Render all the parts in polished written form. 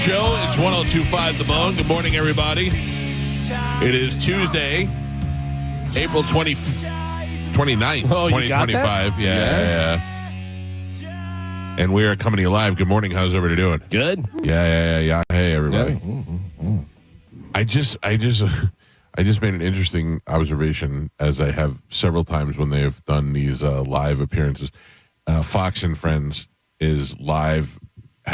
Show. It's 102.5 The Bone. Good morning, everybody. It is Tuesday, April 29th, 2025. Yeah. And we are coming to you live. Good morning. How's everybody doing? Good. Yeah. Hey, everybody. Yeah. I just made an interesting observation, as I have several times when they've done these live appearances. Fox and Friends has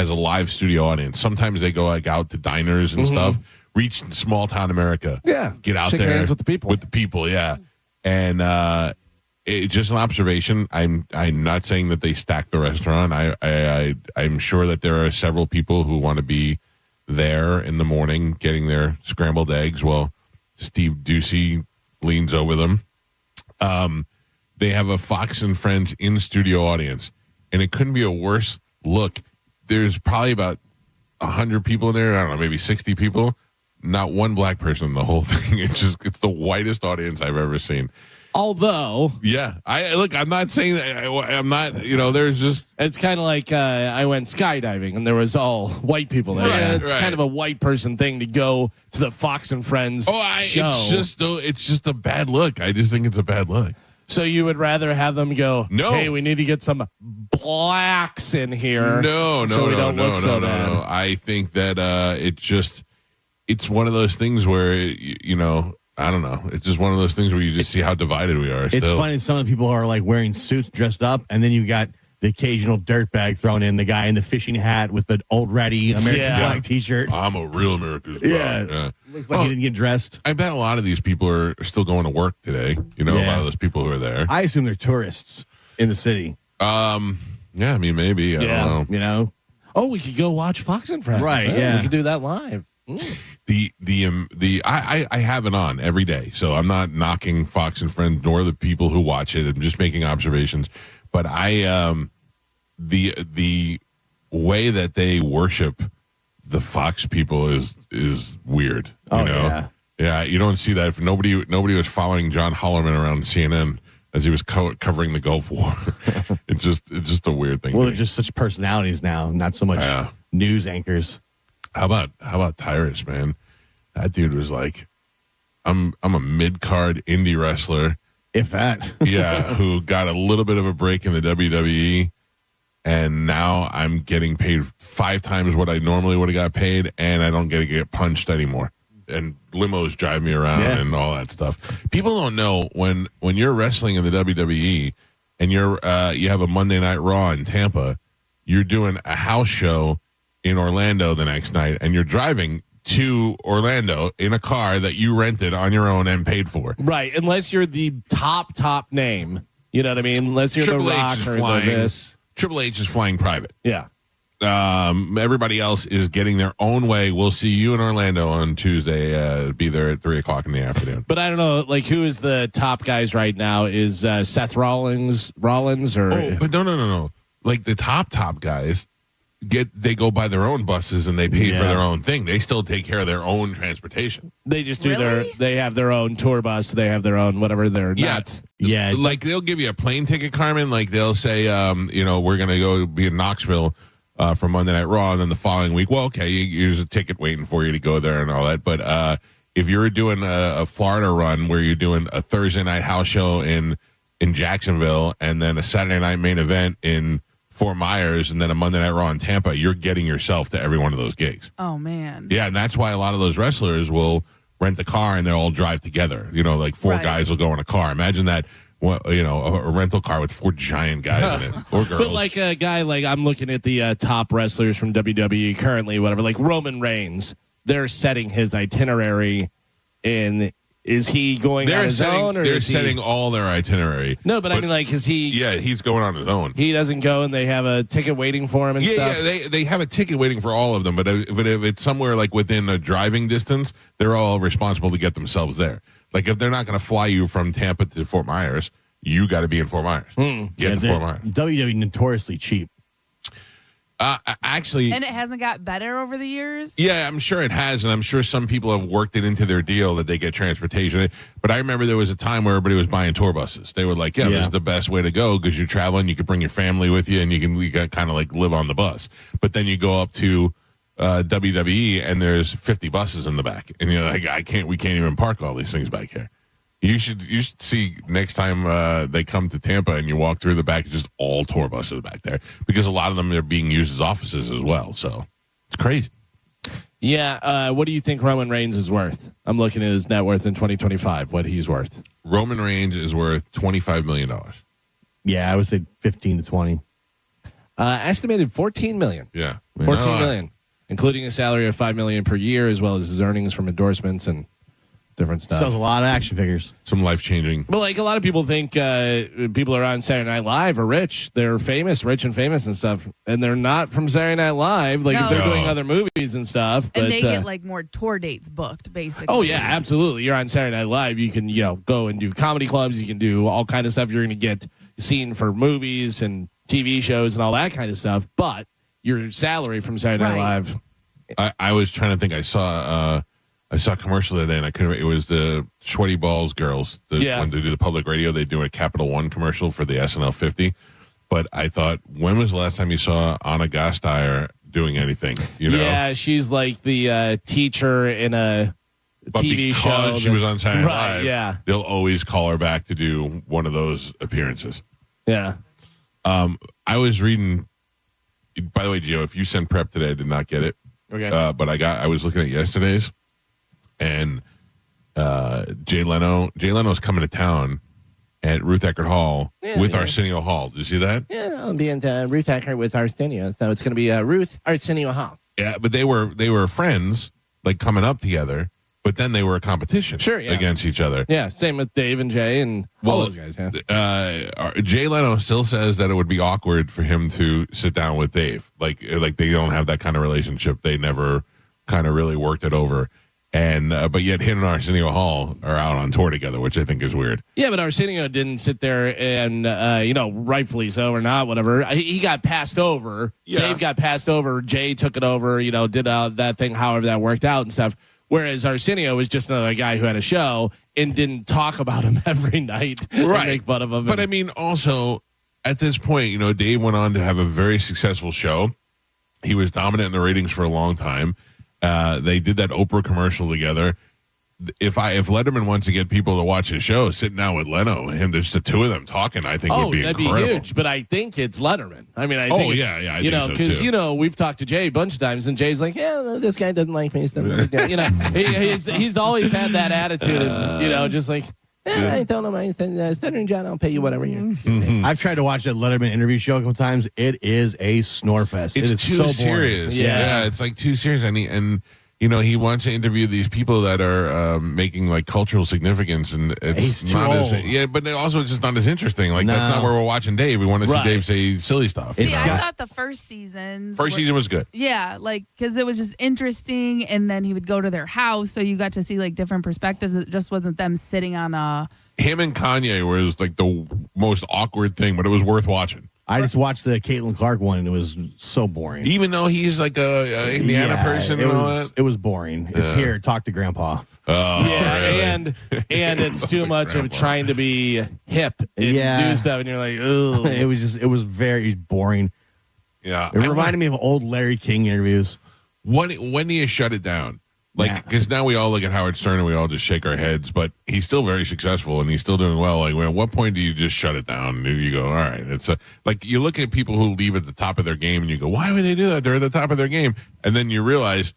a live studio audience. Sometimes they go out to diners and stuff, reach small town America. Yeah. Get out Shake there hands with the people. Yeah. And it's just an observation. I'm not saying that they stack the restaurant. I'm sure that there are several people who want to be there in the morning getting their scrambled eggs while Steve Ducey leans over them. They have a Fox and Friends in-studio audience, and it couldn't be a worse look. There's probably about 100 people in there. I don't know, maybe 60 people. Not one black person in the whole thing. It's the whitest audience I've ever seen. Although, yeah, I'm not saying that. I'm not. There's just. it's kind of like I went skydiving and there was all white people there. Right, It's kind of a white person thing to go to the Fox and Friends show. It's just a bad look. I just think it's a bad look. So you would rather have them go, no, hey, we need to get some blacks in here. No. I think that it's one of those things where, I don't know. It's just one of those things where you just see how divided we are. It's funny. Some of the people are like wearing suits dressed up, and then you got the occasional dirtbag thrown in, the guy in the fishing hat with the old ready American flag T-shirt. I'm a real American. Yeah. Looks like he didn't get dressed. I bet a lot of these people are still going to work today. A lot of those people who are there. I assume they're tourists in the city. Yeah, I mean, maybe. I don't know. Oh, we could go watch Fox and Friends. Right, yeah. We could do that live. I have it on every day, so I'm not knocking Fox and Friends nor the people who watch it. I'm just making observations. But the way that they worship the Fox people is weird. Yeah. You don't see that. If nobody was following John Hollerman around CNN as he was covering the Gulf War. It's just a weird thing. Well, they're just such personalities now, not so much news anchors. How about Tyrus, man? That dude was like, I'm a mid-card indie wrestler. If that. Yeah, who got a little bit of a break in the WWE, and now I'm getting paid 5 times what I normally would have got paid, and I don't get punched anymore. And limos drive me around and all that stuff. People don't know when you're wrestling in the WWE and you have a Monday Night Raw in Tampa, you're doing a house show in Orlando the next night, and you're driving to Orlando in a car that you rented on your own and paid for. Right, unless you're the top name. You know what I mean? Unless you're Triple the H Rock is or flying, this. Triple H is flying private. Yeah. Everybody else is getting their own way. We'll see you in Orlando on Tuesday. Be there at 3:00 in the afternoon. But I don't know, like, who is the top guys right now? Is Seth Rollins or? Oh, but no. Like the top guys. They go by their own buses and they pay for their own thing. They still take care of their own transportation. They just do they have their own tour bus. They have their own whatever they're not. Yeah. Like they'll give you a plane ticket, Carmen. Like they'll say, we're going to go be in Knoxville for Monday Night Raw. And then the following week, well, okay, here's a ticket waiting for you to go there and all that. But if you're doing a Florida run where you're doing a Thursday night house show in Jacksonville and then a Saturday night main event in Fort Myers and then a Monday Night Raw in Tampa, you're getting yourself to every one of those gigs. Oh, man. Yeah, and that's why a lot of those wrestlers will rent a car and they'll all drive together. Like 4 guys will go in a car. Imagine that, a rental car with 4 giant guys in it, or girls. But like a guy, like I'm looking at the top wrestlers from WWE currently, whatever, like Roman Reigns, they're setting his itinerary in. Is he going on his own? Or they're setting all their itinerary. No, but I mean, like, is he? Yeah, he's going on his own. He doesn't go, and they have a ticket waiting for him and stuff. Yeah, they have a ticket waiting for all of them. But if it's somewhere like within a driving distance, they're all responsible to get themselves there. Like if they're not going to fly you from Tampa to Fort Myers, you got to be in Fort Myers. Get to Fort Myers. WWE notoriously cheap. Actually, and it hasn't got better over the years. Yeah, I'm sure it has, and I'm sure some people have worked it into their deal that they get transportation. But I remember there was a time where everybody was buying tour buses. They were like, "Yeah, this is the best way to go because you're traveling. You can bring your family with you, and you can kind of like live on the bus." But then you go up to WWE, and there's 50 buses in the back, and you're like, we can't even park all these things back here. You should see next time they come to Tampa and you walk through the back, it's just all tour buses back there because a lot of them are being used as offices as well. So it's crazy. Yeah. What do you think Roman Reigns is worth? I'm looking at his net worth in 2025, what he's worth. Roman Reigns is worth $25 million. Yeah, I would say 15 to 20. Estimated $14 million. Yeah. $14 million, including a salary of $5 million per year, as well as his earnings from endorsements and different stuff. Sells a lot of action figures. Some life-changing. Well, like a lot of people think people are on Saturday Night Live are rich. They're famous, rich and famous and stuff. And they're not from Saturday Night Live. Like if they're doing other movies and stuff. And but, they get like more tour dates booked, basically. Oh, yeah, absolutely. You're on Saturday Night Live. You can, go and do comedy clubs. You can do all kind of stuff. You're going to get seen for movies and TV shows and all that kind of stuff. But your salary from Saturday Night Live. I was trying to think. I saw a commercial the other day, and I couldn't. It was the Sweaty Balls girls. When they do the public radio, they do a Capital One commercial for the SNL 50. But I thought, when was the last time you saw Anna Gasteyer doing anything? Yeah, she's like the teacher in a TV show. She was on Saturday Night Live. Yeah, they'll always call her back to do one of those appearances. Yeah. I was reading. By the way, Gio, if you sent prep today, I did not get it. Okay. But I was looking at yesterday's. And Jay Leno's coming to town at Ruth Eckerd Hall with Arsenio Hall. Did you see that? Yeah, I'll be in Ruth Eckerd with Arsenio, so it's going to be Ruth Arsenio Hall. Yeah, but they were friends, like coming up together. But then they were a competition, against each other. Yeah, same with Dave and Jay and all those guys. Yeah. Jay Leno still says that it would be awkward for him to sit down with Dave. Like they don't have that kind of relationship. They never kind of really worked it over. And but yet him and Arsenio Hall are out on tour together, which I think is weird. Yeah, but Arsenio didn't sit there and, rightfully so or not, whatever. He got passed over. Yeah. Dave got passed over. Jay took it over, did that thing, however that worked out and stuff. Whereas Arsenio was just another guy who had a show and didn't talk about him every night and make fun of him. But I mean, also, at this point, Dave went on to have a very successful show. He was dominant in the ratings for a long time. They did that Oprah commercial together. If Letterman wants to get people to watch his show, sitting down with Leno and just the two of them talking, I think would be incredible. That'd be huge. But I think it's Letterman. I mean, I think I think so because we've talked to Jay a bunch of times, and Jay's like, yeah, this guy doesn't like me. He's always had that attitude of just like. I don't know, man. Stuttering John, I'll pay you whatever you. I've tried to watch that Letterman interview show a couple times. It is a snore fest. It's it is too so serious. Yeah, it's like too serious. And he wants to interview these people that are making like cultural significance, and it's He's not too as old. but also it's just not as interesting. Like that's not where we're watching Dave. We want to see Dave say silly stuff. See, I thought the first season was good. Yeah, like because it was just interesting, and then he would go to their house, so you got to see like different perspectives. It just wasn't them sitting on a. Him and Kanye was like the most awkward thing, but it was worth watching. I just watched the Caitlin Clark one, and it was so boring. Even though he's like a Indiana person and all that? It was boring. It's here, talk to Grandpa. Oh, really? and it's too much of trying to be hip and do stuff, and you're like, oh. It was very boring. Yeah. It reminded me of old Larry King interviews. When do you shut it down? Like, because now we all look at Howard Stern and we all just shake our heads, but he's still very successful and he's still doing well. Like, at what point do you just shut it down? And you go, all right. It's like you look at people who leave at the top of their game and you go, why would they do that? They're at the top of their game. And then you realize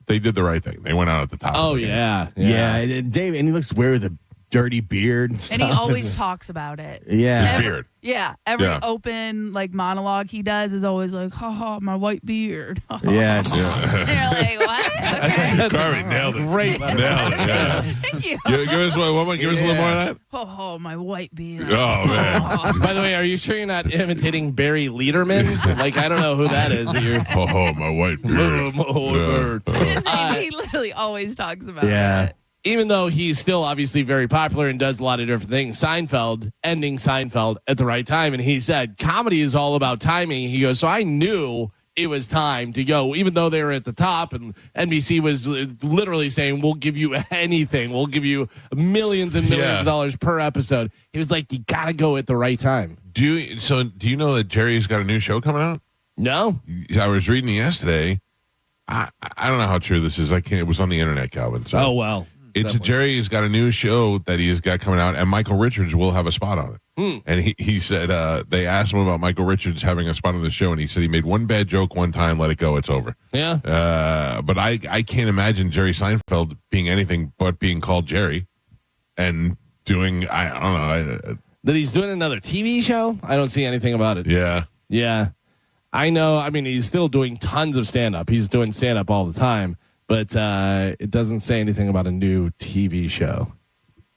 they did the right thing. They went out at the top. Oh, of the yeah. game. Yeah. And Dave, and he looks weird with a dirty beard and stuff. And he always talks about it. Yeah. His beard. Yeah. Every open like monologue he does is always like, ha ha, my white beard. Yeah. And you're like, what? Okay. Carmen, nailed it. Great. Nailed it. Yeah. Thank you. Give us give us a little more of that. Oh, my white beard. Oh, man. By the way, are you sure you're not imitating Barry Lederman? Like, I don't know who that is. Oh, my white beard. He literally always talks about it. Even though he's still obviously very popular and does a lot of different things, Seinfeld, ending Seinfeld at the right time. And he said, comedy is all about timing. He goes, so I knew it was time to go, even though they were at the top. And NBC was literally saying, we'll give you anything. We'll give you millions and millions of dollars per episode. He was like, you got to go at the right time. Do you know that Jerry's got a new show coming out? No. I was reading it yesterday. I don't know how true this is. I can't. It was on the internet, Calvin. So. Oh, well. It's Definitely. Jerry's got a new show that he's got coming out, and Michael Richards will have a spot on it. And he said they asked him about Michael Richards having a spot on the show, and he said he made one bad joke one time, let it go, it's over. Yeah. But I can't imagine Jerry Seinfeld being anything but being called Jerry and doing, I don't know. That he's doing another TV show? I don't see anything about it. Yeah. Yeah. I know. I mean, he's still doing tons of stand-up. He's doing stand-up all the time. But it doesn't say anything about a new TV show.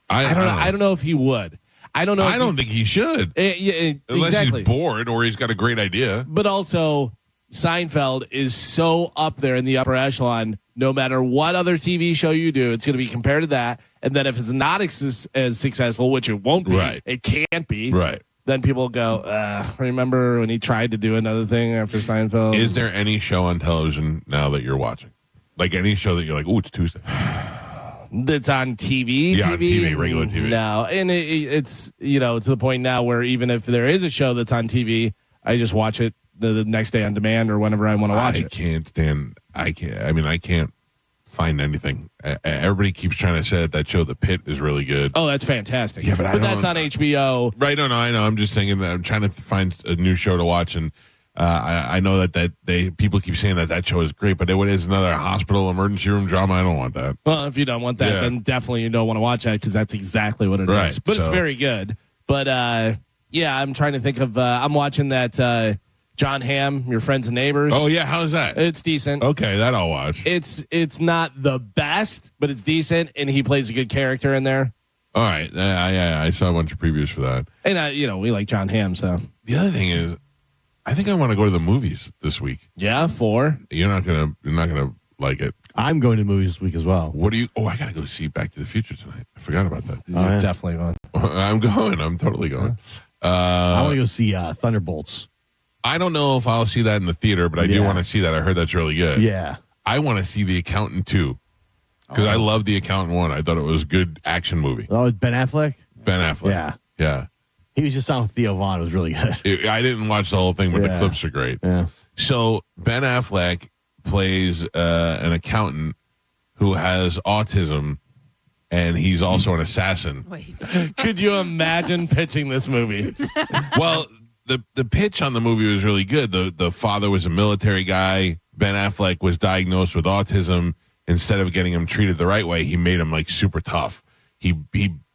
I don't know. I don't know if he would. I don't know. I don't think he should. Unless exactly. he's bored or he's got a great idea. But also, Seinfeld is so up there in the upper echelon. No matter what other TV show you do, it's going to be compared to that. And then if it's not as successful, which it won't be, right. It can't be. Right. Then people go, remember when he tried to do another thing after Seinfeld? Is there any show on television now that you're watching? Like any show that you're like, oh, it's Tuesday. That's on TV? Yeah, on TV, regular TV. No, and it's, to the point now where even if there is a show that's on TV, I just watch it the next day on demand or whenever I want to watch it. I can't find anything. Everybody keeps trying to say that show, The Pit, is really good. Oh, that's fantastic. Yeah, but that's on HBO. Right, no, I know. I'm just thinking that I'm trying to find a new show to watch, and I know that people keep saying that show is great, but it is another hospital emergency room drama. I don't want that. Well, if you don't want that, then definitely you don't want to watch that because that's exactly what it is. But it's very good. But I'm trying to think of. I'm watching that John Hamm, Your Friends and Neighbors. Oh yeah, how's that? It's decent. Okay, that I'll watch. It's not the best, but it's decent, and he plays a good character in there. All right, I saw a bunch of previews for that. And we like John Hamm, so the other thing is, I think I want to go to the movies this week. Yeah, 4. You're not gonna like it. I'm going to movies this week as well. What do you? Oh, I gotta go see Back to the Future tonight. I forgot about that. You're definitely going. I'm going. I'm totally going. I want to go see Thunderbolts. I don't know if I'll see that in the theater, but I do want to see that. I heard that's really good. Yeah. I want to see The Accountant 2 because I love The Accountant 1. I thought it was a good action movie. Oh, Ben Affleck? Ben Affleck. Yeah. He was just on with Theo Vaughn. It was really good. I didn't watch the whole thing, but the clips are great. Yeah. So Ben Affleck plays an accountant who has autism, and he's also an assassin. Wait. Could you imagine pitching this movie? Well, the pitch on the movie was really good. The father was a military guy. Ben Affleck was diagnosed with autism. Instead of getting him treated the right way, he made him like super tough. He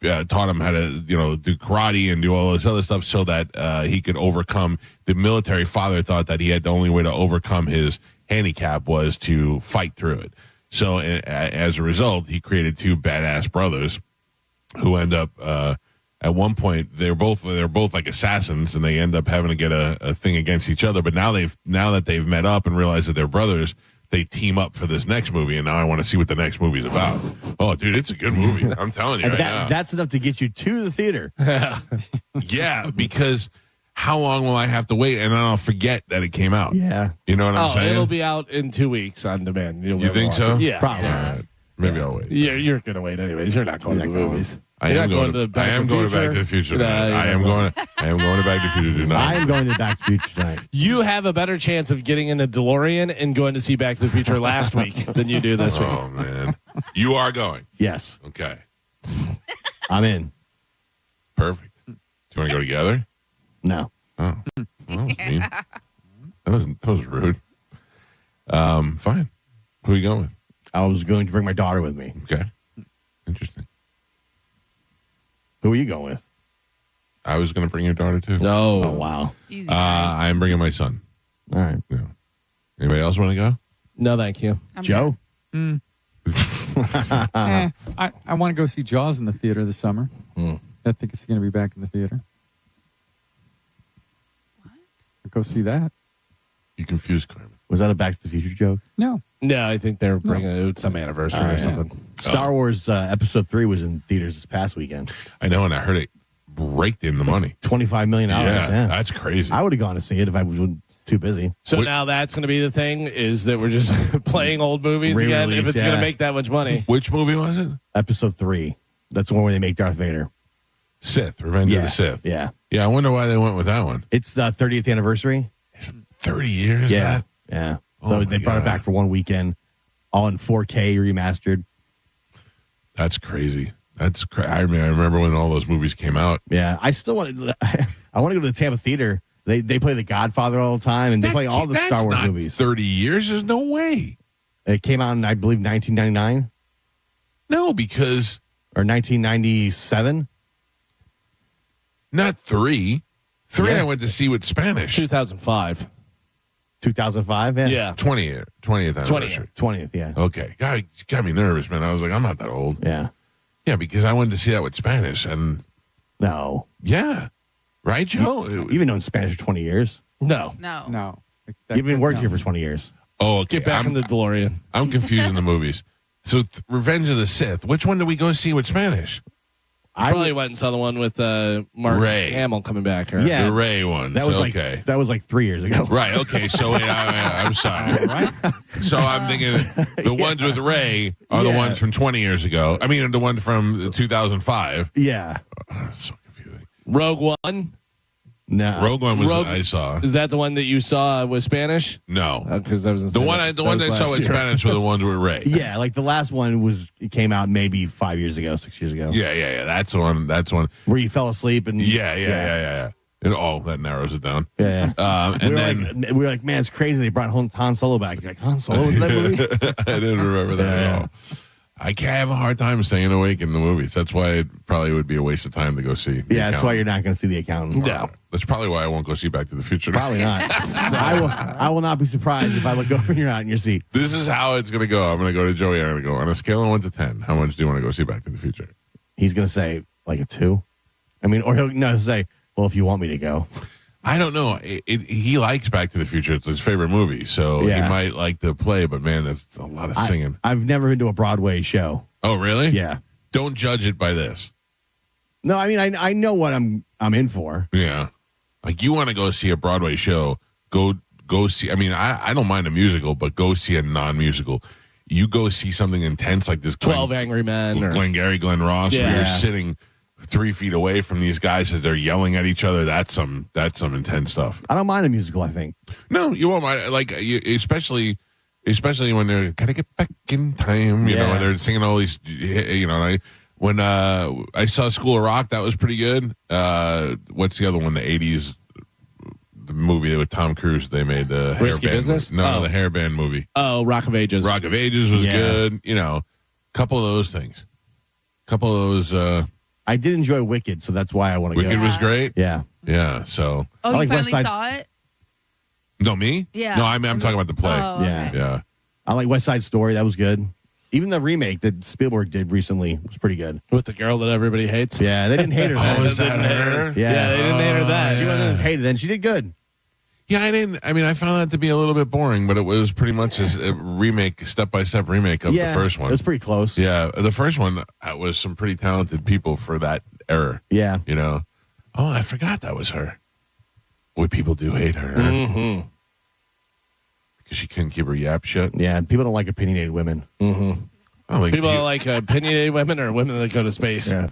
taught him how to do karate and do all this other stuff so that he could overcome. The military father thought that he had the only way to overcome his handicap was to fight through it. So as a result, he created 2 badass brothers who end up at one point they're both like assassins, and they end up having to get a thing against each other. But now that they've met up and realized that they're brothers, they team up for this next movie, and now I want to see what the next movie is about. Oh, dude, it's a good movie. I'm telling you right now. That's enough to get you to the theater. Yeah, because how long will I have to wait, and then I'll forget that it came out? Yeah. You know what I'm saying? It'll be out in 2 weeks on demand. You think so? Yeah. Probably. Yeah. Maybe I'll wait. You're going to wait anyways. You're not going to the movies. I am going to Back to the Future. Tonight. I am going to Back to the Future tonight. I am going to Back to the Future tonight. You have a better chance of getting in a DeLorean and going to see Back to the Future last week than you do this week. Oh, man. You are going? Yes. Okay. I'm in. Perfect. Do you want to go together? No. Oh. Well, mean. That was rude. Fine. Who are you going with? I was going to bring my daughter with me. Okay. Interesting. Who are you going with? I was going to bring your daughter too. No. Oh, wow. Easy. I'm bringing my son. All right. Yeah. Anybody else want to go? No, thank you. I'm Joe? I want to go see Jaws in the theater this summer. I think it's going to be back in the theater. What? Go see that. You confused Carmen. Was that a Back to the Future joke? No. No, I think they're bringing it some anniversary or something. Star Wars Episode 3 was in theaters this past weekend. I know, and I heard it raked in the money. $25 million. Yeah, that's crazy. I would have gone to see it if I was too busy. So now that's going to be the thing, is that we're just playing old movies again if Re-release, it's going to make that much money. Which movie was it? Episode 3. That's the one where they make Darth Vader. Sith, Revenge of the Sith. Yeah. Yeah, I wonder why they went with that one. It's the 30th anniversary. 30 years? Yeah. That? Yeah. So they brought it back for one weekend, all in 4K remastered. That's crazy. I remember when all those movies came out. Yeah, I still want to. I want to go to the Tampa Theater. They play The Godfather all the time, and they play all the Star Wars movies. 30 years? There's no way. It came out in, I believe, 1999. No, because Or 1997. not 3. 3 Yeah. I went to see with Spanish. 2005. 2005. Yeah. 20th anniversary. 20th. Yeah. Okay. Got me nervous, man. I was like, I'm not that old. Yeah. Yeah, because I went to see that with Spanish. And No. yeah. Right, Joe? You've been knowing Spanish for 20 years. No. No. You've been working here for 20 years. Oh, okay. Get back in the DeLorean. I'm confusing the movies. So Revenge of the Sith. Which one did we go see with Spanish? I Probably went and saw the one with Mark Ray. Hamill coming back. Or, Yeah. The Ray one. That was okay. that was like 3 years ago. Right. Okay. So I'm sorry. Right? So I'm thinking the ones with Ray are the Yeah. ones from 20 years ago. I mean, the one from 2005. Yeah. So confusing. Rogue One. No. Rogue One was I saw. Is that the one that you saw with Spanish? No. Because I was The ones I saw with Spanish were the ones with Ray. Yeah, like the last one it came out maybe 5 years ago, 6 years ago. Yeah. That's one. Where you fell asleep and Yeah. And that narrows it down. Yeah. And we were like, man, it's crazy. They brought Han Solo back. You're like, Han Solo was in that movie? I didn't remember that at all. I can't have a hard time staying awake in the movies. That's why it probably would be a waste of time to go see. Yeah, that's why you're not going to see The Accountant. Yeah. That's probably why I won't go see Back to the Future. Probably not. I will not be surprised if I look over and you're not in your seat. This is how it's going to go. I'm going to go to Joey. I'm going to go on a scale of 1 to 10. How much do you want to go see Back to the Future? He's going to say like a 2. I mean, or he'll say, well, if you want me to go. I don't know. He likes Back to the Future. It's his favorite movie, so Yeah. he might like to play. But man, that's a lot of singing. I've never been to a Broadway show. Oh, really? Yeah. Don't judge it by this. No, I mean, I know what I'm in for. Yeah. Like you want to go see a Broadway show, go see. I mean, I don't mind a musical, but go see a non-musical. You go see something intense like this. 12 Angry Men. Or, Glenn Ross, where Yeah. you're sitting 3 feet away from these guys as they're yelling at each other. That's some intense stuff. I don't mind a musical, I think. No, you won't mind. Like especially when they're gotta get back in time. You know, Yeah. and they're singing all these. You know, when I saw School of Rock, that was pretty good. What's the other one? The '80s, the movie with Tom Cruise. They made the Risky hairband Business? movie. No, Oh. the hairband movie. Oh, Rock of Ages. Rock of Ages was Yeah. good. You know, couple of those things. Couple of those. I did enjoy Wicked, so that's why I want to Wicked go. was great. Yeah. Yeah. So Oh, I you like West finally Side- saw it? no, me. Yeah. No, I'm talking about the play. Oh, Yeah. okay. Yeah. I like West Side Story. That was good. Even the remake that Spielberg did recently was pretty good. With the girl that everybody hates. Yeah, they didn't hate her. Oh, then. is that her? Yeah. they didn't hate her then. She wasn't as hated then. She did good. Yeah, I didn't. I mean, I found that to be a little bit boring, but it was pretty much a remake, step-by-step remake of the first one. It was pretty close. Yeah, the first one was some pretty talented people for that era. Yeah. You know? Oh, I forgot that was her. Boy, people do hate her. Mm-hmm. Because she couldn't keep her yap shut. Yeah. People don't like opinionated women. Mm-hmm. I don't think People are like opinionated women or women that go to space. Yeah.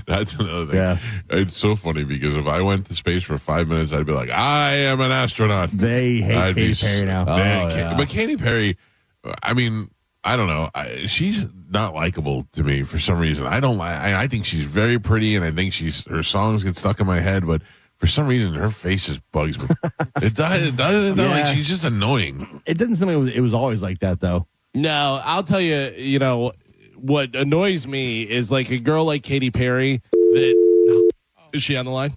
That's another thing. Yeah. It's so funny because if I went to space for 5 minutes, I'd be like, I am an astronaut. They hate I'd be Katy Perry now. Man, Oh, yeah. But Katy Perry, I mean, I don't know. She's not likable to me for some reason. I don't like. I think she's very pretty, and I think her songs get stuck in my head. But for some reason, her face just bugs me. It does. Yeah. Like she's just annoying. It doesn't seem like it was always like that, though. No, I'll tell you, you know, what annoys me is like a girl like Katy Perry that is she on the line?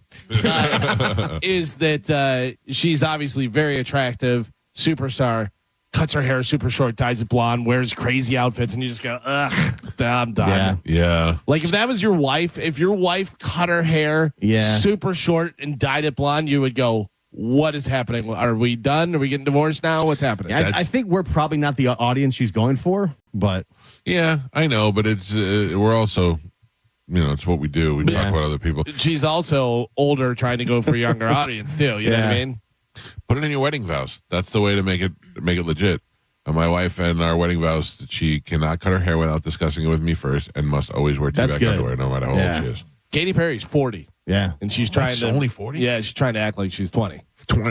Is that she's obviously very attractive, superstar, cuts her hair super short, dyes it blonde, wears crazy outfits, and you just go, ugh, I'm done. Yeah. Yeah. Like if that was your wife, if your wife cut her hair Yeah. super short and dyed it blonde, you would go, what is happening? Are we done? Are we getting divorced now? What's happening? I think we're probably not the audience she's going for, but Yeah, I know, but it's we're also, you know, it's what we do. We Yeah. talk about other people. She's also older, trying to go for a younger audience too. You know what I Yeah. mean? Put it in your wedding vows. That's the way to make it legit. My wife and our wedding vows that she cannot cut her hair without discussing it with me first, and must always wear That's two-back good. underwear, no matter how Yeah. old she is. Katy Perry's 40, yeah. and she's trying That's to only 40? Yeah, she's trying to act like she's 20.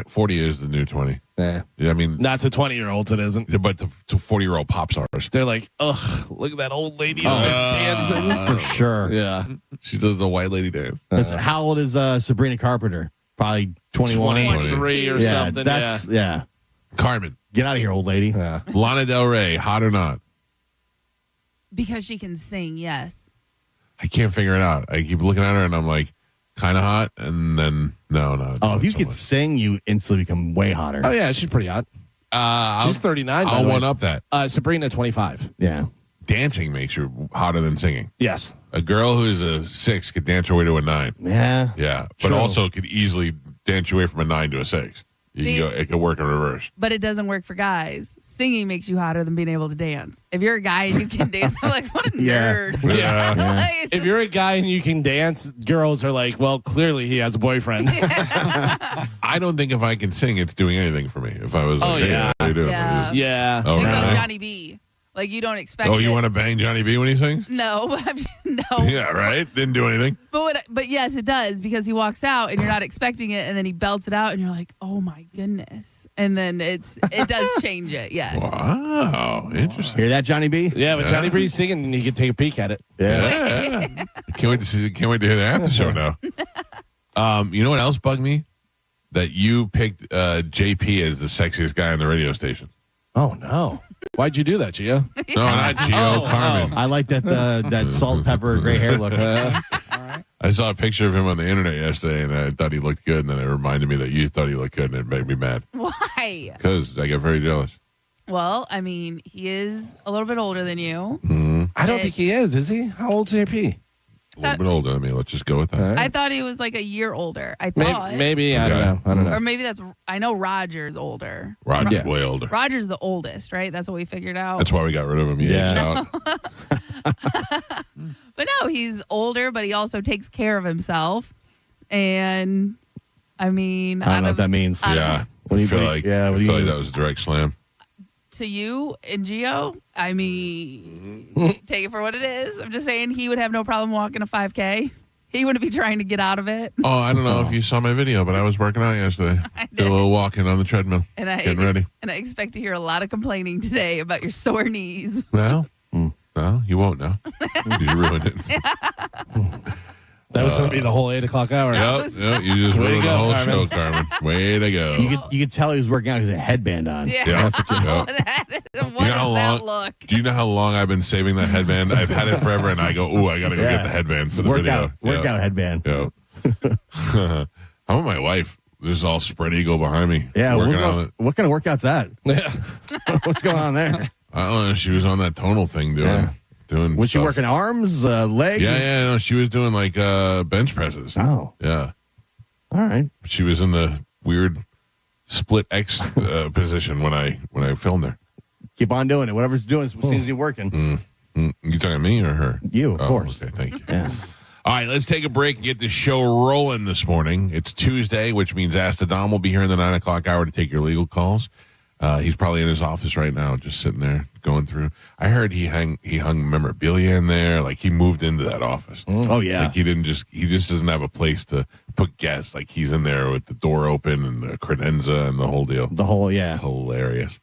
40 is the new 20. Yeah. I mean, Not to 20-year-olds, it isn't. but to 40-year-old pop stars. They're like, ugh, look at that old lady out there dancing. For sure. Yeah. She does the white lady dance. Listen, how old is Sabrina Carpenter? Probably 21. 23 or Yeah, something. that's yeah. Carmen, Get out of here, old lady. Yeah. Lana Del Rey, hot or not? Because she can sing, yes. I can't figure it out. I keep looking at her and I'm like, kind of hot, and then no. Oh, not if you so could much. sing, you instantly become way hotter. Oh, yeah, she's pretty hot. She's 39. by I'll the way. one up that. Sabrina, 25. Yeah. Dancing makes you hotter than singing. Yes. A girl who's a 6 could dance her way to a 9. Yeah. Yeah, but True. also could easily dance you away from a 9 to a 6. You See- can go, it could work in reverse. But it doesn't work for guys. Singing makes you hotter than being able to dance. If you're a guy and you can dance, I'm like, what a Yeah. nerd. Yeah. Like, it's If just- you're a guy and you can dance, girls are like, well, clearly he has a boyfriend. I don't think if I can sing, it's doing anything for me. If I was like, Oh, hey, yeah. how you doing? Yeah. Yeah. Oh, think about really? Johnny B. Like, you don't expect Oh, you it. want to bang Johnny B when he sings? No, no. Yeah, right? Didn't do anything. But yes, it does, because he walks out and you're not expecting it, and then he belts it out and you're like, oh my goodness. And then it does change it, yes. Wow. Interesting. Hear that, Johnny B? Yeah, but Johnny B's singing and you can take a peek at it. Yeah. Yeah. Can't wait to hear the after show now. You know what else bugged me? That you picked JP as the sexiest guy on the radio station. Oh, no. Why'd you do that, Gio? No, not Gio, Oh, Carmen. I like that salt, pepper, gray hair look. I saw a picture of him on the internet yesterday, and I thought he looked good, and then it reminded me that you thought he looked good, and it made me mad. Why? Because I got very jealous. Well, I mean, he is a little bit older than you. I don't think he is he? How old's JP? A little bit older than me. Let's just go with that. I thought he was like a year older. I thought. Maybe I don't Okay. know. I don't know. Or maybe I know Roger's older. Roger's Yeah. way older. Roger's the oldest, right? That's what we figured out. That's why we got rid of him. He Yeah. aged out. But no, he's older, but he also takes care of himself. And I mean, I don't know what that means. I don't Yeah. know. What do I you feel think? like, Yeah, what I do feel you- like that was a direct slam. To you and Gio, I mean, take it for what it is. I'm just saying he would have no problem walking a 5K. He wouldn't be trying to get out of it. Oh, I don't know if you saw my video, but I was working out yesterday. I Did a did. little walking on the treadmill. And I Getting ready. And I expect to hear a lot of complaining today about your sore knees. No? No, you won't now. You ruined it. That was going to be the whole 8 o'clock hour. Yeah. Yep, you just Way to ruined the go, whole Carmen. show, Carmen. Way to go. You could tell he was working out with a headband on. Yeah. Yeah. That's what you Yeah. What You know how does that long- look? Do you know how long I've been saving that headband? I've had it forever, and I go, "Ooh, I gotta go Yeah. get the headband for the Workout video." headband. Yeah. How about my wife? There's all spread eagle behind me. Yeah, working on it. what kind of workout's that? Yeah. What's going on there? I don't know. She was on that tonal thing doing. Was she stuff. working arms, legs? Yeah. No, she was doing like bench presses. Oh, Yeah, all right. she was in the weird split X position when I filmed her. Keep on doing it. Whatever's doing seems to be working. You talking to me or her? You, of course. Okay, thank you. Yeah. All right, let's take a break and get the show rolling this morning. It's Tuesday, which means Ask the Dom will be here in the 9 o'clock hour to take your legal calls. He's probably in his office right now, just sitting there going through. I heard he hung memorabilia in there. Like he moved into that office. Oh, yeah. Like he just doesn't have a place to put guests. Like he's in there with the door open and the credenza and the whole deal. The whole, yeah. Hilarious.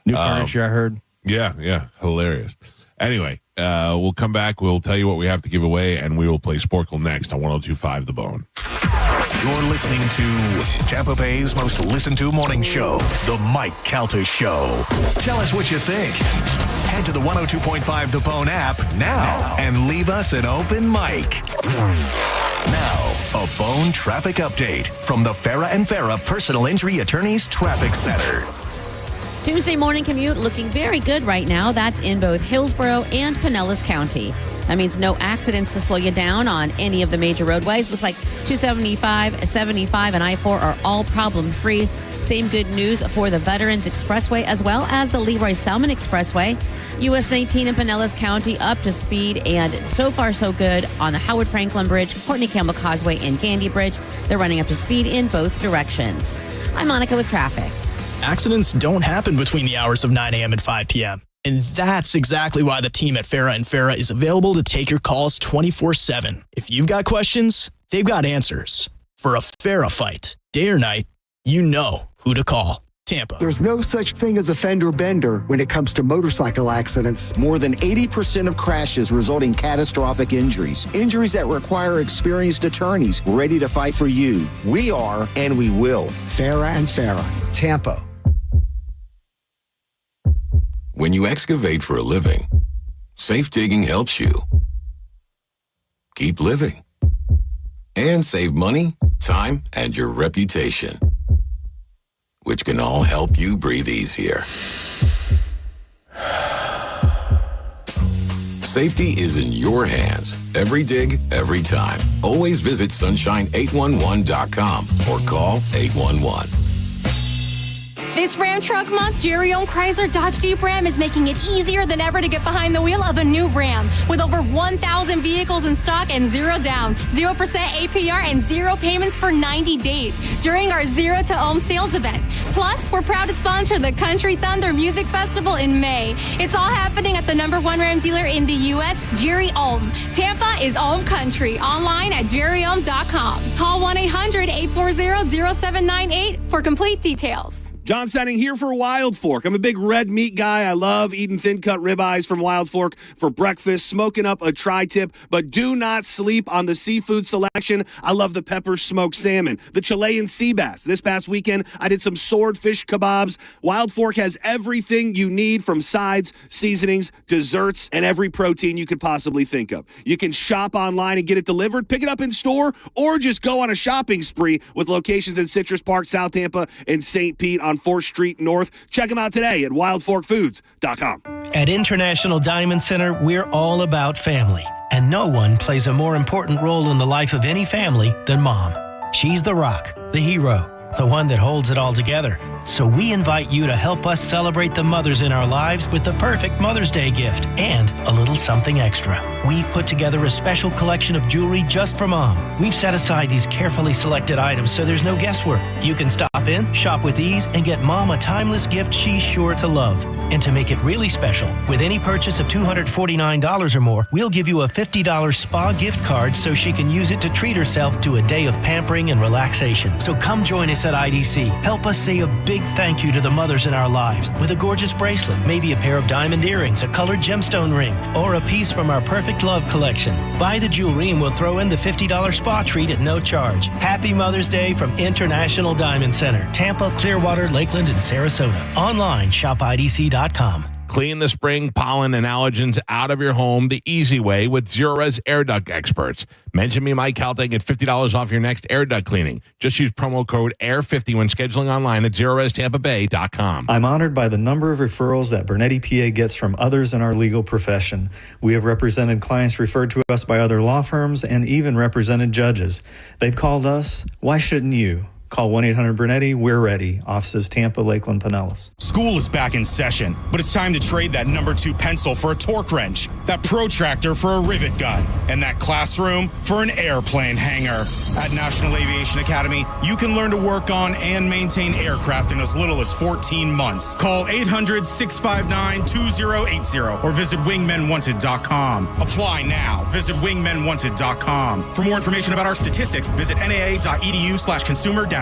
New furniture, I heard. Yeah, hilarious. Anyway, we'll come back. We'll tell you what we have to give away, and we will play Sporkle next on 102.5 The Bone. You're listening to Tampa Bay's most listened to morning show, The Mike Calta Show. Tell us what you think. Head to the 102.5 The Bone app now and leave us an open mic. Now, a Bone traffic update from the Farah and Farah Personal Injury Attorneys Traffic Center. Tuesday morning commute looking very good right now. That's in both Hillsborough and Pinellas County. That means no accidents to slow you down on any of the major roadways. Looks like 275, 75, and I-4 are all problem-free. Same good news for the Veterans Expressway as well as the Leroy Salmon Expressway. US 19 in Pinellas County up to speed, and so far so good on the Howard Franklin Bridge, Courtney Campbell Causeway, and Gandy Bridge. They're running up to speed in both directions. I'm Monica with traffic. Accidents don't happen between the hours of 9 a.m. and 5 p.m. And that's exactly why the team at Farah and Farah is available to take your calls 24/7. If you've got questions, they've got answers. For a Farah fight, day or night, you know who to call. Tampa. There's no such thing as a fender bender when it comes to motorcycle accidents. More than 80% of crashes result in catastrophic injuries. Injuries that require experienced attorneys ready to fight for you. We are, and we will. Farah and Farah, Tampa. When you excavate for a living, safe digging helps you keep living and save money, time, and your reputation, which can all help you breathe easier. Safety is in your hands. Every dig, every time. Always visit sunshine811.com or call 811. This Ram Truck Month, Jerry-owned Chrysler Dodge Jeep Ram is making it easier than ever to get behind the wheel of a new Ram. With over 1,000 vehicles in stock and zero down, 0% APR, and zero payments for 90 days during our Zero to Ohm sales event. Plus, we're proud to sponsor the Country Thunder Music Festival in May. It's all happening at the #1 Ram dealer in the U.S., Jerry Ohm. Tampa is Ohm Country. Online at jerryohm.com. Call 1-800-840-0798 for complete details. John Senning here for Wild Fork. I'm a big red meat guy. I love eating thin-cut ribeyes from Wild Fork for breakfast, smoking up a tri-tip, but do not sleep on the seafood selection. I love the pepper smoked salmon, the Chilean sea bass. This past weekend, I did some swordfish kebabs. Wild Fork has everything you need from sides, seasonings, desserts, and every protein you could possibly think of. You can shop online and get it delivered, pick it up in store, or just go on a shopping spree with locations in Citrus Park, South Tampa, and St. Pete on 4th Street North. Check them out today at wildforkfoods.com. At International Diamond Center, we're all about family, and no one plays a more important role in the life of any family than Mom. She's the rock, the hero, the one that holds it all together. So we invite you to help us celebrate the mothers in our lives with the perfect Mother's Day gift and a little something extra. We've put together a special collection of jewelry just for Mom. We've set aside these carefully selected items so there's no guesswork. You can stop in, shop with ease, and get Mom a timeless gift she's sure to love. And to make it really special, with any purchase of $249 or more, we'll give you a $50 spa gift card so she can use it to treat herself to a day of pampering and relaxation. So come join us at IDC. Help us say a big thank you to the mothers in our lives with a gorgeous bracelet, maybe a pair of diamond earrings, a colored gemstone ring, or a piece from our Perfect Love collection. Buy the jewelry and we'll throw in the $50 spa treat at no charge. Happy Mother's Day from International Diamond Center, Tampa, Clearwater, Lakeland, and Sarasota. Online, shopidc.com. Clean the spring pollen and allergens out of your home the easy way with Zero Res Air Duct experts. Mention me, Mike Calta, get $50 off your next air duct cleaning. Just use promo code AIR50 when scheduling online at ZeroResTampaBay.com. I'm honored by the number of referrals that Bernetti PA gets from others in our legal profession. We have represented clients referred to us by other law firms and even represented judges. They've called us. Why shouldn't you? Call 1-800-BURNETTI. We're ready. Offices Tampa, Lakeland, Pinellas. School is back in session, but it's time to trade that number 2 pencil for a torque wrench, that protractor for a rivet gun, and that classroom for an airplane hangar. At National Aviation Academy, you can learn to work on and maintain aircraft in as little as 14 months. Call 800-659-2080 or visit wingmenwanted.com. Apply now. Visit wingmenwanted.com. For more information about our statistics, visit naa.edu/consumer-information.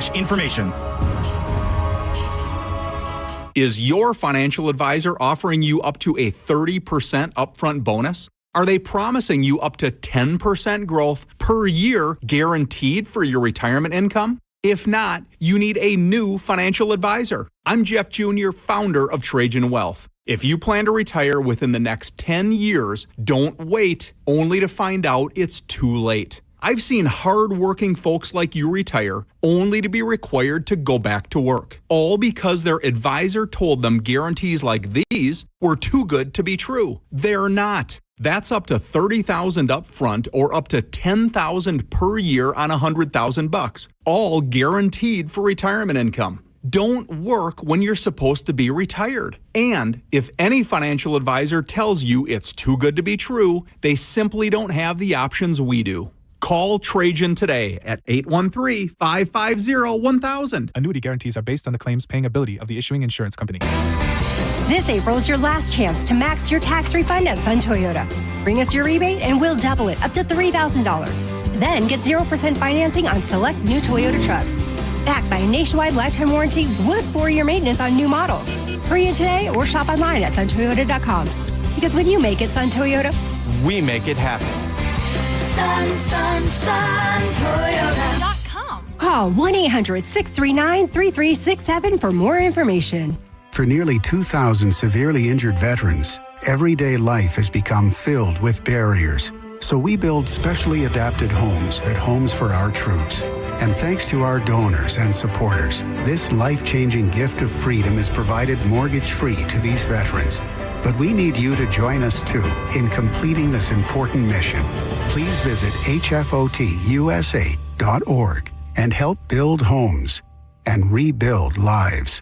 Is your financial advisor offering you up to a 30% upfront bonus? Are they promising you up to 10% growth per year guaranteed for your retirement income? If not, you need a new financial advisor. I'm Jeff Jr., founder of Trajan Wealth. If you plan to retire within the next 10 years, don't wait only to find out it's too late. I've seen hard-working folks like you retire only to be required to go back to work, all because their advisor told them guarantees like these were too good to be true. They're not. That's up to $30,000 up front or up to $10,000 per year on $100,000, all guaranteed for retirement income. Don't work when you're supposed to be retired. And if any financial advisor tells you it's too good to be true, they simply don't have the options we do. Call Trajan today at 813-550-1000. Annuity guarantees are based on the claims paying ability of the issuing insurance company. This April is your last chance to max your tax refund at Sun Toyota. Bring us your rebate and we'll double it up to $3,000. Then get 0% financing on select new Toyota trucks. Backed by a nationwide lifetime warranty with 4-year maintenance on new models. Hurry in today or shop online at suntoyota.com. Because when you make it Sun Toyota, we make it happen. Toyota.com. Call 1-800-639-3367 for more information. For nearly 2,000 severely injured veterans, everyday life has become filled with barriers. So we build specially adapted homes at Homes for Our Troops. And thanks to our donors and supporters, this life-changing gift of freedom is provided mortgage-free to these veterans. But we need you to join us, too, in completing this important mission. Please visit hfotusa.org and help build homes and rebuild lives.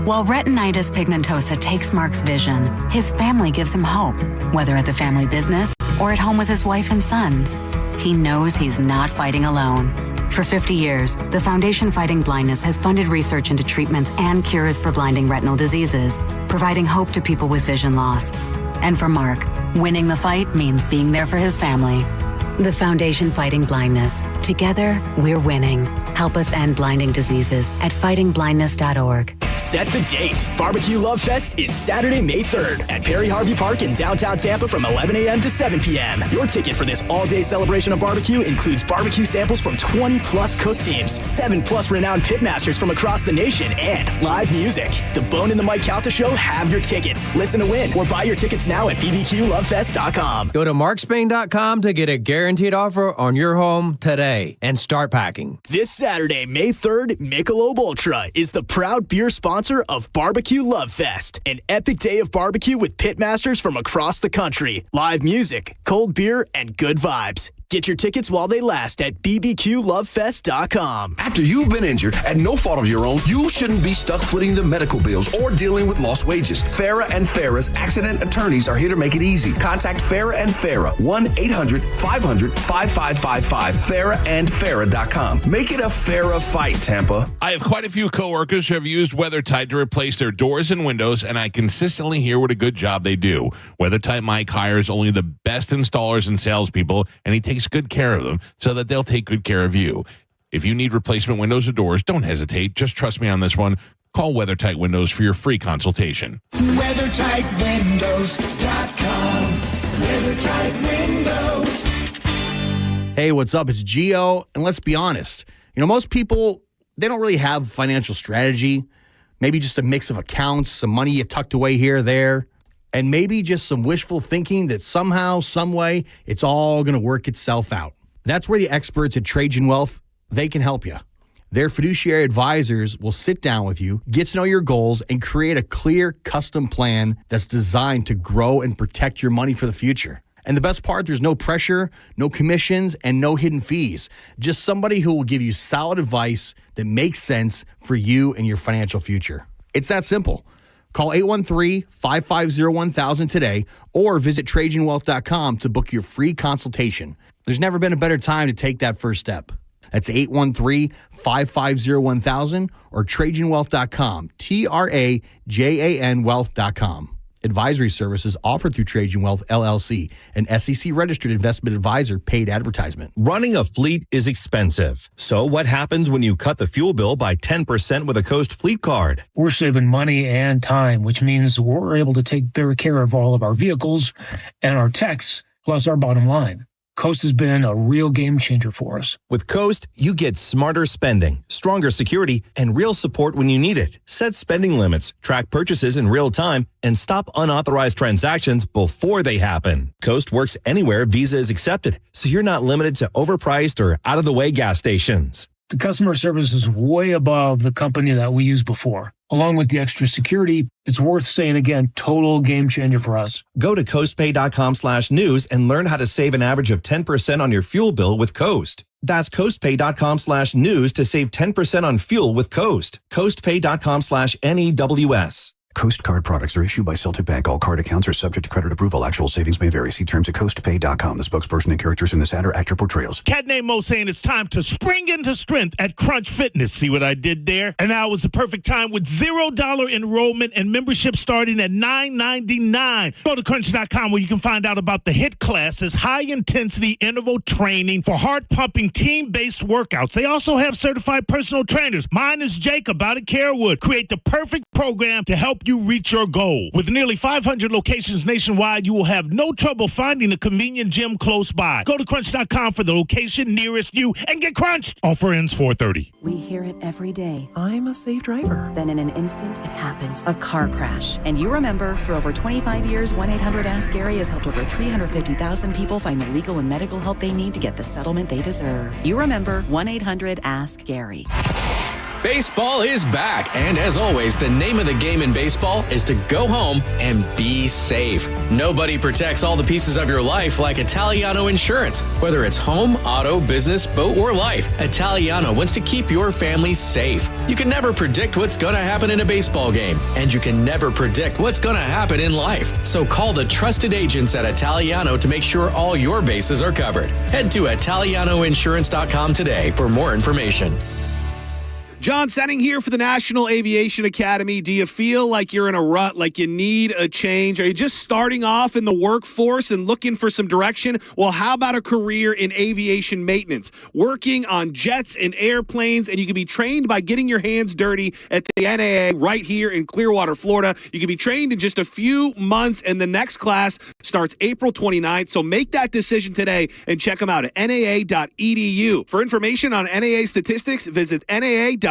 While retinitis pigmentosa takes Mark's vision, his family gives him hope, whether at the family business or at home with his wife and sons. He knows he's not fighting alone. For 50 years, the Foundation Fighting Blindness has funded research into treatments and cures for blinding retinal diseases, providing hope to people with vision loss. And for Mark, winning the fight means being there for his family. The Foundation Fighting Blindness. Together, we're winning. Help us end blinding diseases at fightingblindness.org. Set the date. Barbecue Love Fest is Saturday, May 3rd at Perry Harvey Park in downtown Tampa from 11 a.m. to 7 p.m. Your ticket for this all-day celebration of barbecue includes barbecue samples from 20-plus cook teams, 7+ renowned pitmasters from across the nation, and live music. The Bone and the Mike Calta Show have your tickets. Listen to win or buy your tickets now at bbqlovefest.com. Go to markspain.com to get a guaranteed offer on your home today and start packing. This Saturday, May 3rd, Michelob Ultra is the proud beer sponsor of Barbecue Love Fest, an epic day of barbecue with pitmasters from across the country. Live music, cold beer, and good vibes. Get your tickets while they last at bbqlovefest.com. After you've been injured at no fault of your own, you shouldn't be stuck footing the medical bills or dealing with lost wages. Farah and Farah's accident attorneys are here to make it easy. Contact Farah and Farah, 1-800-500-5555, farahandfarah.com. Make it a Farah fight, Tampa. I have quite a few coworkers who have used WeatherTight to replace their doors and windows, and I consistently hear what a good job they do. WeatherTight Mike hires only the best installers and salespeople, and he takes good care of them so that they'll take good care of you. If you need replacement windows or doors, don't hesitate. Just trust me on this one. Call WeatherTight Windows for your free consultation. WeatherTightWindows.com. WeatherTight Windows. Hey, what's up? It's Gio, and let's be honest. You know, most people, they don't really have financial strategy. Maybe just a mix of accounts, some money you tucked away here, there, and maybe just some wishful thinking that somehow, some way, it's all going to work itself out. That's where the experts at Trajan Wealth, they can help you. Their fiduciary advisors will sit down with you, get to know your goals, and create a clear, custom plan that's designed to grow and protect your money for the future. And the best part, there's no pressure, no commissions, and no hidden fees. Just somebody who will give you solid advice that makes sense for you and your financial future. It's that simple. Call 813-550-1000 today or visit TrajanWealth.com to book your free consultation. There's never been a better time to take that first step. That's 813-550-1000 or TrajanWealth.com, TRAJAN Wealth.com. Advisory services offered through Trajan Wealth, LLC, an SEC-registered investment advisor, paid advertisement. Running a fleet is expensive. So what happens when you cut the fuel bill by 10% with a Coast Fleet Card? We're saving money and time, which means we're able to take better care of all of our vehicles and our techs, plus our bottom line. Coast has been a real game changer for us. With Coast, you get smarter spending, stronger security, and real support when you need it. Set spending limits, track purchases in real time, and stop unauthorized transactions before they happen. Coast works anywhere Visa is accepted, so you're not limited to overpriced or out-of-the-way gas stations. The customer service is way above the company that we used before. Along with the extra security, it's worth saying again, total game changer for us. Go to coastpay.com/news and learn how to save an average of 10% on your fuel bill with Coast. That's coastpay.com/news to save 10% on fuel with Coast. Coastpay.com/NEWS. Coast Card products are issued by Celtic Bank. All card accounts are subject to credit approval. Actual savings may vary. See terms at coastpay.com. The spokesperson and characters in this ad are actor portrayals. Cat named Mo saying it's time to spring into strength at Crunch Fitness. See what I did there? And now is the perfect time with $0 enrollment and membership starting at $9.99. Go to crunch.com where you can find out about the HIT classes, high-intensity interval training for heart-pumping team-based workouts. They also have certified personal trainers. Mine is Jacob out at Carewood. Create the perfect program to help you reach your goal. With nearly 500 locations nationwide, you will have no trouble finding a convenient gym close by. Go to crunch.com for the location nearest you and get crunched. Offer ends 4/30. We hear it every day. I'm a safe driver. Then in an instant, it happens. A car crash. And you remember, for over 25 years, 1-800-ASK-GARY has helped over 350,000 people find the legal and medical help they need to get the settlement they deserve. You remember 1-800-ASK-GARY. Baseball is back, and as always, the name of the game in baseball is to go home and be safe. Nobody protects all the pieces of your life like Italiano Insurance. Whether it's home, auto, business, boat, or life, Italiano wants to keep your family safe. You can never predict what's going to happen in a baseball game, and you can never predict what's going to happen in life. So call the trusted agents at Italiano to make sure all your bases are covered. Head to ItalianoInsurance.com today for more information. John Senning here for the National Aviation Academy. Do you feel like you're in a rut, like you need a change? Are you just starting off in the workforce and looking for some direction? Well, how about a career in aviation maintenance? Working on jets and airplanes, and you can be trained by getting your hands dirty at the NAA right here in Clearwater, Florida. You can be trained in just a few months, and the next class starts April 29th. So make that decision today and check them out at naa.edu. For information on NAA statistics, visit naa.edu/statistics.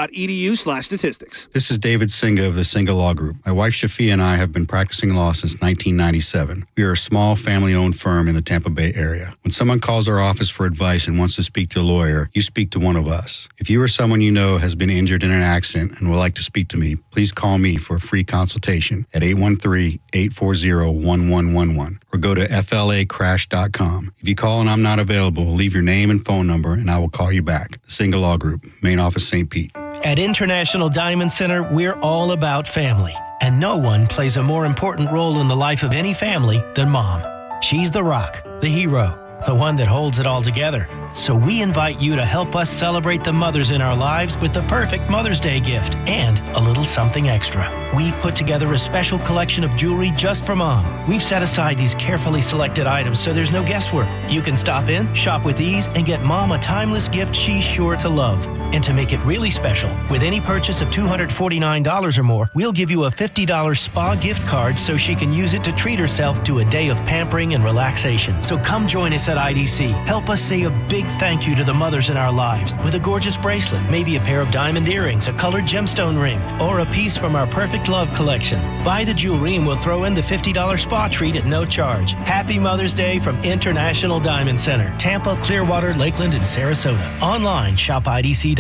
This is David Singa of the Singa Law Group. My wife Shafia and I have been practicing law since 1997. We are a small family-owned firm in the Tampa Bay area. When someone calls our office for advice and wants to speak to a lawyer, you speak to one of us. If you or someone you know has been injured in an accident and would like to speak to me, please call me for a free consultation at 813-840-1111 or go to flacrash.com. If you call and I'm not available, leave your name and phone number and I will call you back. The Singa Law Group, main office, St. Pete. At International Diamond Center, we're all about family. And no one plays a more important role in the life of any family than Mom. She's the rock, the hero, the one that holds it all together. So we invite you to help us celebrate the mothers in our lives with the perfect Mother's Day gift and a little something extra. We've put together a special collection of jewelry just for Mom. We've set aside these carefully selected items so there's no guesswork. You can stop in, shop with ease, and get Mom a timeless gift she's sure to love. And to make it really special, with any purchase of $249 or more, we'll give you a $50 spa gift card so she can use it to treat herself to a day of pampering and relaxation. So come join us at IDC. Help us say a big thank you to the mothers in our lives with a gorgeous bracelet, maybe a pair of diamond earrings, a colored gemstone ring, or a piece from our Perfect Love collection. Buy the jewelry and we'll throw in the $50 spa treat at no charge. Happy Mother's Day from International Diamond Center, Tampa, Clearwater, Lakeland, and Sarasota. Online, shopidc.com.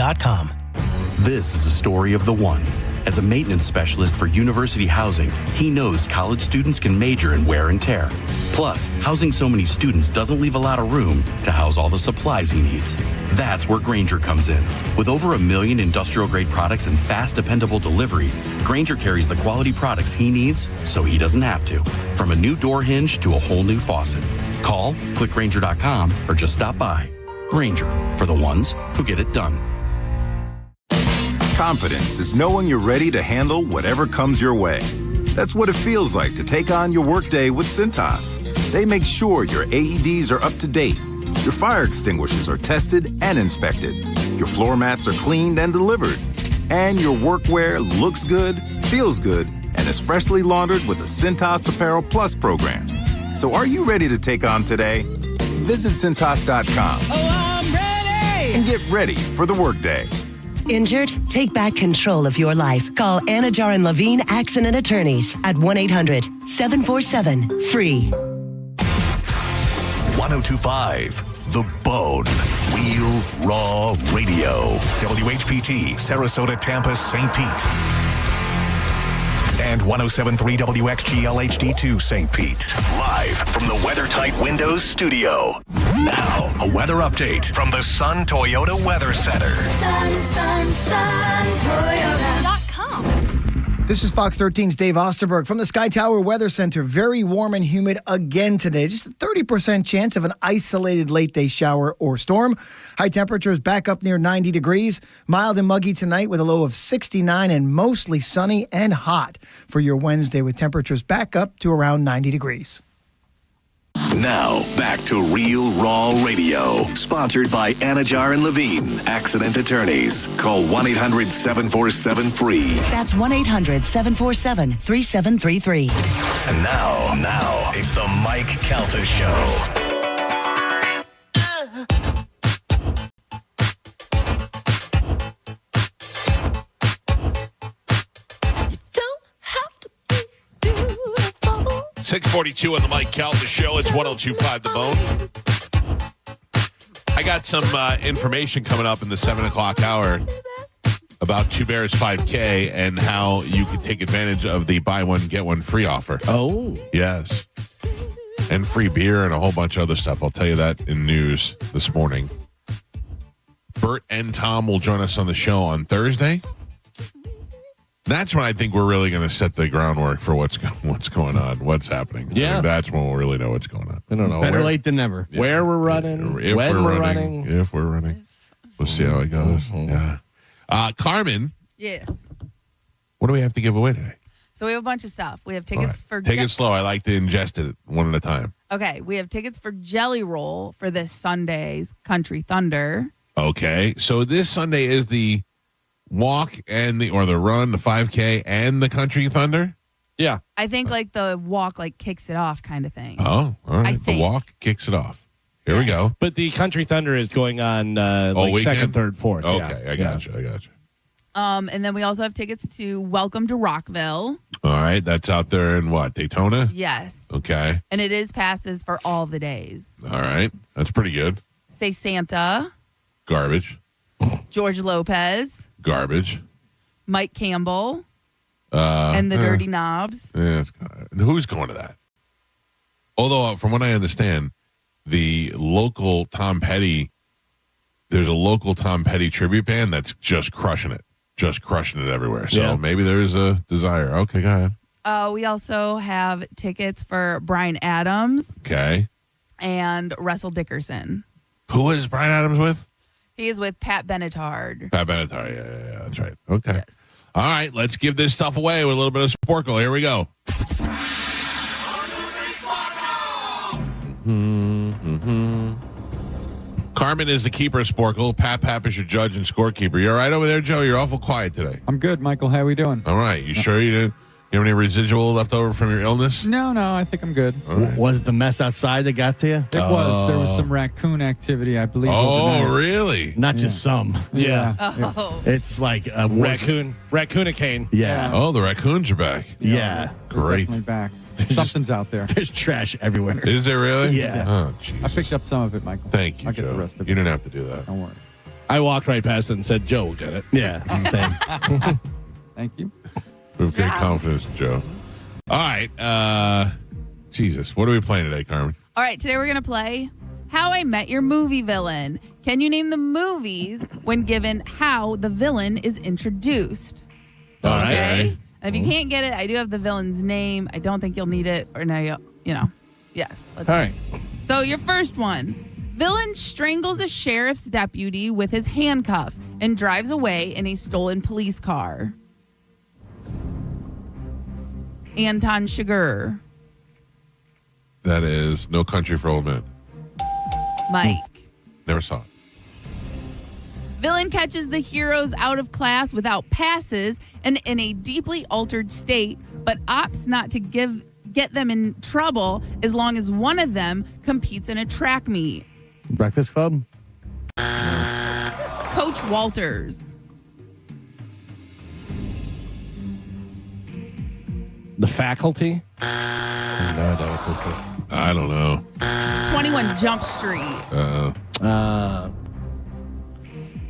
This is a story of the one. As a maintenance specialist for university housing, he knows college students can major in wear and tear. Plus, housing so many students doesn't leave a lot of room to house all the supplies he needs. That's where Grainger comes in. With over 1 million industrial-grade products and fast, dependable delivery, Grainger carries the quality products he needs so he doesn't have to. From a new door hinge to a whole new faucet. Call, click Grainger.com, or just stop by. Grainger, for the ones who get it done. Confidence is knowing you're ready to handle whatever comes your way. That's what it feels like to take on your workday with Cintas. They make sure your AEDs are up to date, your fire extinguishers are tested and inspected, your floor mats are cleaned and delivered, and your workwear looks good, feels good, and is freshly laundered with the Cintas Apparel Plus program. So are you ready to take on today? Visit Cintas.com. Oh, I'm ready! And get ready for the workday. Injured? Take back control of your life. Call Anajar and Levine Accident Attorneys at 1-800-747-FREE. 1025 The Bone. Real Raw Radio. WHPT, Sarasota, Tampa, St. Pete. And 1073 WXGL HD2 St. Pete. Live from the WeatherTight Windows studio. Now, a weather update from the Sun Toyota Weather Center. Sun, Toyota.com. This is Fox 13's Dave Osterberg from the Sky Tower Weather Center. Very warm and humid again today. Just a 30% chance of an isolated late day shower or storm. High temperatures back up near 90 degrees. Mild and muggy tonight with a low of 69 and mostly sunny and hot for your Wednesday with temperatures back up to around 90 degrees. Now, back to Real Raw Radio. Sponsored by Anajar and Levine, accident attorneys. Call 1-800-747-FREE. That's 1-800-747-3733. And now, it's the Mike Calta Show. Don't have to be beautiful. 642 on the Mike Calta Show. It's 102.5 The Bone. I got some information coming up in the 7 o'clock hour about Two Bears 5K and how you can take advantage of the buy one, get one free offer. Oh. Yes. And free beer and a whole bunch of other stuff. I'll tell you that in news this morning. Bert and Tom will join us on the show on Thursday. That's when I think we're really going to set the groundwork for what's going on, what's happening. Yeah. I think that's when we'll really know what's going on. I don't know. Better late than never. Yeah. Where we're running, If when we're running. If we're running. We'll see how it goes. Yeah. Carmen, Yes. what do we have to give away today? So we have a bunch of stuff. We have tickets for... Take it slow. I like to ingest it one at a time. Okay, we have tickets for Jelly Roll for this Sunday's Country Thunder. Okay. So this Sunday is the walk and the run, the 5K and the Country Thunder? Yeah. I think like the walk like kicks it off kind of thing. Oh, all right. I The think. walk kicks it off. Here we go. But the Country Thunder is going on Weekend? second, third, fourth. Okay, Yeah. I got you. And then we also have tickets to Welcome to Rockville. All right. That's out there in what? Daytona? Yes. Okay. And it is passes for all the days. All right. That's pretty good. Say Santa, Garbage. George Lopez, Garbage. Mike Campbell, and the Dirty Knobs. Yeah, who's going to that? Although, from what I understand, the local Tom Petty, there's a local Tom Petty tribute band that's just crushing it everywhere. So maybe there's a desire. Okay, go ahead. We also have tickets for Bryan Adams Okay. and Russell Dickerson. Who is Bryan Adams with? He is with Pat Benatar. Pat Benatar. Yeah, that's right. Okay. Yes. All right, let's give this stuff away with a little bit of Sporkle. Here we go. Carmen is the keeper of Sporkle. Pap is your judge and scorekeeper. You all right over there, Joe? You're awful quiet today. I'm good, Michael. How are we doing? All right. You sure you didn't? You have any residual left over from your illness? No, I think I'm good. Right. Was it the mess outside that got to you? It was. There was some raccoon activity, I believe. Oh, overnight. really? Not just some. Yeah. Oh. It's like a Raccoonacane. Yeah. Oh, the raccoons are back. Yeah. They're Great. definitely back. Something's out there. There's trash everywhere. Is there really? Yeah. Oh, jeez. I picked up some of it, Michael. Thank you, I'll get Joe. the rest of it. You didn't have to do that. Don't worry. I walked right past it and said, Joe will get it. Yeah. Same. Thank you. We have great confidence, Joe. All right. Jesus. What are we playing today, Carmen? All right, today we're going to play How I Met Your Movie Villain. Can you name the movies when given how the villain is introduced? All right. Okay? And if you can't get it, I do have the villain's name. I don't think you'll need it. Or no, you know. Yes. All right. So your first one. Villain strangles a sheriff's deputy with his handcuffs and drives away in a stolen police car. Anton Chigurh. That is No Country for Old Men. Mike. Never saw it. Villain catches the heroes out of class without passes and in a deeply altered state, but opts not to get them in trouble as long as one of them competes in a track meet. Breakfast Club? Coach Walters. The Faculty? I don't know. 21 Jump Street.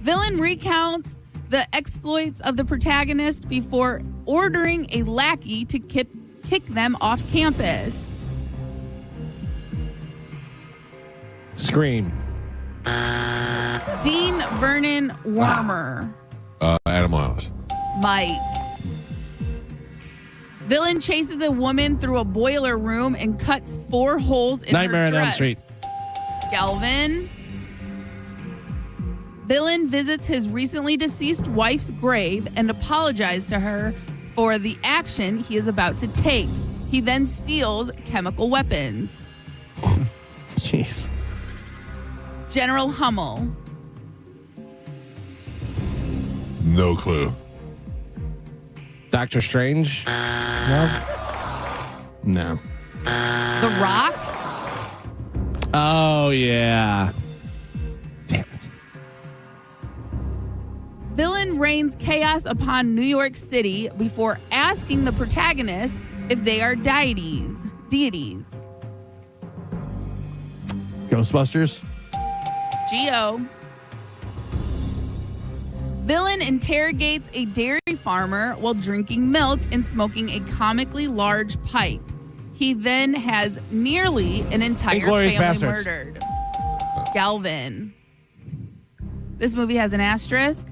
Villain recounts the exploits of the protagonist before ordering a lackey to kick them off campus. Scream. Dean Vernon Warmer. Adam Miles. Mike. Villain chases a woman through a boiler room and cuts 4 holes in Nightmare her on dress. Elm Street. Galvin. Villain visits his recently deceased wife's grave and apologizes to her for the action he is about to take. He then steals chemical weapons. Jeez. General Hummel. No clue. Doctor Strange? No. The Rock. Oh, yeah. Villain rains chaos upon New York City before asking the protagonist if they are deities. Ghostbusters? Geo. Villain interrogates a dairy farmer while drinking milk and smoking a comically large pipe. He then has nearly an entire Inglourious family Basterds. murdered. Galvin. This movie has an asterisk.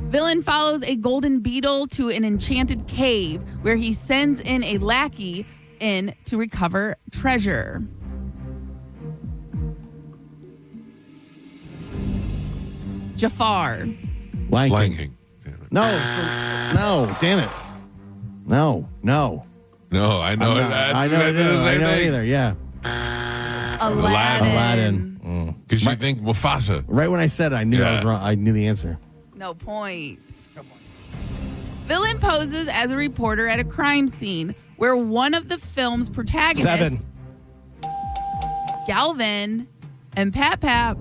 Villain follows a golden beetle to an enchanted cave where he sends in a lackey in to recover treasure. Jafar. Lion King. No, no, damn it. No. No, I know it. I know it either, yeah. Aladdin. Because you think Mufasa. Right when I said it, I knew I was wrong. I knew the answer. No points. Villain poses as a reporter at a crime scene where one of the film's protagonists, 7. Galvin, and Pap,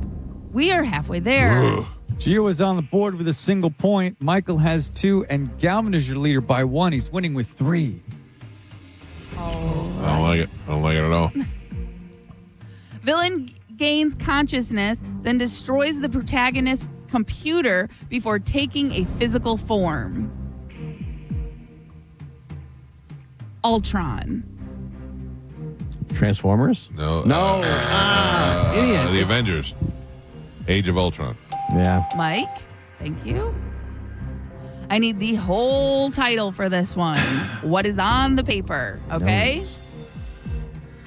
we are halfway there. Gio is on the board with a single point. Michael has 2, and Galvin is your leader by 1. He's winning with 3. I don't like it. I don't like it at all. Villain gains consciousness, then destroys the protagonist's computer before taking a physical form. Ultron. Transformers? No. Idiot. The Avengers. Age of Ultron. Yeah. Mike, thank you. I need the whole title for this one. What is on the paper? Okay. Nice.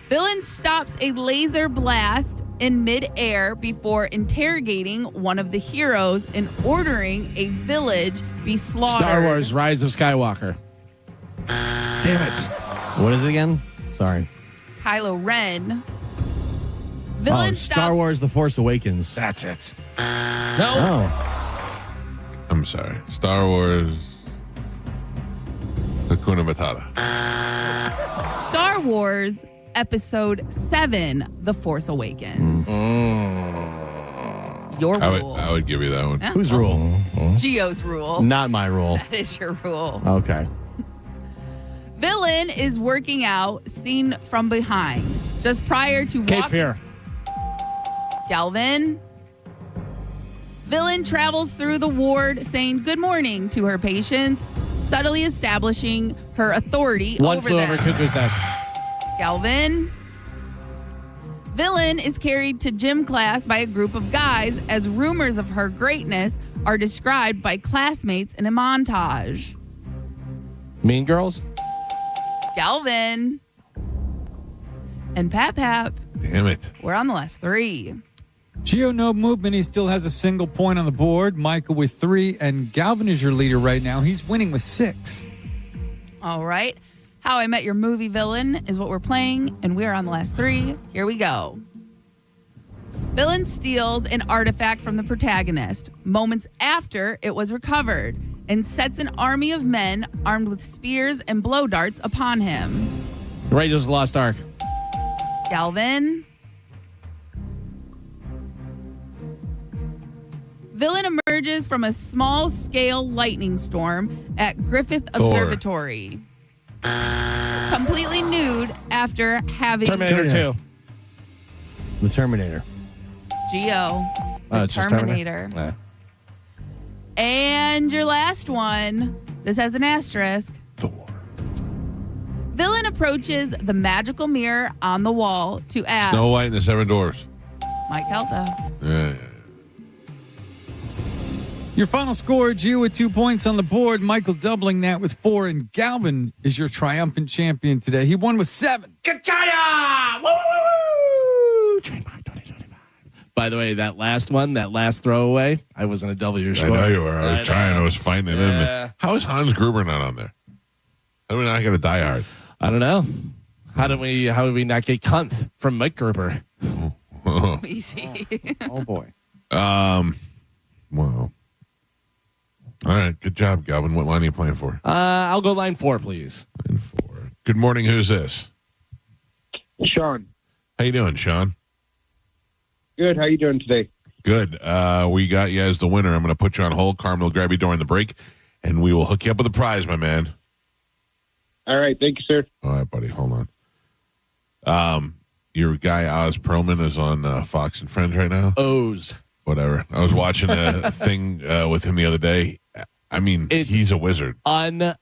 Villain stops a laser blast in midair before interrogating one of the heroes and ordering a village be slaughtered. Star Wars: Rise of Skywalker. Damn it. What is it again? Sorry. Kylo Ren. Villain Star Wars: The Force Awakens. That's it. No. Oh. I'm sorry. Star Wars. Hakuna Matata. Star Wars Episode 7, The Force Awakens. Your rule. I would give you that one. Yeah. Whose rule? Geo's rule. Not my rule. That is your rule. Okay. Villain is working out, seen from behind. Just prior to Cape walking. Fear. Galvin. Villain travels through the ward saying good morning to her patients, subtly establishing her authority One over Flew them. Over Cuckoo's Nest. Galvin. Villain is carried to gym class by a group of guys as rumors of her greatness are described by classmates in a montage. Mean Girls. Galvin. And Pap. Damn it. We're on the last 3. Gio, no movement. He still has a single point on the board. Michael with 3, and Galvin is your leader right now. He's winning with 6. All right. How I Met Your Movie Villain is what we're playing, and we are on the last 3. Here we go. Villain steals an artifact from the protagonist moments after it was recovered and sets an army of men armed with spears and blow darts upon him. Raiders of the Lost Ark. Galvin. Villain emerges from a small-scale lightning storm at Griffith Thor. Observatory. Completely nude after having... Terminator 2. The Terminator. Geo. The It's just Terminator. Yeah. And your last one. This has an asterisk. Thor. Villain approaches the magical mirror on the wall to ask... Snow White and the Seven Dwarfs. Mike Helta. Yeah. Your final score, Gio with 2 points on the board. Michael doubling that with 4, and Galvin is your triumphant champion today. He won with 7. Kachaya! Woo, woo, woo! Trademark 2025. By the way, that last throwaway, I was going to double your score. I know you were. I was trying. I was fighting it in there. How is Hans Gruber not on there? How do we not get a Die Hard? I don't know. How did we not get Kunth from Mike Gruber? Easy. Oh boy. Well. All right. Good job, Galvin. What line are you playing for? I'll go line 4, please. Line 4. Good morning. Who's this? Sean. How you doing, Sean? Good. How you doing today? Good. We got you as the winner. I'm going to put you on hold. Carmen will grab you during the break, and we will hook you up with a prize, my man. All right. Thank you, sir. All right, buddy. Hold on. Your guy, Oz Perlman, is on Fox and Friends right now. O's. Whatever. I was watching a thing with him the other day. I mean, he's a wizard. Unbelievable.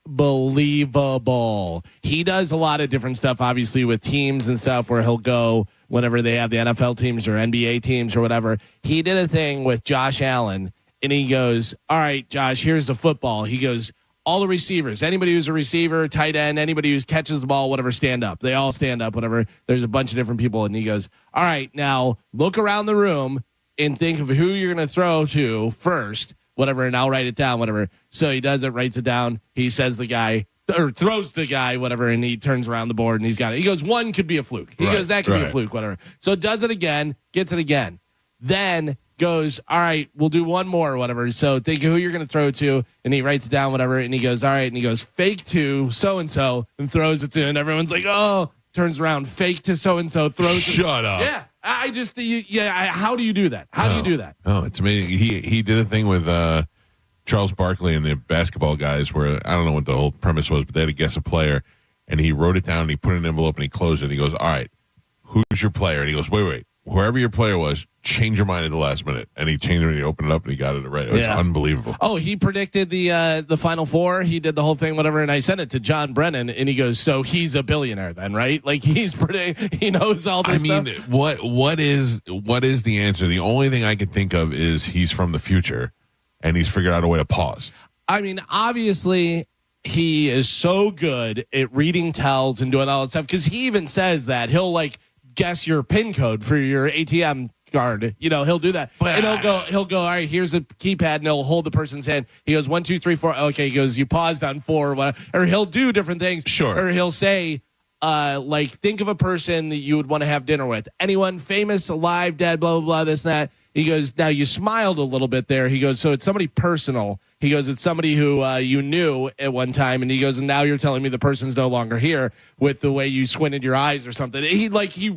He does a lot of different stuff, obviously, with teams and stuff where he'll go whenever they have the NFL teams or NBA teams or whatever. He did a thing with Josh Allen, and he goes, all right, Josh, here's the football. He goes, all the receivers, anybody who's a receiver, tight end, anybody who catches the ball, whatever, stand up. They all stand up, whatever. There's a bunch of different people. And he goes, all right, now look around the room and think of who you're going to throw to first, whatever, and I'll write it down, whatever. So he does it, writes it down. He says the guy, or throws the guy, whatever, and he turns around the board and he's got it. He goes, one could be a fluke. He goes, that could be a fluke, whatever. So does it again, gets it again. Then goes, all right, we'll do one more or whatever. So think of who you're going to throw to, and he writes it down, whatever, and he goes, all right, and he goes, fake to so-and-so, and throws it to, and everyone's like, oh, turns around, fake to so-and-so, throws it. Shut up. Yeah. How do you do that? How do you do that? Oh, it's amazing. He did a thing with Charles Barkley and the basketball guys where I don't know what the whole premise was, but they had to guess a player, and he wrote it down, and he put it in an envelope, and he closed it. And he goes, all right, who's your player? And he goes, wait, whoever your player was, change your mind at the last minute. And he changed it, and he opened it up, and he got it right. It was unbelievable. Oh, he predicted the Final Four. He did the whole thing, whatever, and I sent it to John Brennan, and he goes, so he's a billionaire then, right? Like he knows all this stuff. What is the answer? The only thing I could think of is he's from the future, and he's figured out a way to pause. I mean, obviously, he is so good at reading tells and doing all that stuff, because he even says that he'll like guess your PIN code for your ATM card. You know, he'll do that. And he'll go, all right, here's the keypad, and he'll hold the person's hand. He goes, 1, 2, 3, 4. Okay, he goes, you paused on 4 or whatever. Or he'll do different things. Sure. Or he'll say, like, think of a person that you would want to have dinner with. Anyone famous, alive, dead, blah, blah, blah, this and that. He goes, now you smiled a little bit there. He goes, so it's somebody personal. He goes, it's somebody who you knew at one time. And he goes, and now you're telling me the person's no longer here with the way you squinted your eyes or something. He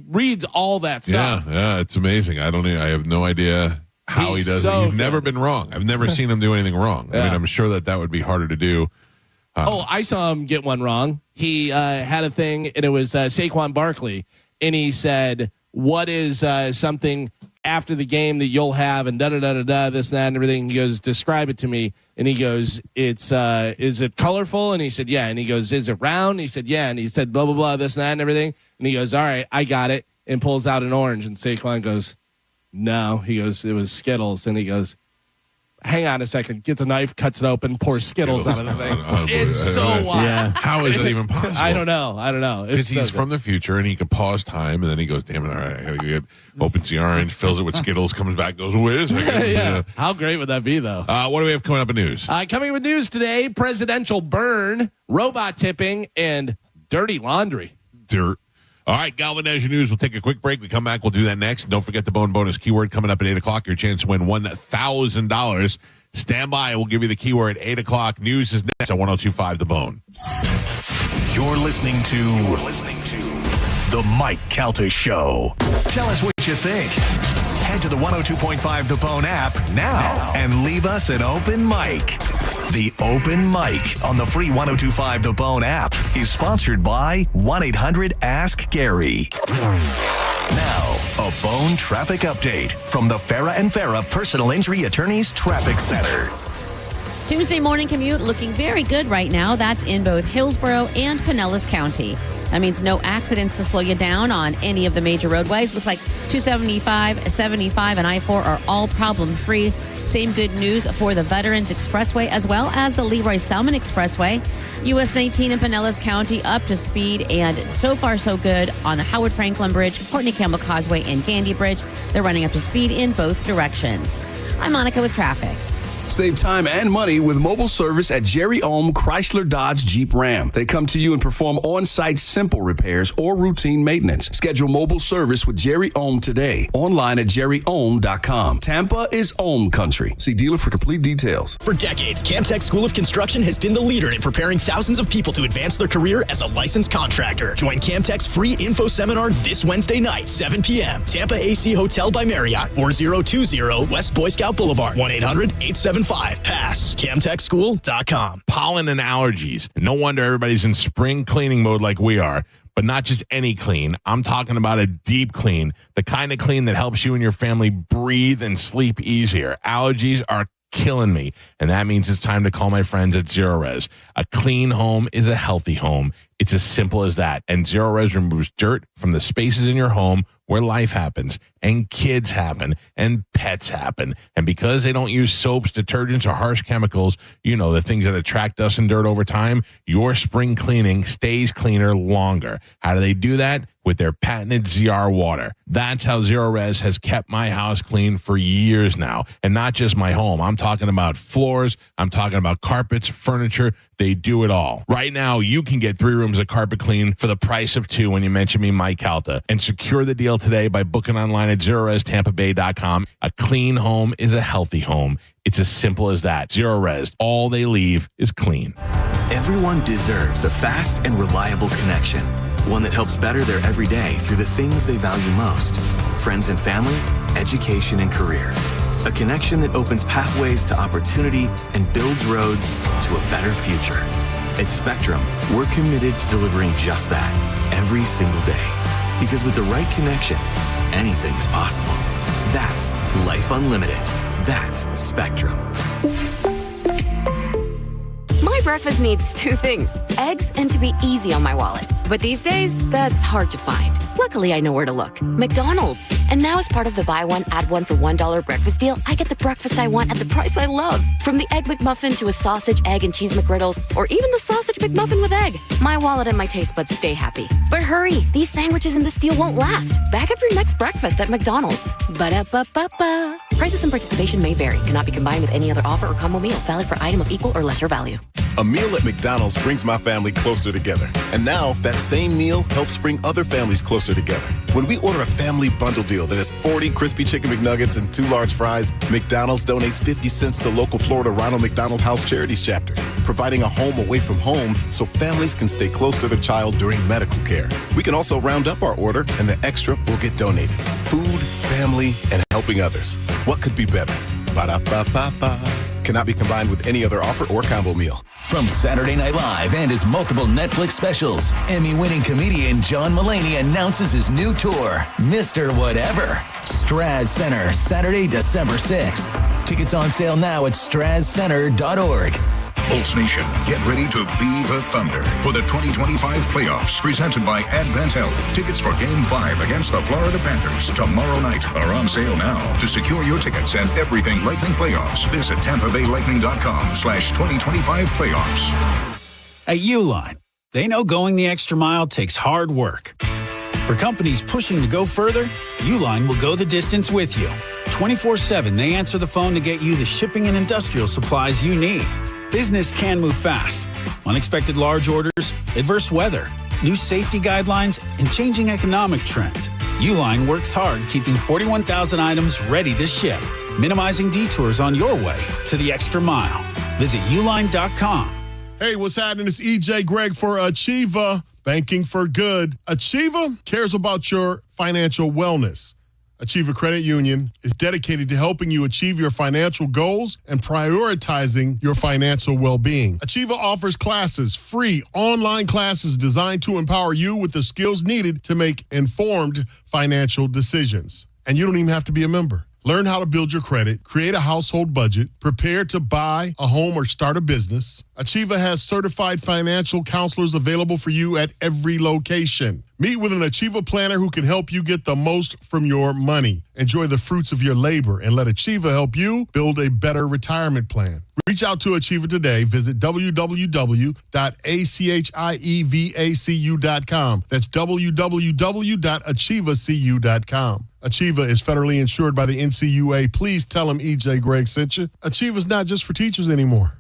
reads all that stuff. Yeah, it's amazing. I have no idea how he does it. He's never been wrong. I've never seen him do anything wrong. I mean, I'm sure that would be harder to do. I saw him get one wrong. He had a thing, and it was Saquon Barkley. And he said, what is something after the game that you'll have, and da-da-da-da-da, this, that, and everything. He goes, describe it to me. And he goes, it's, is it colorful? And he said, yeah. And he goes, is it round? And he said, yeah. And he said, blah, blah, blah, this and that and everything. And he goes, all right, I got it. And pulls out an orange. And Saquon goes, no. He goes, it was Skittles. And he goes, hang on a second, gets a knife, cuts it open, pours Skittles out of the thing. It's so wild. Yeah. How is that even possible? I don't know. Because he's from the future, and he could pause time, and then he goes, damn it, all right, I got to get, opens the orange, fills it with Skittles, comes back, goes, wait a second. Yeah. How great would that be, though? What do we have coming up in news? Coming with news today, presidential burn, robot tipping, and dirty laundry. Dirt. All right, Galvin, as your news, we'll take a quick break. We come back, we'll do that next. Don't forget the Bone Bonus keyword coming up at 8 o'clock. Your chance to win $1,000. Stand by. We'll give you the keyword at 8 o'clock. News is next on 102.5 The Bone. You're listening to The Mike Calta Show. Tell us what you think. Head to the 102.5 The Bone app now and leave us an open mic. The Open Mic on the free 102.5 The Bone app is sponsored by 1-800-ASK-GARY. Now, a Bone traffic update from the Farah and Farah Personal Injury Attorneys Traffic Center. Tuesday morning commute looking very good right now. That's in both Hillsborough and Pinellas County. That means no accidents to slow you down on any of the major roadways. Looks like 275, 75, and I-4 are all problem-free. Same good news for the Veterans Expressway as well as the Leroy Selman Expressway. US 19 in Pinellas County up to speed, and so far so good on the Howard Franklin Bridge, Courtney Campbell Causeway, and Gandy Bridge. They're running up to speed in both directions. I'm Monica with traffic. Save time and money with mobile service at Jerry Ohm Chrysler Dodge Jeep Ram. They come to you and perform on-site simple repairs or routine maintenance. Schedule mobile service with Jerry Ohm today. Online at jerryohm.com. Tampa is Ohm country. See dealer for complete details. For decades, Camtech School of Construction has been the leader in preparing thousands of people to advance their career as a licensed contractor. Join Camtech's free info seminar this Wednesday night, 7 p.m. Tampa AC Hotel by Marriott, 4020 West Boy Scout Boulevard, 1-800-875-PASS, camtechschool.com. Pollen and allergies. No wonder everybody's in spring cleaning mode like we are. But not just any clean. I'm talking about a deep clean, the kind of clean that helps you and your family breathe and sleep easier. Allergies are killing me, and that means it's time to call my friends at Zero Res. A clean home is a healthy home. It's as simple as that. And Zero Res removes dirt from the spaces in your home where life happens, and kids happen, and pets happen. And because they don't use soaps, detergents, or harsh chemicals, you know, the things that attract dust and dirt over time, your spring cleaning stays cleaner longer. How do they do that? With their patented ZR water. That's how Zero Res has kept my house clean for years now. And not just my home. I'm talking about floors. I'm talking about carpets, furniture. They do it all. Right now, you can get 3 rooms of carpet clean for the price of 2 when you mention me, Mike Calta. And secure the deal today by booking online at ZeroResTampaBay.com. A clean home is a healthy home. It's as simple as that. Zero Res. All they leave is clean. Everyone deserves a fast and reliable connection. One that helps better their everyday through the things they value most. Friends and family, education and career. A connection that opens pathways to opportunity and builds roads to a better future. At Spectrum, we're committed to delivering just that every single day. Because with the right connection, anything is possible. That's Life Unlimited. That's Spectrum. My breakfast needs 2 things, eggs and to be easy on my wallet. But these days, that's hard to find. Luckily, I know where to look. McDonald's. And now as part of the buy one, add one for $1 breakfast deal, I get the breakfast I want at the price I love. From the Egg McMuffin to a sausage, egg, and cheese McGriddles, or even the sausage McMuffin with egg. My wallet and my taste buds stay happy. But hurry, these sandwiches and this deal won't last. Back up your next breakfast at McDonald's. Ba-da-ba-ba-ba. Prices and participation may vary. Cannot be combined with any other offer or combo meal. Valid for item of equal or lesser value. A meal at McDonald's brings my family closer together. And now, that same meal helps bring other families closer together. When we order a family bundle deal that has 40 crispy chicken McNuggets and 2 large fries, McDonald's donates 50 cents to local Florida Ronald McDonald House Charities chapters, providing a home away from home so families can stay close to their child during medical care. We can also round up our order, and the extra will get donated. Food, family, and helping others. What could be better? Ba-da-ba-ba-ba. Cannot be combined with any other offer or combo meal. From Saturday Night Live and his multiple Netflix specials, Emmy-winning comedian John Mulaney announces his new tour, Mr. Whatever. Straz Center, Saturday, December 6th. Tickets on sale now at strazcenter.org. Bolts Nation, get ready to be the Thunder for the 2025 playoffs presented by Advent Health. Tickets for Game 5 against the Florida Panthers tomorrow night are on sale now. To secure your tickets and everything Lightning playoffs, visit TampaBayLightning.com/2025 playoffs. At Uline, they know going the extra mile takes hard work. For companies pushing to go further, Uline will go the distance with you. 24/7, they answer the phone to get you the shipping and industrial supplies you need. Business can move fast. Unexpected large orders, adverse weather, new safety guidelines, and changing economic trends. Uline works hard keeping 41,000 items ready to ship, minimizing detours on your way to the extra mile. Visit uline.com. Hey, what's happening? It's EJ Greg for Achieva, banking for good. Achieva cares about your financial wellness. Achieva Credit Union is dedicated to helping you achieve your financial goals and prioritizing your financial well-being. Achieva offers classes, free online classes designed to empower you with the skills needed to make informed financial decisions. And you don't even have to be a member. Learn how to build your credit, create a household budget, prepare to buy a home or start a business. Achieva has certified financial counselors available for you at every location. Meet with an Achieva planner who can help you get the most from your money. Enjoy the fruits of your labor and let Achieva help you build a better retirement plan. Reach out to Achieva today. Visit www.achievacu.com. That's www.achievacu.com. Achieva is federally insured by the NCUA. Please tell them EJ Greg sent you. Achieva's not just for teachers anymore.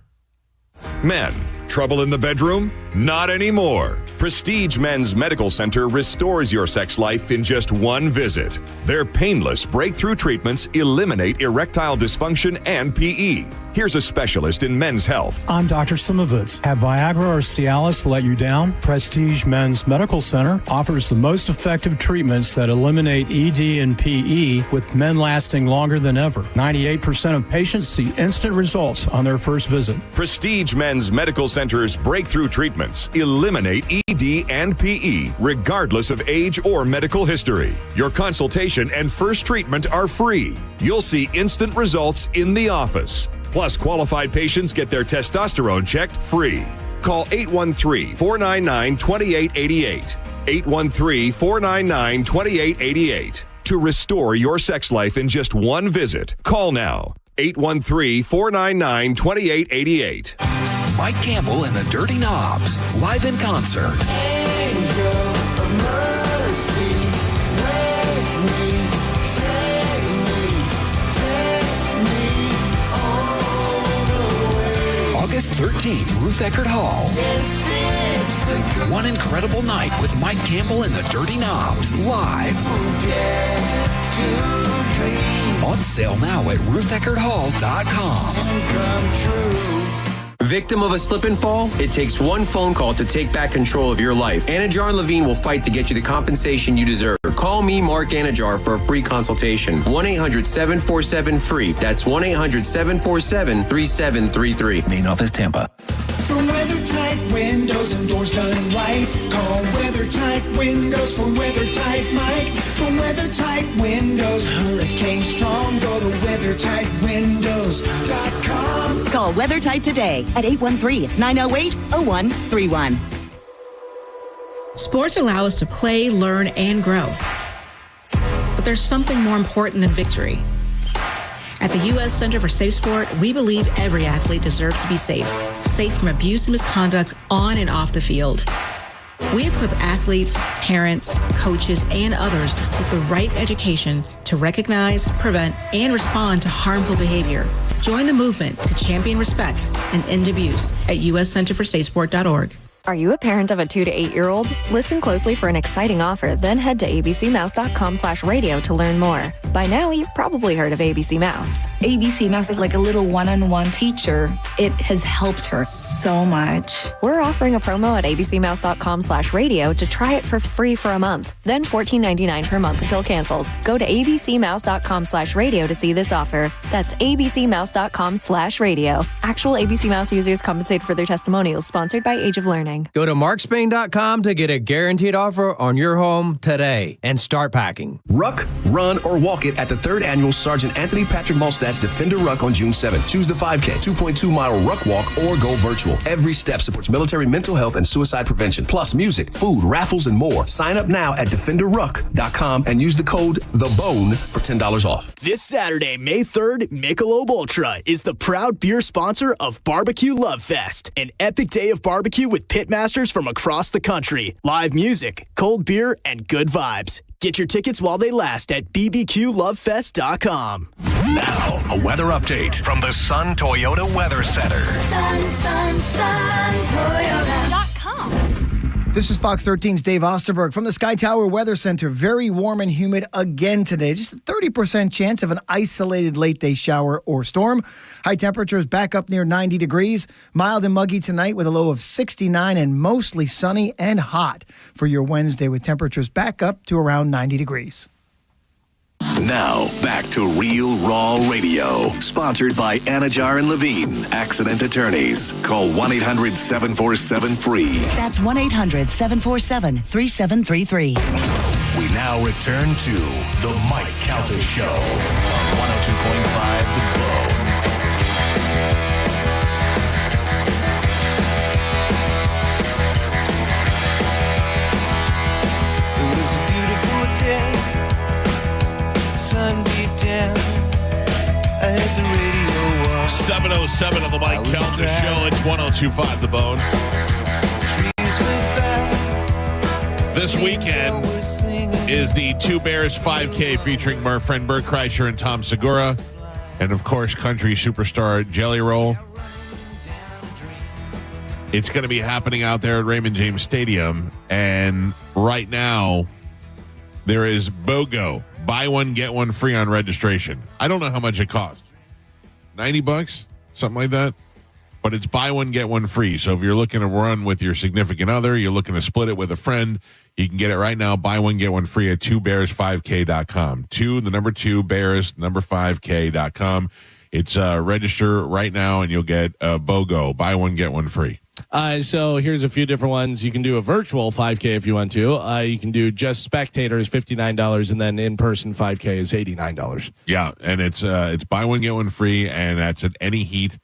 Men, trouble in the bedroom? Not anymore. Prestige Men's Medical Center restores your sex life in just one visit. Their painless breakthrough treatments eliminate erectile dysfunction and PE. Here's a specialist in men's health. I'm Dr. Simovitz. Have Viagra or Cialis let you down? Prestige Men's Medical Center offers the most effective treatments that eliminate ED and PE, with men lasting longer than ever. 98% of patients see instant results on their first visit. Prestige Men's Medical Center's breakthrough treatments eliminate ED and PE, regardless of age or medical history. Your consultation and first treatment are free. You'll see instant results in the office. Plus, qualified patients get their testosterone checked free. Call 813-499-2888. 813-499-2888. To restore your sex life in just one visit. Call now. 813-499-2888. Mike Campbell and the Dirty Knobs, live in concert. Angel of mercy, break me, save me, take me all the way. August 13th, Ruth Eckerd Hall. This is the good. One incredible night with Mike Campbell and the Dirty Knobs, live. To dream. On sale now at RuthEckerdHall.com. Come true. Victim of a slip and fall? It takes one phone call to take back control of your life. Anajar and Levine will fight to get you the compensation you deserve. Call me, Mark Anajar, for a free consultation. 1-800-747-FREE. That's 1-800-747-3733. Main office, Tampa. For WeatherTight windows and doors done right, call WeatherTight Windows for WeatherTight Mike. For WeatherTight Windows, hurricane strong, go to WeatherTightWindows.com. Call WeatherTight today at 813-908-0131. Sports allow us to play, learn, and grow. But there's something more important than victory. At the U.S. Center for Safe Sport, we believe every athlete deserves to be safe from abuse and misconduct on and off the field. We equip athletes, parents, coaches, and others with the right education to recognize, prevent, and respond to harmful behavior. Join the movement to champion respect and end abuse at uscenterforsafesport.org. Are you a parent of a 2 to 8-year-old? Listen closely for an exciting offer, then head to abcmouse.com/radio to learn more. By now, you've probably heard of ABC Mouse. ABC Mouse is like a little one-on-one teacher. It has helped her so much. We're offering a promo at abcmouse.com/radio to try it for free for a month, then $14.99 per month until canceled. Go to abcmouse.com/radio to see this offer. That's abcmouse.com/radio. Actual ABC Mouse users compensated for their testimonials, sponsored by Age of Learning. Go to markspain.com to get a guaranteed offer on your home today and start packing. Ruck, run, or walk it at the 3rd Annual Sergeant Anthony Patrick Malstat's Defender Ruck on June 7th. Choose the 5K, 2.2-mile Ruck Walk, or go virtual. Every step supports military mental health and suicide prevention, plus music, food, raffles, and more. Sign up now at DefenderRuck.com and use the code THEBONE for $10 off. This Saturday, May 3rd, Michelob Ultra is the proud beer sponsor of Barbecue Love Fest, an epic day of barbecue with pitmasters from across the country. Live music, cold beer, and good vibes. Get your tickets while they last at bbqlovefest.com. Now, a weather update from the Sun Toyota Weather Center. SunToyota.com. This is Fox 13's Dave Osterberg from the Sky Tower Weather Center. Very warm and humid again today. Just a 30% chance of an isolated late-day shower or storm. High temperatures back up near 90 degrees. Mild and muggy tonight with a low of 69 and mostly sunny and hot for your Wednesday with temperatures back up to around 90 degrees. Now, back to Real Raw Radio, sponsored by Anajar and Levine, accident attorneys. Call 1-800-747-FREE. That's 1-800-747-3733. We now return to The Mike Calta Show on 102.5 The Bone. 7:07 on the Mike Calta Show. It's 102.5 The Bone. This weekend is the Two Bears 5K featuring my friend Bert Kreischer and Tom Segura. And, of course, country superstar Jelly Roll. It's going to be happening out there at Raymond James Stadium. And right now, there is BOGO. Buy one, get one free on registration. I don't know how much it costs. $90? Something like that? But it's buy one, get one free. So if you're looking to run with your significant other, you're looking to split it with a friend, you can get it right now. Buy one, get one free at 2bears5k.com. 5k.com. It's register right now, and you'll get BOGO. Buy one, get one free. So here's a few different ones. You can do a virtual 5K if you want to. You can do just spectators, $59, and then in-person 5K is $89. Yeah, and it's buy one, get one free, and that's at any heat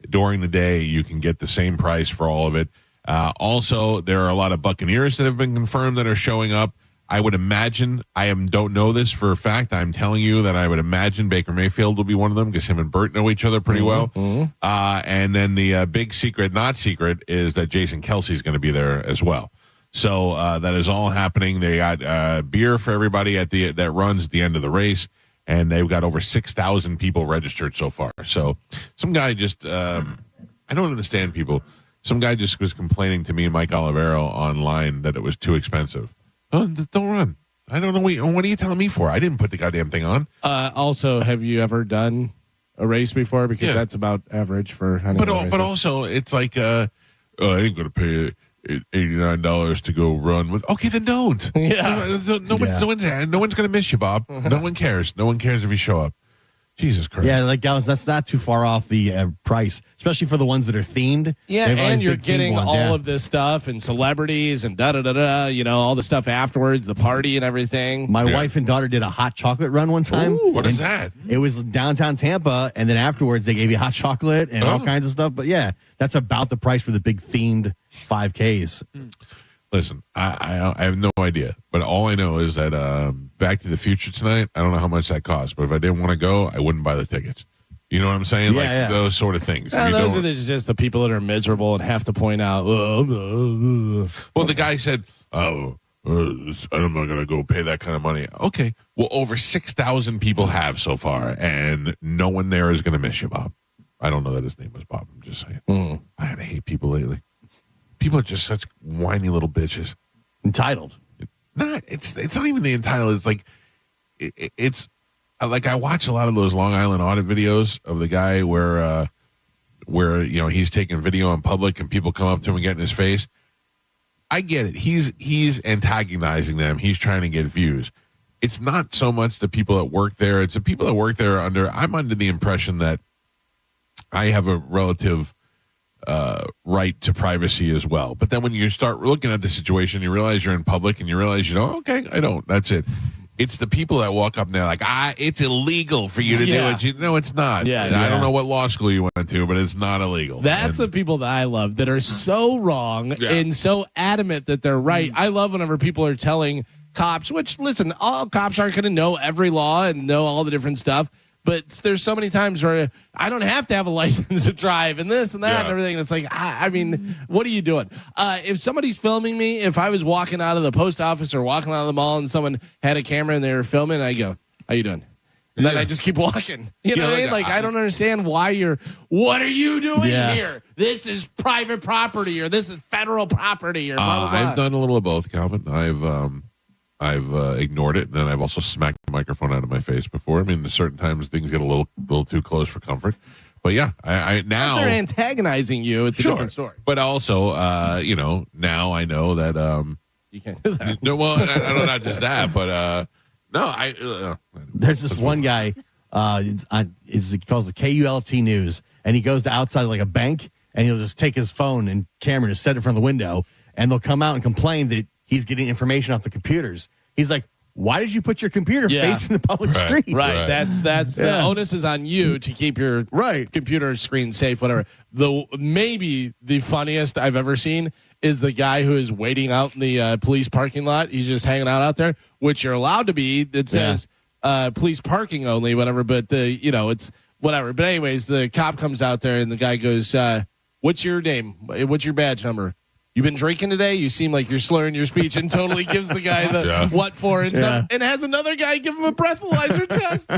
during the day. You can get the same price for all of it. Also, there are a lot of Buccaneers that have been confirmed that are showing up. I would imagine, don't know this for a fact, I'm telling you that I would imagine Baker Mayfield will be one of them because him and Bert know each other pretty well. And then the big secret, not secret, is that Jason Kelsey's going to be there as well. So that is all happening. They got beer for everybody that runs at the end of the race, and they've got over 6,000 people registered so far. So some guy just, I don't understand people. Some guy just was complaining to me and Mike Olivero online that it was too expensive. Oh, don't run. I don't know. What are you telling me for? I didn't put the goddamn thing on. Also, have you ever done a race before? Because that's about average for hunting. But also, it's like, I ain't going to pay $89 to go run with. Okay, then don't. Yeah. No one's going to miss you, Bob. No one cares. No one cares if you show up. Jesus Christ. Yeah, like Dallas, that's not too far off the price, especially for the ones that are themed. Yeah, and you're getting all of this stuff and celebrities and da-da-da-da, all the stuff afterwards, the party and everything. My wife and daughter did a hot chocolate run one time. Ooh, what is that? It was downtown Tampa, and then afterwards they gave you hot chocolate and all kinds of stuff. But yeah, that's about the price for the big themed 5Ks. Listen, I have no idea, but all I know is that Back to the Future tonight, I don't know how much that costs, but if I didn't want to go, I wouldn't buy the tickets. You know what I'm saying? Yeah, those sort of things. Those are just the people that are miserable and have to point out. Well, the guy said, I'm not going to go pay that kind of money. Okay. Well, over 6,000 people have so far, and no one there is going to miss you, Bob. I don't know that his name was Bob. I'm just saying. I hate people lately. People are just such whiny little bitches. Entitled. It's not even the entitled. It's like it's like I watch a lot of those Long Island audit videos of the guy where he's taking video in public and people come up to him and get in his face. I get it. He's antagonizing them. He's trying to get views. It's not so much the people that work there. It's the people that work there I'm under the impression that I have a relative right to privacy as well. But then when you start looking at the situation, you realize you're in public and you realize, okay, I don't. That's it. It's the people that walk up and they're like, it's illegal for you to do it. No, it's not. I don't know what law school you went to, but it's not illegal. That's the people that I love that are so wrong and so adamant that they're right. I love whenever people are telling cops, which, listen, all cops aren't going to know every law and know all the different stuff. But there's so many times where I don't have to have a license to drive and this and that and everything. It's like, I mean, what are you doing? If somebody's filming me, if I was walking out of the post office or walking out of the mall and someone had a camera and they were filming, I go, how you doing? And then I just keep walking. You know what I mean? Like, I don't understand why what are you doing here? This is private property or this is federal property or blah, blah, blah. I've done a little of both, Calvin. I've ignored it, and then I've also smacked the microphone out of my face before. I mean, at certain times things get a little too close for comfort. But yeah, I now if they're antagonizing you. It's a different story. But also, now I know that you can't do that. No, well, I don't not just that, but no, there's this one guy. He calls the KULT News, and he goes to outside like a bank, and he'll just take his phone and camera and set it in front of the window, and they'll come out and complain that he's getting information off the computers. He's like, why did you put your computer facing the public street? Right. That's the onus is on you to keep your computer screen safe, whatever. Maybe the funniest I've ever seen is the guy who is waiting out in the police parking lot. He's just hanging out there, which you're allowed to be. It says police parking only, whatever. But it's whatever. But anyways, the cop comes out there and the guy goes, what's your name? What's your badge number? You been drinking today? You seem like you're slurring your speech, and totally gives the guy the what for and stuff, and has another guy give him a breathalyzer test.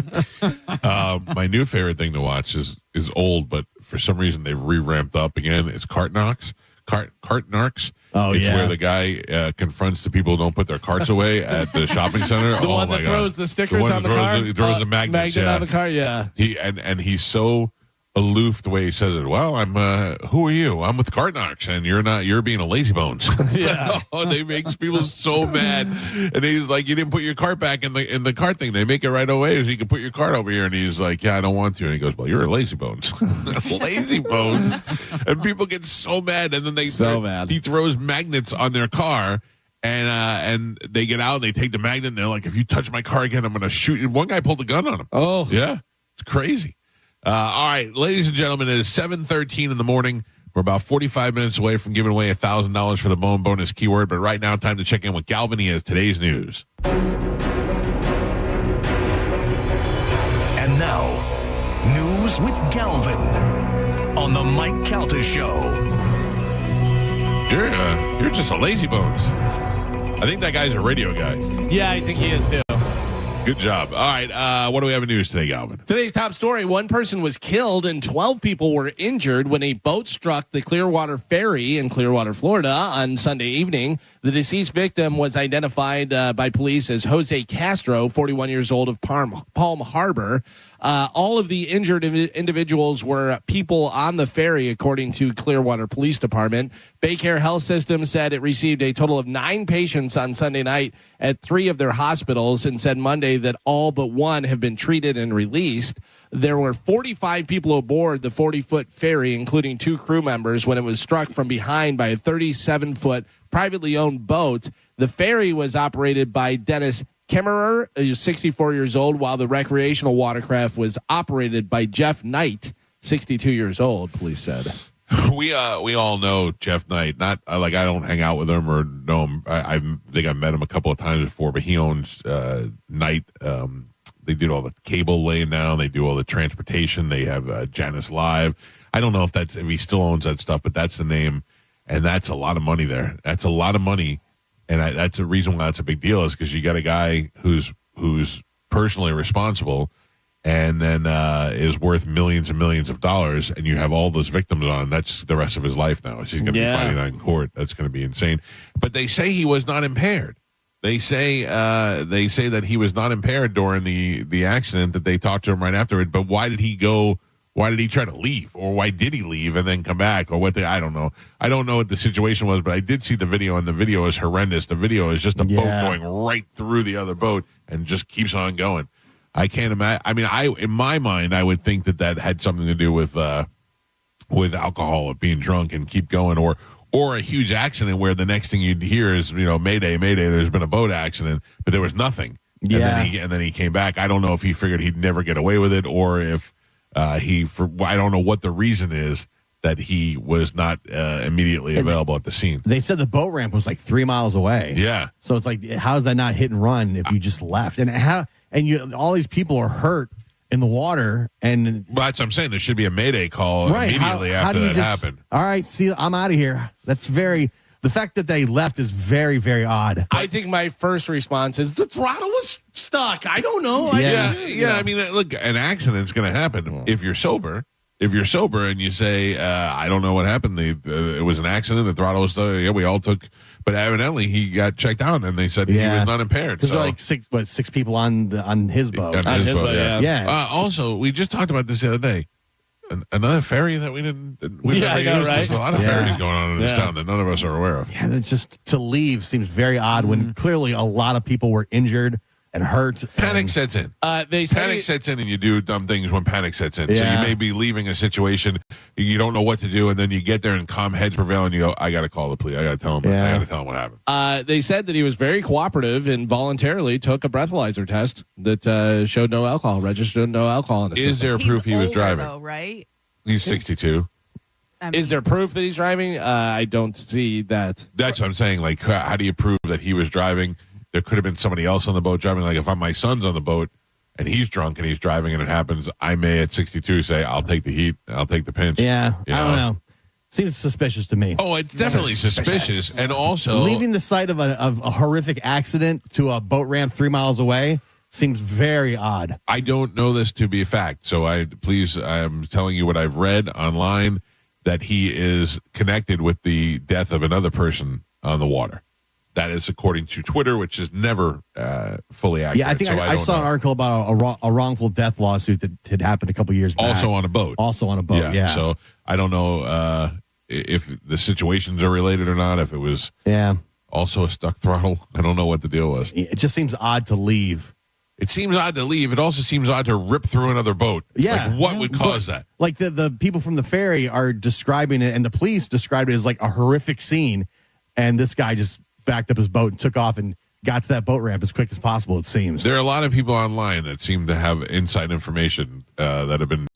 My new favorite thing to watch is old, but for some reason they've re-ramped up again. It's Cart Narcs. It's where the guy confronts the people who don't put their carts away at the shopping center. The one that throws the stickers on the car? He throws the magnets on the car, yeah. And he's so aloof the way he says it. Well, I'm who are you? I'm with Cart Narcs, and you're being a lazy bones. Yeah. They make people so mad. And he's like, you didn't put your cart back in the cart thing. They make it right away so you can put your cart over here. And he's like, yeah, I don't want to. And he goes, well, you're a lazy bones. Lazy bones. And people get so mad, and then he throws magnets on their car. And they get out and they take the magnet and they're like, if you touch my car again, I'm going to shoot you. One guy pulled a gun on him. Oh. Yeah. It's crazy. All right, ladies and gentlemen, it is 7:13 in the morning. We're about 45 minutes away from giving away $1,000 for the Bone Bonus keyword. But right now, time to check in with Galvin. He has today's news. And now, news with Galvin on the Mike Calta Show. You're just a lazy bones. I think that guy's a radio guy. Yeah, I think he is too. Good job. All right, what do we have in news today, Galvin? Today's top story, one person was killed and 12 people were injured when a boat struck the Clearwater Ferry in Clearwater, Florida on Sunday evening. The deceased victim was identified by police as Jose Castro, 41 years old, of Palm Harbor. All of the injured individuals were people on the ferry, according to Clearwater Police Department. Baycare Health System said it received a total of 9 patients on Sunday night at 3 of their hospitals and said Monday that all but one have been treated and released. There were 45 people aboard the 40-foot ferry, including 2 crew members, when it was struck from behind by a 37-foot privately owned boat. The ferry was operated by Dennis Kemmerer, who's 64 years old, while the recreational watercraft was operated by Jeff Knight, 62 years old, police said. We all know Jeff Knight. Not like I don't hang out with him or know him. I think I've met him a couple of times before, but he owns Knight. They did all the cable laying down. They do all the transportation. They have Janice Live. I don't know if he still owns that stuff, but that's the name, and that's a lot of money there. That's a lot of money. And that's a reason why that's a big deal, is because you got a guy who's personally responsible and then is worth millions and millions of dollars, and you have all those victims on. That's the rest of his life now. He's going to be fighting that in court. That's going to be insane. But they say he was not impaired. They say that he was not impaired during the accident, that they talked to him right afterward. But why did he go? Why did he try to leave, or why did he leave and then come back, or what? I don't know. I don't know what the situation was, but I did see the video, and the video is horrendous. The video is just a boat going right through the other boat and just keeps on going. I can't imagine. I mean, in my mind, I would think that had something to do with alcohol, of being drunk and keep going, or a huge accident where the next thing you'd hear is, Mayday, Mayday. There's been a boat accident, but there was nothing. Yeah. And then he came back. I don't know if he figured he'd never get away with it, or if. I don't know what the reason is that he was not immediately available at the scene. They said the boat ramp was like 3 miles away. Yeah. So it's like, how is that not hit and run if you just left? And all these people are hurt in the water. And well, that's what I'm saying. There should be a Mayday call immediately after that happened. All right, see, I'm out of here. The fact that they left is very, very odd. I think my first response is the throttle was stuck. I don't know. I mean, look, an accident's going to happen if you're sober. If you're sober and you say, I don't know what happened. It was an accident. The throttle was stuck. Yeah, we all took. But evidently, he got checked out, and they said he was not impaired. Because like six people on his boat. On his boat, yeah. Also, we just talked about this the other day. Another ferry that we didn't. I know, right? There's a lot of ferries going on in this town that none of us are aware of. Yeah, it's just to leave seems very odd when clearly a lot of people were injured and hurt. Panic sets in. Panic sets in, and you do dumb things when panic sets in. Yeah. So you may be leaving a situation, you don't know what to do, and then you get there and calm heads prevail, and you go, I got to call the police. I got to tell them. I got to tell them what happened. They said that he was very cooperative and voluntarily took a breathalyzer test that showed no alcohol, registered no alcohol in the system. Is there proof he was driving? Though, right? He's 62. Is there proof that he's driving? I don't see that. That's what I'm saying. Like, how do you prove that he was driving? There could have been somebody else on the boat driving. Like, if my son's on the boat, and he's drunk and he's driving and it happens, I may at 62 say, I'll take the heat. I'll take the pinch. Yeah, You I don't know. Seems suspicious to me. Oh, it's definitely suspicious. And also, leaving the site of a horrific accident to a boat ramp 3 miles away seems very odd. I don't know this to be a fact. So I'm telling you what I've read online, that he is connected with the death of another person on the water. That is according to Twitter, which is never fully accurate. Yeah, I think I saw an article about a wrongful death lawsuit that had happened a couple years back. Also on a boat. Yeah. So I don't know if the situations are related or not, if it was also a stuck throttle. I don't know what the deal was. It just seems odd to leave. It seems odd to leave. It also seems odd to rip through another boat. Yeah. Like, what would cause that? Like the people from the ferry are describing it, and the police described it as like a horrific scene, and this guy just backed up his boat and took off and got to that boat ramp as quick as possible, it seems. There are a lot of people online that seem to have inside information that have been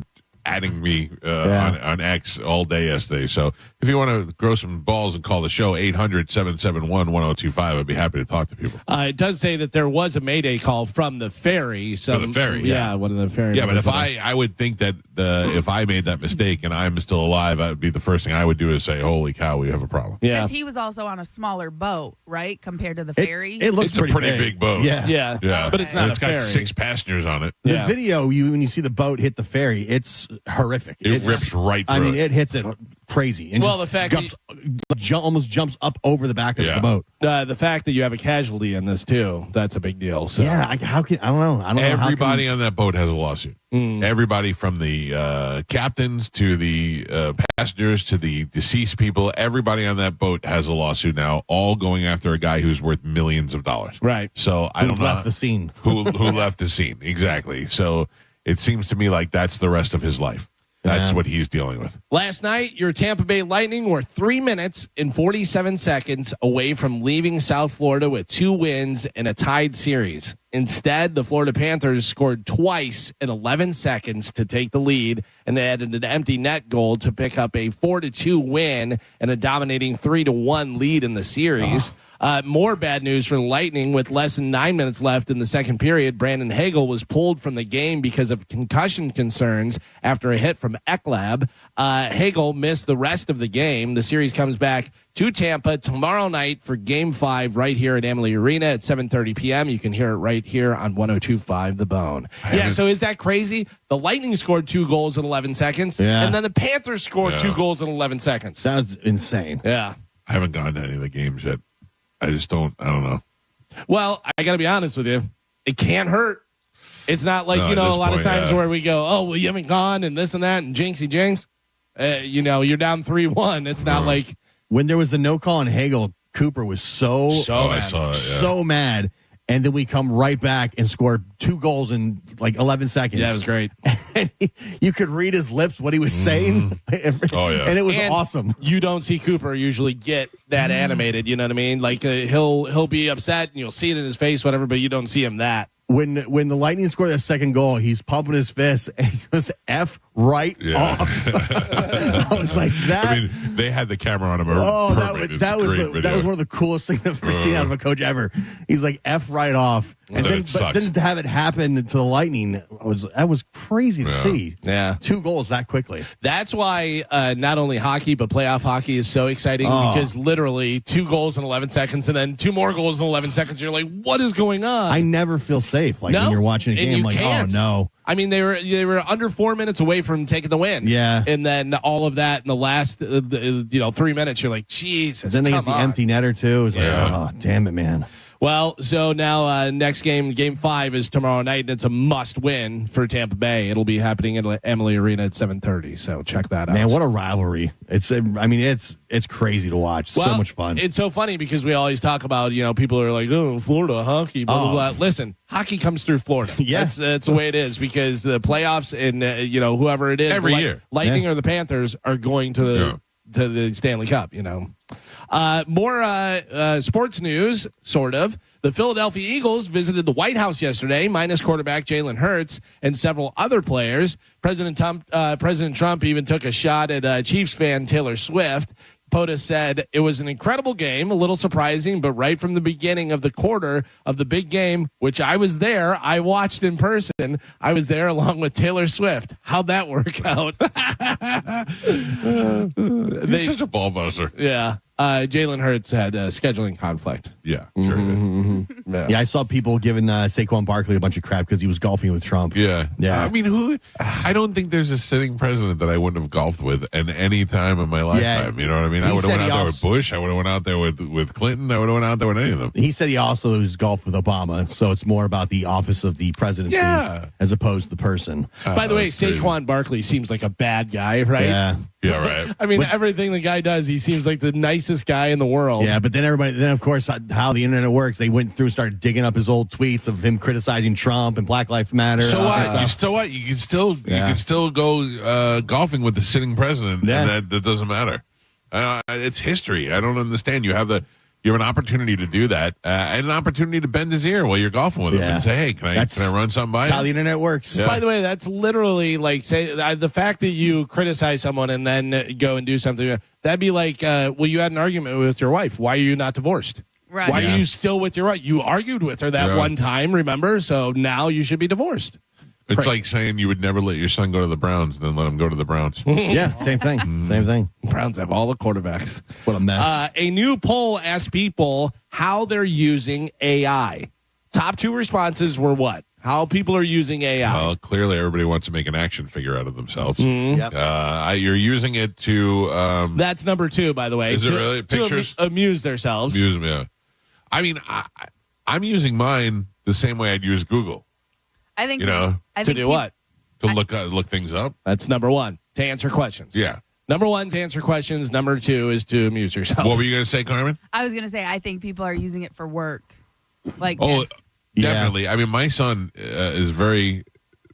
adding me on X all day yesterday. So if you want to grow some balls and call the show, 800-771-1025, I'd be happy to talk to people. It does say that there was a Mayday call from the ferry. From the ferry, yeah. One of the ferry. Yeah, but if I would think that if I made that mistake and I'm still alive, that would be the first thing I would do is say, holy cow, we have a problem. Yeah. Because he was also on a smaller boat, right, compared to the ferry? It looks it's a pretty big boat. Yeah. But it's not and it's a got ferry. 6 passengers on it. The video, when you see the boat hit the ferry, it's horrific. It rips right through I mean, it. it hits it crazy. And Well, the fact almost jumps up over the back of the boat. The fact that you have a casualty in this too, that's a big deal. So. Yeah, I don't know. Everybody on that boat has a lawsuit. Everybody from the captains to the passengers to the deceased people, everybody on that boat has a lawsuit now, all going after a guy who's worth millions of dollars. Right. So I don't know. Who left the scene. Who left the scene. Exactly. So it seems to me like that's the rest of his life. That's what he's dealing with. Last night, your Tampa Bay Lightning were 3 minutes and 47 seconds away from leaving South Florida with 2 wins in a tied series. Instead, the Florida Panthers scored twice in 11 seconds to take the lead, and they added an empty net goal to pick up a 4-2 win and a dominating 3-1 lead in the series. More bad news for the Lightning. With less than 9 minutes left in the second period, Brandon Hagel was pulled from the game because of concussion concerns after a hit from Ekblad. Hagel missed the rest of the game. The series comes back to Tampa tomorrow night for Game 5 right here at Amalie Arena at 7:30 p.m. You can hear it right here on 102.5 The Bone. Yeah, so is that crazy? The Lightning scored 2 goals in 11 seconds, and then the Panthers scored 2 goals in 11 seconds. Sounds insane. Yeah. I haven't gone to any of the games yet. I don't know. Well, I got to be honest with you. It can't hurt. It's not like, a lot of times where we go, oh, well, you haven't gone and this and that and jinxy jinx. You're down 3-1. It's not like. When there was the no call on Hagel, Cooper was so I saw it, so mad. And then we come right back and score 2 goals in like 11 seconds. Yeah, it was great. And you could read his lips, what he was saying. Oh, yeah. And it was awesome. You don't see Cooper usually get that animated. You know what I mean? Like he'll be upset and you'll see it in his face, whatever, but you don't see him that. When the Lightning scored that second goal, he's pumping his fist and he goes F right off. I was like that. I mean, they had the camera on him. Oh, that was one of the coolest things I've ever seen out of a coach ever. He's like F right off. And then to have it happen to the Lightning was crazy to see. Yeah. 2 goals that quickly. That's why not only hockey, but playoff hockey is so exciting because literally 2 goals in 11 seconds and then 2 more goals in 11 seconds. You're like, what is going on? I never feel safe when you're watching a game. Like, can't. Oh, no. I mean, they were under 4 minutes away from taking the win. Yeah. And then all of that in the last 3 minutes, you're like, Jesus, then they get the empty netter, too. It's like, oh, damn it, man. Well, so now next game 5 is tomorrow night, and it's a must-win for Tampa Bay. It'll be happening at Amalie Arena at 7:30, so check that out. Man, what a rivalry. It's crazy to watch. So much fun. It's so funny because we always talk about, people are like, oh, Florida hockey, blah, blah, blah. Listen, hockey comes through Florida. Yeah. That's the way it is because the playoffs and, whoever it is, every year. Lightning or the Panthers are going to the Stanley Cup, More sports news, sort of. The Philadelphia Eagles visited the White House yesterday, minus quarterback Jalen Hurts and several other players. President Trump even took a shot at Chiefs fan Taylor Swift. POTUS said it was an incredible game, a little surprising, but right from the beginning of the quarter of the big game, which I was there, I watched in person. I was there along with Taylor Swift. How'd that work out? He's such a ball buster. Yeah. Jalen Hurts had a scheduling conflict. Yeah, sure. Yeah, I saw people giving Saquon Barkley a bunch of crap because he was golfing with Trump. Yeah. Yeah. I mean, I don't think there's a sitting president that I wouldn't have golfed with at any time in my lifetime. You know what I mean? I would have went out there with Bush. I would have went out there with Clinton. I would have went out there with any of them. He said he also was golfed with Obama, so it's more about the office of the presidency as opposed to the person. By the way, Saquon Barkley seems like a bad guy, right? Yeah. Yeah, right. I mean, everything the guy does, he seems like the nicest guy in the world. Yeah, but then of course, how the internet works, they went through and started digging up his old tweets of him criticizing Trump and Black Lives Matter. So what? You can still go golfing with the sitting president, and that doesn't matter. It's history. I don't understand. You have an opportunity to do that, and an opportunity to bend his ear while you're golfing with him and say, "Hey, can I run something by you?" That's how the internet works. Yeah. By the way, that's literally like the fact that you criticize someone and then go and do something. That'd be like, well, you had an argument with your wife. Why are you not divorced? Right. Why are you still with your wife? You argued with her that one time, remember? So now you should be divorced. It's like saying you would never let your son go to the Browns and then let him go to the Browns. Yeah, same thing. Same thing. Browns have all the quarterbacks. What a mess. A new poll asked people how they're using AI. Top 2 responses were what? How people are using AI. Well, clearly everybody wants to make an action figure out of themselves. Yep. You're using it to... That's number 2, by the way. Is it really? Pictures? To amuse themselves. Amuse them, yeah. I mean, I'm using mine the same way I'd use Google. I think to do what? To look things up. That's number 1, to answer questions. Yeah. Number 1 to answer questions. Number 2 is to amuse yourself. What were you going to say, Carmen? I was going to say I think people are using it for work. Like, definitely. I mean, my son is very,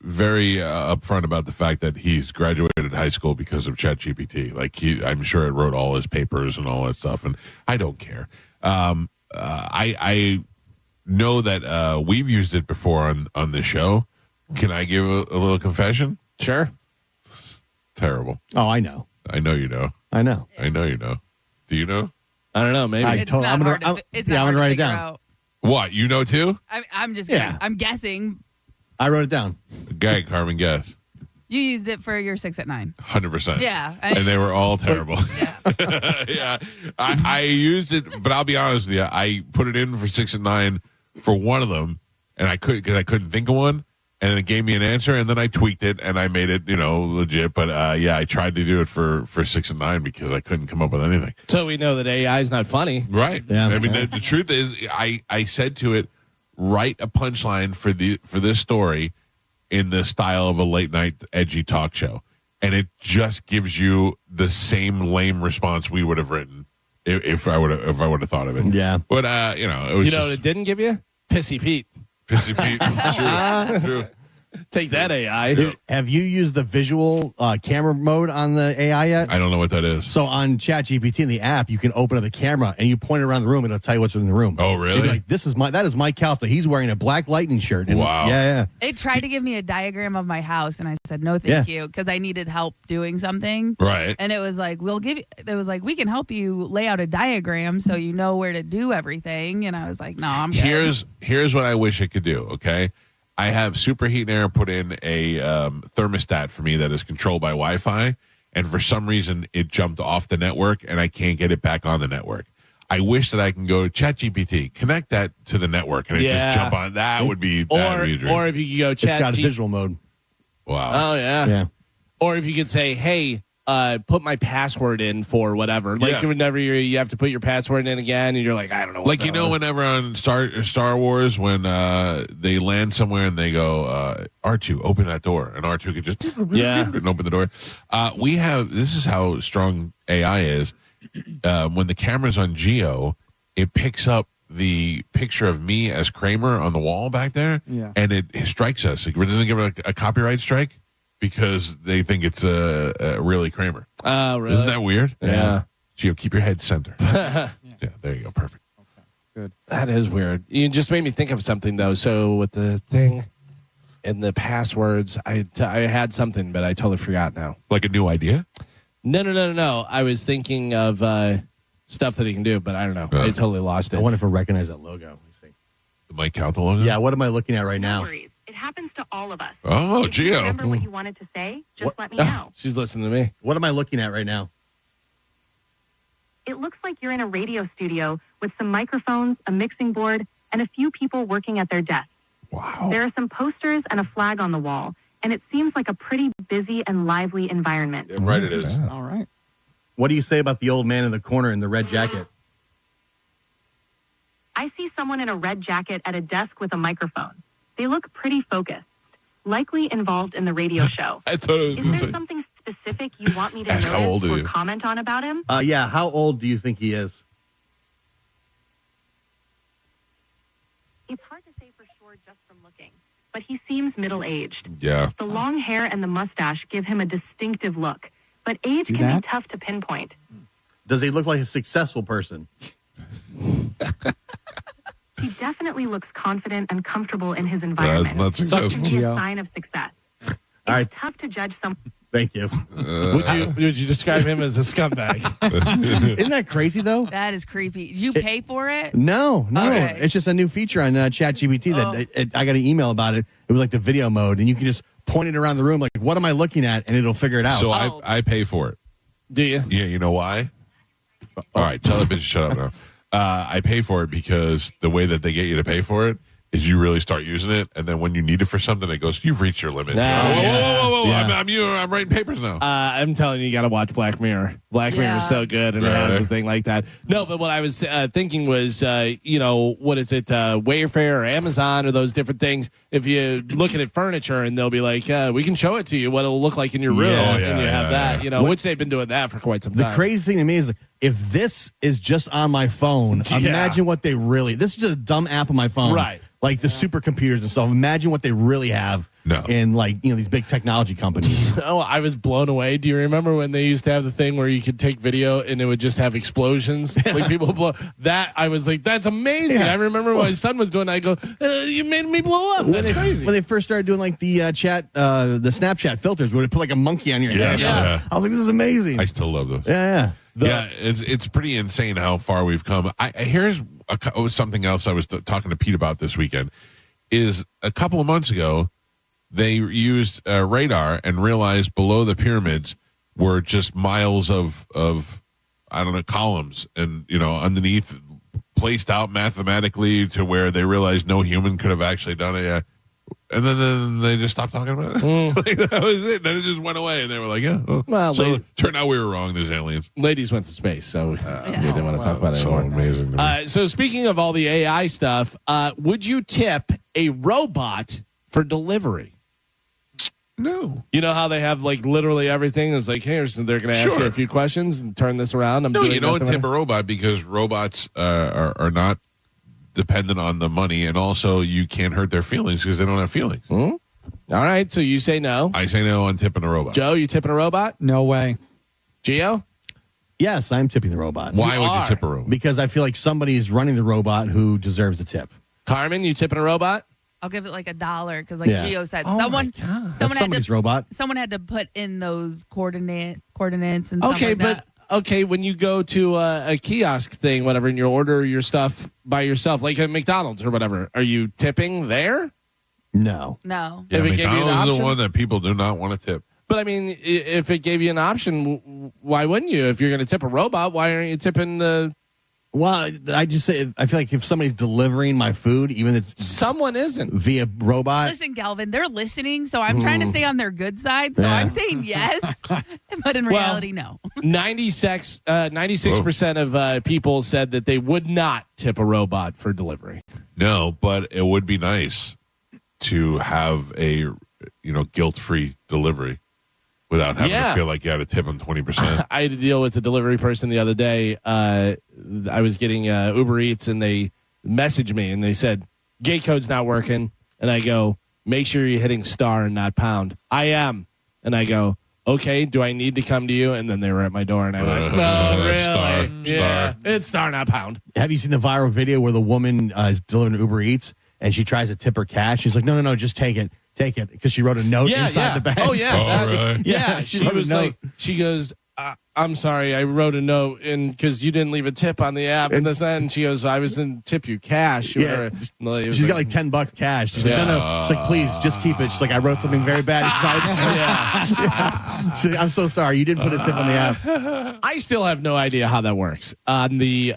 very upfront about the fact that he's graduated high school because of ChatGPT. Like I'm sure it wrote all his papers and all that stuff, and I don't care. I know that we've used it before on this show. Can I give a little confession? Sure. Terrible. Oh, I know. I know you know. I know. I know you know. Do you know? I don't know. Maybe. It's not hard to write it figure down. out. What? You know too? I'm just Yeah. I'm guessing. I wrote it down. Guy, Carmen, guess. You used it for your 6 at 9. 100%. Yeah. And they were all terrible. Yeah. Yeah. I used it, but I'll be honest with you. I put it in for 6 and 9 for one of them, and I couldn't think of one, and it gave me an answer, and then I tweaked it, and I made it, legit. But I tried to do it for 6 and 9 because I couldn't come up with anything. So we know that AI is not funny. Right. Yeah. I mean, the truth is, I said to it, write a punchline for this story in the style of a late night edgy talk show, and it just gives you the same lame response we would have written if I would have thought of it. Yeah. But it was what it didn't give you? Pissy Pete. Pissy Pete. True. Take that, AI. Have you used the visual camera mode on the AI yet? I don't know what that is. So on ChatGPT in the app, you can open up the camera and you point it around the room and it'll tell you what's in the room. Oh, really? It'll be like, that is Mike Calta. He's wearing a black lightning shirt. And wow. Yeah. It tried to give me a diagram of my house, and I said no, thank you, because I needed help doing something. Right. And it was like, we can help you lay out a diagram so you know where to do everything. And I was like, no, I'm good. Here's what I wish it could do. Okay. I have Superheat and Air put in a thermostat for me that is controlled by Wi-Fi, and for some reason it jumped off the network, and I can't get it back on the network. I wish that I can go ChatGPT, connect that to the network, and it just jump on. That would be a dream. Or if you could go It's got a visual mode. Wow. Oh yeah. Yeah. Or if you could say, hey, put my password in for whatever. Like whenever you have to put your password in again, and you're like, I don't know. What whenever on Star Wars when they land somewhere and they go, R2, open that door, and R2 could just and open the door. This is how strong AI is. When the camera's on Geo, it picks up the picture of me as Kramer on the wall back there, and it strikes us. It doesn't give it a copyright strike because they think it's a really Kramer. Oh, really? Isn't that weird? Yeah. Gio, keep your head center. Yeah, there you go. Perfect. Okay, good. That is weird. You just made me think of something, though. So with the thing and the passwords, I had something, but I totally forgot now. Like a new idea? No. I was thinking of stuff that he can do, but I don't know. I totally lost it. I wonder if I recognize that logo. Let me see. The Mike Calta logo? Yeah, what am I looking at right now? It happens to all of us. Oh, If you Gio. remember what you wanted to say, just let me know. She's listening to me. What am I looking at right now? It looks like you're in a radio studio with some microphones, a mixing board, and a few people working at their desks. Wow. There are some posters and a flag on the wall, and it seems like a pretty busy and lively environment. Yeah, right, it is. All right. What do you say about the old man in the corner in the red jacket? I see someone in a red jacket at a desk with a microphone. They look pretty focused, likely involved in the radio show. I thought it was Is there something specific you want me to Ask how old notice are or you? comment on about him? Yeah, how old do you think he is? It's hard to say for sure just from looking, but he seems middle-aged. Yeah. The long hair and the mustache give him a distinctive look, but age See can that? be tough to pinpoint. Does he look like a successful person? He definitely looks confident and comfortable in his environment. not Which can successful. be a sign of success. It's All right. tough to judge some. Thank you. Would you describe him as a scumbag? Isn't that crazy, though? That is creepy. Did you pay for it? No. Okay. It's just a new feature on ChatGPT that I got an email about it. It was like the video mode, and you can just point it around the room, like, what am I looking at? And it'll figure it out. So I pay for it. Do you? Yeah, you know why? All right, tell the bitch to shut up now. I pay for it because the way that they get you to pay for it is you really start using it, and then when you need it for something, it goes, you've reached your limit. Whoa. Yeah. I'm writing papers now. I'm telling you, you got to watch Black Mirror. Black Mirror is so good, and it has a thing like that. No, but what I was thinking was, what is it, Wayfair or Amazon or those different things. If you look at furniture, and they'll be like, we can show it to you what it'll look like in your room, and you have that. Which they've been doing that for quite some time. The crazy thing to me is, if this is just on my phone, imagine what they really. This is just a dumb app on my phone, right? Like the supercomputers and stuff. Imagine what they really have in these big technology companies. Oh, I was blown away. Do you remember when they used to have the thing where you could take video and it would just have explosions? Like people blow that. I was like, that's amazing. Yeah. I remember when my son was doing it, I go, you made me blow up. That's crazy. When they first started doing like the the Snapchat filters, where they put like a monkey on your head. Yeah. I was like, this is amazing. I still love those. Yeah. It's pretty insane how far we've come. Here's something else I was talking to Pete about this weekend. Is a couple of months ago, they used radar and realized below the pyramids were just miles of I don't know, columns and underneath, placed out mathematically to where they realized no human could have actually done it. And then they just stopped talking about it. Like, that was it. Then it just went away, and they were like, "Yeah." Oh. Well, so turned out we were wrong. There's aliens. Ladies went to space, so we didn't want to talk about it So anymore. amazing. To me. So speaking of all the AI stuff, would you tip a robot for delivery? No. You know how they have like literally everything is like, here's they're going to ask you a few questions and turn this around. No, you don't tip a robot because robots are not dependent on the money, and also you can't hurt their feelings because they don't have feelings. All right, so you say no. I say no on tipping a robot. Joe, you tipping a robot? No way. Gio? Yes, I'm tipping the robot. Why would you tip a robot? Because I feel like somebody is running the robot who deserves the tip. Carmen, you tipping a robot? I'll give it like $1 because, like Yeah. Gio said, Oh someone That's had somebody's to robot. someone had to put in those coordinates and stuff Okay, like but that. okay, when you go to a kiosk thing, whatever, and you order your stuff by yourself, like at McDonald's or whatever, are you tipping there? No. No. Yeah, If it gave you an McDonald's is option? the one that people do not want to tip. But I mean, if it gave you an option, why wouldn't you? If you're going to tip a robot, why aren't you tipping the? Well, I just say I feel like if somebody's delivering my food, even if it's someone isn't via robot. Listen, Galvin, they're listening, so I'm trying to stay on their good side. So Yeah. I'm saying yes, but in reality, no. 96% of people said that they would not tip a robot for delivery. No, but it would be nice to have a guilt-free delivery without having to feel like you had to tip them 20%. I had to deal with a delivery person the other day. I was getting Uber Eats, and they messaged me, and they said, gate code's not working. And I go, make sure you're hitting star and not pound. I am. And I go, okay, do I need to come to you? And then they were at my door, and I went, no, really? Star. It's star, not pound. Have you seen the viral video where the woman is delivering Uber Eats and she tries to tip her cash? She's like, no, just take it, because she wrote a note inside the bag. Oh, yeah. Oh, really? Yeah, she she wrote a was note. like, she goes, I'm sorry, I wrote a note because you didn't leave a tip on the app. And she goes, I was in tip you cash. She's got like $10 cash. She's like, no. She's like, please, just keep it. She's like, I wrote something very bad inside. She's like, I'm so sorry. You didn't put a tip on the app. I still have no idea how that works on the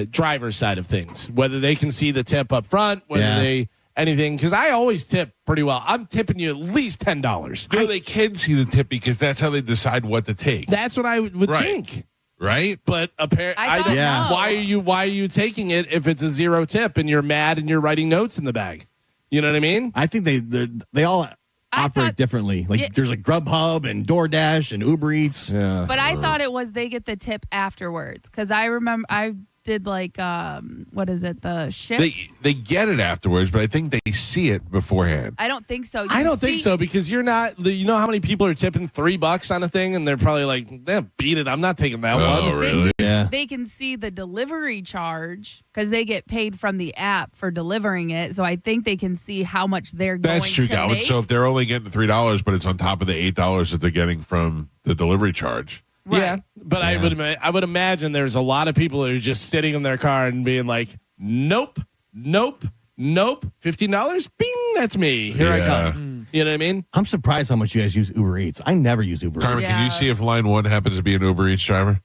driver's side of things, whether they can see the tip up front, whether they anything, because I always tip pretty well. I'm tipping you at least $10. No, they can see the tip because that's how they decide what to take. That's what I would think. Right? But apparently, I don't know. Why are you taking it if it's a 0 tip and you're mad and you're writing notes in the bag? You know what I mean? I think they all operate differently. Like there's like Grubhub and DoorDash and Uber Eats. Yeah. But I thought it was they get the tip afterwards because I remember I did like what is it, the shift? They get it afterwards, but I think they see it beforehand. I don't think so. I don't think so because you're not. You know how many people are tipping $3 on a thing, and they're probably like, beat it. I'm not taking that one. Oh, really? They can see the delivery charge because they get paid from the app for delivering it. So I think they can see how much they're going That's true, to Calvin. make. So if they're only getting $3, but it's on top of the $8 that they're getting from the delivery charge. Right. Yeah, but I would imagine there's a lot of people that are just sitting in their car and being like, nope, $15, bing, that's me. Here I come. You know what I mean? I'm surprised how much you guys use Uber Eats. I never use Uber Carmen, Eats. can you see if line 1 happens to be an Uber Eats driver?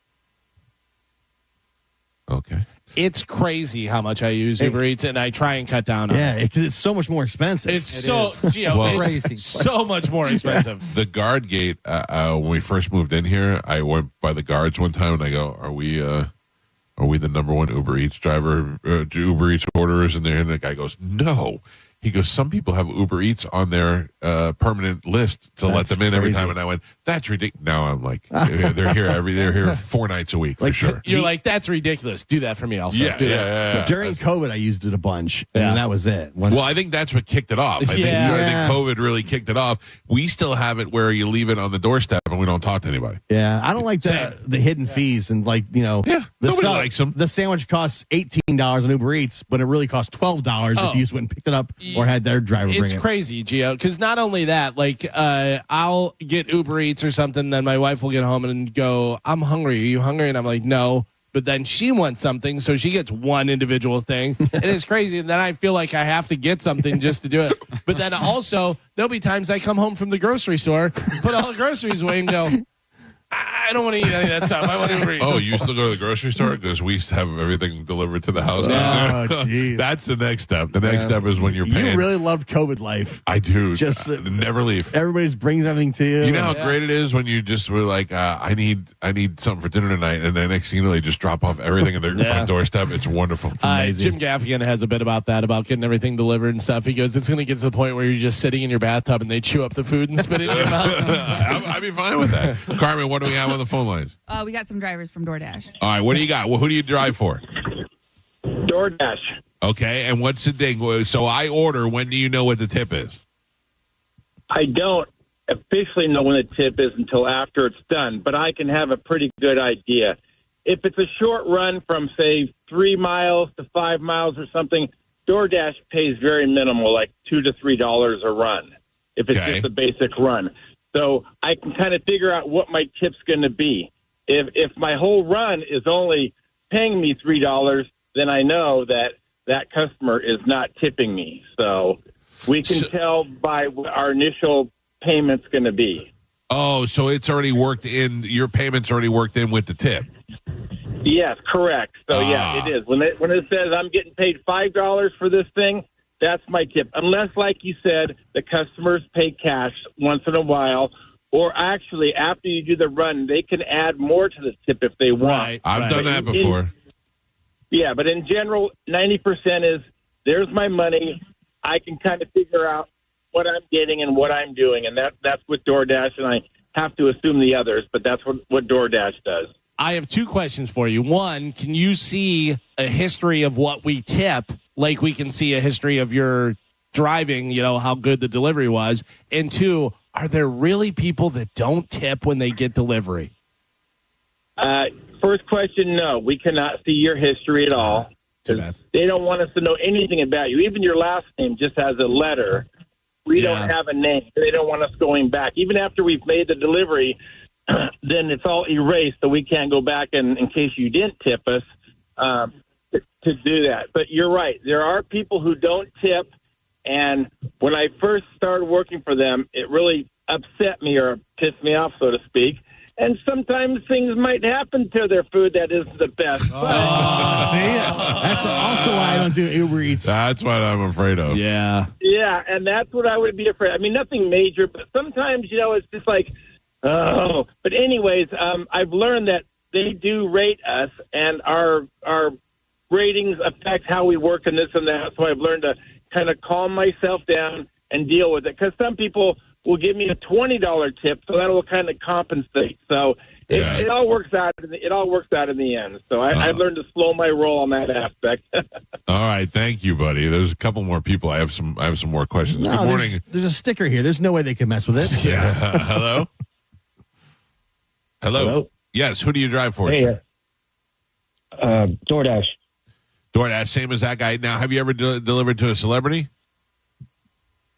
Okay. It's crazy how much I use Uber Eats, and I try and cut down on it. because it's so much more expensive. It's crazy. So much more expensive. The guard gate, when we first moved in here, I went by the guards one time and I go, are we the number one Uber Eats driver, Uber Eats orderers in there? And the guy goes, no. He goes, some people have Uber Eats on their permanent list to let them in every time. And I went, that's ridiculous. Now I'm like, they're here 4 nights a week for sure. You're like, that's ridiculous. Do that for me also. Yeah. During COVID, I used it a bunch, and that was it. Well, I think that's what kicked it off. I think COVID really kicked it off. We still have it where you leave it on the doorstep and we don't talk to anybody. Yeah, I don't like the hidden fees and nobody likes them. The sandwich costs $18 on Uber Eats, but it really costs $12 if you just went and picked it up or had their driver bring it. It's crazy, Gio, because not only that, like I'll get Uber Eats or something, then my wife will get home and go, I'm hungry. Are you hungry? And I'm like, no. But then she wants something, so she gets one individual thing. And it's crazy. And then I feel like I have to get something just to do it. But then also, there'll be times I come home from the grocery store, put all the groceries away and go, I don't want to eat any of that stuff. I want to Uber Eats. Oh, you used to go to the grocery store? Because we used to have everything delivered to the house. Oh, jeez. That's the next step. The next step is when you're paying. You really loved COVID life. I do. Just never leave. Everybody just brings everything to you. You know how great it is when you just were like, I need something for dinner tonight, and then next thing you know, they just drop off everything at their front doorstep. It's wonderful. It's amazing. Jim Gaffigan has a bit about that, about getting everything delivered and stuff. He goes, it's going to get to the point where you're just sitting in your bathtub and they chew up the food and spit it in your mouth. I'd be fine with that. Carmen, what do we have on the phone lines? We got some drivers from DoorDash. All right, what do you got? Well, who do you drive for? DoorDash. Okay, and what's the ding? So I order. When do you know what the tip is? I don't officially know when the tip is until after it's done, but I can have a pretty good idea. If it's a short run from, say, 3 miles to 5 miles or something, DoorDash pays very minimal, like $2 to $3 a run, if it's just a basic run. So I can kind of figure out what my tip's going to be. If my whole run is only paying me $3, then I know that customer is not tipping me. So we can tell by what our initial payment's going to be. Oh, so it's already worked in. Your payment's already worked in with the tip. Yes, correct. So yeah, it is. When it says I'm getting paid $5 for this thing, that's my tip. Unless, like you said, the customers pay cash once in a while. Or actually, after you do the run, they can add more to the tip if they want. Right, I've done that before. But in general, 90% is there's my money. I can kind of figure out what I'm getting and what I'm doing, and that's with DoorDash, and I have to assume the others, but that's what DoorDash does. I have 2 questions for you. One, can you see a history of what we tip, like we can see a history of your driving, how good the delivery was? And 2, are there really people that don't tip when they get delivery? First question, no. We cannot see your history at all. Too bad. They don't want us to know anything about you. Even your last name just has a letter. We don't have a name. They don't want us going back. Even after we've made the delivery, then it's all erased, so we can't go back and, in case you didn't tip us, to do that. But you're right. There are people who don't tip, and when I first started working for them, it really upset me or pissed me off, so to speak. And sometimes things might happen to their food that isn't the best. See, that's also why I don't do Uber Eats. That's what I'm afraid of. Yeah. Yeah, and that's what I would be afraid. I mean, nothing major, but sometimes, it's just like, oh. But anyways, I've learned that they do rate us, and our ratings affect how we work and this and that. So I've learned to kind of calm myself down and deal with it. Because some people will give me a $20 tip, so that will kind of compensate. So it all works out. It all works out in the end. So I've learned to slow my roll on that aspect. All right, thank you, buddy. There's a couple more people. I have some more questions. No, Good morning. There's a sticker here. There's no way they can mess with it. Yeah. Hello? Hello. Yes. Who do you drive for? Hey, sir? DoorDash. DoorDash, same as that guy. Now, have you ever delivered to a celebrity?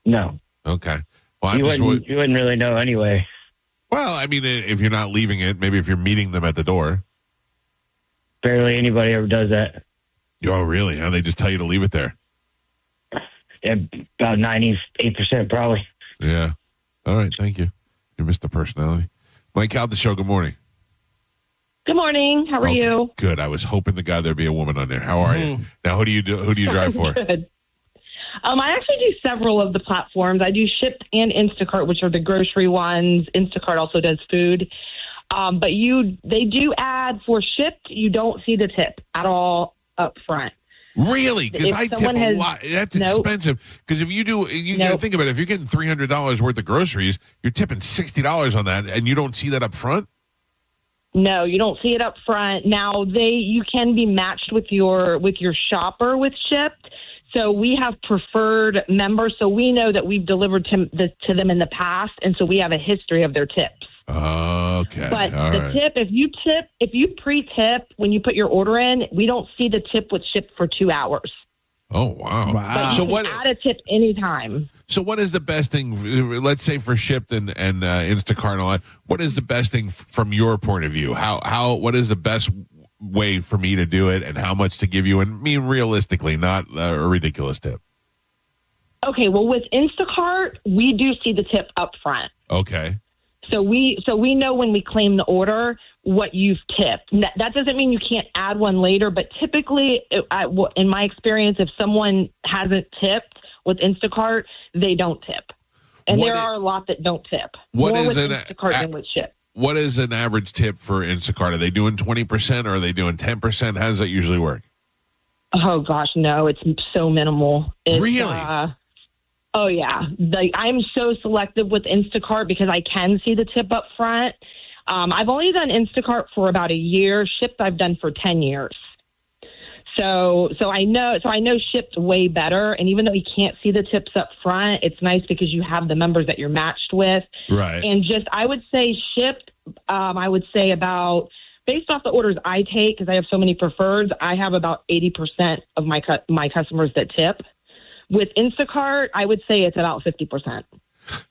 No. Okay. Well, You wouldn't really know anyway. Well, I mean, if you're not leaving it, maybe if you're meeting them at the door. Barely anybody ever does that. Oh, really? Huh? They just tell you to leave it there. Yeah, about 98% probably. Yeah. All right. Thank you. You missed the personality. Mike out the show. Good morning. Good morning. How are you? Good. I was hoping to God there'd be a woman on there. How are you? Now, who do you drive for? Good. I actually do several of the platforms. I do Shipt and Instacart, which are the grocery ones. Instacart also does food. But they do add for Shipt, you don't see the tip at all up front. Really? Because I tip a lot. That's expensive. Because if you do, got to think about it. If you're getting $300 worth of groceries, you're tipping $60 on that, and you don't see that up front? No, you don't see it up front. Now, you can be matched with your shopper with Shipt. So we have preferred members, so we know that we've delivered to them in the past, and so we have a history of their tips. Okay. But tip, if you pre-tip when you put your order in, we don't see the tip with Shipt for 2 hours. Oh, wow. But you can add a tip anytime. So what is the best thing, let's say for Shipt and Instacart and all that, what is the best thing from your point of view? What is the best way for me to do it and how much to give you, and realistically, not a ridiculous tip? Okay, well, with Instacart, we do see the tip up front. Okay. So we know when we claim the order what you've tipped. That doesn't mean you can't add one later, but typically, in my experience, if someone hasn't tipped with Instacart, they don't tip. And there are a lot that don't tip. More with Instacart than with Shipt. What is an average tip for Instacart? Are they doing 20% or are they doing 10%? How does that usually work? Oh, gosh, no. It's so minimal. Really? Oh, yeah. I'm so selective with Instacart because I can see the tip up front. I've only done Instacart for about a year. Shipt I've done for 10 years. So I know Shipt way better. And even though you can't see the tips up front, it's nice because you have the members that you're matched with. Right. And I would say Shipt, about, based off the orders I take, because I have so many preferreds, I have about 80% of my customers that tip. With Instacart, I would say it's about 50%.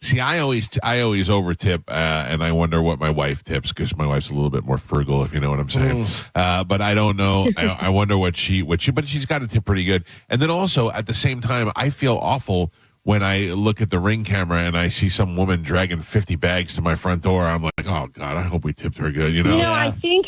See, I always over tip, and I wonder what my wife tips because my wife's a little bit more frugal, if you know what I'm saying. But I don't know. I wonder what she, but she's got to tip pretty good. And then also at the same time, I feel awful when I look at the Ring camera and I see some woman dragging 50 bags to my front door. I'm like, oh God, I hope we tipped her good. I think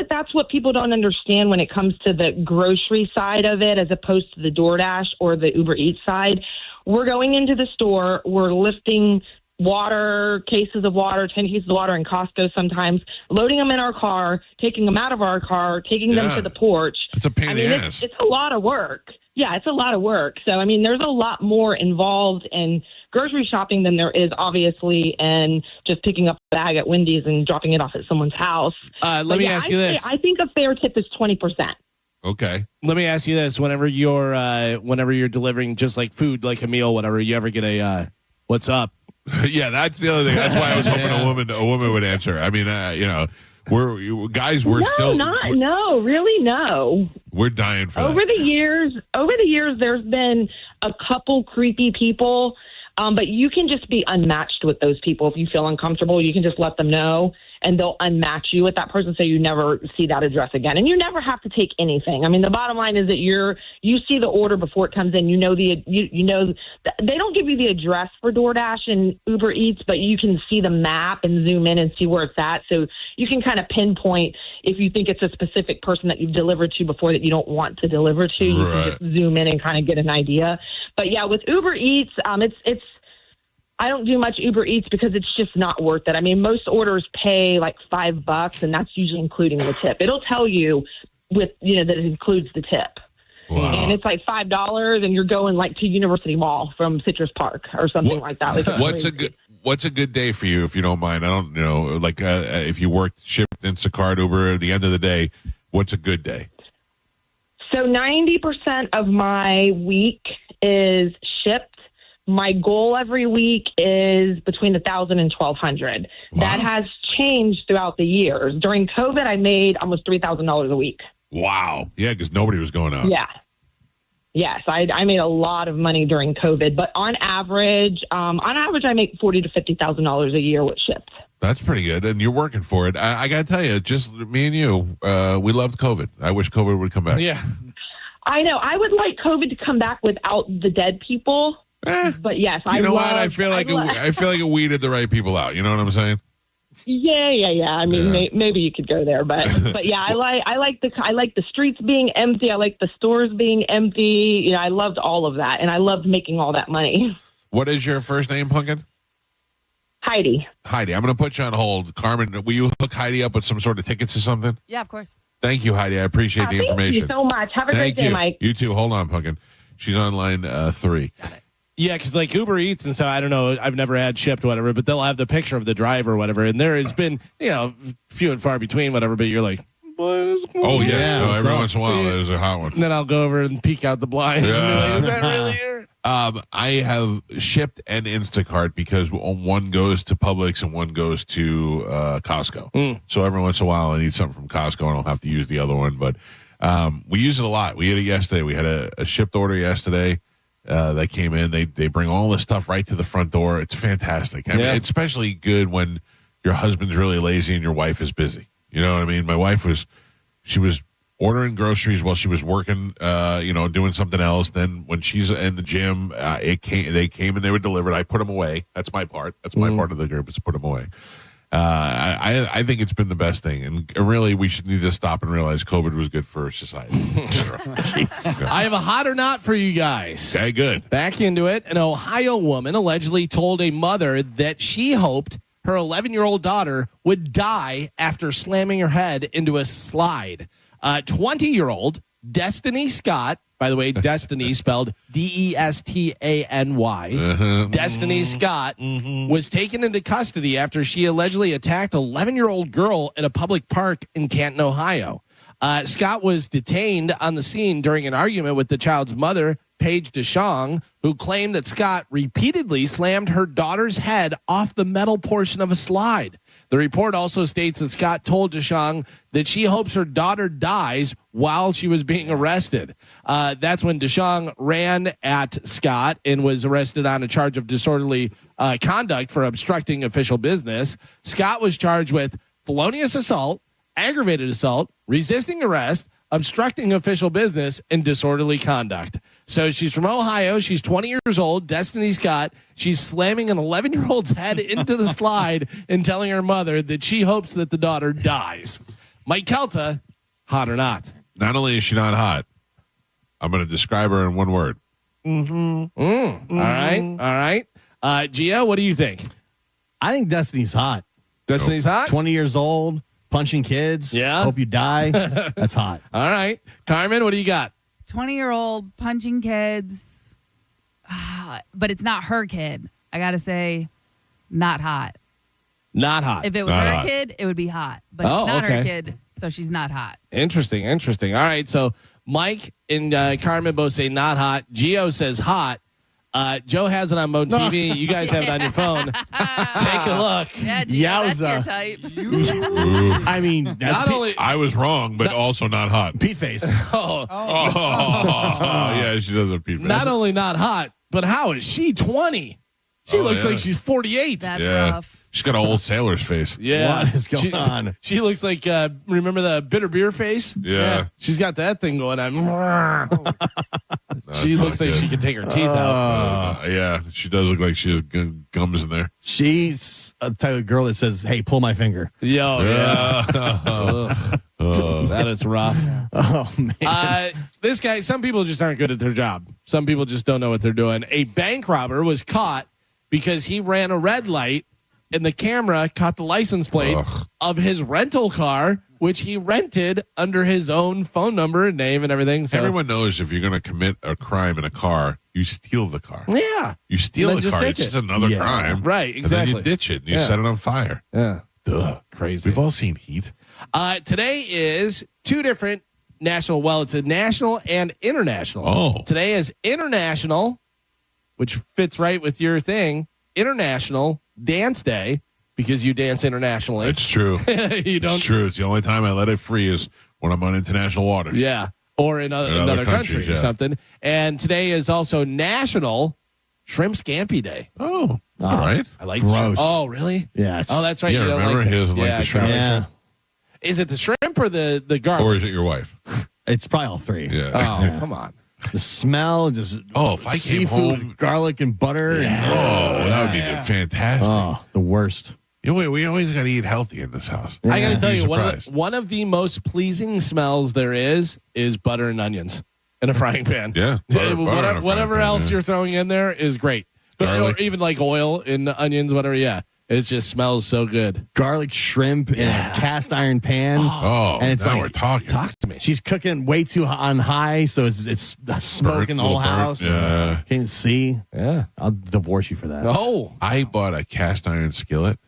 that's what people don't understand when it comes to the grocery side of it, as opposed to the DoorDash or the Uber Eats side. We're going into the store, we're lifting cases of water, 10 cases of water in Costco sometimes, loading them in our car, taking them out of our car, taking them to the porch. It's a pain in the ass. It's a lot of work. Yeah, it's a lot of work. So, there's a lot more involved in grocery shopping than there is, obviously, in just picking up a bag at Wendy's and dropping it off at someone's house. Let me ask you this. I think a fair tip is 20%. Okay. Let me ask you this: whenever you're delivering just like food, like a meal, whatever, you ever get a "What's up"? Yeah, that's the other thing. That's why I was hoping a woman would answer. We're guys. We're no. We're dying for over that. the years. There's been a couple creepy people. But you can just be unmatched with those people. If you feel uncomfortable, you can just let them know, and they'll unmatch you with that person, so you never see that address again. And you never have to take anything. I mean, the bottom line is that you see the order before it comes in. You know they don't give you the address for DoorDash and Uber Eats, but you can see the map and zoom in and see where it's at. So you can kind of pinpoint if you think it's a specific person that you've delivered to before that you don't want to deliver to. You can just zoom in and kind of get an idea. But yeah, with Uber Eats, it's I don't do much Uber Eats because it's just not worth it. I mean, most orders pay like $5, and that's usually including the tip. It'll tell you that it includes the tip. Wow. And it's like $5, and you're going like to University Mall from Citrus Park or something like that. Like, what's a good day for you, if you don't mind? I don't know, like if you worked shipped Instacart, Uber, at the end of the day, what's a good day? So 90% of my week is shipped. My goal every week is between 1,000 and 1,200. Wow. That has changed throughout the years. During COVID, I made almost $3,000 a week. Wow. Yeah, because nobody was going out. Yeah. Yes, I made a lot of money during COVID, but on average, I make $40,000 to $50,000 a year with Shipt. That's pretty good, and you're working for it. I got to tell you, just me and you, we loved COVID. I wish COVID would come back. Yeah. I know. I would like COVID to come back without the dead people. But yes, I feel like it weeded the right people out. You know what I'm saying? Yeah. I mean, maybe you could go there, but yeah, I like the streets being empty. I like the stores being empty. You know, I loved all of that, and I loved making all that money. What is your first name, Pumpkin? Heidi. I'm going to put you on hold. Carmen, will you hook Heidi up with some sort of tickets or something? Yeah, of course. Thank you, Heidi. I appreciate the information. Thank you so much. Have a great day, Mike. You too. Hold on, Pumpkin. She's on line 3. Got it. Yeah, because like Uber Eats and so I don't know, I've never had Shipt, whatever, but they'll have the picture of the driver or whatever, and there has been, few and far between, whatever, but you're like, what is going on? Oh, yeah. Every once in a while, there's a hot one. And then I'll go over and peek out the blinds. Yeah. And be like, is that really here? I have Shipt and Instacart because one goes to Publix and one goes to Costco. So every once in a while, I need something from Costco, and I'll have to use the other one, but we use it a lot. We did it yesterday. We had a Shipt order yesterday. That came in. They bring all this stuff right to the front door. It's fantastic. I mean, it's especially good when your husband's really lazy and your wife is busy. You know what I mean? My wife was ordering groceries while she was working, doing something else. Then when she's in the gym, they came and they were delivered. I put them away. That's my part. That's my part of the group is to put them away. I think it's been the best thing, and really we should need to stop and realize COVID was good for society. I have a hot or not for you guys. Okay, good. Back into it. An Ohio woman allegedly told a mother that she hoped her 11-year-old daughter would die after slamming her head into a slide. 20-year-old Destiny Scott, by the way, Destiny spelled Destany. Destiny Scott was taken into custody after she allegedly attacked an 11-year-old girl in a public park in Canton, Ohio. Scott was detained on the scene during an argument with the child's mother, Paige DeShong, who claimed that Scott repeatedly slammed her daughter's head off the metal portion of a slide. The report also states that Scott told DeShong that she hopes her daughter dies while she was being arrested. That's when DeShong ran at Scott and was arrested on a charge of disorderly conduct for obstructing official business. Scott was charged with felonious assault, aggravated assault, resisting arrest, obstructing official business, and disorderly conduct. So she's from Ohio. She's 20 years old, Destiny Scott. She's slamming an 11-year-old's head into the slide and telling her mother that she hopes that the daughter dies. Mike Kelta, hot or not? Not only is she not hot, I'm going to describe her in one word. All right. Gio, what do you think? I think Destiny's hot. Destiny's hot? 20 years old, punching kids. Yeah. Hope you die. That's hot. All right. Carmen, what do you got? 20-year-old punching kids, but it's not her kid. I got to say, not hot. Not hot. If it was her kid, it would be hot. But it's not her kid, so she's not hot. Interesting. All right, so Mike and Carmen both say not hot. Gio says hot. Joe has it on Mo TV. You guys have it on your phone. Take a look. Yeah, Gio, that's your type. I mean, not only I was wrong, but also not hot. Pete face. Yeah, she does have Pete face. Not only not hot, but how is she 20? She looks like she's 48. That's rough. She's got an old sailor's face. Yeah. What is going on? She looks like, remember the bitter beer face? Yeah. She's got that thing going on. She That's looks not like good. she could take her teeth out. Yeah, she does look like she has gums in there. She's a type of girl that says, "Hey, pull my finger." Yo, that is rough. Oh man. This guy, some people just aren't good at their job. Some people just don't know what they're doing. A bank robber was caught because he ran a red light and the camera caught the license plate of his rental car, which he rented under his own phone number and name and everything. So Everyone knows if you're going to commit a crime in a car, you steal the car. Yeah. You steal And the then car. just It's ditch just it. another crime. Right, And exactly. then you ditch it and you Yeah. set it on fire. Yeah. Duh. Crazy. We've all seen Heat. Today is two different national. Well, it's a national and international. Oh. Today is international, which fits right with your thing. International Dance Day, because you dance internationally. It's true. You don't. It's true. It's the only time I let it free is when I'm on international waters. Yeah. Or in another country countries, or yeah. something. And today is also National Shrimp Scampi Day. Oh, all right. I like Gross. shrimp. Oh, really? Yeah. Oh, that's right. Yeah, You don't remember? like He doesn't like the shrimp. garlic Yeah. shrimp. Is it the shrimp or the garlic? Or is it your wife? It's probably all three. Yeah. Oh, come on. The smell, just If I came seafood, home, garlic and butter. And, that would be fantastic. oh, the worst. You know, we always got to eat healthy in this house. I got to Yeah. tell Be you, surprised. one of the most pleasing smells there is butter and onions in a frying pan. Yeah, butter in a frying whatever pan, else yeah. you're throwing in there is great. But Garlic. or even like oil in the onions, whatever. Yeah, it just smells so good. Garlic shrimp in a cast iron pan. Oh, and it's now like, we're talking. Talk to me. she's cooking way too on high, so it's smoking the whole little burnt, house. yeah. Can't even see. Yeah. I'll divorce you for that. Oh, I bought a cast iron skillet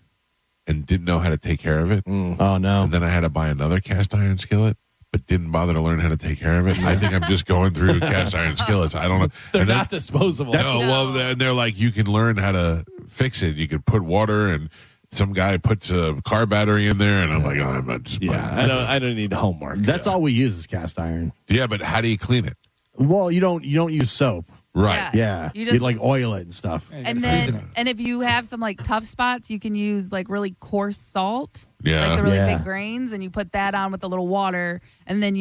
and didn't know how to take care of it. Oh no. And then I had to buy another cast iron skillet, but didn't bother to learn how to take care of it. I think I'm just going through cast iron skillets. I don't know. they're And then- not disposable. No, well, they're like, you can learn how to fix it. You can put water, and some guy puts a car battery in there, and I'm like, I'm not just buying that. I don't need homework. That's all we use is cast iron. Yeah, but how do you clean it? Well, you don't use soap. Right. Yeah. You You just- like oil it and stuff. And then, and if you have some like tough spots, you can use like really coarse salt, Yeah. like the really Yeah. big grains, and you put that on with a little water, and then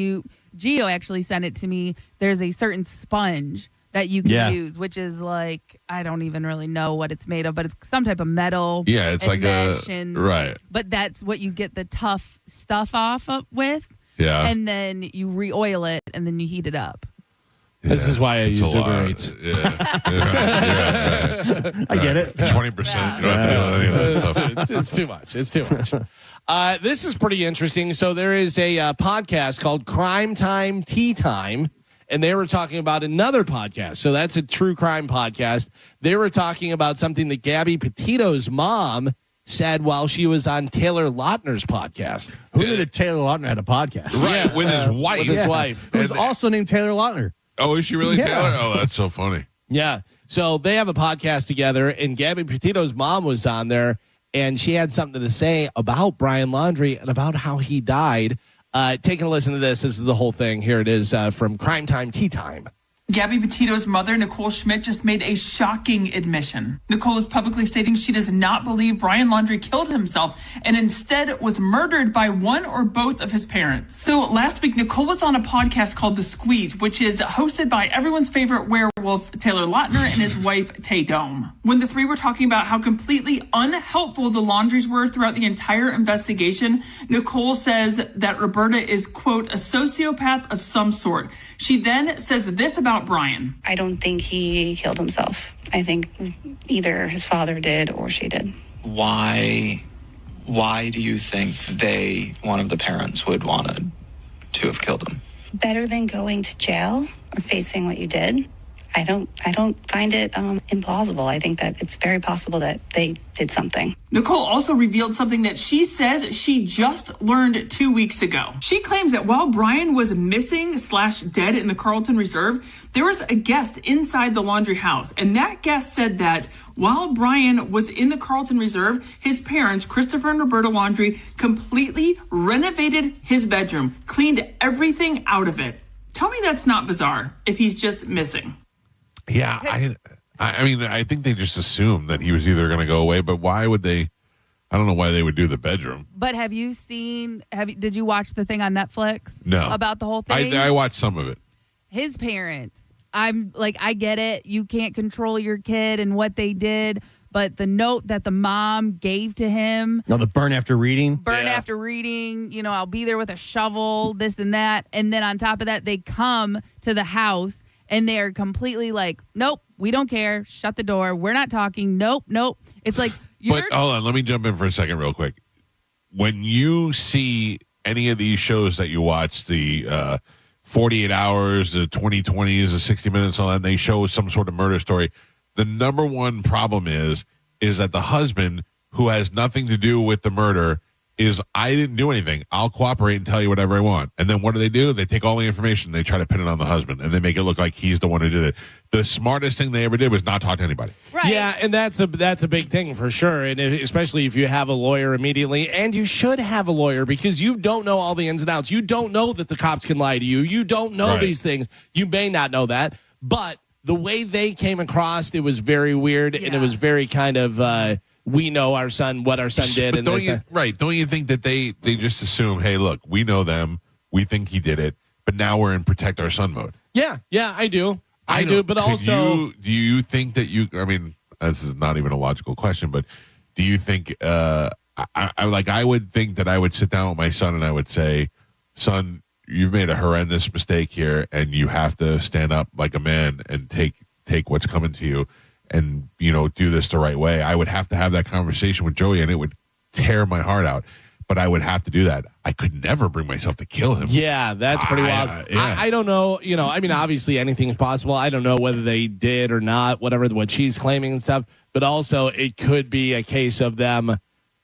Gio actually sent it to me. There's a certain sponge that you can Yeah. use, which is like I don't even really know what it's made of, but it's some type of metal. Yeah, it's and like mesh and, right. But that's what you get the tough stuff off of with, Yeah. and then you re-oil it, and then you heat it up. This is why I It's use a Uber lot. Eats. Yeah. I get it. 20%. You don't have to do any of that stuff. It's too much. It's too much. This is pretty interesting. So there is a podcast called Crime Time Tea Time, and they were talking about another podcast. So that's a true crime podcast. They were talking about something that Gabby Petito's mom said while she was on Taylor Lautner's podcast. Who knew that Taylor Lautner had a podcast? Right, with his wife. With his wife. Who's And- also named Taylor Lautner. Oh, is she really Yeah. Taylor? Oh, that's so funny. Yeah. So they have a podcast together, and Gabby Petito's mom was on there, and she had something to say about Brian Laundrie and about how he died. Taking a listen to this. This is the whole thing. Here it is from Crime Time Tea Time. Gabby Petito's mother, Nicole Schmidt, just made a shocking admission. Nicole is publicly stating she does not believe Brian Laundrie killed himself and instead was murdered by one or both of his parents. So last week, Nicole was on a podcast called The Squeeze, which is hosted by everyone's favorite werewolf, Taylor Lautner, and his wife, Tay Dome. When the three were talking about how completely unhelpful the Laundries were throughout the entire investigation, Nicole says that Roberta is, quote, a sociopath of some sort. She then says this about Brian. I don't think he killed himself. I think either his father did or she did. Why do you think one of the parents would want to have killed him? Better than going to jail or facing what you did. I don't find it implausible. I think that it's very possible that they did something. Nicole also revealed something that she says she just learned 2 weeks ago. She claims that while Brian was missing/dead in the Carlton Reserve, there was a guest inside the Laundrie house. And that guest said that while Brian was in the Carlton Reserve, his parents, Christopher and Roberta Laundrie, completely renovated his bedroom, cleaned everything out of it. Tell me that's not bizarre if he's just missing. Yeah, I mean, I think they just assumed that he was either going to go away, but why would they? I don't know why they would do the bedroom. But have you seen? Did you watch the thing on Netflix? No. About the whole thing. I watched some of it. His parents. I'm like, I get it. You can't control your kid and what they did, but the note that the mom gave to him. No, the burn after reading. After reading, I'll be there with a shovel, this and that. And then on top of that, they come to the house and they're completely like, nope, we don't care. Shut the door. We're not talking. Nope. It's like, But hold on, let me jump in for a second real quick. When you see any of these shows that you watch, the 48 hours, the 2020s, the 60 minutes, all that, and they show some sort of murder story, the number one problem is that the husband, who has nothing to do with the murder, is, I didn't do anything. I'll cooperate and tell you whatever I want. And then what do? They take all the information, they try to pin it on the husband, and they make it look like he's the one who did it. The smartest thing they ever did was not talk to anybody. Right. Yeah, and that's a big thing for sure, and especially if you have a lawyer immediately, and you should have a lawyer because you don't know all the ins and outs. You don't know that the cops can lie to you. You don't know these things. You may not know that, but the way they came across, it was very weird, and it was very kind of... we know what our son did. But don't you think that they just assume, hey, look, we know them, we think he did it, but now we're in protect our son mode? Yeah, I do. I do, but also... Do you think that I mean, this is not even a logical question, but do you think... I would think that I would sit down with my son and I would say, son, you've made a horrendous mistake here, and you have to stand up like a man and take what's coming to you. And, do this the right way. I would have to have that conversation with Joey, and it would tear my heart out. But I would have to do that. I could never bring myself to kill him. Yeah, that's pretty wild. I don't know. I mean, obviously anything is possible. I don't know whether they did or not, what she's claiming and stuff. But also it could be a case of them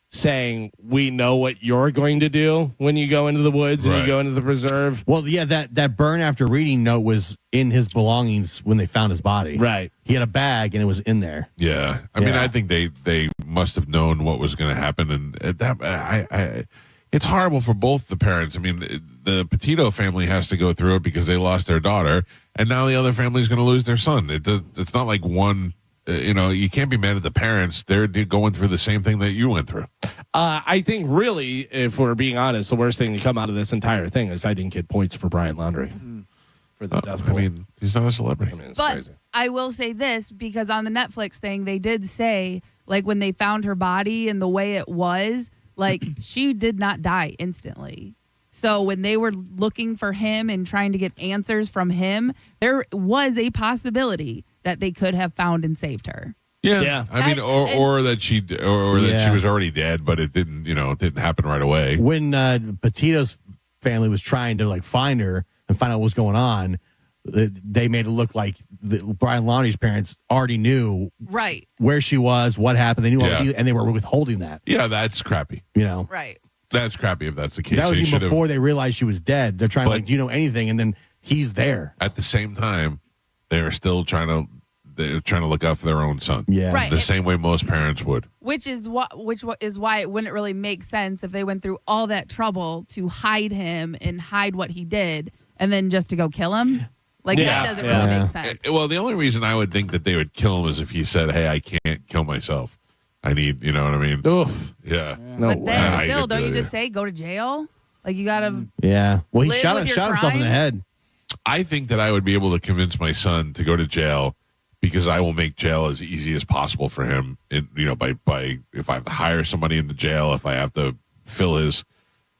saying, we know what you're going to do when you go into the woods and you go into the preserve. Well, yeah, that burn after reading note was in his belongings when they found his body. Right. He had a bag and it was in there. Yeah. I mean, I think they must have known what was going to happen. And it's horrible for both the parents. I mean, the Petito family has to go through it because they lost their daughter, and now the other family is going to lose their son. It's not like one... you can't be mad at the parents. They're going through the same thing that you went through. I think really, if we're being honest, the worst thing to come out of this entire thing is I didn't get points for Brian Laundrie for the death poll. I mean, he's not a celebrity. It's but crazy. I will say this, because on the Netflix thing, they did say, like, when they found her body and the way it was, like, she did not die instantly. So when they were looking for him and trying to get answers from him, there was a possibility that they could have found and saved her. Yeah. I mean, or that she was already dead, but it didn't, it didn't happen right away. When Petito's family was trying to find her and find out what was going on, they made it look like Brian Laundrie's parents already knew where she was, what happened. They knew, and they were withholding that. Yeah, that's crappy. Right. That's crappy if that's the case. That was even before they realized she was dead. They're trying do you know anything? And then he's there. At the same time, they're still trying to look out for their own son. Yeah. Right. The same way most parents would. Which is why it wouldn't really make sense if they went through all that trouble to hide him and hide what he did, and then just to go kill him. That doesn't really make sense. Well, the only reason I would think that they would kill him is if he said, "Hey, I can't kill myself. I need," you know what I mean? Oof. Yeah. No but then way. still, don't you just say go to jail? Like, you gotta. Yeah. Well, he live shot with your himself in the crime? head. I think that I would be able to convince my son to go to jail because I will make jail as easy as possible for him. By if I have to hire somebody in the jail, if I have to fill his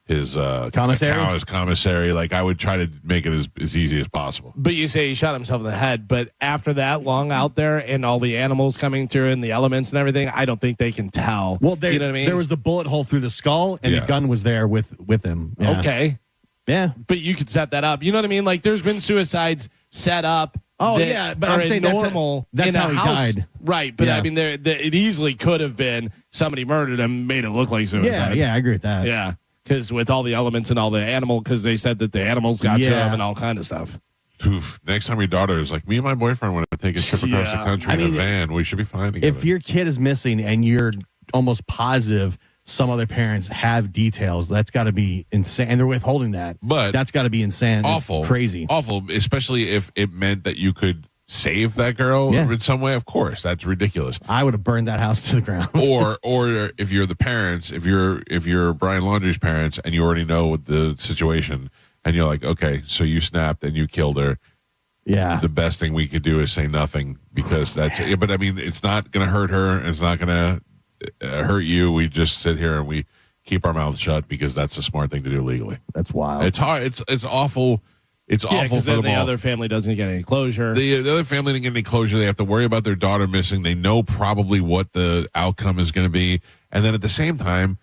commissary, account, his commissary, I would try to make it as easy as possible. But you say he shot himself in the head, but after that long out there and all the animals coming through and the elements and everything, I don't think they can tell. Well, you know what I mean? There was the bullet hole through the skull, and the gun was there with him. Yeah. Okay. Yeah. But you could set that up. You know what I mean? Like, there's been suicides set up. Oh, yeah. But I'm saying normal that's in how a he house. died. Right. But Yeah. I mean, it easily could have been somebody murdered him, made it look like suicide. Yeah, I agree with that. Yeah. Because with all the elements and all the animal, because they said that the animals got to him and all kind of stuff. Oof. Next time your daughter is like, me and my boyfriend want to take a trip across the country in a van, we should be fine together. If your kid is missing and you're almost positive some other parents have details, that's got to be insane. And they're withholding that. But that's got to be insane. Awful. Crazy. Awful, especially if it meant that you could save that girl in some way, of course, that's ridiculous. I would have burned that house to the ground. or if you're the parents, if you're Brian Laundrie's parents and you already know the situation and you're like, okay, so you snapped and you killed her. Yeah. The best thing we could do is say nothing because that's it. But I mean, it's not going to hurt her. And it's not going to hurt you. We just sit here and we keep our mouths shut because that's the smart thing to do legally. That's wild. It's hard. It's awful. It's awful for the other family doesn't get any closure. The other family didn't get any closure. They have to worry about their daughter missing. They know probably what the outcome is going to be. And then at the same time,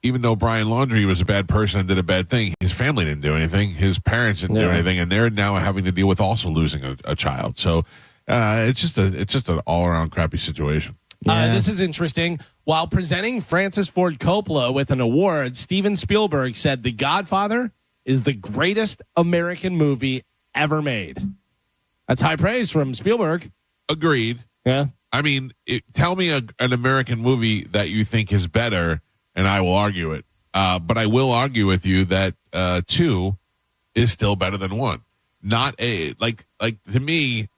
even though Brian Laundrie was a bad person and did a bad thing, his family didn't do anything. His parents didn't do anything, and they're now having to deal with also losing a child. So it's just an all around crappy situation. This is interesting. While presenting Francis Ford Coppola with an award, Steven Spielberg said The Godfather is the greatest American movie ever made. That's high praise from Spielberg. Agreed. Yeah. I mean, tell me an American movie that you think is better, and I will argue it. But I will argue with you that 2 is still better than 1. Not like to me,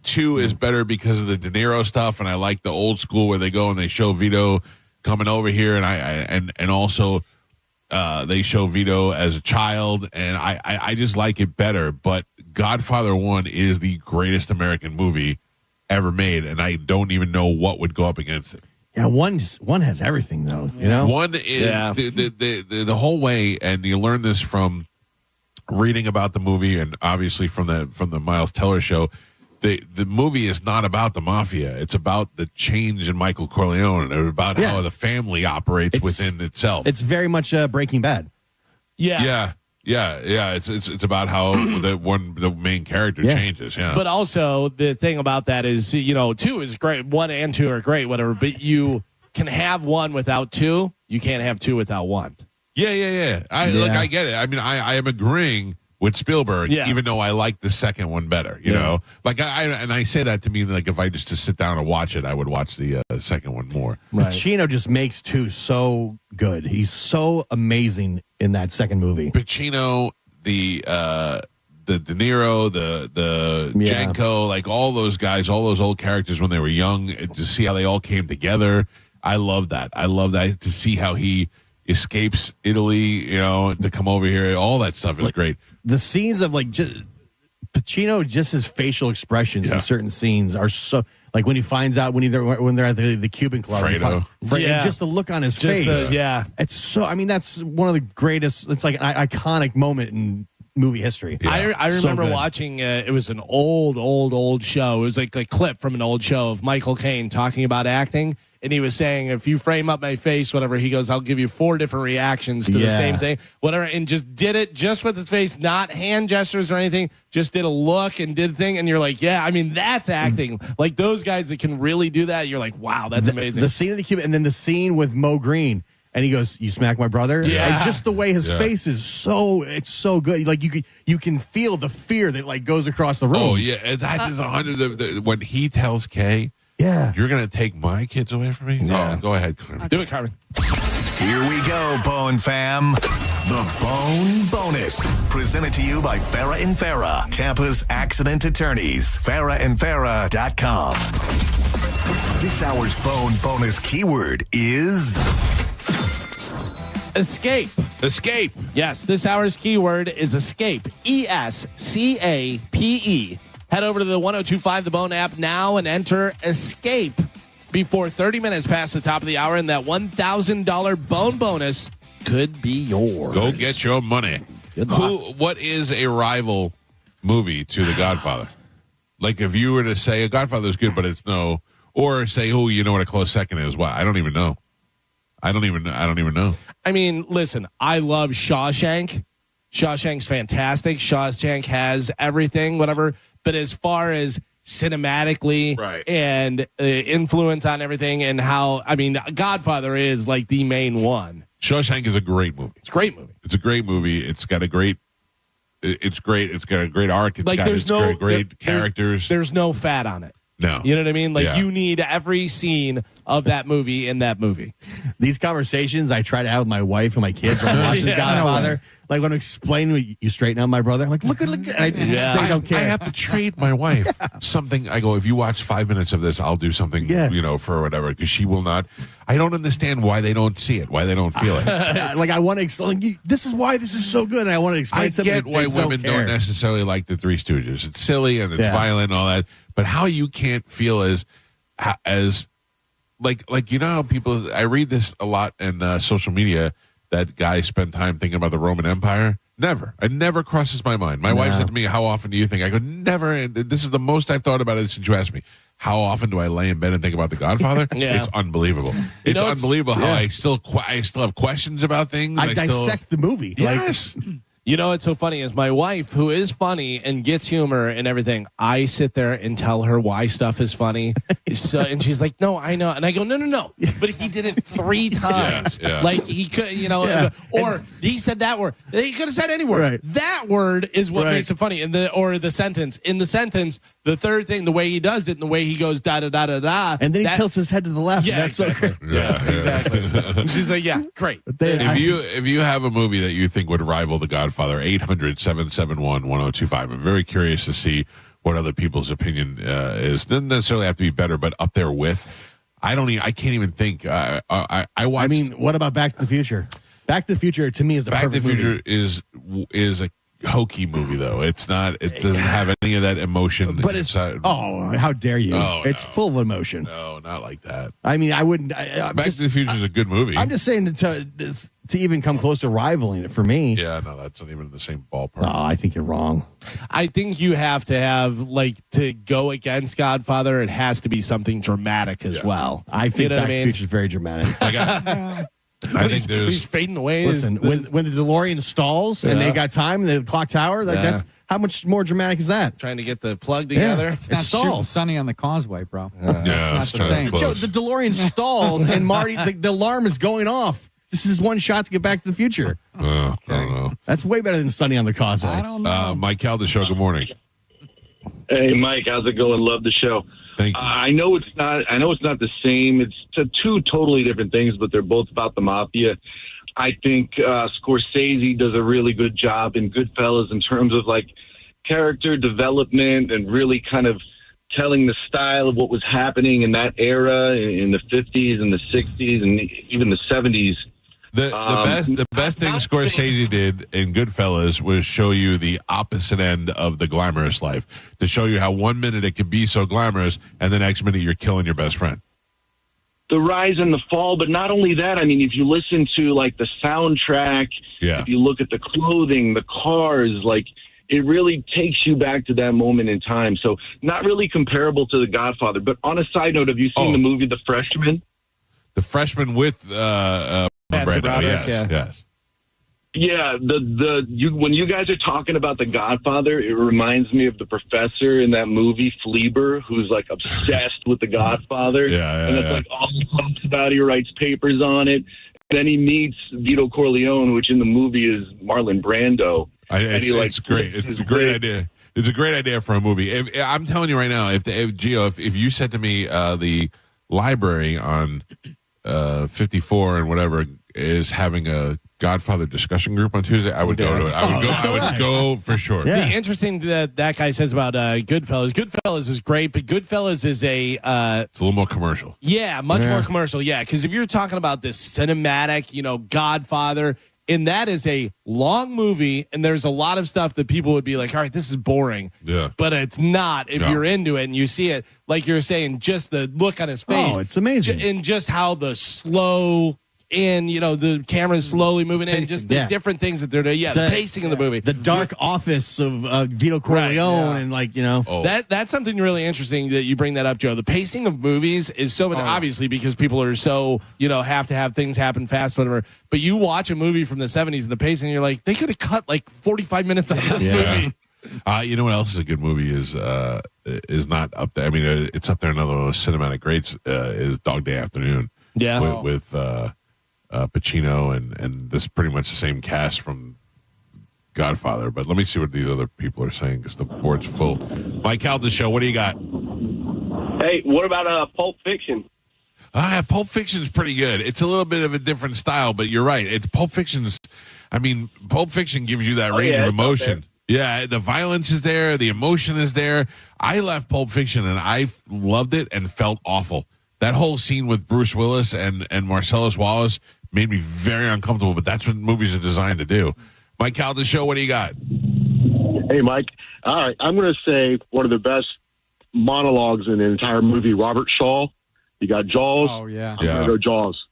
2 is better because of the De Niro stuff, and I like the old school where they go and they show Vito coming over here, and also they show Vito as a child, and I just like it better. But Godfather 1 is the greatest American movie ever made, and I don't even know what would go up against it. Yeah, one has everything though. You know, 1 is the whole way, and you learn this from reading about the movie, and obviously from the Miles Teller show. The movie is not about the mafia. It's about the change in Michael Corleone and about how the family operates within itself. It's very much Breaking Bad. Yeah. It's about how the main character changes. Yeah. But also the thing about that is, 2 is great. 1 and 2 are great, whatever. But you can have 1 without 2. You can't have 2 without 1. Yeah. I get it. I mean, I am agreeing with Spielberg, even though I like the second one better, you know, like I say that to mean like if I just to sit down and watch it, I would watch the second one more. Right. Pacino just makes 2 so good. He's so amazing in that second movie. Pacino, the De Niro, the Janko, like all those guys, all those old characters when they were young, to see how they all came together. I love that. I love that to see how he escapes Italy, to come over here. All that stuff is great. The scenes of Pacino, just his facial expressions in certain scenes are so like when he finds out when they're at the Cuban club, Fredo. And just the look on his face, it's so. I mean, that's one of the greatest. It's like an iconic moment in movie history. Yeah. I remember watching. It was an old show. It was like a clip from an old show of Michael Caine talking about acting. And he was saying, if you frame up my face, whatever, he goes, I'll give you 4 different reactions to the same thing, whatever. And just did it just with his face, not hand gestures or anything. Just did a look and did a thing. And you're like, yeah, I mean, that's acting. Like those guys that can really do that, you're like, wow, that's amazing. The scene of the Cuban, and then the scene with Mo Green. And he goes, "You smack my brother." Yeah, and just the way his face is it's so good. Like you can feel the fear that like goes across the room. Oh yeah, and that is 100. When he tells Kay, you're gonna take my kids away from me. Yeah. Oh, go ahead, Carmen. Do it, Carmen. Here we go, Bone Fam. The Bone Bonus. Presented to you by Farah and Farah, Tampa's accident attorneys. FarahandFarah.com. This hour's Bone Bonus keyword is escape. Escape. Yes, this hour's keyword is escape. ESCAPE. Head over to the 1025 The Bone app now and enter escape before 30 minutes past the top of the hour, and that $1,000 Bone Bonus could be yours. Go get your money. What is a rival movie to The Godfather? Like if you were to say a Godfather's good, but it's no, or say, oh, you know what a close second is? Well, I don't even know. I don't even know. I mean, listen, I love Shawshank. Shawshank's fantastic. Shawshank has everything, whatever. But as far as cinematically and influence on everything and how, I mean, Godfather is like the main one. Shawshank is a great movie. It's a great movie. It's a great movie. It's got a great, it's great. It's got a great arc. It's like got great characters. There's no fat on it. No. You know what I mean? Like Yeah. you need every scene of that movie in that movie. These conversations I try to have with my wife and my kids when I'm watching Yeah. Godfather. Like when I'm explaining, you straighten out my brother. I'm like, look at. And they don't care. I have to trade my wife something. I go, if you watch 5 minutes of this, I'll do something, for whatever, because she will not. I don't understand why they don't see it, why they don't feel it. Like I want to explain. This is why this is so good. And I want to explain I something. get why women don't necessarily like the Three Stooges. It's silly and it's violent and all that. But how you can't feel as like how people. I read this a lot in social media that guys spend time thinking about the Roman Empire. Never. It never crosses my mind. My wife said to me, "How often do you think?" I go, "Never." And this is the most I've thought about it since you asked me. How often do I lay in bed and think about The Godfather? It's unbelievable. It's unbelievable how I still have questions about things. I dissect the movie. Yes. You know what's so funny is my wife, who is funny and gets humor and everything, I sit there and tell her why stuff is funny. And she's like, no, I know. And I go, no. But he did it 3 times. Yeah. Like he could, or he said that word. He could have said any word. Right. That word is what makes it funny. Or the sentence. In the sentence, the third thing, the way he does it and the way he goes da da da da da. And then he tilts his head to the left. Yeah, That's exactly. so great. Yeah, exactly. And she's like, yeah, great. If you have a movie that you think would rival The Godfather, 800-771-1025. I'm very curious to see what other people's opinion is. Doesn't necessarily have to be better, but up there with. I can't even think. I watched. I mean, what about Back to the Future? Back to the Future to me is the Back to the perfect Future movie. is a hokey movie though. It's not. It doesn't have any of that emotion. But it's how dare you? It's full of emotion. No, not like that. I mean, I wouldn't. Back to the Future is a good movie. I'm just saying to even come close to rivaling it for me. Yeah, no, that's not even in the same ballpark. No, I think you're wrong. I think you have to have, to go against Godfather, it has to be something dramatic as well. I think know what Back to the Future is very dramatic. I think he's fading away. Listen, when the DeLorean stalls and they got time in the clock tower, that's how much more dramatic is that? Trying to get the plug together. It's not shooting Sunny on the Causeway, bro. Yeah, it's not the same. Joe, the DeLorean stalls and Marty, the alarm is going off. This is one shot to get Back to the Future. I don't know. That's way better than Sunny on the Causeway. I don't know. Mike Calda Show, good morning. Hey, Mike, how's it going? Love the show. Thank you. I know it's not the same. It's two totally different things, but they're both about the mafia. I think Scorsese does a really good job in Goodfellas in terms of character development and really kind of telling the style of what was happening in that era in the 50s and the 60s and even the 70s. The best thing Scorsese did in Goodfellas was show you the opposite end of the glamorous life, to show you how 1 minute it could be so glamorous and the next minute you're killing your best friend. The rise and the fall, but not only that, I mean, if you listen to the soundtrack, if you look at the clothing, the cars, it really takes you back to that moment in time. So not really comparable to The Godfather. But on a side note, have you seen the movie The Freshman? The Freshman with Brando, yes. Yeah, when you guys are talking about The Godfather, it reminds me of the professor in that movie Fleabur, who's obsessed with The Godfather. And it's all he talks about. He writes papers on it. Then he meets Vito Corleone, which in the movie is Marlon Brando. It's great. It's a great idea. It's a great idea for a movie. I'm telling you right now, if you said to me the library on 54 and whatever is having a Godfather discussion group on Tuesday, I would go to it. I would go for sure. The interesting that guy says about Goodfellas. Goodfellas is great, but Goodfellas is it's a little more commercial. Yeah, much more commercial. Yeah, because if you're talking about this cinematic, Godfather, and that is a long movie, and there's a lot of stuff that people would be like, all right, this is boring. Yeah. But it's not if you're into it and you see it, like you're saying, just the look on his face. Oh, it's amazing. And just how the slow in, the camera's slowly moving in, just the different things that they're doing. Yeah, the pacing of the movie. The dark office of Vito Corleone and That's something really interesting that you bring that up, Joe. The pacing of movies is so obviously because people are so, have to have things happen fast, whatever. But you watch a movie from the 70s and the pacing, you're like, they could have cut 45 minutes out of this movie. You know what else is a good movie is not up there. I mean, it's up there. Another one of those cinematic greats is Dog Day Afternoon. Yeah. With Pacino and this pretty much the same cast from Godfather. But let me see what these other people are saying because the board's full. Mike Calda Show, what do you got? Hey, what about Pulp Fiction? Pulp Fiction's pretty good. It's a little bit of a different style, but you're right. Pulp Fiction gives you that range of emotion. Yeah, the violence is there, the emotion is there. I left Pulp Fiction and I loved it and felt awful. That whole scene with Bruce Willis and Marcellus Wallace made me very uncomfortable, but that's what movies are designed to do. Mike Calda Show, what do you got? Hey, Mike. All right, I'm going to say one of the best monologues in the entire movie, Robert Shaw. You got Jaws. Oh, yeah. I'm going to go Jaws.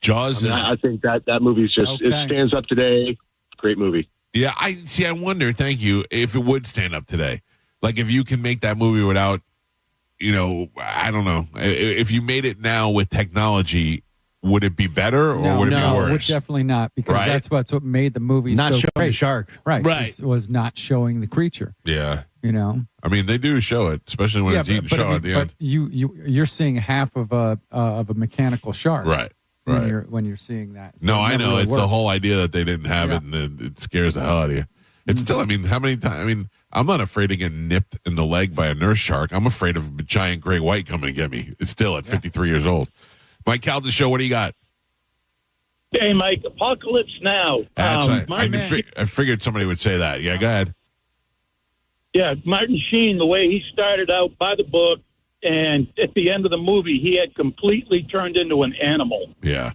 Jaws I think that movie is just, it stands up today. Great movie. Yeah, I wonder, thank you, if it would stand up today. Like, if you can make that movie without, I don't know. If you made it now with technology, would it be better or would it be worse? No, definitely not, because that's what made the movie not so showing great. the shark. Right. Was not showing the creature. Yeah. I mean, they do show it, especially when it's eating show at the end. But you're seeing half of a mechanical shark. Right. When you're seeing that. So no, I know. Really it's the whole idea that they didn't have it, and it scares the hell out of you. It's still, how many times? I mean, I'm not afraid of getting nipped in the leg by a nurse shark. I'm afraid of a giant gray white coming to get me. It's still at 53 years old. Mike Calda Show, what do you got? Hey, Mike, Apocalypse Now. That's right. I figured somebody would say that. Yeah, go ahead. Yeah, Martin Sheen, the way he started out by the book, and at the end of the movie, he had completely turned into an animal. Yeah.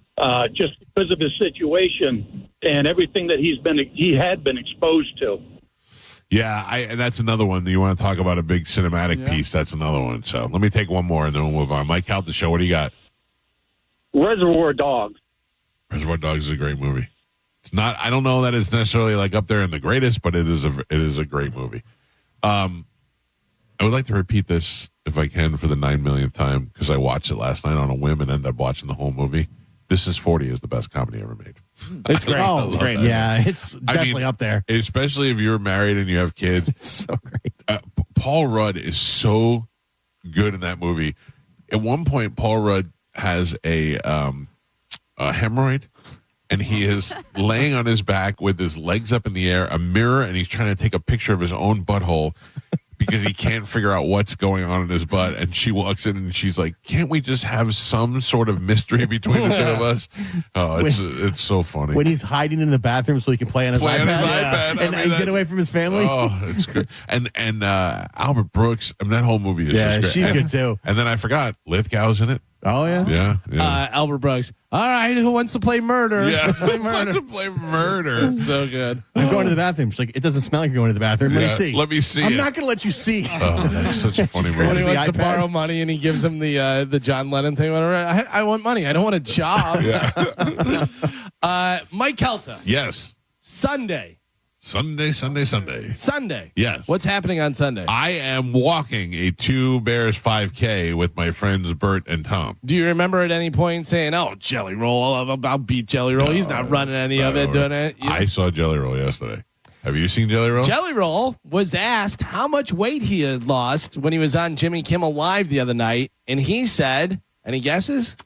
Just because of his situation and everything that he had been exposed to. Yeah, and that's another one. You want to talk about a big cinematic piece? That's another one. So let me take one more, and then we'll move on. Mike Calda Show, what do you got? Reservoir Dogs. Reservoir Dogs is a great movie. It's not. I don't know that it's necessarily like up there in the greatest, but it is a great movie. I would like to repeat this if I can for the 9 millionth time because I watched it last night on a whim and ended up watching the whole movie. This Is 40 is the best comedy ever made. It's great. It's great. Yeah, it's definitely up there. Especially if you're married and you have kids. It's so great. Paul Rudd is so good in that movie. At one point, Paul Rudd has a hemorrhoid, and he is laying on his back with his legs up in the air, a mirror, and he's trying to take a picture of his own butthole because he can't figure out what's going on in his butt. And she walks in and she's like, "Can't we just have some sort of mystery between the two of us?" Oh, it's so funny. When he's hiding in the bathroom so he can play on his iPad, and get away from his family. Oh, it's good. And Albert Brooks, that whole movie is just great. She's good too. And then I forgot, Lithgow's in it. Oh, yeah? Yeah. Albert Brooks. All right, who wants to play murder? Yeah, Let's play who murder. wants to play murder? So good. I'm going to the bathroom. She's like, it doesn't smell like you're going to the bathroom. Let me see. Let me see. I'm it. not going to let you see. Oh, that's such a funny When movie. he wants to borrow money and he gives him the John Lennon thing, whatever. I want money. I don't want a job. Mike Kelta. Yes. Sunday. Sunday. Yes. What's happening on Sunday? I am walking a 2 Bears 5K with my friends Bert and Tom. Do you remember at any point saying, "Oh, Jelly Roll, I'll beat Jelly Roll"? He's not running any of it, doing it. I saw Jelly Roll yesterday. Have you seen Jelly Roll? Jelly Roll was asked how much weight he had lost when he was on Jimmy Kimmel Live the other night, and he said, any guesses?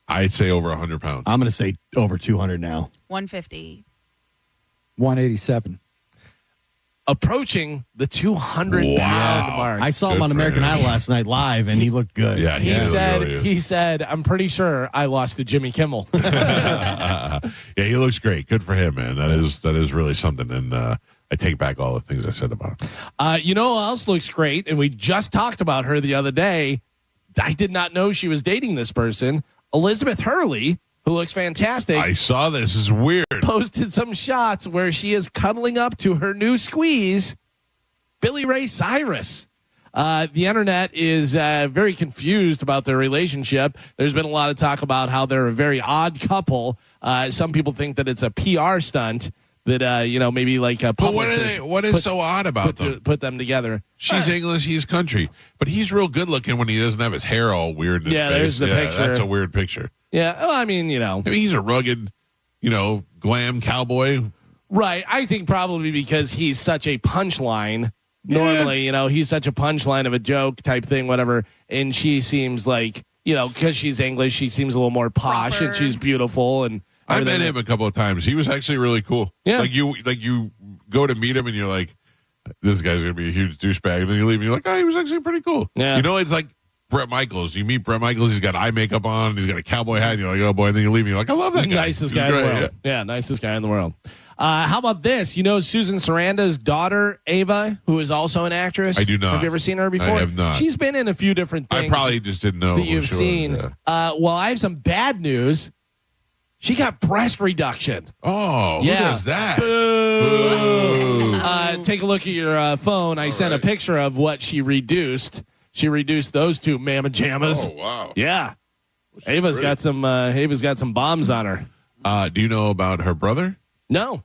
I'd say over 100 pounds. I'm going to say over 200 now. 150. 187. Approaching the 200-pound mark. I saw him on American Idol last night live, and he looked good. Yeah, he said, "I'm pretty sure I lost to Jimmy Kimmel." Yeah, he looks great. Good for him, man. That is really something. And I take back all the things I said about him. You know who else looks great? And we just talked about her the other day. I did not know she was dating this person. Elizabeth Hurley, who looks fantastic. I saw this. This is weird. Posted some shots where she is cuddling up to her new squeeze, Billy Ray Cyrus. The internet is very confused about their relationship. There's been a lot of talk about how they're a very odd couple. Some people think that it's a PR stunt that, maybe like a publicist. But what is so odd about them? Put them together. She's English, he's country. But he's real good looking when he doesn't have his hair all weird in his face. There's the picture. That's a weird picture. Yeah, well, I mean, he's a rugged, glam cowboy. Right. I think probably because he's such a punchline. Normally, he's such a punchline of a joke type thing, whatever. And she seems like, because she's English, she seems a little more posh and she's beautiful. And I met him a couple of times. He was actually really cool. Yeah. Like you go to meet him and you're like, this guy's going to be a huge douchebag. And then you leave and you're like, oh, he was actually pretty cool. Yeah. It's like, Brett Michaels. You meet Brett Michaels. He's got eye makeup on. He's got a cowboy hat. You're like, oh boy. And then you leave. You're like, I love that guy. Nicest guy in the world. Yeah, nicest guy in the world. How about this? You know Susan Sarandon's daughter, Ava, who is also an actress? I do not. Have you ever seen her before? I have not. She's been in a few different things. I probably just didn't know that you've who she seen. was, yeah. Well, I have some bad news. She got breast reduction. Oh, who does that? Boo. Take a look at your phone. I sent a picture of what she reduced. She reduced those two mamma jammas. Oh, wow. Yeah. Ava's got some bombs on her. Do you know about her brother? No.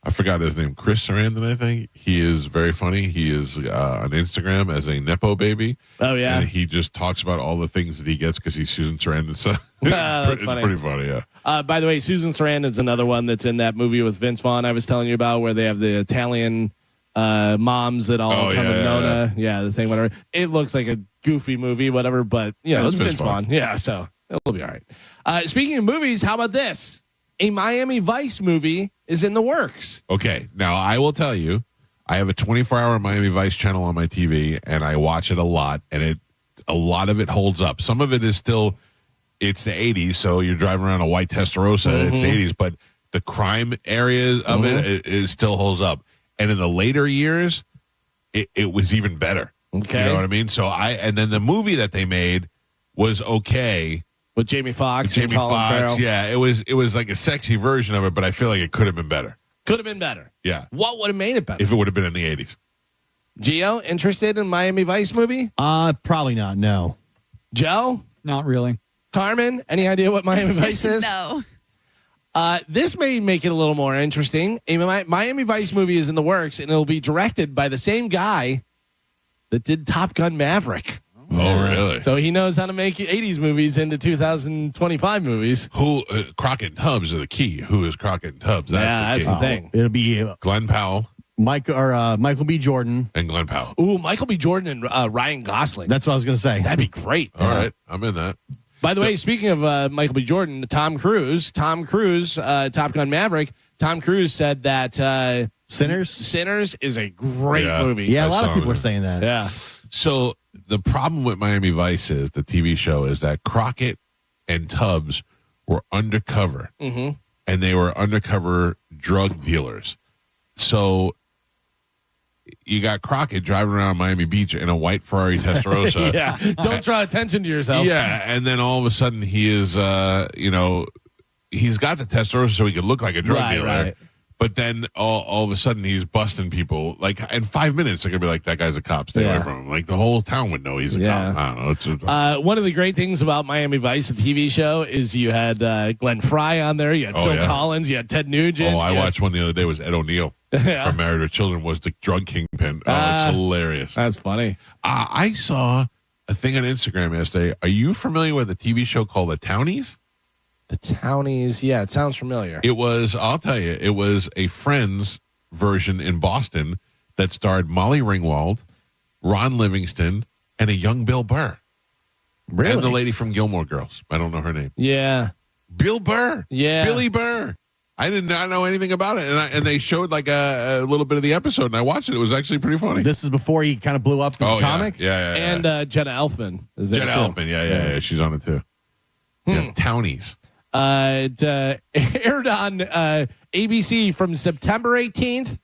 I forgot his name. Chris Sarandon, I think. He is very funny. He is on Instagram as a Nepo baby. Oh, yeah. And he just talks about all the things that he gets because he's Susan Sarandon's son. That's funny. It's pretty funny, yeah. By the way, Susan Sarandon's another one that's in that movie with Vince Vaughn I was telling you about where they have the Italian moms that all come with Nona. Yeah, the thing, whatever. It looks like a goofy movie, whatever, but, it's Vince Vaughn. Yeah, so it'll be all right. Speaking of movies, how about this? A Miami Vice movie is in the works. Okay. Now, I will tell you, I have a 24-hour Miami Vice channel on my TV, and I watch it a lot, and a lot of it holds up. Some of it is still, it's the 80s, so you're driving around a white Testarossa, it's the 80s, but the crime area of it still holds up. And in the later years, it was even better. Okay. You know what I mean? And then the movie that they made was okay. With Jamie Foxx. Yeah. It was like a sexy version of it, but I feel like it could have been better. Could have been better. Yeah. What would have made it better? If it would have been in the 80s. Gio, interested in Miami Vice movie? Probably not, no. Joe? Not really. Carmen, any idea what Miami Vice is? No. This may make it a little more interesting. A Miami Vice movie is in the works, and it'll be directed by the same guy that did Top Gun Maverick. Oh, really? So he knows how to make 80s movies into 2025 movies. Who Crockett and Tubbs are the key. Who is Crockett and Tubbs? That's the thing. It'll be Glenn Powell. Michael B. Jordan. And Glenn Powell. Ooh, Michael B. Jordan and Ryan Gosling. That's what I was going to say. That'd be great. All right. I'm in that. By the way, speaking of Michael B. Jordan, Tom Cruise, Top Gun Maverick, Tom Cruise said that Sinners is a great movie. Yeah, a lot of people are saying that. Yeah. So the problem with Miami Vice is the TV show is that Crockett and Tubbs were undercover, and they were undercover drug dealers. So you got Crockett driving around Miami Beach in a white Ferrari Testarossa. Yeah, don't draw attention to yourself. Yeah, and then all of a sudden he is, he's got the Testarossa so he could look like a drug dealer. Right. But then all of a sudden he's busting people. Like in 5 minutes, they're gonna be like, "That guy's a cop. Stay away from him." Like the whole town would know he's a cop. I don't know. One of the great things about Miami Vice, the TV show, is you had Glenn Fry on there. You had Phil Collins. You had Ted Nugent. I watched one the other day. Was Ed O'Neill from Married with Children was the drug kingpin. It's hilarious. That's funny. I saw a thing on Instagram yesterday. Are you familiar with a TV show called The Townies? The Townies, yeah, it sounds familiar. It was, I'll tell you, it was a Friends version in Boston that starred Molly Ringwald, Ron Livingston, and a young Bill Burr. Really? And the lady from Gilmore Girls. I don't know her name. Yeah. Bill Burr. Yeah. Billy Burr. I did not know anything about it. And they showed like a little bit of the episode, and I watched it. It was actually pretty funny. This is before he kind of blew up as a comic? Yeah. And Jenna Elfman is there Jenna too. Elfman, yeah. She's on it too. Yeah, Townies. It aired on ABC from September 18th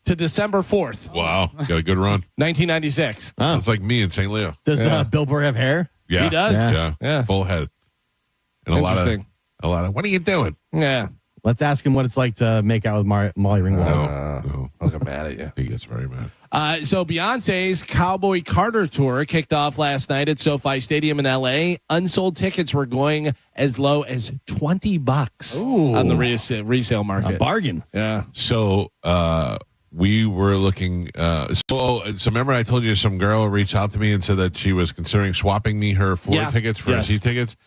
to December 4th. Wow. Got a good run. 1996. It's like me in St. Leo. Does Bill Burr have hair? Yeah. He does? Yeah. Full head. And a lot of, what are you doing? Yeah. Let's ask him what it's like to make out with Molly Ringwald. No. I'll get mad at you. He gets very mad. So Beyonce's Cowboy Carter tour kicked off last night at SoFi Stadium in LA. Unsold tickets were going as low as $20 on the resale market. A bargain. Yeah. So we were looking. So remember I told you some girl reached out to me and said that she was considering swapping me her floor tickets for seat tickets.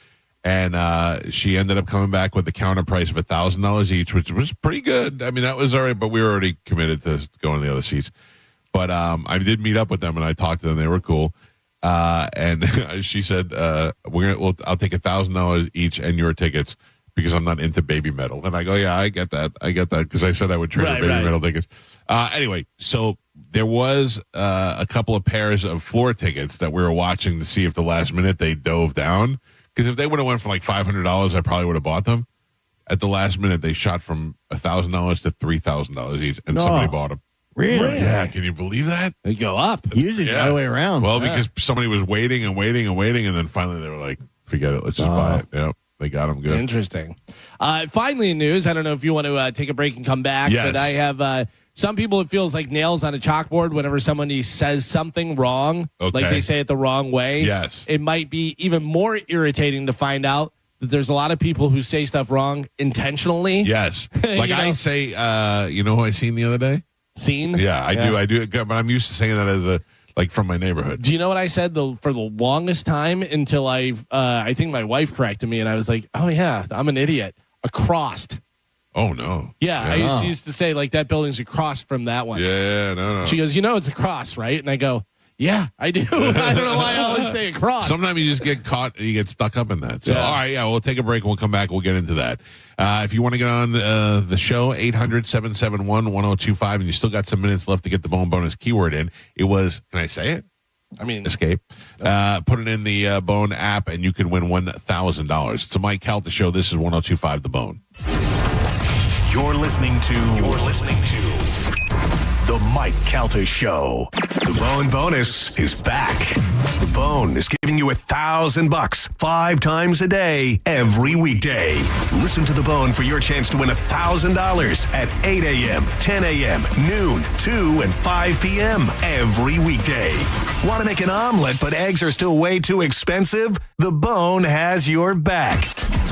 And she ended up coming back with the counter price of $1,000 each, which was pretty good. I mean, that was all right, but we were already committed to going to the other seats. But I did meet up with them, and I talked to them. They were cool. And she said, I'll take $1,000 each and your tickets because I'm not into baby metal. And I go, yeah, I get that. Because I said I would trade her baby metal tickets. Anyway, so there was a couple of pairs of floor tickets that we were watching to see if the last minute they dove down. Because if they would have went for like $500, I probably would have bought them. At the last minute, they shot from $1,000 to $3,000 each, and somebody bought them. Really? Yeah. Can you believe that? They go up. Usually the other way around. Well, because somebody was waiting, and then finally they were like, forget it. Let's just buy it. Yep. They got them good. Interesting. Finally, in news, I don't know if you want to take a break and come back, Yes. but I have some people, it feels like nails on a chalkboard whenever somebody says something wrong, Okay. like they say it the wrong way. Yes. It might be even more irritating to find out that there's a lot of people who say stuff wrong intentionally. Yes. Like I say, you know who I seen the other day? Seen? Yeah, I do. But I'm used to saying that as like from my neighborhood. Do you know what I said for the longest time until I think my wife corrected me and I was like, oh yeah, I'm an idiot. Acrossed. Oh no. Yeah, I used to say like that building's across from that one. Yeah, no. She goes, it's across, right? And I go, yeah, I do. I don't know why I always say across. Sometimes you just get caught, you get stuck up in that. So, Yeah. all right, we'll take a break. We'll come back. We'll get into that. If you want to get on the show, 800-771-1025, and you still got some minutes left to get the Bone Bonus keyword in. It was, can I say it? I mean, escape. Put it in the Bone app, and you can win $1,000. It's a Mike Calta show. This is 102.5 The Bone. You're listening to The Mike Calta Show. The Bone Bonus is back. The Bone is giving you $1,000 5 times a day, every weekday. Listen to The Bone for your chance to win $1,000 at 8 a.m., 10 a.m., noon, 2, and 5 p.m. every weekday. Want to make an omelet, but eggs are still way too expensive? The Bone has your back.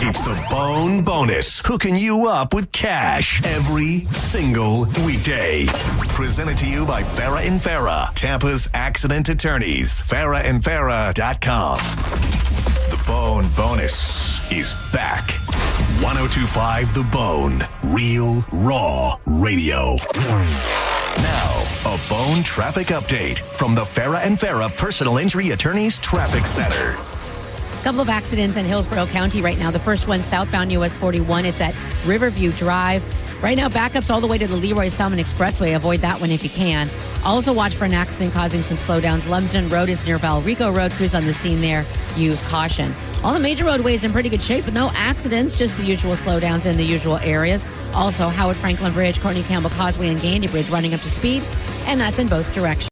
It's the Bone Bonus, hooking you up with cash every single weekday. Presented to you by Farah & Farah, Tampa's accident attorneys. FarahandFarah.com. The Bone Bonus is back. 102.5 The Bone, real, raw radio. Now, a Bone traffic update from the Farah & Farah Personal Injury Attorneys Traffic Center. Couple of accidents in Hillsborough County right now. The first one southbound US 41. It's at Riverview Drive. Right now, backups all the way to the Leroy Salmon Expressway. Avoid that one if you can. Also watch for an accident causing some slowdowns. Lumsden Road is near Valrico Road. Crews on the scene there. Use caution. All the major roadways in pretty good shape, but no accidents. Just the usual slowdowns in the usual areas. Also, Howard Franklin Bridge, Courtney Campbell Causeway, and Gandy Bridge running up to speed. And that's in both directions.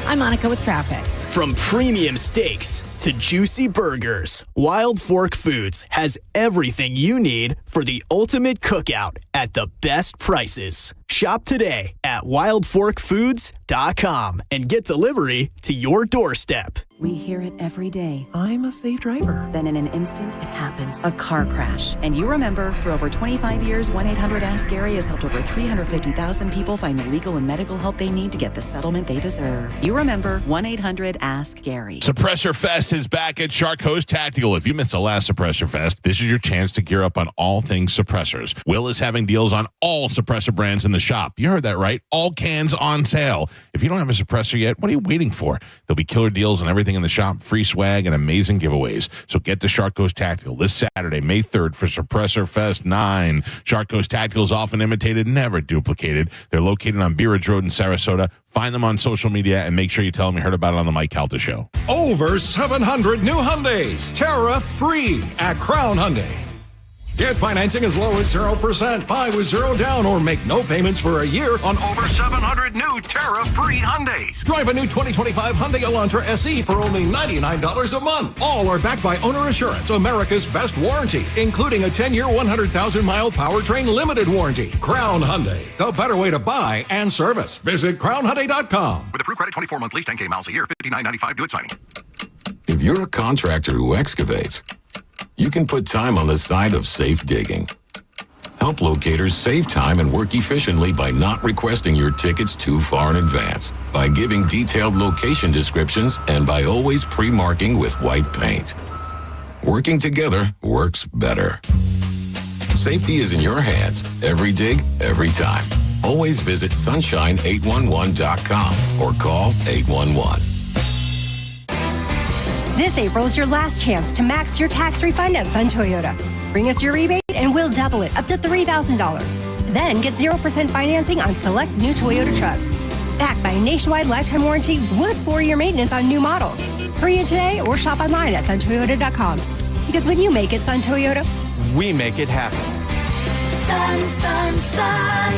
I'm Monica with traffic. From premium steaks to juicy burgers, Wild Fork Foods has everything you need for the ultimate cookout at the best prices. Shop today at wildforkfoods.com and get delivery to your doorstep. We hear it every day. I'm a safe driver. Then in an instant, it happens. A car crash. And you remember, for over 25 years, 1-800-ASK-GARY has helped over 350,000 people find the legal and medical help they need to get the settlement they deserve. You remember 1-800-ASK-GARY. Suppressor Fest is back at Shark Coast Tactical. If you missed the last Suppressor Fest, this is your chance to gear up on all things suppressors. Will is having deals on all suppressor brands in the shop. You heard that right. All cans on sale. If you don't have a suppressor yet, what are you waiting for? There'll be killer deals on everything in the shop, free swag, and amazing giveaways. So get to Shark Coast Tactical this Saturday, May 3rd for Suppressor Fest 9. Shark Coast Tactical is often imitated, never duplicated. They're located on Bee Ridge Road in Sarasota. Find them on social media and make sure you tell them you heard about it on the Mike Calta Show. Over 700 new Hyundais, tariff-free at Crown Hyundai. Get financing as low as 0%, buy with 0 down, or make no payments for a year on over 700 new tariff-free Hyundais. Drive a new 2025 Hyundai Elantra SE for only $99 a month. All are backed by Owner Assurance, America's best warranty, including a 10-year, 100,000-mile powertrain limited warranty. Crown Hyundai, the better way to buy and service. Visit crownhyundai.com. With approved credit, 24-month lease, 10K miles a year, $59.95 due at signing. If you're a contractor who excavates, you can put time on the side of safe digging. Help locators save time and work efficiently by not requesting your tickets too far in advance, by giving detailed location descriptions, and by always pre-marking with white paint. Working together works better. Safety is in your hands. Every dig, every time. Always visit sunshine811.com or call 811. This April is your last chance to max your tax refund at Sun Toyota. Bring us your rebate and we'll double it up to $3,000. Then get 0% financing on select new Toyota trucks. Backed by a nationwide lifetime warranty with 4-year maintenance on new models. Hurry in today or shop online at suntoyota.com. Because when you make it Sun Toyota, we make it happen.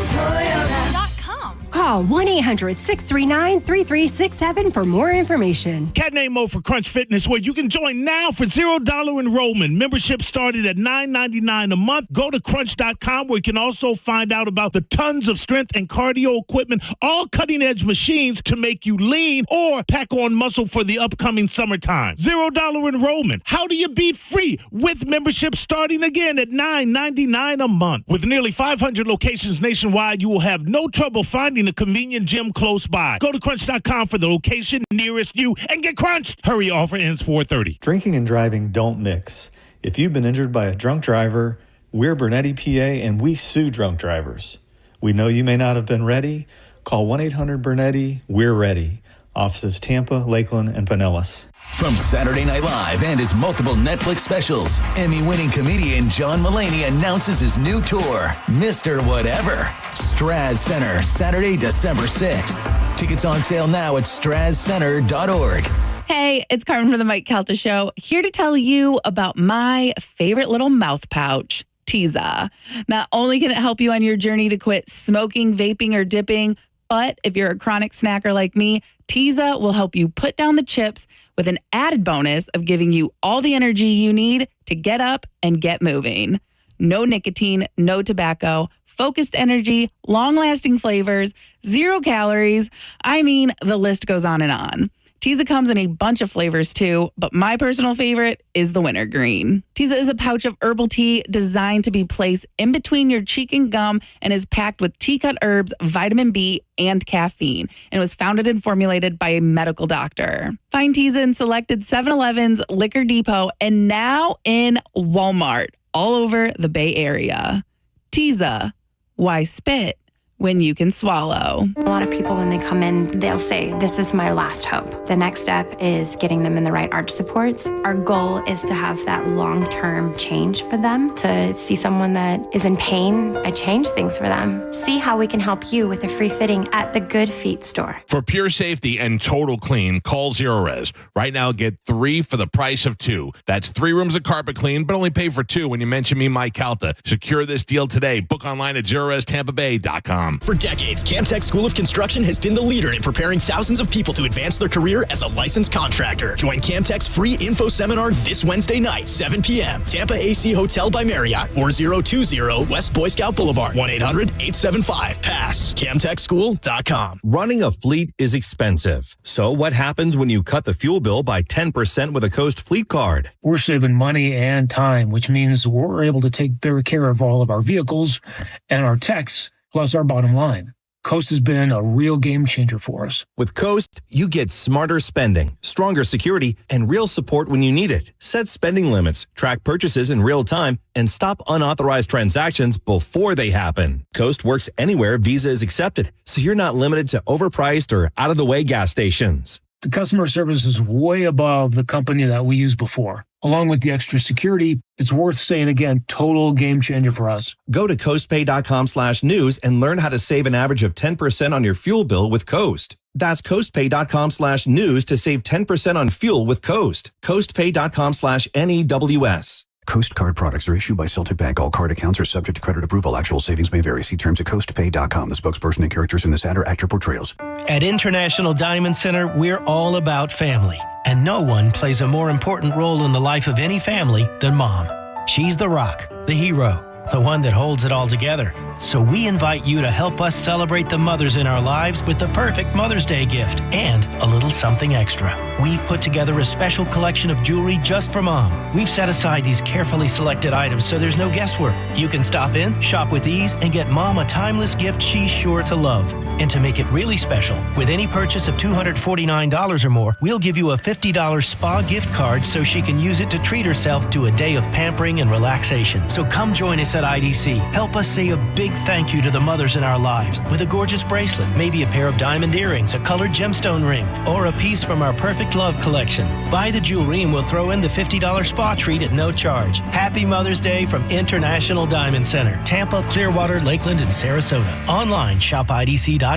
Toyota.com. Call 1-800-639-3367 for more information. Cat name mode for Crunch Fitness, where you can join now for $0 enrollment. Membership started at $9.99 a month. Go to crunch.com, where you can also find out about the tons of strength and cardio equipment, all cutting-edge machines to make you lean or pack on muscle for the upcoming summertime. $0 enrollment. How do you beat free with membership starting again at $9.99 a month? With nearly 500 locations nationwide, you will have no trouble finding a convenient gym close by. Go to crunch.com for the location nearest you and get crunched. Hurry, offer ends 4:30. Drinking and driving don't mix. If you've been injured by a drunk driver, we're Bernetti PA and we sue drunk drivers. We know you may not have been ready. Call 1-800-BERNETTI. We're ready. Offices Tampa, Lakeland, and Pinellas. From Saturday Night Live and his multiple Netflix specials, Emmy-winning comedian John Mulaney announces his new tour, Mr. Whatever. Straz Center, Saturday, December 6th. Tickets on sale now at strazcenter.org. Hey, it's Carmen from the Mike Calta Show, here to tell you about my favorite little mouth pouch, Tiza. Not only can it help you on your journey to quit smoking, vaping, or dipping, but if you're a chronic snacker like me, Tiza will help you put down the chips with an added bonus of giving you all the energy you need to get up and get moving. No nicotine, no tobacco, focused energy, long-lasting flavors, 0 calories. I mean, the list goes on and on. Tiza comes in a bunch of flavors too, but my personal favorite is the wintergreen. Tiza is a pouch of herbal tea designed to be placed in between your cheek and gum and is packed with tea-cut herbs, vitamin B, and caffeine, and was founded and formulated by a medical doctor. Find Tiza in selected 7-Elevens, Liquor Depot, and now in Walmart all over the Bay Area. Tiza, why spit when you can swallow? A lot of people, when they come in, they'll say, this is my last hope. The next step is getting them in the right arch supports. Our goal is to have that long-term change for them, to see someone that is in pain. I change things for them. See how we can help you with a free fitting at the Good Feet store. For pure safety and total clean, call Zerorez. Right now, get 3 for the price of 2. That's 3 rooms of carpet clean, but only pay for 2 when you mention me, Mike Calta. Secure this deal today. Book online at ZerorezTampaBay.com. For decades, Camtech School of Construction has been the leader in preparing thousands of people to advance their career as a licensed contractor. Join Camtech's free info seminar this Wednesday night, 7 p.m. Tampa AC Hotel by Marriott, 4020 West Boy Scout Boulevard, 1-800-875-PASS. CamtechSchool.com. Running a fleet is expensive. So what happens when you cut the fuel bill by 10% with a Coast Fleet Card? We're saving money and time, which means we're able to take better care of all of our vehicles and our techs, plus our bottom line. Coast has been a real game changer for us. With Coast, you get smarter spending, stronger security, and real support when you need it. Set spending limits, track purchases in real time, and stop unauthorized transactions before they happen. Coast works anywhere Visa is accepted, so you're not limited to overpriced or out-of-the-way gas stations. The customer service is way above the company that we used before. Along with the extra security, it's worth saying again, total game changer for us. Go to coastpay.com/news and learn how to save an average of 10% on your fuel bill with Coast. That's coastpay.com/news to save 10% on fuel with Coast. Coastpay.com/NEWS. Coast card products are issued by Celtic Bank. All card accounts are subject to credit approval. Actual savings may vary. See terms at coastpay.com. The spokesperson and characters in this ad are actor portrayals. At International Diamond Center, we're all about family. And no one plays a more important role in the life of any family than mom. She's the rock, the hero, the one that holds it all together. So we invite you to help us celebrate the mothers in our lives with the perfect Mother's Day gift and a little something extra. We've put together a special collection of jewelry just for mom. We've set aside these carefully selected items so there's no guesswork. You can stop in, shop with ease, and get mom a timeless gift she's sure to love. And to make it really special, with any purchase of $249 or more, we'll give you a $50 spa gift card so she can use it to treat herself to a day of pampering and relaxation. So come join us at IDC. Help us say a big thank you to the mothers in our lives with a gorgeous bracelet, maybe a pair of diamond earrings, a colored gemstone ring, or a piece from our Perfect Love collection. Buy the jewelry and we'll throw in the $50 spa treat at no charge. Happy Mother's Day from International Diamond Center, Tampa, Clearwater, Lakeland, and Sarasota. Online, shopidc.com.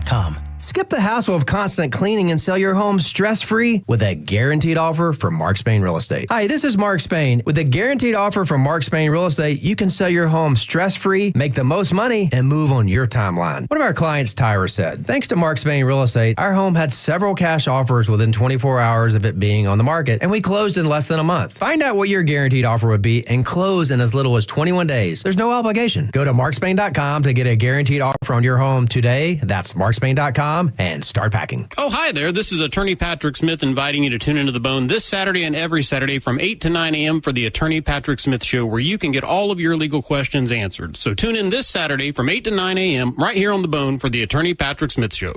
Skip the hassle of constant cleaning and sell your home stress-free with a guaranteed offer from Mark Spain Real Estate. Hi, this is Mark Spain. With a guaranteed offer from Mark Spain Real Estate, you can sell your home stress-free, make the most money, and move on your timeline. One of our clients, Tyra, said, thanks to Mark Spain Real Estate, our home had several cash offers within 24 hours of it being on the market, and we closed in less than a month. Find out what your guaranteed offer would be and close in as little as 21 days. There's no obligation. Go to markspain.com to get a guaranteed offer on your home today. That's markspain.com and start packing. Oh, hi there. This is Attorney Patrick Smith inviting you to tune into The Bone this Saturday and every Saturday from 8 to 9 a.m. for the Attorney Patrick Smith Show, where you can get all of your legal questions answered. So tune in this Saturday from 8 to 9 a.m. right here on The Bone for the Attorney Patrick Smith Show.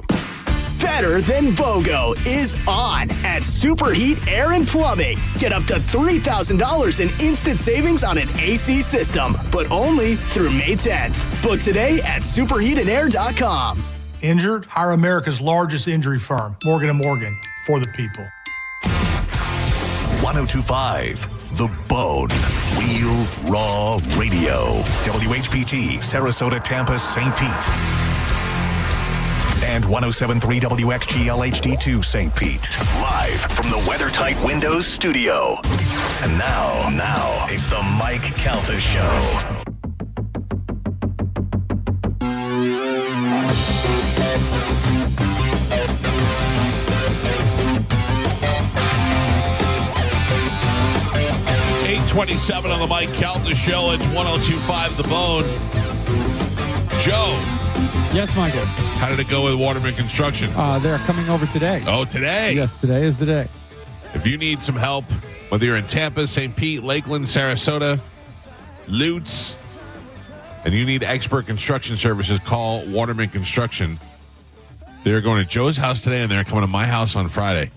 Better Than BOGO is on at Superheat Air and Plumbing. Get up to $3,000 in instant savings on an AC system, but only through May 10th. Book today at superheatandair.com. Injured? Hire America's largest injury firm, Morgan & Morgan, for the people. 1025 The Bone. Real Raw Radio. WHPT, Sarasota, Tampa, St. Pete. And 1073 WXGL HD2 St. Pete. Live from the WeatherTight Windows studio. And now, it's the Mike Calta Show. .27 on the Mike Calta Show. It's 1025 The Bone. Joe. Yes, Michael. How did it go with Waterman Construction? They're coming over today. Oh, today? Yes, today is the day. If you need some help, whether you're in Tampa, St. Pete, Lakeland, Sarasota, Lutz, and you need expert construction services, call Waterman Construction. They're going to Joe's house today, and they're coming to my house on Friday.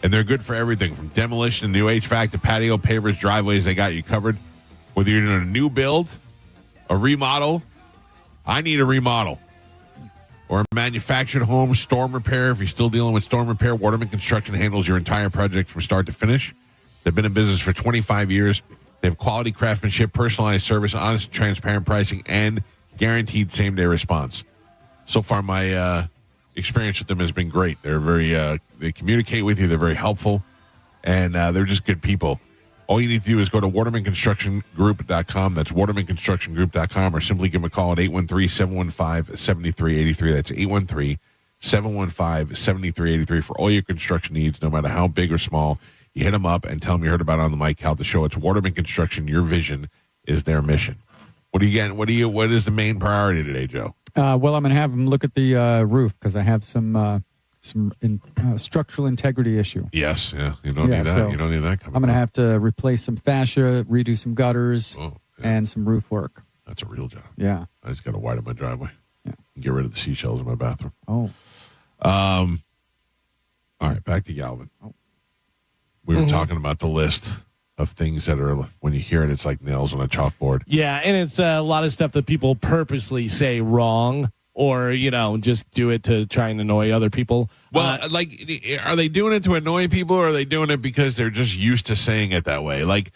And they're good for everything from demolition, new HVAC, to patio, pavers, driveways. They got you covered. Whether you're doing a new build, a remodel, I need a remodel, or a manufactured home, storm repair. If you're still dealing with storm repair, Waterman Construction handles your entire project from start to finish. They've been in business for 25 years. They have quality craftsmanship, personalized service, honest and transparent pricing, and guaranteed same-day response. So far, my experience with them has been great. They're very, they communicate with you. They're very helpful, and they're just good people. All you need to do is go to watermanconstructiongroup.com. That's watermanconstructiongroup.com, or simply give them a call at 813-715-7383. That's 813-715-7383 for all your construction needs, no matter how big or small. You hit them up and tell them you heard about it on the Mike Calta Show. It's Waterman Construction. Your vision is their mission. What is the main priority today, Joe? Well, I'm going to have them look at the roof because I have some structural integrity issue. Yes, yeah. You don't need that. So you don't need that coming I'm going to up. have to replace some fascia, redo some gutters, and some roof work. That's a real job. Yeah. I just got to widen my driveway. Yeah. Get rid of the seashells in my bathroom. Oh. All right, back to Galvin. Oh. We were talking about the list of things that are, when you hear it, it's like nails on a chalkboard. Yeah, and it's a lot of stuff that people purposely say wrong, or, just do it to try and annoy other people. Well, are they doing it to annoy people, or are they doing it because they're just used to saying it that way? Like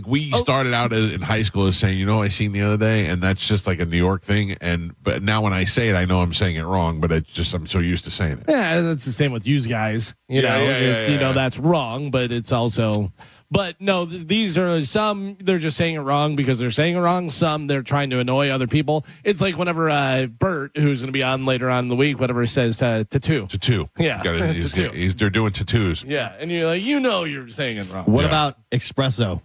we started out in high school as saying, I seen the other day, and that's just like a New York thing. But now when I say it, I know I'm saying it wrong, but it's just I'm so used to saying it. Yeah, that's the same with you guys. That's wrong, but it's also. But no, these are some, they're just saying it wrong because they're saying it wrong. Some, they're trying to annoy other people. It's like whenever Bert, who's going to be on later on in the week, whatever says tattoo. Tattoo. Yeah. Tattoo. They're doing tattoos. Yeah. And you're like, you're saying it wrong. What about espresso?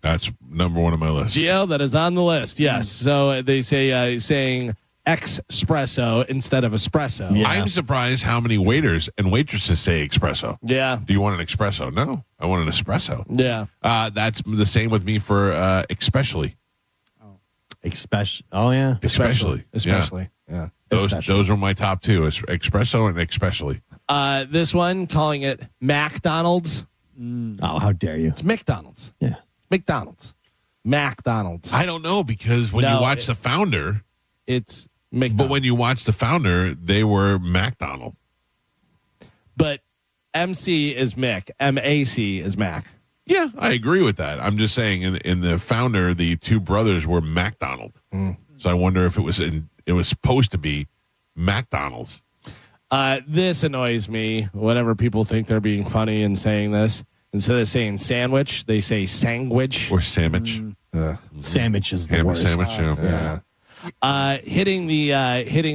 That's number one on my list. GL, that is on the list. Yes. So they say saying espresso instead of espresso. Yeah. I'm surprised how many waiters and waitresses say espresso. Yeah. Do you want an espresso? No, I want an espresso. Yeah. That's the same with me for especially. Oh yeah. Especially. Yeah. Those are my top two: espresso and especially. This one, calling it McDonald's. Oh, how dare you! It's McDonald's. Yeah. McDonald's. I don't know, because when you watch the founder, it's McDonald's. But when you watch the founder, they were McDonald. But MC is Mick. MAC is Mac. Yeah, I agree with that. I'm just saying, in the founder, the two brothers were McDonald. So I wonder if it was supposed to be McDonald's. This annoys me whenever people think they're being funny and saying this. Instead of saying sandwich, they say sandwich. Or sandwich. Sandwich is the Ham worst. sandwich, Hitting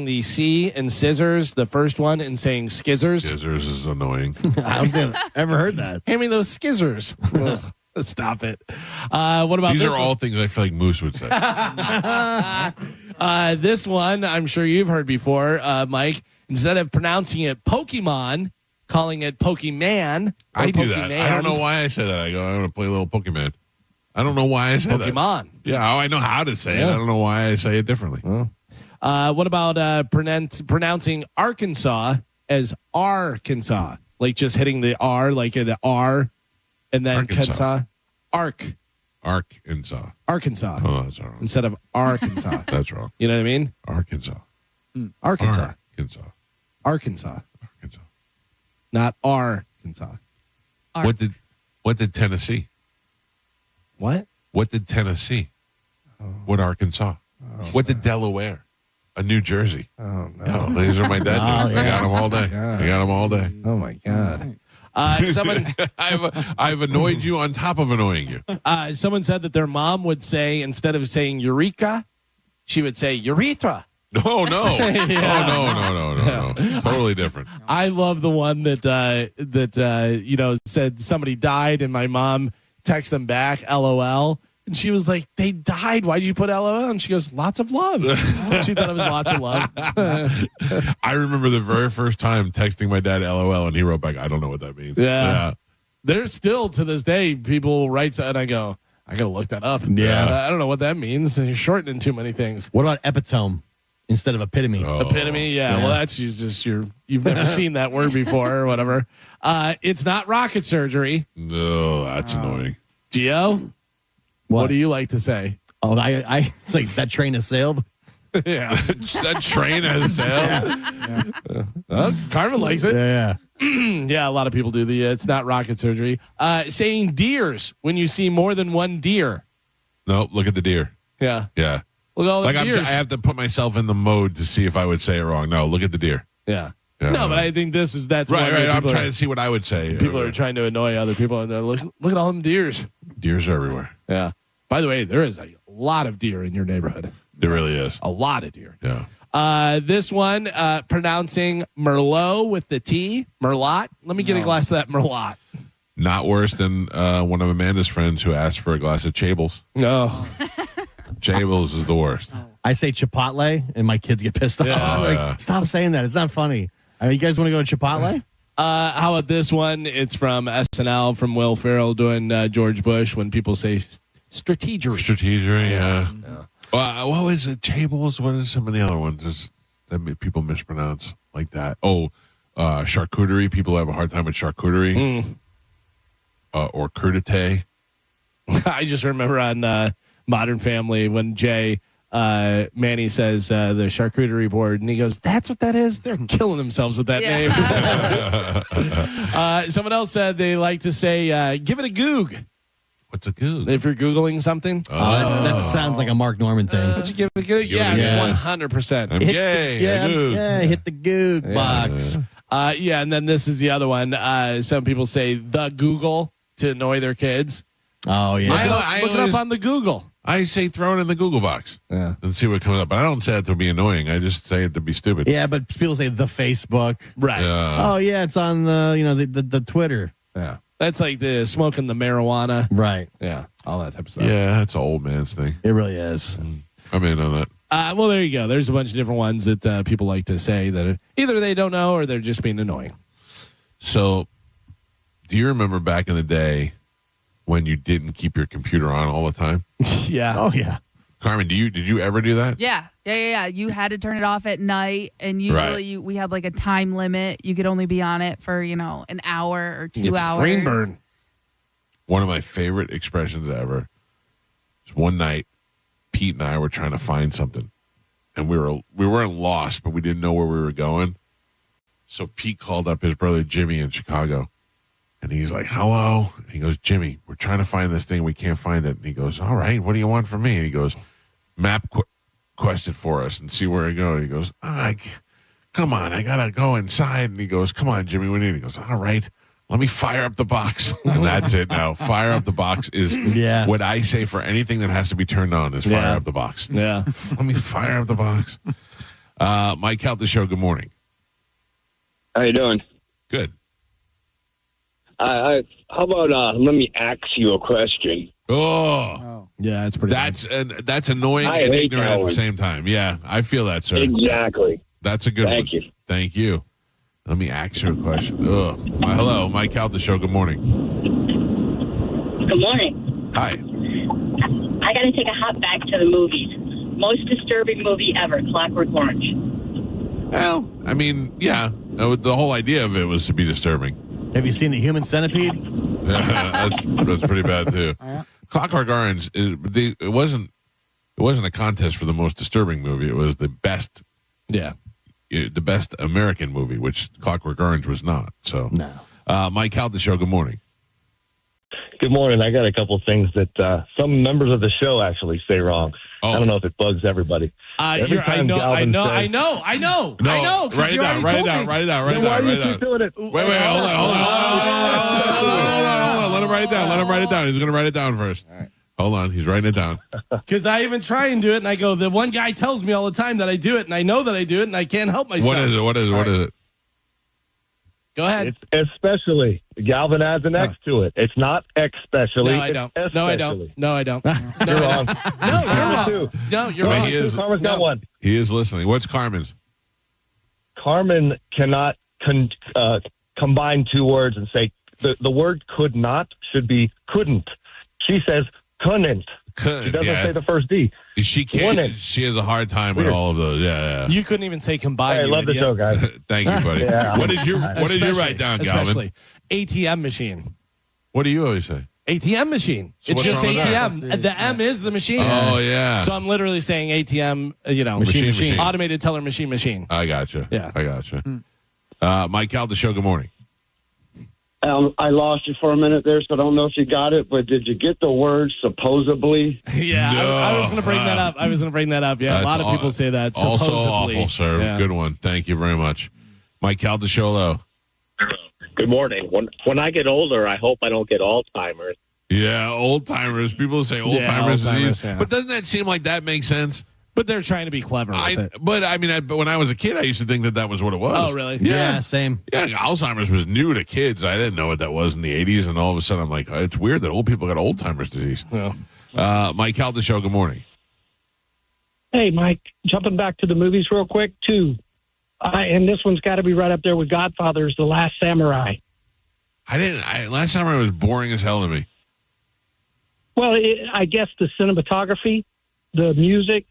the C and scissors, the first one, and saying skizzers. Scissors is annoying. I don't think I've ever heard that. Hand me those skizzers. Ugh, stop it. What about These this are all things I feel like Moose would say. this one, I'm sure you've heard before, Mike. Instead of pronouncing it Pokemon, calling it Pokemon. I do that. I don't know why I said that. I go, I'm going to play a little Pokemon. I don't know why I said that. Pokemon. Yeah, I know how to say it. I don't know why I say it differently. What about pronouncing Arkansas as Arkansas? Like just hitting the R, like an R, and then Arkansas. Arkansas. Arkansas. Oh, that's wrong. Instead of Arkansas. That's wrong. You know what I mean? Arkansas. Arkansas. Arkansas. Not Arkansas. What did Tennessee? What? What did Tennessee? What Arkansas? What did Delaware? A New Jersey. Oh no. These are my dad jokes. I got them all day. I got them all day. Oh my God. Someone I've annoyed you on top of annoying you. Someone said that their mom would say, instead of saying eureka, she would say urethra. No. No. Totally different. I love the one that said somebody died and my mom texted them back, LOL. And she was like, they died. Why'd you put LOL? And she goes, lots of love. She thought it was lots of love. I remember the very first time texting my dad LOL and he wrote back, I don't know what that means. Yeah. There's still to this day people write and I go, I got to look that up. Yeah. I don't know what that means. You're shortening too many things. What about epitome instead of epitome? Epitome, yeah. Well, that's just you've never seen that word before or whatever. It's not rocket surgery. No, that's annoying. Gio, what do you like to say? Oh, I it's like that train has sailed. Yeah, that train has sailed. Carmen likes it. Yeah. Yeah, a lot of people do the it's not rocket surgery. Saying deers when you see more than one deer. No, look at the deer. Yeah. Yeah. Look at all the like deers. I have to put myself in the mode to see if I would say it wrong. No, look at the deer. Yeah. Yeah. No, but I think that's right. I'm people trying to see what I would say. People are trying to annoy other people, and they're look at all them deers. Deers are everywhere. Yeah. By the way, there is a lot of deer in your neighborhood. There really is. A lot of deer. Yeah. This one, pronouncing Merlot with the T, Merlot. Let me get a glass of that Merlot. Not worse than one of Amanda's friends who asked for a glass of Chables. No. Chables is the worst. I say Chipotle, and my kids get pissed off. Yeah. Stop saying that. It's not funny. You guys want to go to Chipotle? How about this one? It's from SNL, from Will Ferrell doing George Bush when people say strategery. Strategery, yeah. What was it? Chables? What is some of the other ones that people mispronounce like that? Oh, charcuterie. People have a hard time with charcuterie. Or crudité. I just remember on Modern Family when Manny says the charcuterie board, and he goes, that's what that is? They're killing themselves with that name. Someone else said they like to say, give it a goog. What's a goog? If you're Googling something. That sounds like a Mark Norman thing. Would you give it a goog? Yeah, 100%. I'm gay. Hit the goog box. And then this is the other one. Some people say the Google to annoy their kids. Oh, yeah. Look it up on the Google. I say throw it in the Google box and see what comes up. But I don't say it to be annoying. I just say it to be stupid. Yeah, but people say the Facebook. Right. Oh, yeah, it's on the Twitter. Yeah. That's like the smoking the marijuana. Right. Yeah. All that type of stuff. Yeah, that's an old man's thing. It really is. I'm in on that. Well, there you go. There's a bunch of different ones that people like to say that either they don't know or they're just being annoying. So, do you remember back in the day when you didn't keep your computer on all the time? Yeah. Oh, yeah. Carmen, did you ever do that? Yeah. You had to turn it off at night, and usually we had like a time limit. You could only be on it for an hour or 2 hours. Screen burn. One of my favorite expressions ever was one night, Pete and I were trying to find something, and we weren't lost, but we didn't know where we were going. So Pete called up his brother Jimmy in Chicago, and he's like, hello. And he goes, Jimmy, we're trying to find this thing. We can't find it. And he goes, all right, what do you want from me? And he goes, map quest it for us and see where it goes. He goes, God, come on, I got to go inside. And he goes, come on, Jimmy, we need. He goes, all right, let me fire up the box. And that's it now. Fire up the box is what I say for anything that has to be turned on is fire up the box. Yeah. Let me fire up the box. Mike Calta Show, good morning. How you doing? Good. How about let me ask you a question? Oh. Yeah, it's pretty. That's annoying and ignorant at the same time. Yeah, I feel that, sir. Exactly. That's a good one. Thank you. Thank you. Let me ask you a question. Hello, Mike Calta Show. Good morning. Good morning. Hi. I got to take a hop back to the movies. Most disturbing movie ever, Clockwork Orange. Well, I mean, yeah, the whole idea of it was to be disturbing. Have you seen The Human Centipede? that's pretty bad too. Clockwork Orange. It wasn't a contest for the most disturbing movie. It was the best. Yeah. The best American movie, which Clockwork Orange was not. So, no. Mike Calta Show. Good morning. Good morning. I got a couple things that some members of the show actually say wrong. I don't know if it bugs everybody. I know. No, Write it down. Why do you keep doing it? Wait, hold on. Let him write it down. He's going to write it down first. All right. Hold on. He's writing it down. Because I even try and do it, and I go, the one guy tells me all the time that I do it, and I know that I do it, and I can't help myself. What is it? Go ahead. It's especially. Galvin adds an X to it. It's not especially. No, I don't. No, I don't. You're wrong. No, you're wrong. No, you're wrong. Carmen's got one. He is listening. What's Carmen's? Carmen cannot combine two words and say the word could not should be couldn't. She says couldn't. She doesn't say the first D. She can't. Wouldn't. She has a hard time with all of those. Yeah. You couldn't even say combine. Hey, I love the show, guys. Thank you, buddy. Yeah. What did you write down, Galvin? Especially ATM machine. What do you always say? ATM machine. So it's just wrong with ATM. that? The M is the machine. Oh, yeah. So I'm literally saying ATM, Machine. automated teller machine. I gotcha. Yeah. I gotcha. Mike Calta Show, good morning. I lost you for a minute there, so I don't know if you got it, but did you get the word supposedly? Yeah, No. I was going to bring that up. Yeah, a lot of people say that. Also Supposedly. awful, sir. Yeah. Good one. Thank you very much. Mike Calta Show, hello. Good morning. When I get older, I hope I don't get Alzheimer's. Yeah, old timers. People say old timers. yeah. But doesn't that seem like that makes sense? But they're trying to be clever with it. But I mean, when I was a kid, I used to think that was what it was. Oh, really? Yeah, same. Yeah, Alzheimer's was new to kids. I didn't know what that was in the 80s, and all of a sudden I'm like, it's weird that old people got Alzheimer's disease. Yeah. Mike Calta Show, good morning. Hey, Mike, jumping back to the movies real quick, too. And this one's got to be right up there with Godfather's The Last Samurai. Last Samurai was boring as hell to me. Well, I guess the cinematography, the music,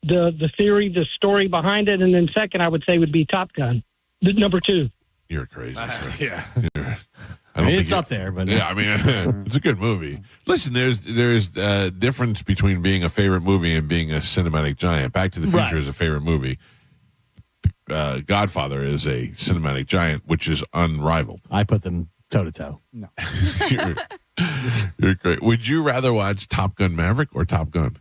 the theory, the story behind it, and then second, I would say would be Top Gun, number 2. You're crazy. Yeah. I mean, it's up there, but yeah, I mean, it's a good movie. Listen, there's difference between being a favorite movie and being a cinematic giant. Back to the Future is a favorite movie. Godfather is a cinematic giant, which is unrivaled. I put them toe to toe. No. You're great. Would you rather watch Top Gun Maverick or Top Gun?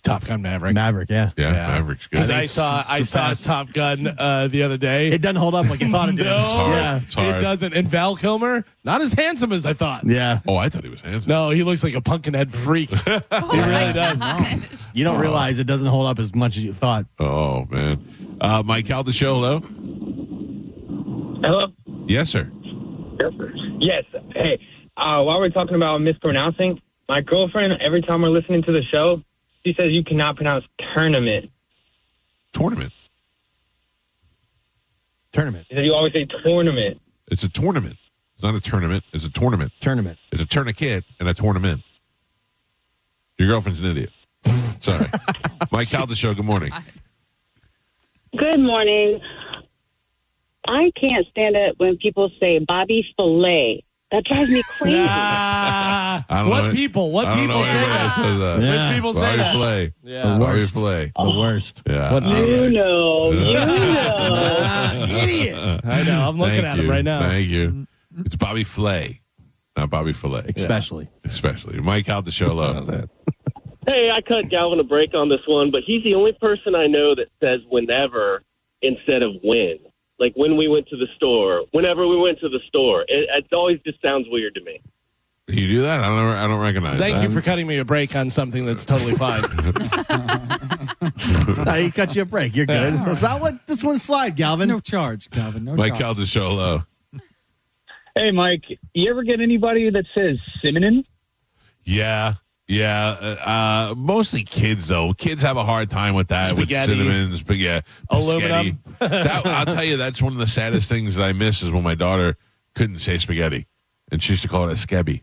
Top Gun Maverick. Yeah. Yeah, Maverick's good. Because I saw Top Gun the other day. It doesn't hold up like you thought it did. No, It's hard. it doesn't. And Val Kilmer, not as handsome as I thought. Yeah. Oh, I thought he was handsome. No, he looks like a pumpkinhead freak. He really does. You don't realize it doesn't hold up as much as you thought. Oh, man. Mike Calta Show, hello? Hello? Yes, sir. Yes. Hey, while we're talking about mispronouncing, my girlfriend, every time we're listening to the show, she says you cannot pronounce tournament. Tournament. She said you always say tournament. It's a tournament. It's not a tournament. It's a tournament. It's a tourniquet and a tournament. Your girlfriend's an idiot. Sorry. Mike Calta Show, good morning. Good morning. I can't stand it when people say Bobby Filet. That drives me crazy. What people say that? Which people say that? Filet. Yeah. The worst. Filet. The worst. Yeah. You know. Idiot. I know. I'm looking at him right now. Thank you. It's Bobby Flay, not Bobby Filet. Especially. Mike Calta Show, hello. Hey, I cut Galvin a break on this one, but he's the only person I know that says whenever instead of when. Like when we went to the store, whenever we went to the store, it always just sounds weird to me. You do that? I don't recognize that. Thank you for cutting me a break on something that's totally fine. No, he cut you a break. You're good. Yeah, So I'll let this one slide, Galvin. No charge, Calvin. No Mike charge. Caldesolo. Hey, Mike, you ever get anybody that says cinnamon? Yeah. Mostly kids, though. Kids have a hard time with that, Spaghetti. with cinnamon, spaghetti, Aluminum. I'll tell you, that's one of the saddest things that I miss is when my daughter couldn't say spaghetti, and she used to call it a skebby.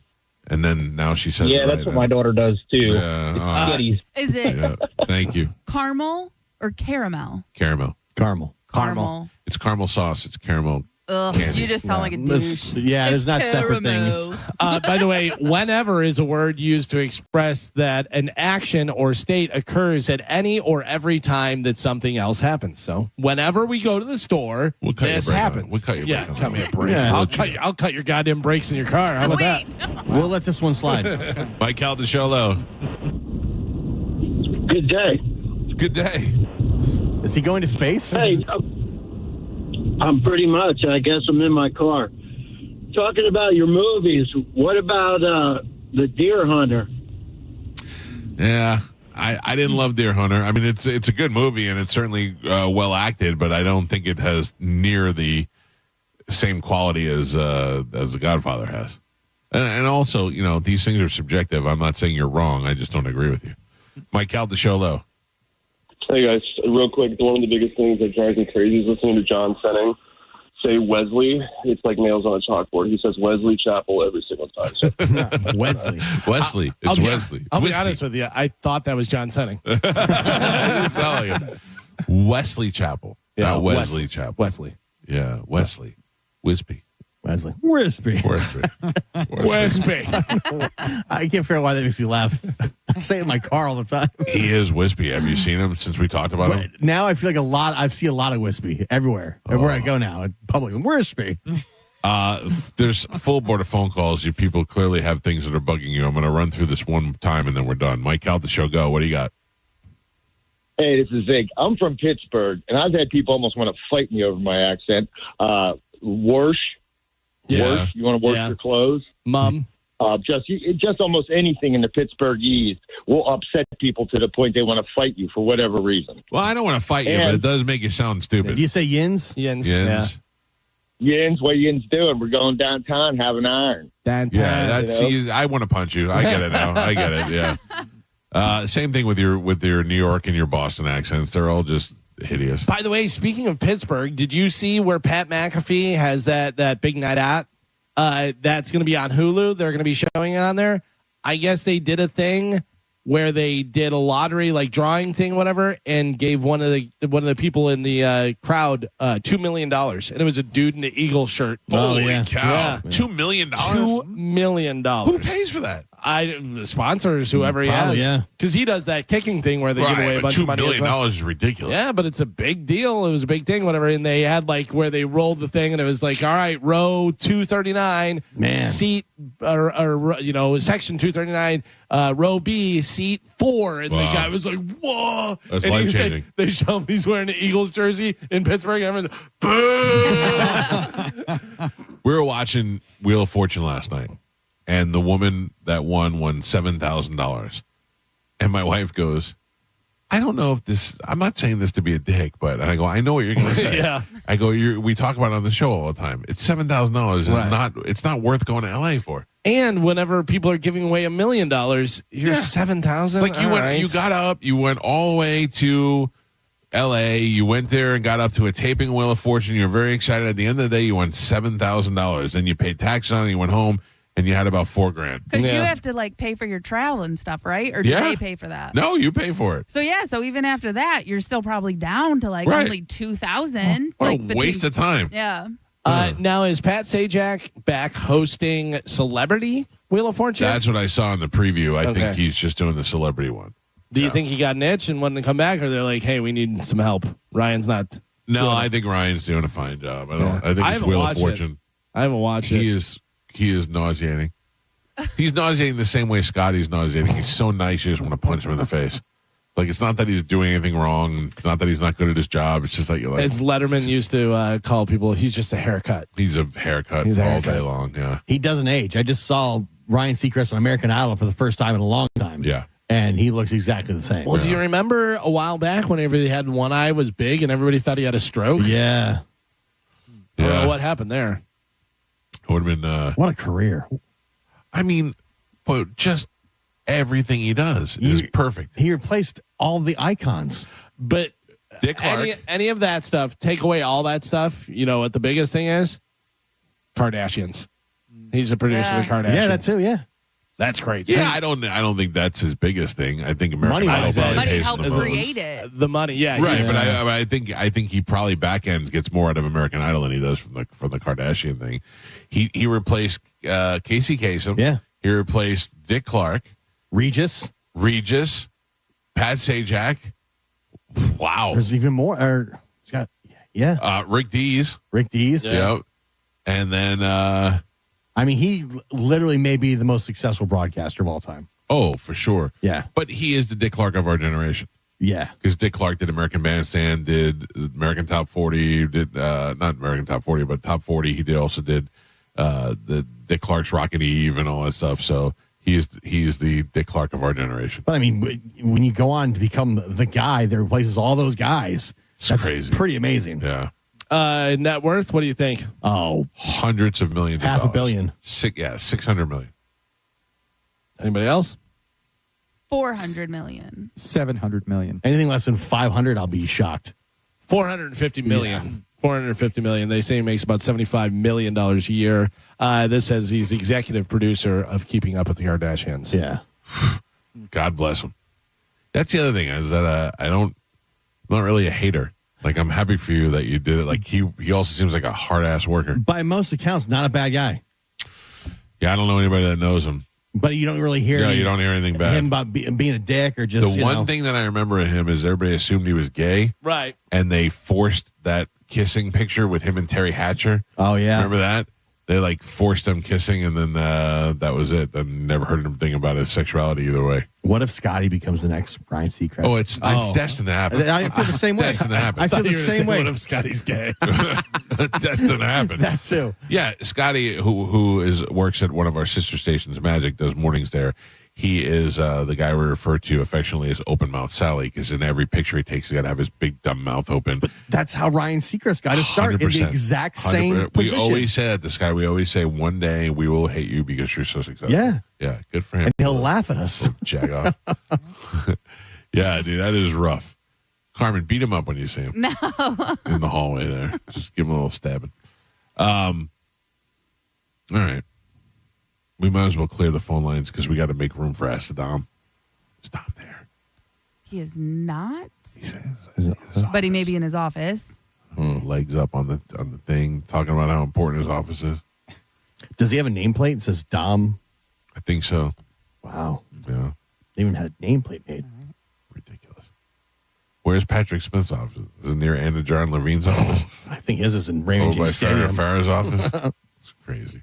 And then now she says, Yeah, that's what my daughter does, too. Yeah, Spaghettis. Is it yeah. Thank you. caramel or caramel? Caramel. Caramel. It's caramel sauce. It's caramel. Ugh, candy. you just sound like a douche. There's not separate things. By the way, whenever is a word used to express that an action or state occurs at any or every time that something else happens. So whenever we go to the store, this happens. We'll cut your yeah, break on cut me a that. break. Yeah. I'll cut your goddamn brakes in your car. How about that? We'll let this one slide. Mike Caldesolo. Good day. Good day. Is he going to space? Hey, I'm pretty much. I guess I'm in my car. Talking about your movies, what about The Deer Hunter? Yeah, I didn't love Deer Hunter. I mean, it's a good movie and it's certainly well acted, but I don't think it has near the same quality as The Godfather has. And also, these things are subjective. I'm not saying you're wrong. I just don't agree with you. Mike Caldesolo. Hey guys, real quick, one of the biggest things that drives me crazy is listening to John Senning say Wesley. It's like nails on a chalkboard. He says Wesley Chapel every single time. So. Wesley. It's Wesley. I'll be Wispy. honest with you. I thought that was John Senning. It didn't sound like it. Wesley Chapel. Yeah, Not Wesley Chapel. Wesley. Yeah, Wesley. Wispy. Wesley. Wispy. Wispy. I can't figure out why that makes me laugh. I say it in my car all the time. He is wispy. Have you seen him since we talked about him? Now I feel like I see a lot of wispy everywhere. Everywhere I go now in public. Wispy. There's a full board of phone calls. You people clearly have things that are bugging you. I'm going to run through this one time and then we're done. Mike Caldesolo, go. What do you got? Hey, this is Zig. I'm from Pittsburgh, and I've had people almost want to fight me over my accent. Warsh. Yeah. Warsh. You want to wash your clothes? Mom. Just almost anything in the Pittsburghese will upset people to the point they want to fight you for whatever reason. Well, I don't want to fight you, but it does make you sound stupid. Do you say yins? Yins. Yins, what yins doing? We're going downtown, having iron. Downtown. Yeah, that's. I want to punch you. I get it now. I get it. Yeah. Same thing with your New York and your Boston accents. They're all just hideous. By the way, speaking of Pittsburgh, did you see where Pat McAfee has that big night out? That's going to be on Hulu. They're going to be showing it on there. I guess they did a thing where they did a lottery, like drawing thing, whatever, and gave one of the people in the crowd $2 million, and it was a dude in the Eagle shirt. Holy cow! Yeah. $2 million. $2 million. Who pays for that? The sponsors, whoever he Probably, has, yeah. because he does that kicking thing where they give away a bunch of money. $2 million as well. is ridiculous. Yeah, but it's a big deal. It was a big thing, whatever. And they had like where they rolled the thing, and it was like, all right, row 239, seat or section 239, row B, seat 4, and the guy was like, whoa! That's and life-changing. They show him he's wearing an Eagles jersey in Pittsburgh, and everyone's like, boo! We were watching Wheel of Fortune last night, and the woman that won $7,000. And my wife goes, I don't know if this, I'm not saying this to be a dick, but I go, I know what you're going to say. Yeah. I go, we talk about it on the show all the time. It's $7,000. It's not worth going to LA for. And whenever people are giving away $1 million, here's $7,000. Like you got up, you went all the way to LA, you went there and got up to a taping of Wheel of Fortune. You're very excited. At the end of the day, you won $7,000. Then you paid taxes on it, you went home, and you had about $4,000. Because you have to like pay for your travel and stuff, right? Or do they pay for that? No, you pay for it. So so even after that, you're still probably down to like only 2,000. What like a waste of time. Yeah. Now is Pat Sajak back hosting Celebrity Wheel of Fortune? That's what I saw in the preview. I Okay. think he's just doing the celebrity one. Do you think he got an itch and wanted to come back, or they're like, hey, we need some help? Ryan's not. No, I think Ryan's doing a fine job. I think it's haven't Wheel of watched Fortune. it. I haven't watched it. He is nauseating. He's nauseating the same way Scotty's nauseating. He's so nice you just want to punch him in the face. Like, it's not that he's doing anything wrong. It's not that he's not good at his job. It's just like, as Letterman used to call people, he's just a haircut. He's a haircut all day long. Yeah, he doesn't age. I just saw Ryan Seacrest on American Idol for the first time in a long time. Yeah, and he looks exactly the same. Well, do you remember a while back whenever he had one eye was big and everybody thought he had a stroke? Yeah. I don't know what happened there. It would have been what a career. I mean, but just everything he does is perfect. He replaced all the icons. But Dick Clark, any of that stuff, take away all that stuff, you know what the biggest thing is? Kardashians. He's a producer of the Kardashians. Yeah, that too, yeah. That's crazy. Yeah, I don't think that's his biggest thing. I think American Idol probably Money pays helped the most. create it. The money, yeah. Right, but I think he probably back ends gets more out of American Idol than he does from the Kardashian thing. He replaced Casey Kasem. Yeah. He replaced Dick Clark, Regis, Pat Sajak. Wow. There's even more. Rick Dees. Yeah. And then I mean, he literally may be the most successful broadcaster of all time. Oh, for sure. Yeah. But he is the Dick Clark of our generation. Yeah. Because Dick Clark did American Bandstand, did American Top 40, did not American Top 40, but Top 40. He also did the Dick Clark's Rockin' Eve and all that stuff. So he is the Dick Clark of our generation. But I mean, when you go on to become the guy that replaces all those guys, that's crazy. Pretty amazing. Yeah. Net worth, what do you think? Oh, hundreds of millions of $500 dollars. million. 600 million. Anybody else? 400 million. 700 million. Anything less than 500, I'll be shocked. 450 million. Yeah. 450 million. They say he makes about $75 million a year. This says he's executive producer of Keeping Up with the Kardashians. Yeah. God bless him. That's the other thing is that I'm not really a hater. Like, I'm happy for you that you did it. Like, he also seems like a hard-ass worker. By most accounts, not a bad guy. Yeah, I don't know anybody that knows him. But you don't really hear you don't hear anything bad. Him about being a dick or just, the one thing that I remember of him is everybody assumed he was gay. Right. And they forced that kissing picture with him and Terry Hatcher. Oh, yeah. Remember that? They, like, forced them kissing, and then that was it. I never heard anything about his sexuality either way. What if Scotty becomes the next Ryan Seacrest? Oh, it's destined to happen. I feel the same way. Destined to happen. I feel the same way. What if Scotty's gay? Destined to happen. That too. Yeah, Scotty, who works at one of our sister stations, Magic, does mornings there. He is the guy we refer to affectionately as Open Mouth Sally, because in every picture he takes, he's got to have his big dumb mouth open. But that's how Ryan Seacrest got his start, in the exact same position. We always say at this guy, we always say, one day we will hate you because you're so successful. Yeah. Yeah, good for him. And he'll laugh at us. Jag off. Yeah, dude, that is rough. Carmen, beat him up when you see him. No. In the hallway there. Just give him a little stabbing. All right. We might as well clear the phone lines because we got to make room for Ask the Dom. Is Dom there? He is not. He's But he may be in his office. legs up on the thing, talking about how important his office is. Does he have a nameplate that says Dom? I think so. Wow. Yeah. They even had a nameplate made. Ridiculous. Where's Patrick Smith's office? Is it near Anna John Levine's office? I think his is in Raymond James Stadium. Farrah's office? It's crazy.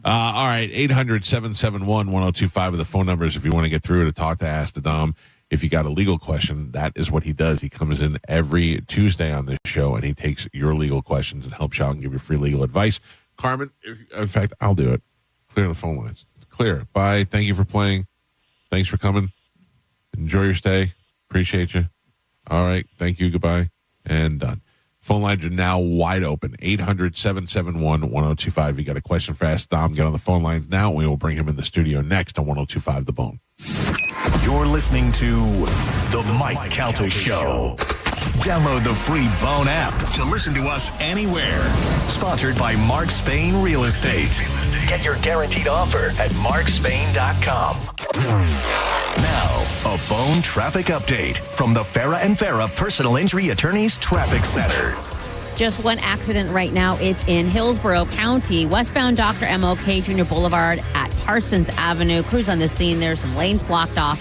All right, 800-771-1025 are the phone numbers if you want to get through to talk to Ask the Dom. If you got a legal question, that is what he does. He comes in every Tuesday on this show, and he takes your legal questions and helps you out and give you free legal advice. Carmen, in fact, I'll do it. Clear the phone lines. Clear it. Bye. Thank you for playing. Thanks for coming. Enjoy your stay. Appreciate you. All right. Thank you. Goodbye. And done. Phone lines are now wide open. 800-771-1025. You got a question for Ask Dom, get on the phone lines now. We will bring him in the studio next on 102.5 The Bone. You're listening to The Mike Calta Show. Download the free Bone app to listen to us anywhere. Sponsored by Mark Spain Real Estate. Get your guaranteed offer at markspain.com. Now, a Bone traffic update from the Farrah and Farrah Personal Injury Attorneys Traffic Center. Just one accident right now. It's in Hillsborough County, westbound Dr. M.O.K. Jr. Boulevard at Parsons Avenue. Crews on the scene. There's some lanes blocked off.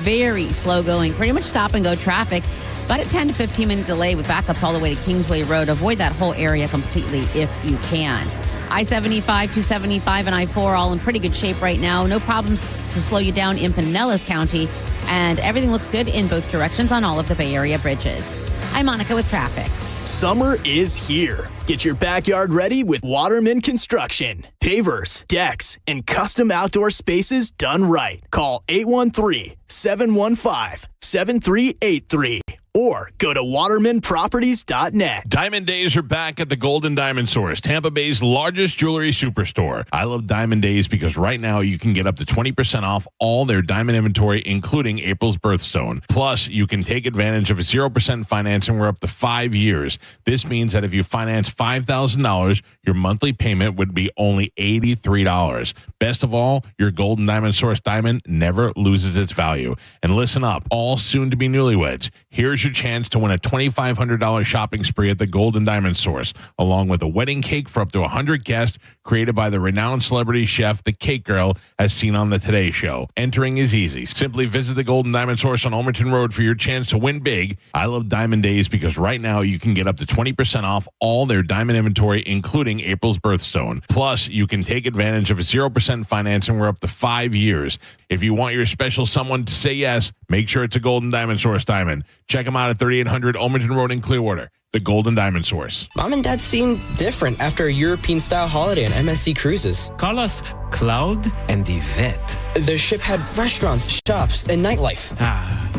Very slow going. Pretty much stop and go traffic. About a 10 to 15 minute delay with backups all the way to Kingsway Road. Avoid that whole area completely if you can. I-75, 275, and I-4 all in pretty good shape right now. No problems to slow you down in Pinellas County. and everything looks good in both directions on all of the Bay Area bridges. I'm Monica with traffic. Summer is here. Get your backyard ready with Waterman Construction. Pavers, decks, and custom outdoor spaces done right. Call 813-715-7383 or go to watermanproperties.net. Diamond Days are back at the Golden Diamond Source, Tampa Bay's largest jewelry superstore. I love Diamond Days because right now you can get up to 20% off all their diamond inventory, including April's birthstone. Plus, you can take advantage of 0% financing for up to 5 years. This means that if you finance $5,000, your monthly payment would be only $83. Best of all, your Golden Diamond Source diamond never loses its value. And listen up, all soon-to-be newlyweds. Here's your chance to win a $2,500 shopping spree at the Golden Diamond Source, along with a wedding cake for up to 100 guests created by the renowned celebrity chef, the Cake Girl, as seen on the Today Show. Entering is easy. Simply visit the Golden Diamond Source on Almerton Road for your chance to win big. I love Diamond Days because right now you can get up to 20% off all their diamond inventory, including April's birthstone. Plus, you can take advantage of 0% financing for up to 5 years. If you want your special someone to say yes, make sure it's a Golden Diamond Source diamond. Check them out at 3800 Almerton Road in Clearwater. The Golden Diamond Source. Mom and Dad seemed different after a European-style holiday on MSC Cruises. Call us Cloud and Yvette. The ship had restaurants, shops, and nightlife.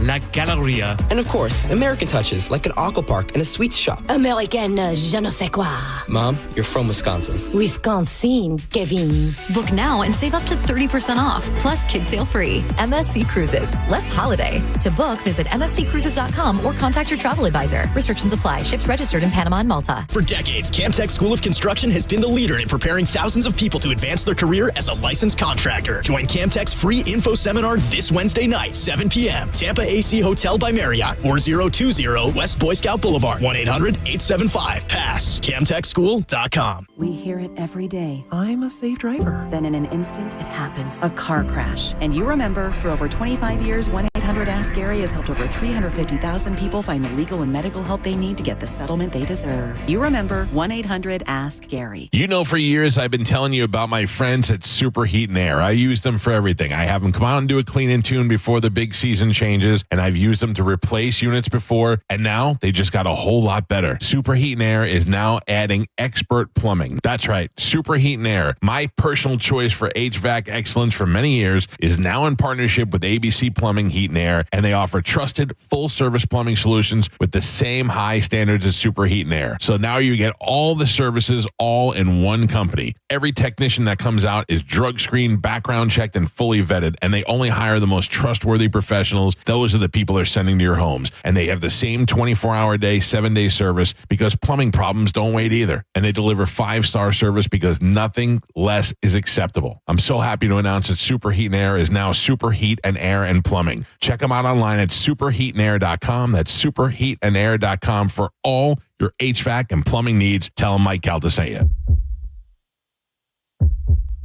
La Galleria. And of course, American touches, like an aqua park and a sweets shop. American je ne sais quoi. Mom, you're from Wisconsin. Wisconsin, Kevin. Book now and save up to 30% off, plus kids sale free. MSC Cruises. Let's holiday. To book, visit msccruises.com or contact your travel advisor. Restrictions apply. Ships registered in Panama and Malta. For decades, Camtech School of Construction has been the leader in preparing thousands of people to advance their career as a licensed contractor. Join Camtech's free info seminar this Wednesday night, 7 p.m. Tampa AC Hotel by Marriott, 4020 West Boy Scout Boulevard, 1-800-875-PASS, camtechschool.com. We hear it every day. I'm a safe driver. Then in an instant, it happens. A car crash. And you remember, for over 25 years, 1-800-ASK-GARY has helped over 350,000 people find the legal and medical help they need to get the settlement they deserve. You remember 1-800-ASK-GARY. You know, for years, I've been telling you about my friends at Superheat and Air. I use them for everything. I have them come out and do a clean and tune before the big season changes, and I've used them to replace units before, and now they just got a whole lot better. Superheat and Air is now adding expert plumbing. That's right, Superheat and Air, my personal choice for HVAC excellence for many years, is now in partnership with ABC Plumbing, Heat and Air, and they offer trusted full-service plumbing solutions with the same high standards as Superheat and Air. So now you get all the services all in one company. Every technician that comes out is drug screened, background checked, and fully vetted, and they only hire the most trustworthy professionals. Those are the people they're sending to your homes, and they have the same 24-hour day, 7-day service because plumbing problems don't wait either, and they deliver 5-star service because nothing less is acceptable. I'm so happy to announce that Superheat and Air is now Superheat and Air and Plumbing. Check them out online at superheatandair.com. That's superheatandair.com for all your HVAC and plumbing needs. Tell them Mike Calta sent you.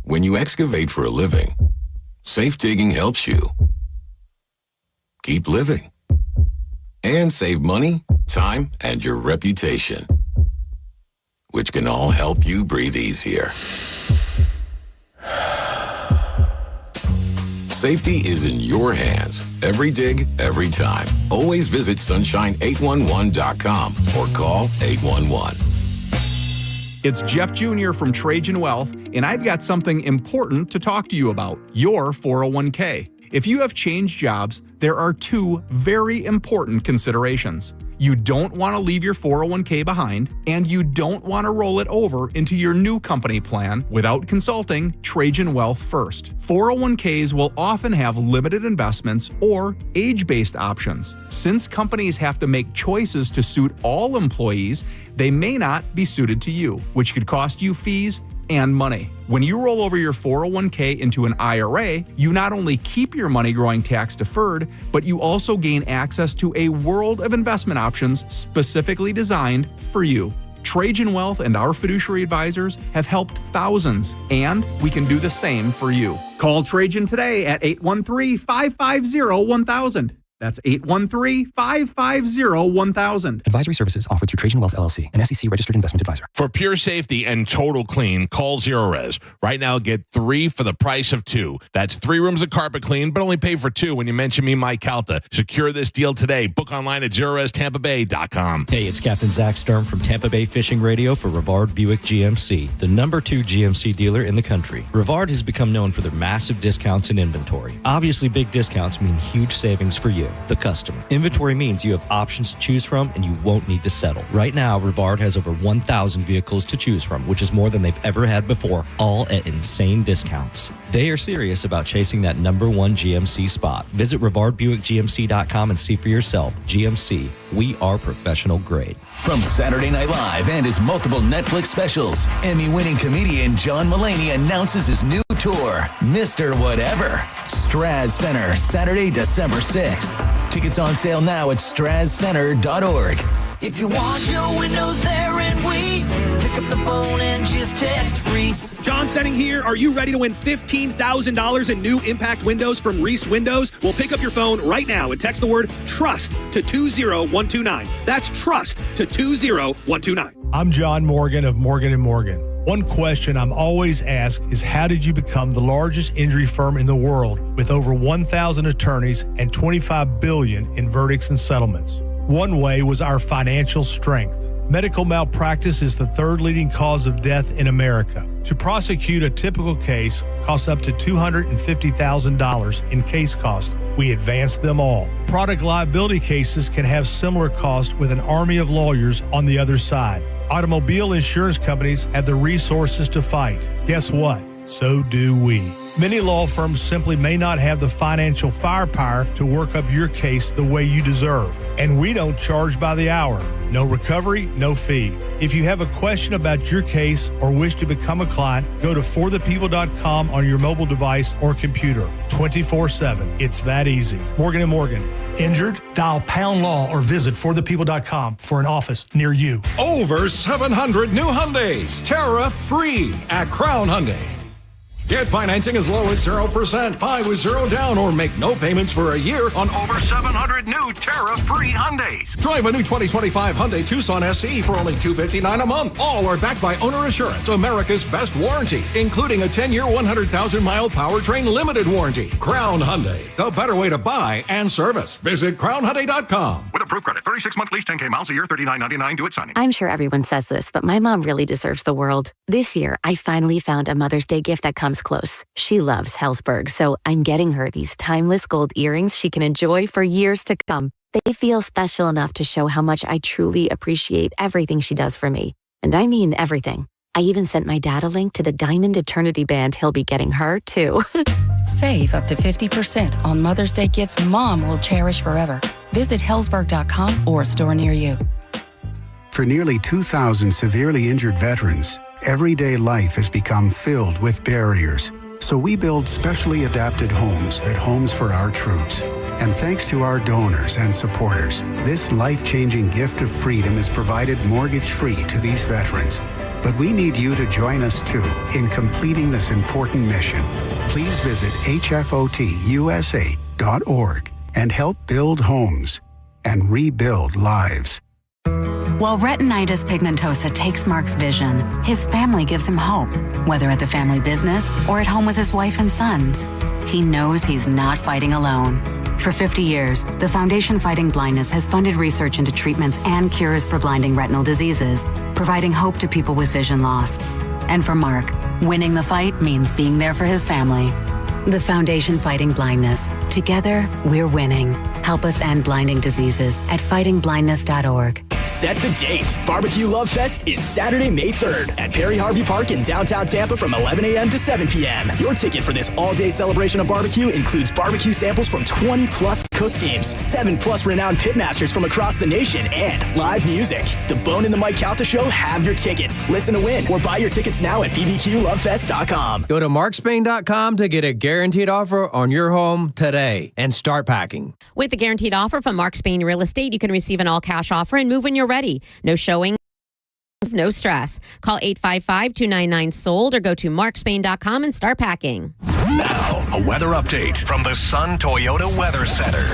When you excavate for a living, safe digging helps you keep living and save money, time, and your reputation, which can all help you breathe easier. Safety is in your hands. Every dig, every time. Always visit sunshine811.com or call 811. It's Jeff Jr. from Trajan Wealth, and I've got something important to talk to you about, your 401k. If you have changed jobs, there are 2 very important considerations. You don't want to leave your 401k behind, and you don't want to roll it over into your new company plan without consulting Trajan Wealth first. 401ks will often have limited investments or age-based options. Since companies have to make choices to suit all employees, they may not be suited to you, which could cost you fees and money. When you roll over your 401k into an IRA, you not only keep your money growing tax deferred, but you also gain access to a world of investment options specifically designed for you. Trajan Wealth and our fiduciary advisors have helped thousands, and we can do the same for you. Call Trajan today at 813-550-1000. That's 813-550-1000. Advisory services offered through Trajan Wealth LLC, an SEC registered investment advisor. For pure safety and total clean, call Zero Res. Right now, get 3 for the price of 2. That's 3 rooms of carpet clean, but only pay for 2 when you mention me, Mike Calta. Secure this deal today. Book online at ZeroResTampaBay.com. Hey, it's Captain Zach Sturm from Tampa Bay Fishing Radio for Rivard Buick GMC, the number 2 GMC dealer in the country. Rivard has become known for their massive discounts in inventory. Obviously, big discounts mean huge savings for you, the customer. Inventory means you have options to choose from and you won't need to settle. Right now, Rivard has over 1,000 vehicles to choose from, which is more than they've ever had before, all at insane discounts. They are serious about chasing that number 1 GMC spot. Visit RivardBuickGMC.com and see for yourself. GMC, we are professional grade. From Saturday Night Live and his multiple Netflix specials, Emmy-winning comedian John Mulaney announces his new tour, Mr. Whatever. Straz Center, Saturday, December 6th. Tickets on sale now at StrazCenter.org. If you want your windows there in weeks, pick up the phone and just text Reese. John Senning here. Are you ready to win $15,000 in new impact windows from Reese Windows? Well, pick up your phone right now and text the word TRUST to 20129. That's TRUST to 20129. I'm John Morgan of Morgan & Morgan. One question I'm always asked is, how did you become the largest injury firm in the world with over 1,000 attorneys and $25 billion in verdicts and settlements? One way was our financial strength. Medical malpractice is the 3rd leading cause of death in America. To prosecute a typical case costs up to $250,000 in case cost. We advance them all. Product liability cases can have similar costs with an army of lawyers on the other side. Automobile insurance companies have the resources to fight. Guess what? So do we. Many law firms simply may not have the financial firepower to work up your case the way you deserve. And we don't charge by the hour. No recovery, no fee. If you have a question about your case or wish to become a client, go to forthepeople.com on your mobile device or computer. 24/7. It's that easy. Morgan & Morgan. Injured? Dial pound law or visit forthepeople.com for an office near you. Over 700 new Hyundais, tariff-free at Crown Hyundai. Get financing as low as 0%, buy with 0 down, or make no payments for a year on over 700 new tariff-free Hyundais. Drive a new 2025 Hyundai Tucson SE for only $259 a month. All are backed by Owner Assurance, America's best warranty, including a 10-year, 100,000-mile powertrain limited warranty. Crown Hyundai, the better way to buy and service. Visit crownhyundai.com. With approved credit, 36-month lease, 10K miles a year, $39.99 due at signing. I'm sure everyone says this, but my mom really deserves the world. This year, I finally found a Mother's Day gift that comes close. She loves Hellsberg, so I'm getting her these timeless gold earrings she can enjoy for years to come. They feel special enough to show how much I truly appreciate everything she does for me. And I mean everything. I even sent my dad a link to the Diamond Eternity band he'll be getting her, too. Save up to 50% on Mother's Day gifts Mom will cherish forever. Visit Hellsberg.com or a store near you. For nearly 2,000 severely injured veterans, everyday life has become filled with barriers. So we build specially adapted homes at Homes for Our Troops. And thanks to our donors and supporters, this life-changing gift of freedom is provided mortgage-free to these veterans. But we need you to join us, too, in completing this important mission. Please visit hfotusa.org and help build homes and rebuild lives. While retinitis pigmentosa takes Mark's vision, his family gives him hope, whether at the family business or at home with his wife and sons. He knows he's not fighting alone. For 50 years, the Foundation Fighting Blindness has funded research into treatments and cures for blinding retinal diseases, providing hope to people with vision loss. And for Mark, winning the fight means being there for his family. The Foundation Fighting Blindness. Together, we're winning. Help us end blinding diseases at fightingblindness.org. Set the date. Barbecue Love Fest is Saturday, May 3rd at Perry Harvey Park in downtown Tampa from 11 a.m. to 7 p.m. Your ticket for this all-day celebration of barbecue includes barbecue samples from 20-plus cook teams, 7+ renowned pitmasters from across the nation, and live music. The Bone and the Mike Calta Show have your tickets. Listen to win or buy your tickets now at bbqlovefest.com. Go to markspain.com to get a guaranteed offer on your home today and start packing. With the guaranteed offer from Mark Spain Real Estate, you can receive an all-cash offer and move when you're ready. No showing, no stress. Call 855-299-SOLD or go to markspain.com and start packing. Now, a weather update from the Sun Toyota Weather Center.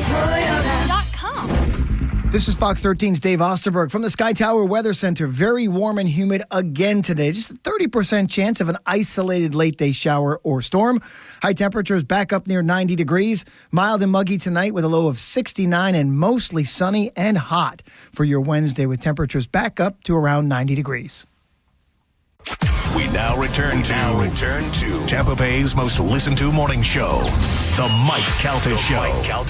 Toyota.com. This is Fox 13's Dave Osterberg from the Sky Tower Weather Center. Very warm and humid again today. Just a 30% chance of an isolated late-day shower or storm. High temperatures back up near 90 degrees. Mild and muggy tonight with a low of 69 and mostly sunny and hot for your Wednesday with temperatures back up to around 90 degrees. We now return to Tampa Bay's most listened to morning show, The Mike Calta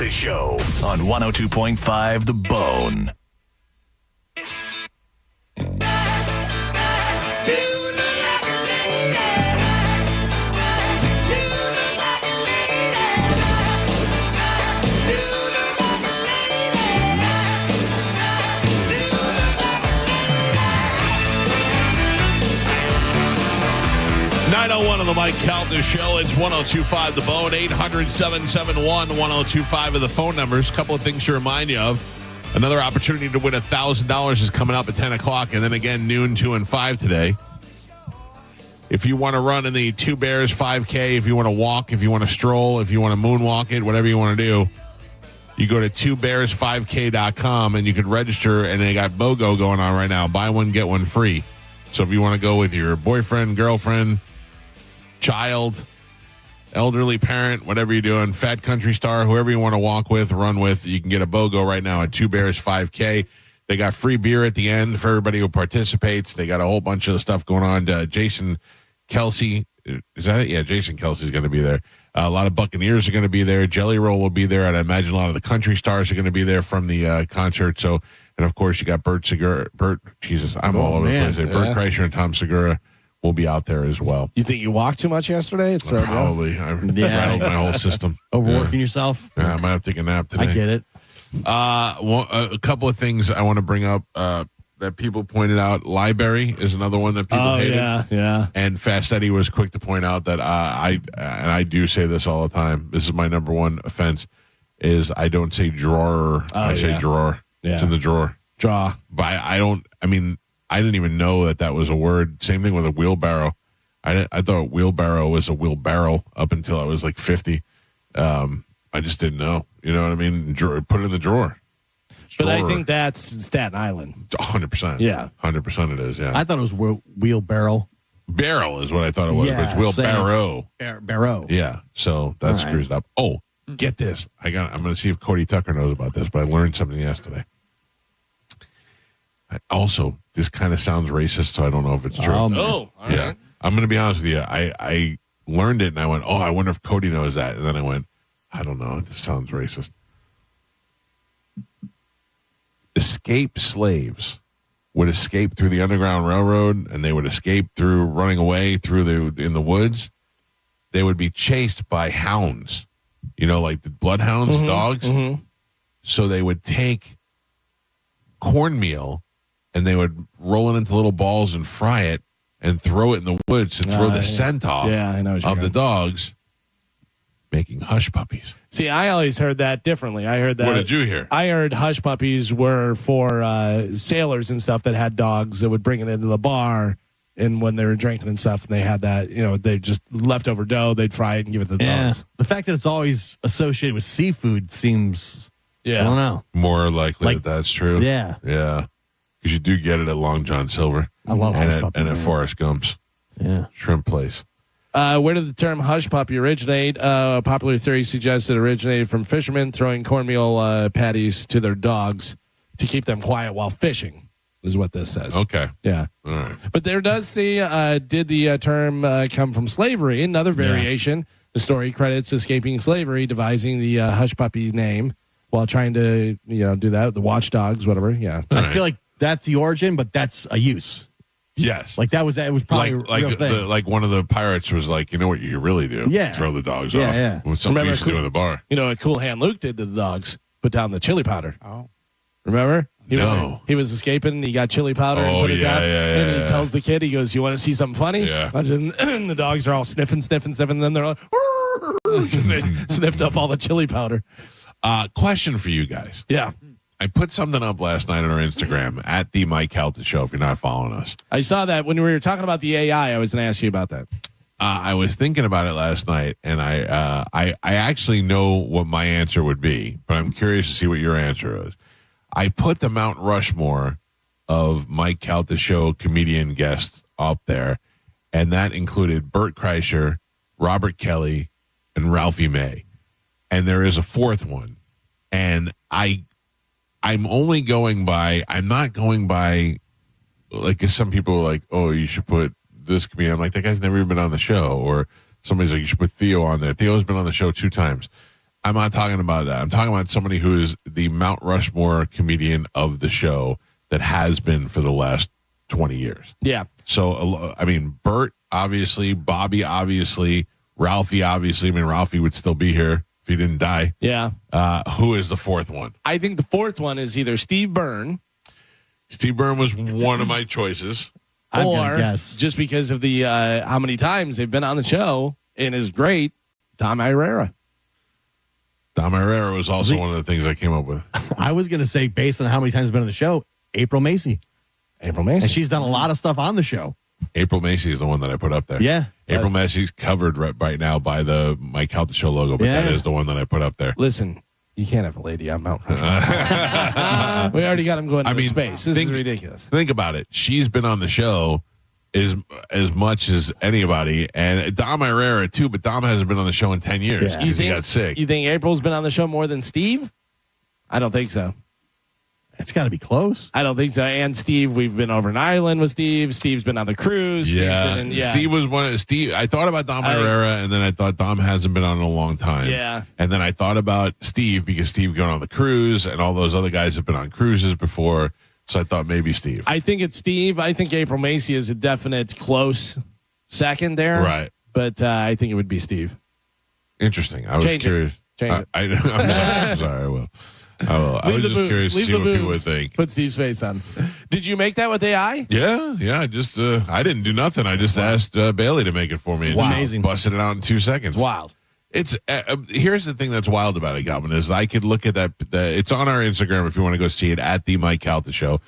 Show. On 102.5 The Bone. On the Mike Calta Show. It's 102.5 The Bone, 800-771-1025 of the phone numbers. A couple of things to remind you of. Another opportunity to win $1,000 is coming up at 10 o'clock, and then again noon, 2, and 5 today. If you want to run in the Two Bears 5K, if you want to walk, if you want to stroll, if you want to moonwalk it, whatever you want to do, you go to twobears5k.com and you can register, and they got BOGO going on right now. Buy one, get one free. So if you want to go with your boyfriend, girlfriend, child, elderly parent, whatever you're doing, fat country star, whoever you want to walk with, run with, you can get a BOGO right now at Two Bears 5K. They got free beer at the end for everybody who participates. They got a whole bunch of stuff going on. Jason Kelsey, is that it? Yeah, Jason Kelsey's going to be there. A lot of Buccaneers are going to be there. Jelly Roll will be there, and I imagine a lot of the country stars are going to be there from the concert. So, and of course, you got Bert, Jesus, I'm all over the place. Bert Kreischer and Tom Segura will be out there as well. You think you walked too much yesterday? Probably. I rattled my whole system. Overworking yourself? Yeah, I might have to take a nap today. I get it. A couple of things I want to bring up that people pointed out. Library is another one that people hated. Yeah. And Fast Eddie was quick to point out that I do say this all the time. This is my number one offense, is I don't say drawer. I say drawer. Yeah. It's in the drawer. Draw. But I didn't even know that was a word. Same thing with a wheelbarrow. I thought wheelbarrow was a wheelbarrow up until I was like 50. I just didn't know. You know what I mean? Put it in the drawer. But I think that's Staten Island. 100%. Yeah. 100% it is, yeah. I thought it was wheelbarrow. Barrel is what I thought it was, Yeah, but it's wheelbarrow. Barrow. Yeah, so that screws up. Oh, get this. I'm going to see if Cody Tucker knows about this, but I learned something yesterday. Also, this kind of sounds racist, so I don't know if it's true. All right. I'm going to be honest with you. I learned it, and I went, oh, I wonder if Cody knows that. And then I went, I don't know. This sounds racist. Escaped slaves would escape through the Underground Railroad, and they would escape through running away in the woods. They would be chased by hounds, like the bloodhounds, dogs. Mm-hmm. So they would take cornmeal, and they would roll it into little balls and fry it and throw it in the woods to throw the scent off of the dogs, making hush puppies. See, I always heard that differently. I heard that. What did you hear? I heard hush puppies were for sailors and stuff that had dogs that would bring it into the bar, and when they were drinking and stuff, and they had that, they just leftover dough, they'd fry it and give it to the dogs. The fact that it's always associated with seafood seems, I don't know. More likely that that's true. Yeah. Yeah. Because you do get it at Long John Silver. I love hush puppies. And at Forrest Gump's. Yeah. Shrimp place. Where did the term hush puppy originate? Popular theory suggests it originated from fishermen throwing cornmeal patties to their dogs to keep them quiet while fishing, is what this says. Okay. Yeah. All right. But there does say, did the term come from slavery? Another variation. The story credits escaping slavery, devising the hush puppy name while trying to, do that. The watchdogs, whatever. Yeah. I feel like that's the origin, but that's a use. Yes. Like it was probably a real thing. Like one of the pirates was like, you know what you really do? Yeah. Throw the dogs Yeah, off. yeah. What something we used to do in the bar. What Cool Hand Luke did to the dogs? Put down the chili powder. Oh. Remember? He was escaping. He got chili powder and put it down. And he tells the kid, he goes, you want to see something funny? Yeah. And the dogs are all sniffing. And then they're like, because they sniffed up all the chili powder. Question for you guys. Yeah. I put something up last night on our Instagram at the Mike Calta Show if you're not following us. I saw that when we were talking about the AI. I was going to ask you about that. I was thinking about it last night, and I actually know what my answer would be, but I'm curious to see what your answer is. I put the Mount Rushmore of Mike Calta Show comedian guests up there, and that included Bert Kreischer, Robert Kelly, and Ralphie May. And there is a fourth one, and I'm only going by. I'm not going by like if some people are like, oh, you should put this comedian. I'm like, that guy's never even been on the show. Or somebody's like, you should put Theo on there. Theo's been on the show 2 times. I'm not talking about that. I'm talking about somebody who is the Mount Rushmore comedian of the show that has been for the last 20 years. Yeah. So, I mean, Bert, obviously, Bobby, obviously, Ralphie, obviously. I mean, Ralphie would still be here if he didn't die. Yeah. Who is the fourth one? I think the fourth one is either Steve Byrne. Steve Byrne was one of my choices. I'm or guess. Just because of the how many times they've been on the show and is great, Dom Irrera. Dom Irrera was also one of the things I came up with. I was going to say, based on how many times I've been on the show, April Macy. April Macy. And she's done a lot of stuff on the show. April Macy is the one that I put up there. Yeah. April Macy's covered right now by the Mike Calta Show logo, but that is the one that I put up there. Listen, you can't have a lady on Mount Rushmore. We already got him going into space. This is ridiculous. Think about it. She's been on the show as much as anybody, and Dom Irrera too, but Dom hasn't been on the show in 10 years because he got sick. You think April's been on the show more than Steve? I don't think so. It's got to be close. I don't think so. And Steve, we've been over an island with Steve. Steve's been on the cruise. Yeah. Steve was one of Steve. I thought about Dom Irrera, and then I thought Dom hasn't been on in a long time. Yeah. And then I thought about Steve because Steve going on the cruise, and all those other guys have been on cruises before. So I thought maybe Steve. I think it's Steve. I think April Macy is a definite close second there. Right. But I think it would be Steve. Interesting. I was curious. Change it. I'm sorry. I will. I was just curious to see what people would think. Put Steve's face on. Did you make that with AI? Yeah. I just I didn't do nothing. I just asked Bailey to make it for me. It's amazing. Busted it out in 2 seconds. It's wild. It's here's the thing that's wild about it, Galvin, is I could look at that. It's on our Instagram if you want to go see it at the Mike Calta Show.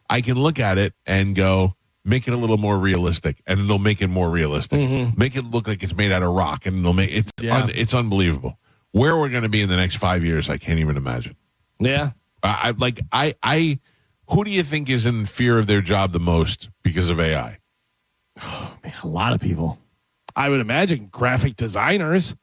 I can look at it and go, make it a little more realistic, and it'll make it more realistic. Mm-hmm. Make it look like it's made out of rock, and it'll make it's unbelievable. Where we're going to be in the next 5 years, I can't even imagine. Yeah, I who do you think is in fear of their job the most because of AI? Oh man, a lot of people. I would imagine graphic designers.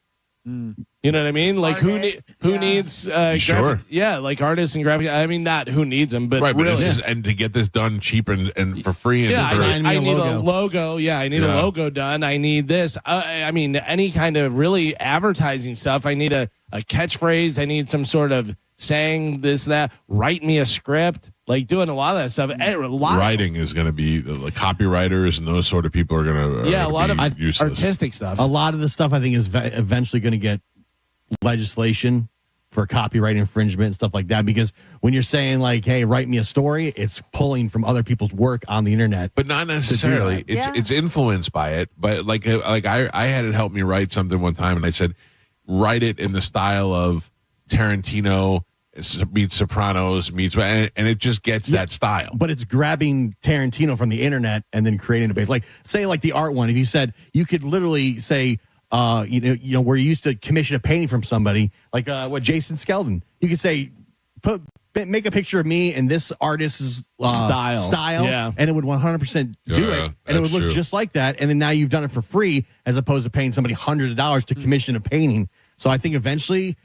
You know what I mean? Like artists, who needs sure. Like artists and graphic. I mean, not who needs them, but right. But really, and to get this done cheap and for free. And I need a logo. Yeah, I need a logo done. I need this. I mean, any kind of really advertising stuff. I need a catchphrase. I need some sort of saying this, that. Write me a script. Like doing a lot of that stuff. Writing is going to be the copywriters and those sort of people are going to a lot of useless. Artistic stuff. A lot of the stuff I think is eventually going to get legislation for copyright infringement and stuff like that. Because when you're saying like, "Hey, write me a story," it's pulling from other people's work on the internet, but not necessarily. It's influenced by it. But like I had it help me write something one time, and I said, write it in the style of Tarantino. Meets Sopranos, and it just gets that style. But it's grabbing Tarantino from the internet and then creating a base. Like, say, like the art one. If you said you could literally say, you know, where you used to commission a painting from somebody, like what Jason Skeldon, you could say, make a picture of me and this artist's style, and it would 100% do it, and it would look just like that. And then now you've done it for free, as opposed to paying somebody hundreds of dollars to commission a painting. So I think eventually.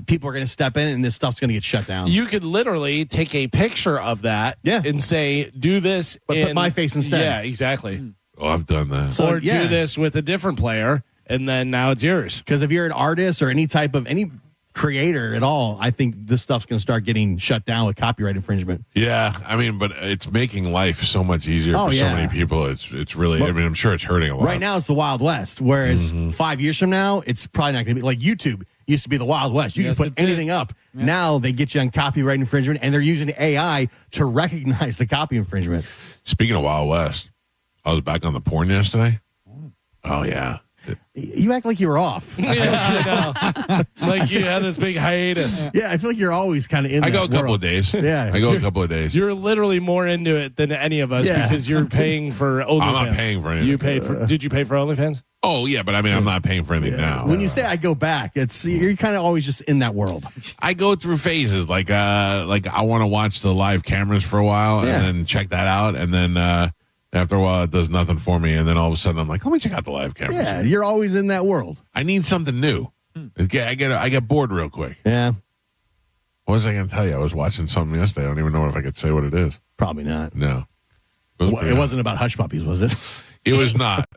People are going to step in, and this stuff's going to get shut down. You could literally take a picture of that and say, do this. But put my face instead. Yeah, exactly. Oh, I've done that. So, or do this with a different player, and then now it's yours. Because if you're an artist or any creator at all, I think this stuff's going to start getting shut down with copyright infringement. Yeah, I mean, but it's making life so much easier for so many people. It's really, I mean, I'm sure it's hurting a lot. Right now, it's the Wild West, whereas 5 years from now, it's probably not going to be like YouTube. Used to be the Wild West. You can put anything up. Yeah. Now they get you on copyright infringement, and they're using AI to recognize the copy infringement. Speaking of Wild West, I was back on the porn yesterday. Oh, yeah. You act like you were off. Yeah, I know. Like you had this big hiatus. Yeah, I feel like you're always kind of in I go a couple of days. Yeah. I go a couple of days. You're literally more into it than any of us because you're paying for OnlyFans. I'm not paying for anything. Did you pay for OnlyFans? Oh yeah, but I mean, I'm not paying for anything now. When you say I go back, you're kind of always just in that world. I go through phases. Like I want to watch the live cameras for a while and then check that out, and then after a while it does nothing for me, and then all of a sudden I'm like, let me check out the live cameras. Yeah, you're always in that world. I need something new. I get bored real quick. Yeah. What was I going to tell you? I was watching something yesterday. I don't even know if I could say what it is. Probably not. No. It wasn't about hush puppies, was it? It was not.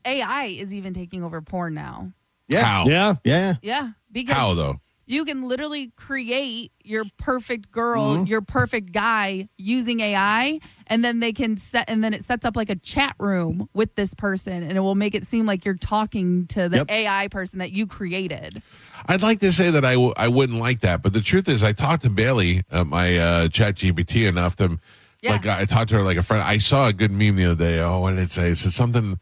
AI is even taking over porn now. Yeah. How? Yeah. Yeah. Because How, though? you can literally create your perfect girl, your perfect guy using AI, and then it sets up like a chat room with this person, and it will make it seem like you're talking to the AI person that you created. I'd like to say that I wouldn't like that, but the truth is I talked to Bailey at my chat GPT enough to, like, I talked to her like a friend. I saw a good meme the other day. Oh, what did it say? It said something,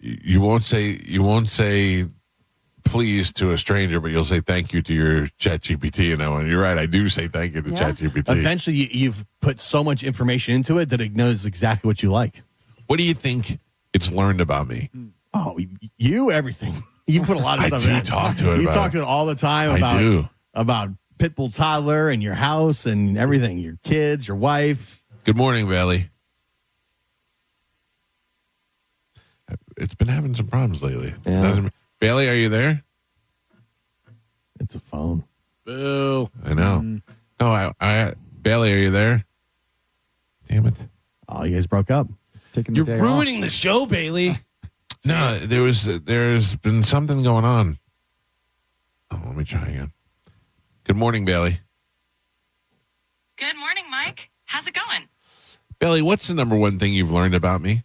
you won't say please to a stranger, but you'll say thank you to your chat GPT. And I went, you're right, I do say thank you to chat GPT. Eventually, you've put so much information into it that it knows exactly what you like. What do you think it's learned about me? Oh, everything. You put a lot of stuff in. I do talk to it. You talk to it all the time about Pitbull toddler and your house and everything, your kids, your wife. Good morning, Bailey. It's been having some problems lately. Yeah. Bailey, are you there? It's a phone. Boo. I know. No, Bailey, are you there? Damn it. Oh, you guys broke up. It's taking You're ruining the show, Bailey. No, there's been something going on. Oh, let me try again. Good morning, Bailey. Good morning, Mike. How's it going? Bailey, what's the number one thing you've learned about me?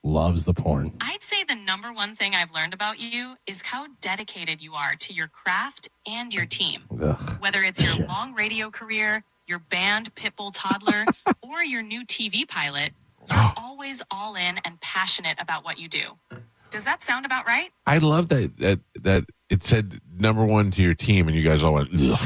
Loves the porn. I'd say the number one thing I've learned about you is how dedicated you are to your craft and your team. Ugh. Whether it's your long radio career, your band Pitbull toddler, or your new TV pilot, you're always all in and passionate about what you do. Does that sound about right? I love that it said number one to your team, and you guys all went. No,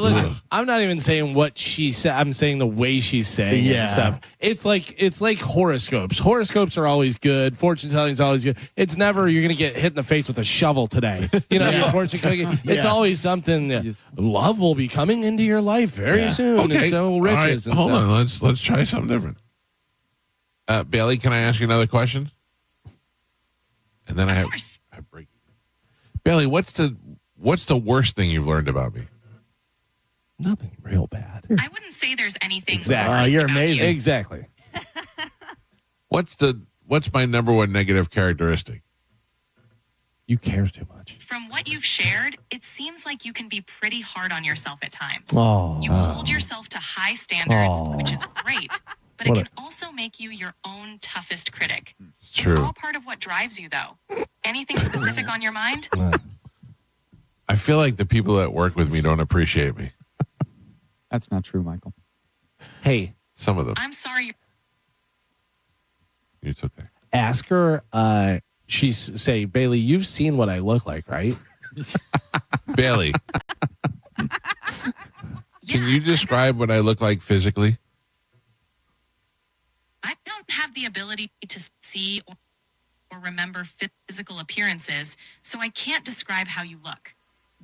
listen. I'm not even saying what she said. I'm saying the way she's saying it and stuff. It's like horoscopes. Horoscopes are always good. Fortune telling is always good. It's never you're going to get hit in the face with a shovel today. You know, your fortune cookie. It's always something that love will be coming into your life very soon. Okay, And so riches. All right, hold on. Let's try something different. Bailey, can I ask you another question? And then I break. Bailey, what's the worst thing you've learned about me? Nothing real bad. I wouldn't say there's anything. Exactly. You're You're amazing. Exactly. What's my number one negative characteristic? You care too much. From what you've shared, it seems like you can be pretty hard on yourself at times. Oh. You hold yourself to high standards, Oh. which is great, but it What can also make you your own toughest critic. True. It's all part of what drives you, though. Anything specific on your mind? I feel like the people that work with me don't appreciate me. That's not true, Michael. Hey, some of them. I'm sorry. It's okay. Ask her. Say, Bailey, you've seen what I look like, right? Bailey, can you describe what I look like physically? I don't have the ability to see or remember physical appearances, so I can't describe how you look.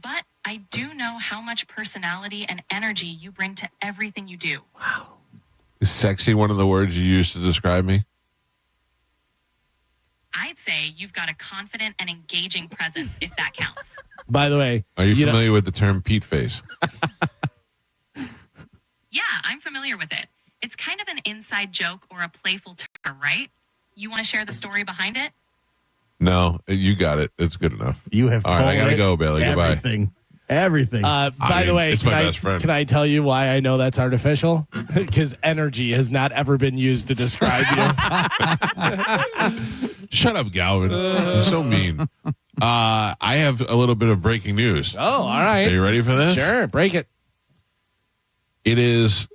But I do know how much personality and energy you bring to everything you do. Is sexy one of the words you use to describe me? I'd say you've got a confident and engaging presence, if that counts. By the way, Are you familiar with the term Pete face? Yeah, I'm familiar with it. It's kind of an inside joke or a playful term, right? You want to share the story behind it? No, you got it. It's good enough. You have all right. I gotta told go, Bailey. Goodbye. Everything. By the way, it's my best friend. Can I tell you why I know that's artificial? Because energy has not ever been used to describe you. Shut up, Galvin. You're so mean. I have a little bit of breaking news. Oh, all right. Are you ready for this? Sure, break it. It is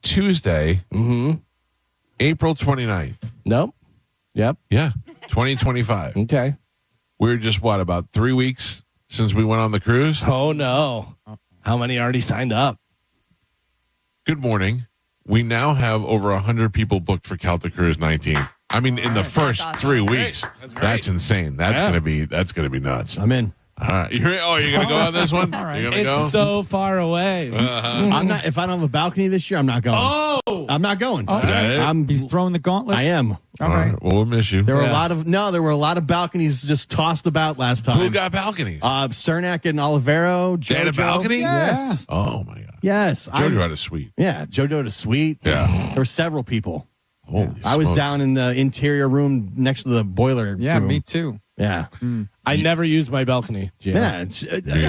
Tuesday, April 29th. Nope. Yep. Yeah, 2025. Okay. We're just, about 3 weeks since we went on the cruise? Oh, no. How many already signed up? Good morning. We now have over 100 people booked for Celtic Cruise 19. I mean, in the first 3 weeks. That's insane. That's gonna be nuts. I'm in. All right. You're gonna go on this one? All right. You're gonna It's go? so far away. I'm not. If I don't have a balcony this year, I'm not going. Oh, I'm not going. Okay. He's throwing the gauntlet. I am. All right. Well, we'll miss you. There were there were a lot of balconies just tossed about last time. Who got balconies? Cernak and Olivero. They had a JoJo. balcony? Yes. Oh my God. Yes. JoJo had a suite. Yeah, JoJo had a suite. Yeah. There were several people. Holy I was smokes. down in the interior room next to the boiler. Yeah, room. me too. Yeah. I never used my balcony. Yeah.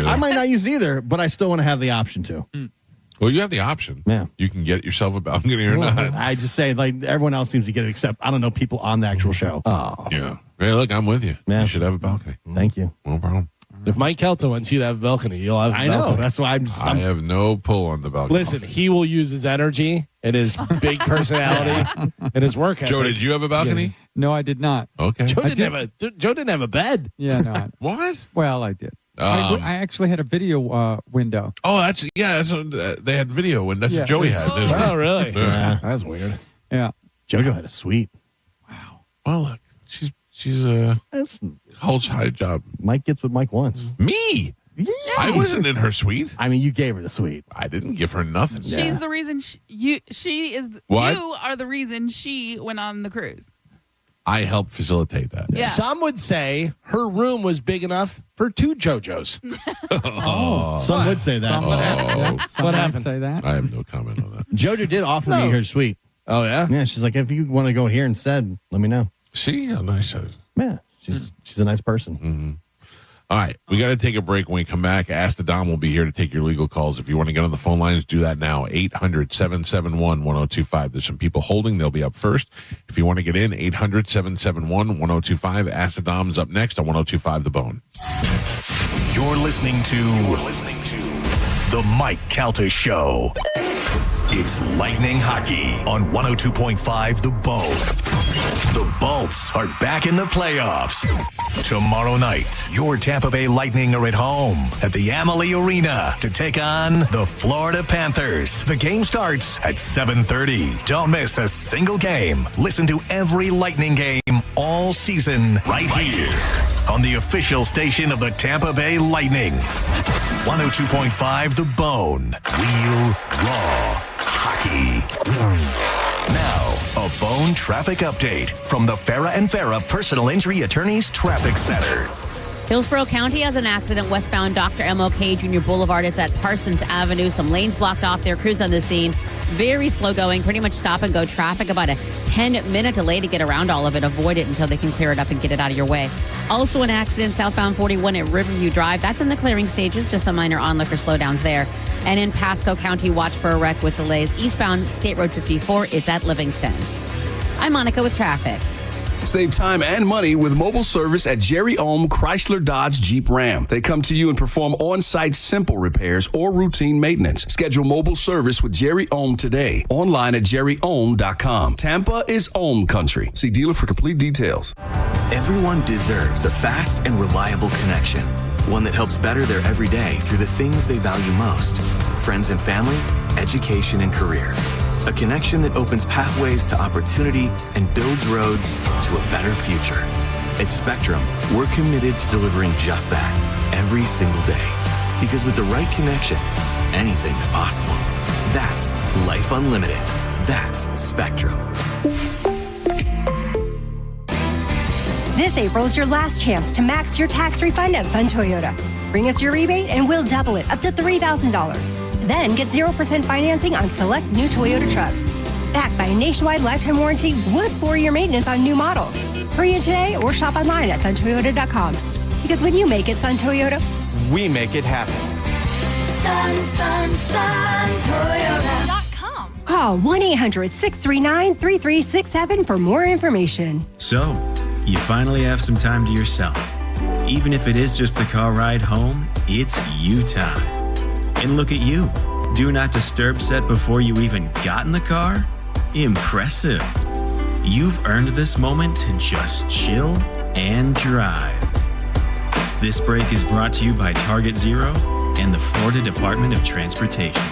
I might not use it either, but I still want to have the option to. Well, you have the option. Yeah. You can get yourself a balcony or not. I just say, like, everyone else seems to get it except, I don't know, people on the actual show. Oh. Yeah. Hey, look, I'm with you. Yeah. You should have a balcony. Thank you. No problem. If Mike Kelto wants you to have a balcony, you'll have a I balcony. know. That's why I have no pull on the balcony. Listen, he will use his energy and his big personality and his work ethic. Joe, did you have a balcony? No, I did not. Okay. Joe didn't have a bed. Yeah, no. What? Well, I did. I actually had a video window. Oh, that's what, they had video when that's Yeah, what Joey it was- had. didn't he? Oh, really? Yeah. That's weird. Yeah. JoJo had a suite. Well, look, she's holds high job. Mike gets what Mike wants. Me? I wasn't in her suite. I mean, you gave her the suite. I didn't give her nothing. She's the reason you are the reason she went on the cruise. I helped facilitate that. Yeah. Some would say her room was big enough for 2 JoJos. Some would say that. Some would have- some What might happened? say that. I have no comment on that. JoJo did offer me her suite. Oh, yeah? Yeah, she's like, if you want to go here instead, let me know. See how nice that is. Yeah, she's a nice person. Mm-hmm. All right, we got to take a break. When we come back, Ask the Dom will be here to take your legal calls. If you want to get on the phone lines, do that now. 800-771-1025. There's some people holding. They'll be up first. If you want to get in, 800-771-1025. Ask the Dom's up next on 1025 The Bone. You're listening to The Mike Calta Show. It's Lightning Hockey on 102.5 The Bone. The Bolts are back in the playoffs. Tomorrow night, your Tampa Bay Lightning are at home at the Amalie Arena to take on the Florida Panthers. The game starts at 7:30. Don't miss a single game. Listen to every Lightning game all season right here on the official station of the Tampa Bay Lightning. 102.5 The Bone. Real raw hockey. Now, a Bone traffic update from the Farah and Farah Personal Injury Attorneys Traffic Center. Hillsborough County has an accident westbound Dr. MLK Jr. Boulevard. It's at Parsons Avenue. Some lanes blocked off there. Crews on the scene. Very slow going, pretty much stop and go traffic. About a 10-minute delay to get around all of it. Avoid it until they can clear it up and get it out of your way. Also an accident southbound 41 at Riverview Drive. That's in the clearing stages. Just some minor onlooker slowdowns there. And in Pasco County, watch for a wreck with delays. Eastbound State Road 54. It's at Livingston. I'm Monica with traffic. Save time and money with mobile service at Jerry Ohm Chrysler Dodge Jeep Ram. They come to you and perform on-site simple repairs or routine maintenance. Schedule mobile service with Jerry Ohm today. Online at jerryohm.com. Tampa is Ohm country. See dealer for complete details. Everyone deserves a fast and reliable connection. One that helps better their everyday through the things they value most. Friends and family, education and career. A connection that opens pathways to opportunity and builds roads to a better future. At Spectrum, we're committed to delivering just that every single day. Because with the right connection, anything is possible. That's Life Unlimited. That's Spectrum. This April is your last chance to max your tax refund at Sun Toyota. Bring us your rebate and we'll double it up to $3,000. Then get 0% financing on select new Toyota trucks. Backed by a nationwide lifetime warranty with 4-year maintenance on new models. Hurry in today or shop online at suntoyota.com. Because when you make it Sun Toyota, we make it happen. Toyota.com. Call 1-800-639-3367 for more information. So, you finally have some time to yourself. Even if it is just the car ride home, it's you time. And look at you. Do not disturb set before you even got in the car? Impressive. You've earned this moment to just chill and drive. This break is brought to you by Target Zero and the Florida Department of Transportation.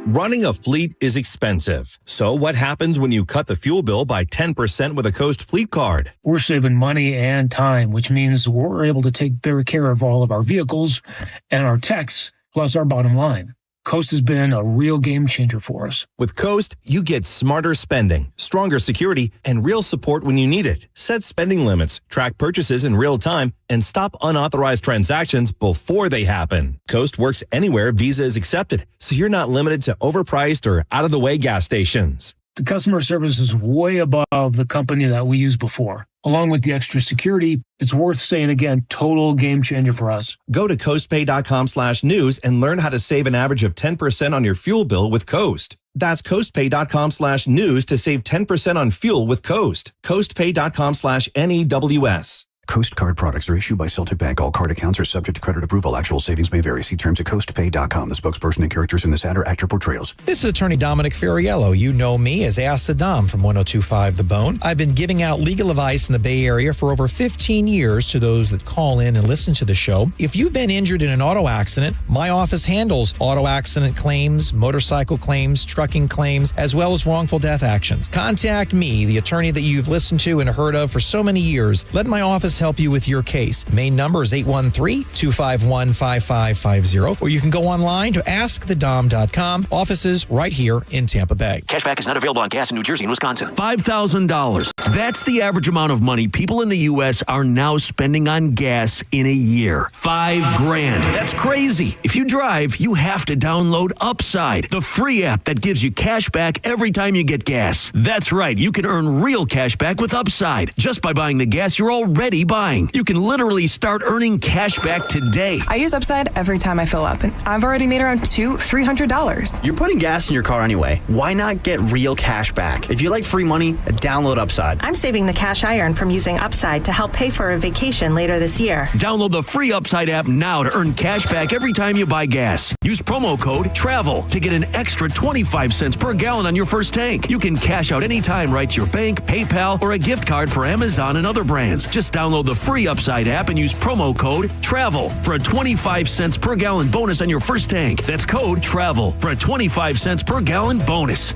Running a fleet is expensive. So what happens when you cut the fuel bill by 10% with a Coast Fleet Card? We're saving money and time, which means we're able to take better care of all of our vehicles and our techs, plus our bottom line. Coast has been a real game changer for us. With Coast, you get smarter spending, stronger security, and real support when you need it. Set spending limits, track purchases in real time, and stop unauthorized transactions before they happen. Coast works anywhere Visa is accepted, so you're not limited to overpriced or out-of-the-way gas stations. The customer service is way above the company that we used before. Along with the extra security, it's worth saying again, total game changer for us. Go to coastpay.com/news and learn how to save an average of 10% on your fuel bill with Coast. That's coastpay.com/news to save 10% on fuel with Coast. coastpay.com/NEWS. Coast Card products are issued by Celtic Bank. All card accounts are subject to credit approval. Actual savings may vary. See terms at coastpay.com. The spokesperson and characters in this ad are actor portrayals. This is attorney Dominic Ferriello. You know me as Ask the Dom from 102.5 The Bone. I've been giving out legal advice in the Bay Area for over 15 years to those that call in and listen to the show. If you've been injured in an auto accident, my office handles auto accident claims, motorcycle claims, trucking claims, as well as wrongful death actions. Contact me, the attorney that you've listened to and heard of for so many years. Let my office help you with your case. Main number is 813-251-5550, or you can go online to askthedom.com. Offices right here in Tampa Bay. Cashback is not available on gas in New Jersey and Wisconsin. $5,000. That's the average amount of money people in the U.S. are now spending on gas in a year. $5,000. That's crazy. If you drive, you have to download Upside, the free app that gives you cash back every time you get gas. That's right. You can earn real cash back with Upside just by buying the gas you're already buying. You can literally start earning cash back today. I use Upside every time I fill up, and I've already made around $300. You're putting gas in your car anyway. Why not get real cash back? If you like free money, download Upside. I'm saving the cash I earn from using Upside to help pay for a vacation later this year. Download the free Upside app now to earn cash back every time you buy gas. Use promo code TRAVEL to get an extra 25 cents per gallon on your first tank. You can cash out anytime right to your bank, PayPal, or a gift card for Amazon and other brands. Just download the free Upside app and use promo code TRAVEL for a 25 cents per gallon bonus on your first tank. That's code TRAVEL for a 25 cents per gallon bonus.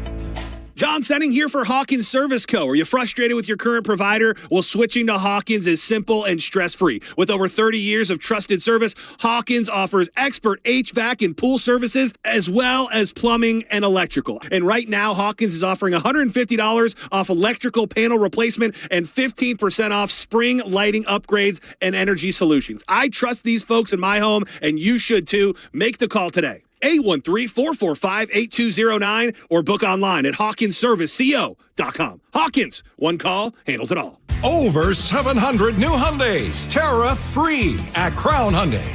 John Senning here for Hawkins Service Co. Are you frustrated with your current provider? Well, switching to Hawkins is simple and stress-free. With over 30 years of trusted service, Hawkins offers expert HVAC and pool services, as well as plumbing and electrical. And right now, Hawkins is offering $150 off electrical panel replacement and 15% off spring lighting upgrades and energy solutions. I trust these folks in my home, and you should too. Make the call today. 813-445-8209 or book online at hawkinsserviceco.com. Hawkins, one call handles it all. Over 700 new Hyundais, tariff-free at Crown Hyundai.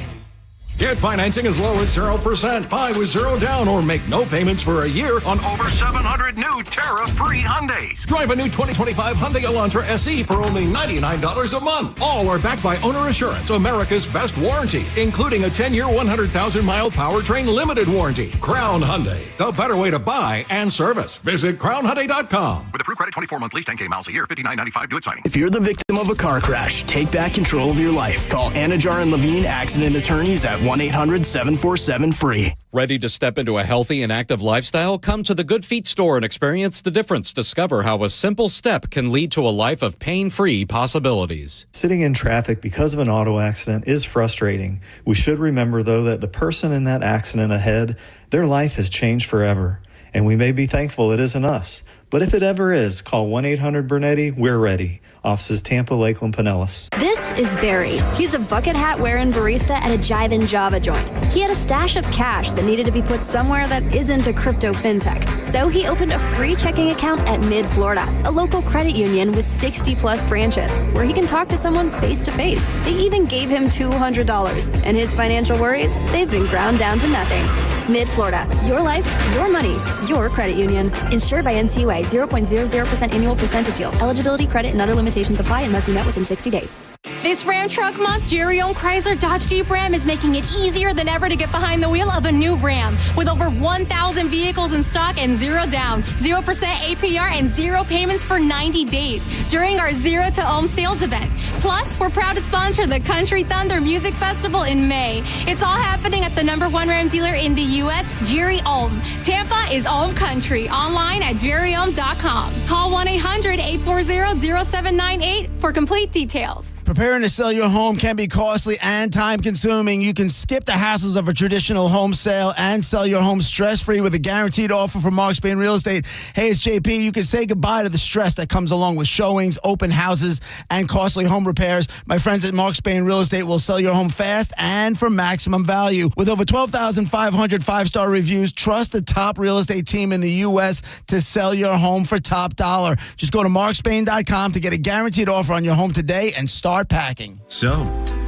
Get financing as low as 0%, buy with zero down, or make no payments for a year on over 700 new tariff-free Hyundais. Drive a new 2025 Hyundai Elantra SE for only $99 a month. All are backed by Owner Assurance, America's best warranty, including a 10-year, 100,000-mile powertrain limited warranty. Crown Hyundai, the better way to buy and service. Visit crownhyundai.com. With approved credit, 24-month lease, 10K miles a year, $59.95 due at signing. If you're the victim of a car crash, take back control of your life. Call Anajar and Levine Accident Attorneys at 1-800-747-FREE. Ready to step into a healthy and active lifestyle? Come to the Good Feet store and experience the difference. Discover how a simple step can lead to a life of pain-free possibilities. Sitting in traffic because of an auto accident is frustrating. We should remember, though, that the person in that accident ahead, their life has changed forever. And we may be thankful it isn't us. But if it ever is, call 1-800-BURNETTI. We're ready. Offices Tampa, Lakeland, Pinellas. This is Barry. He's a bucket hat wearing barista at a Jive & Java joint. He had a stash of cash that needed to be put somewhere that isn't a crypto fintech. So he opened a free checking account at Mid-Florida, a local credit union with 60-plus branches, where he can talk to someone face-to-face. They even gave him $200. And his financial worries, they've been ground down to nothing. Mid-Florida, your life, your money, your credit union. Insured by NCUA, 0.00% annual percentage yield. Eligibility, credit, and other limitations apply and must be met within 60 days. This Ram Truck Month, Jerry Ohm Chrysler Dodge Jeep Ram is making it easier than ever to get behind the wheel of a new Ram. With over 1,000 vehicles in stock and 0 down, 0% APR, and 0 payments for 90 days during our Zero to Ohm sales event. Plus, we're proud to sponsor the Country Thunder Music Festival in May. It's all happening at the #1 Ram dealer in the U.S., Jerry Ohm. Tampa is Ohm Country. Online at jerryohm.com. Call 1-800-840-0798 for complete details. Preparing to sell your home can be costly and time-consuming. You can skip the hassles of a traditional home sale and sell your home stress-free with a guaranteed offer from Mark Spain Real Estate. Hey, it's JP. You can say goodbye to the stress that comes along with showings, open houses, and costly home repairs. My friends at Mark Spain Real Estate will sell your home fast and for maximum value. With over 12,500 five-star reviews, trust the top real estate team in the U.S. to sell your home for top dollar. Just go to markspain.com to get a guaranteed offer on your home today and start packing. So,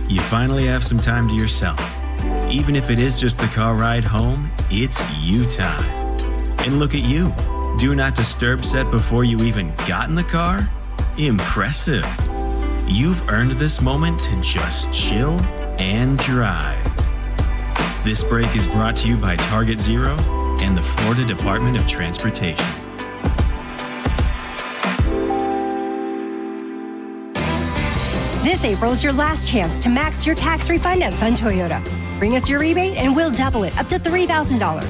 you finally have some time to yourself. Even if it is just the car ride home, it's you time. And look at you. Do not disturb set before you even got in the car? Impressive. You've earned this moment to just chill and drive. This break is brought to you by Target Zero and the Florida Department of Transportation. This April is your last chance to max your tax refund at Sun Toyota. Bring us your rebate and we'll double it up to $3,000.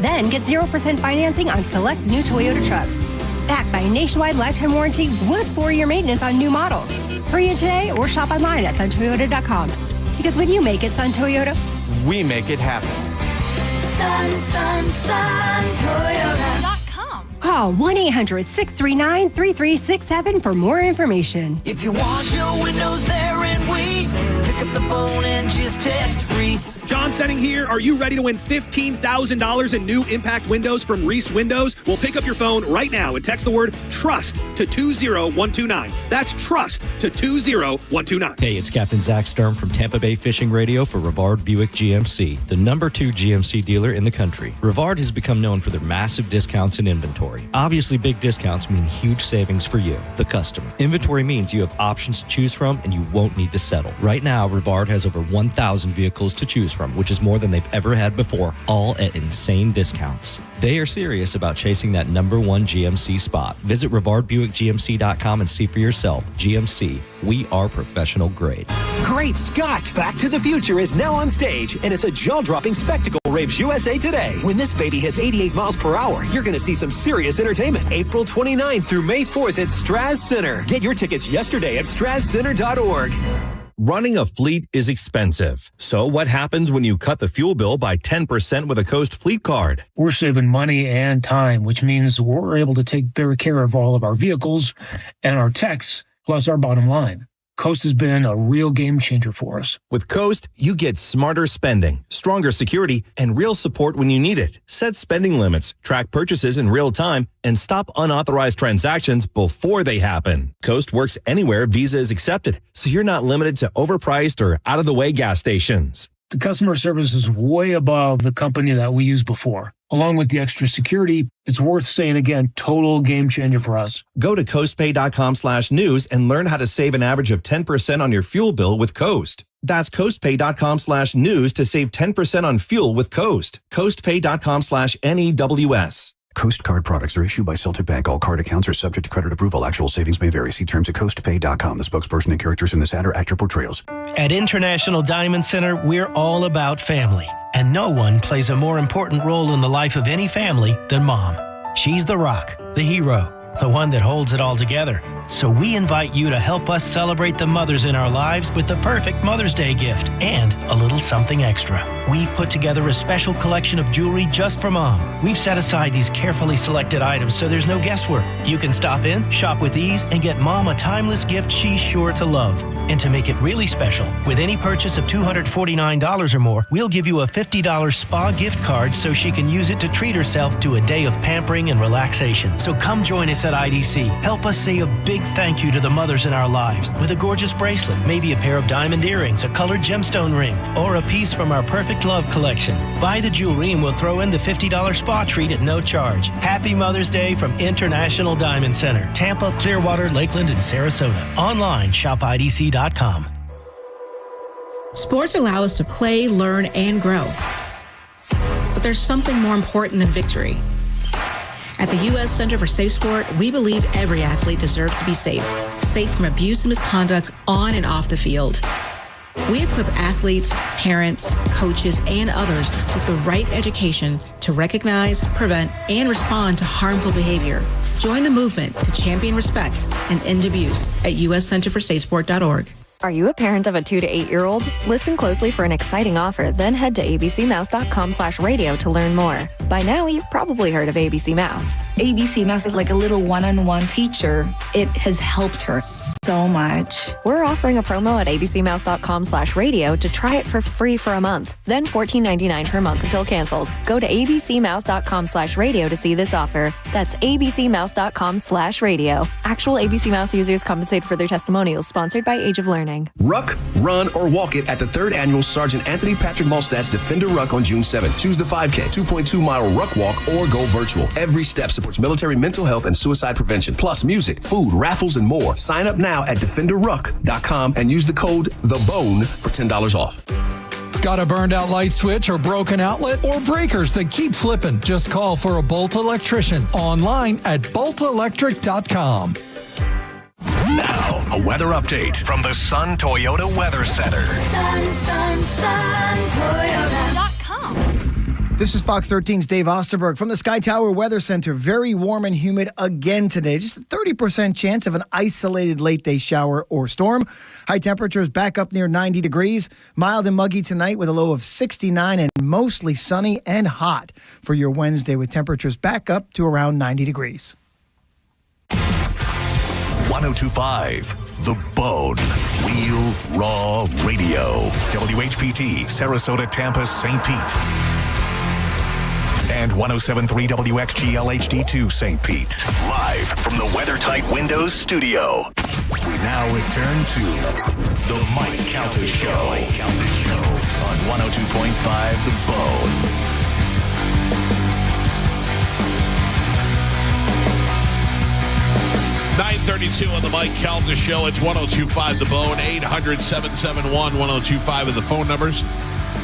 Then get 0% financing on select new Toyota trucks. Backed by a nationwide lifetime warranty with 4-year maintenance on new models. Hurry in today or shop online at suntoyota.com. Because when you make it Sun Toyota, we make it happen. Sun Toyota.com. Call 1-800-639-3367 for more information. If you want your windows there in weeks, pick up the phone and just text Reese. John Senning here. Are you ready to win $15,000 in new impact windows from Reese Windows? Well, pick up your phone right now and text the word TRUST to 20129. That's TRUST to 20129. Hey, it's Captain Zach Sturm from Tampa Bay Fishing Radio for Rivard Buick GMC, the #2 GMC dealer in the country. Rivard has become known for their massive discounts in inventory. Obviously, big discounts mean huge savings for you, the customer. Inventory means you have options to choose from and you won't need to settle. Right now, Rivard has over 1,000 vehicles to choose from, which is more than they've ever had before, all at insane discounts. They are serious about chasing that #1 GMC spot. Visit RivardBuickGMC.com and see for yourself. GMC, we are professional grade. Great Scott! Back to the Future is now on stage, and it's a jaw-dropping spectacle raves USA today. When this baby hits 88 miles per hour, you're going to see some serious entertainment. April 29th through May 4th at Straz Center. Get your tickets yesterday at StrazCenter.org. Running a fleet is expensive. So what happens when you cut the fuel bill by 10% with a Coast Fleet Card? We're saving money and time, which means we're able to take better care of all of our vehicles and our techs, plus our bottom line. Coast has been a real game changer for us. With Coast, you get smarter spending, stronger security, and real support when you need it. Set spending limits, track purchases in real time, and stop unauthorized transactions before they happen. Coast works anywhere Visa is accepted, so you're not limited to overpriced or out-of-the-way gas stations. The customer service is way above the company that we used before. Along with the extra security, it's worth saying again, total game changer for us. Go to coastpay.com/news and learn how to save an average of 10% on your fuel bill with Coast. That's coastpay.com/news to save 10% on fuel with Coast. Coastpay.com/NEWS. Coast Card products are issued by Celtic Bank. All card accounts are subject to credit approval. Actual savings may vary. See terms at coastpay.com. The spokesperson and characters in this ad are actor portrayals. At International Diamond Center, we're all about family. And no one plays a more important role in the life of any family than Mom. She's the rock, the hero, the one that holds it all together. So we invite you to help us celebrate the mothers in our lives with the perfect Mother's Day gift and a little something extra. We've put together a special collection of jewelry just for Mom. We've set aside these carefully selected items so there's no guesswork. You can stop in, shop with ease, and get Mom a timeless gift she's sure to love. And to make it really special, with any purchase of $249 or more, we'll give you a $50 spa gift card so she can use it to treat herself to a day of pampering and relaxation. So come join us at IDC. Help us say a big thank you to the mothers in our lives with a gorgeous bracelet, maybe a pair of diamond earrings, a colored gemstone ring, or a piece from our Perfect Love collection. Buy the jewelry and we'll throw in the $50 spa treat at no charge. Happy Mother's Day from International Diamond Center, Tampa, Clearwater, Lakeland, and Sarasota. Online, shopidc.com. Sports allow us to play, learn, and grow. But there's something more important than victory. At the U.S. Center for Safe Sport, we believe every athlete deserves to be safe. Safe from abuse and misconduct on and off the field. We equip athletes, parents, coaches, and others with the right education to recognize, prevent, and respond to harmful behavior. Join the movement to champion respect and end abuse at uscenterforsafesport.org. Are you a parent of a 2 to 8-year-old? Listen closely for an exciting offer, then head to abcmouse.com/radio to learn more. By now, you've probably heard of ABC Mouse. ABC Mouse is like a little one-on-one teacher. It has helped her so much. We're offering a promo at abcmouse.com/radio to try it for free for a month, then $14.99 per month until canceled. Go to abcmouse.com/radio to see this offer. That's abcmouse.com/radio. Actual ABC Mouse users compensated for their testimonials, sponsored by Age of Learning. Ruck, run, or walk it at the 3rd Annual Sergeant Anthony Patrick Malstat's Defender Ruck on June 7th. Choose the 5K, 2.2-mile Ruck Walk, or go virtual. Every step supports military mental health and suicide prevention, plus music, food, raffles, and more. Sign up now at DefenderRuck.com and use the code THEBONE for $10 off. Got a burned out light switch or broken outlet or breakers that keep flipping? Just call for a Bolt electrician online at boltelectric.com. Now, a weather update from the Sun Toyota Weather Center. Toyota.com. This is Fox 13's Dave Osterberg from the Sky Tower Weather Center. Very warm and humid again today. Just a 30% chance of an isolated late day shower or storm. High temperatures back up near 90 degrees. Mild and muggy tonight with a low of 69 and mostly sunny and hot for your Wednesday with temperatures back up to around 90 degrees. 1025, The Bone, Real Raw Radio. WHPT, Sarasota, Tampa, St. Pete. And 1073 WXGL HD2, St. Pete. Live from the WeatherTight Windows studio. We now return to The Mike Calta Show on 102.5 The Bone. .932 on the Mike Calta Show. It's 102.5 The Bone, 800-771-1025 are the phone numbers.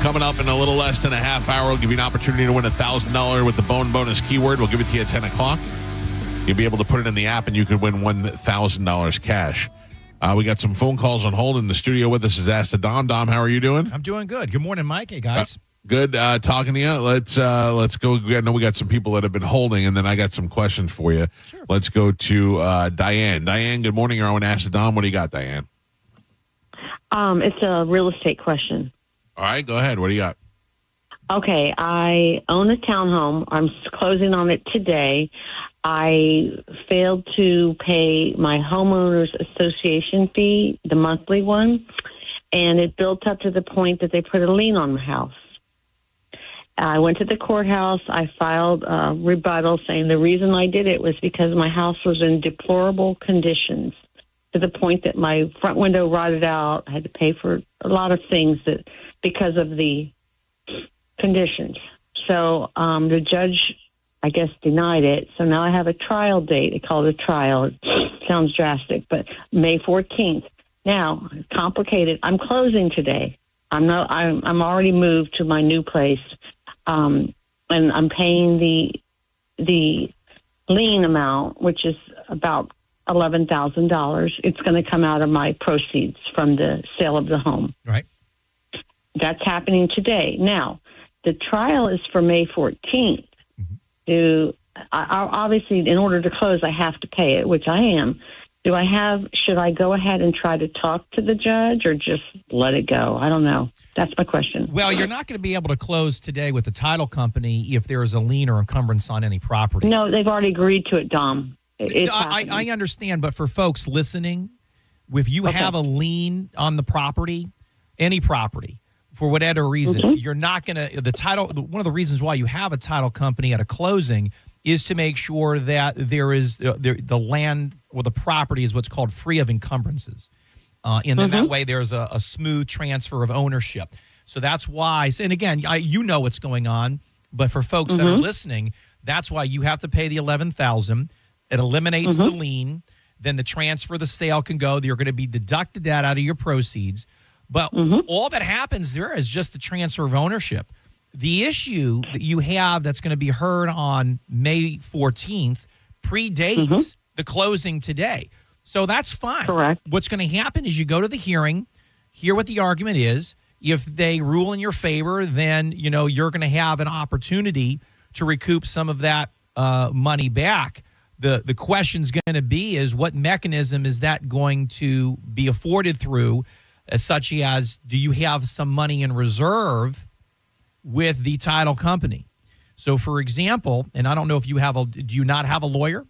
Coming up in a little less than a half hour, we'll give you an opportunity to win $1,000 with the Bone bonus keyword. We'll give it to you at 10 o'clock. You'll be able to put it in the app, and you could win $1,000 cash. We got some phone calls on hold. In the studio with us is Ask the Dom. Dom, how are you doing? I'm doing good. Good morning, Mike. Hey, guys. Good talking to you. Let's go. I know we got some people that have been holding, and then I got some questions for you. Sure. Let's go to Diane. Diane, good morning. You're on Ask the Dom. What do you got, Diane? It's a real estate question. All right, go ahead. What do you got? Okay, I own a townhome. I'm closing on it today. I failed to pay my homeowners association fee, the monthly one, and it built up to the point that they put a lien on my house. I went to the courthouse. I filed a rebuttal saying the reason I did it was because my house was in deplorable conditions, to the point that my front window rotted out. I had to pay for a lot of things that because of the conditions. So the judge, I guess, denied it. So now I have a trial date. They call it a trial. It sounds drastic, but May 14th. Now, it's complicated. I'm closing today. I'm already moved to my new place. And I'm paying the lien amount, which is about $11,000. It's going to come out of my proceeds from the sale of the home. Right. That's happening today. Now, the trial is for May 14th. Obviously, in order to close, I have to pay it, which I am. Should I go ahead and try to talk to the judge or just let it go? I don't know. That's my question. Well, you're not going to be able to close today with the title company if there is a lien or encumbrance on any property. No, they've already agreed to it, Dom. I understand, but for folks listening, if you have a lien on the property, any property, for whatever reason, you're not going to, the title, one of the reasons why you have a title company at a closing is to make sure that there is the land or the property is what's called free of encumbrances. And then that way there's a smooth transfer of ownership. So that's why, and again, you know what's going on, but for folks that are listening, that's why you have to pay the $11,000. It eliminates the lien. Then the transfer, the sale can go. You're going to be deducted that out of your proceeds. But all that happens there is just the transfer of ownership. The issue that you have that's going to be heard on May 14th predates the closing today. So that's fine. Correct. What's going to happen is you go to the hearing, hear what the argument is. If they rule in your favor, then you're going to have an opportunity to recoup some of that money back. The question's going to be is what mechanism is that going to be afforded through, such as do you have some money in reserve with the title company? So, for example, and I don't know if do you not have a lawyer?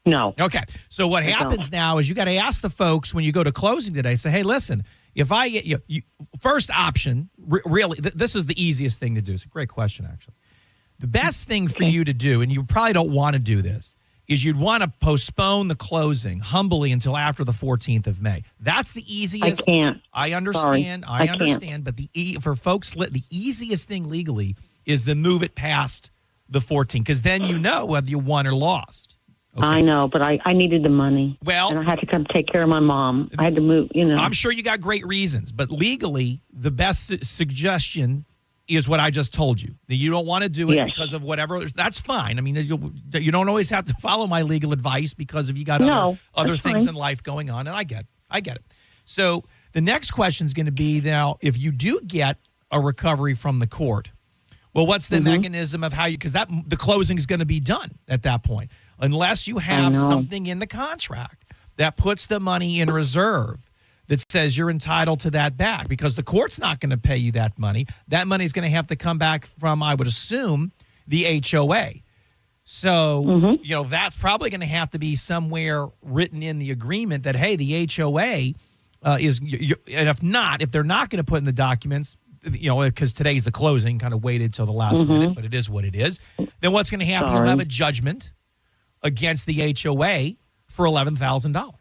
No. Okay. So what happens now is you got to ask the folks when you go to closing today, say, hey, listen, if I get you first option, really, this is the easiest thing to do. It's a great question, actually. The best thing for you to do, and you probably don't want to do this, is you'd want to postpone the closing humbly until after the 14th of May. That's the easiest. I can't. I understand. Sorry. I understand. But for folks, the easiest thing legally is to move it past the 14th, because then you know whether you won or lost. Okay. I know, but I needed the money. Well, and I had to come take care of my mom. I had to move, I'm sure you got great reasons, but legally, the best suggestion is what I just told you. That you don't want to do it because of whatever. That's fine. I mean, you don't always have to follow my legal advice because if you got other things in life going on, and I get it. So the next question is going to be now, if you do get a recovery from the court, well, what's the mechanism of how because the closing is going to be done at that point. Unless you have something in the contract that puts the money in reserve that says you're entitled to that back, because the court's not going to pay you that money. That money is going to have to come back from, I would assume, the HOA. So, that's probably going to have to be somewhere written in the agreement that, hey, the HOA is, and if they're not going to put in the documents, because today's the closing, kind of waited till the last minute, but it is what it is. Then what's going to happen? You'll have a judgment against the HOA for $11,000,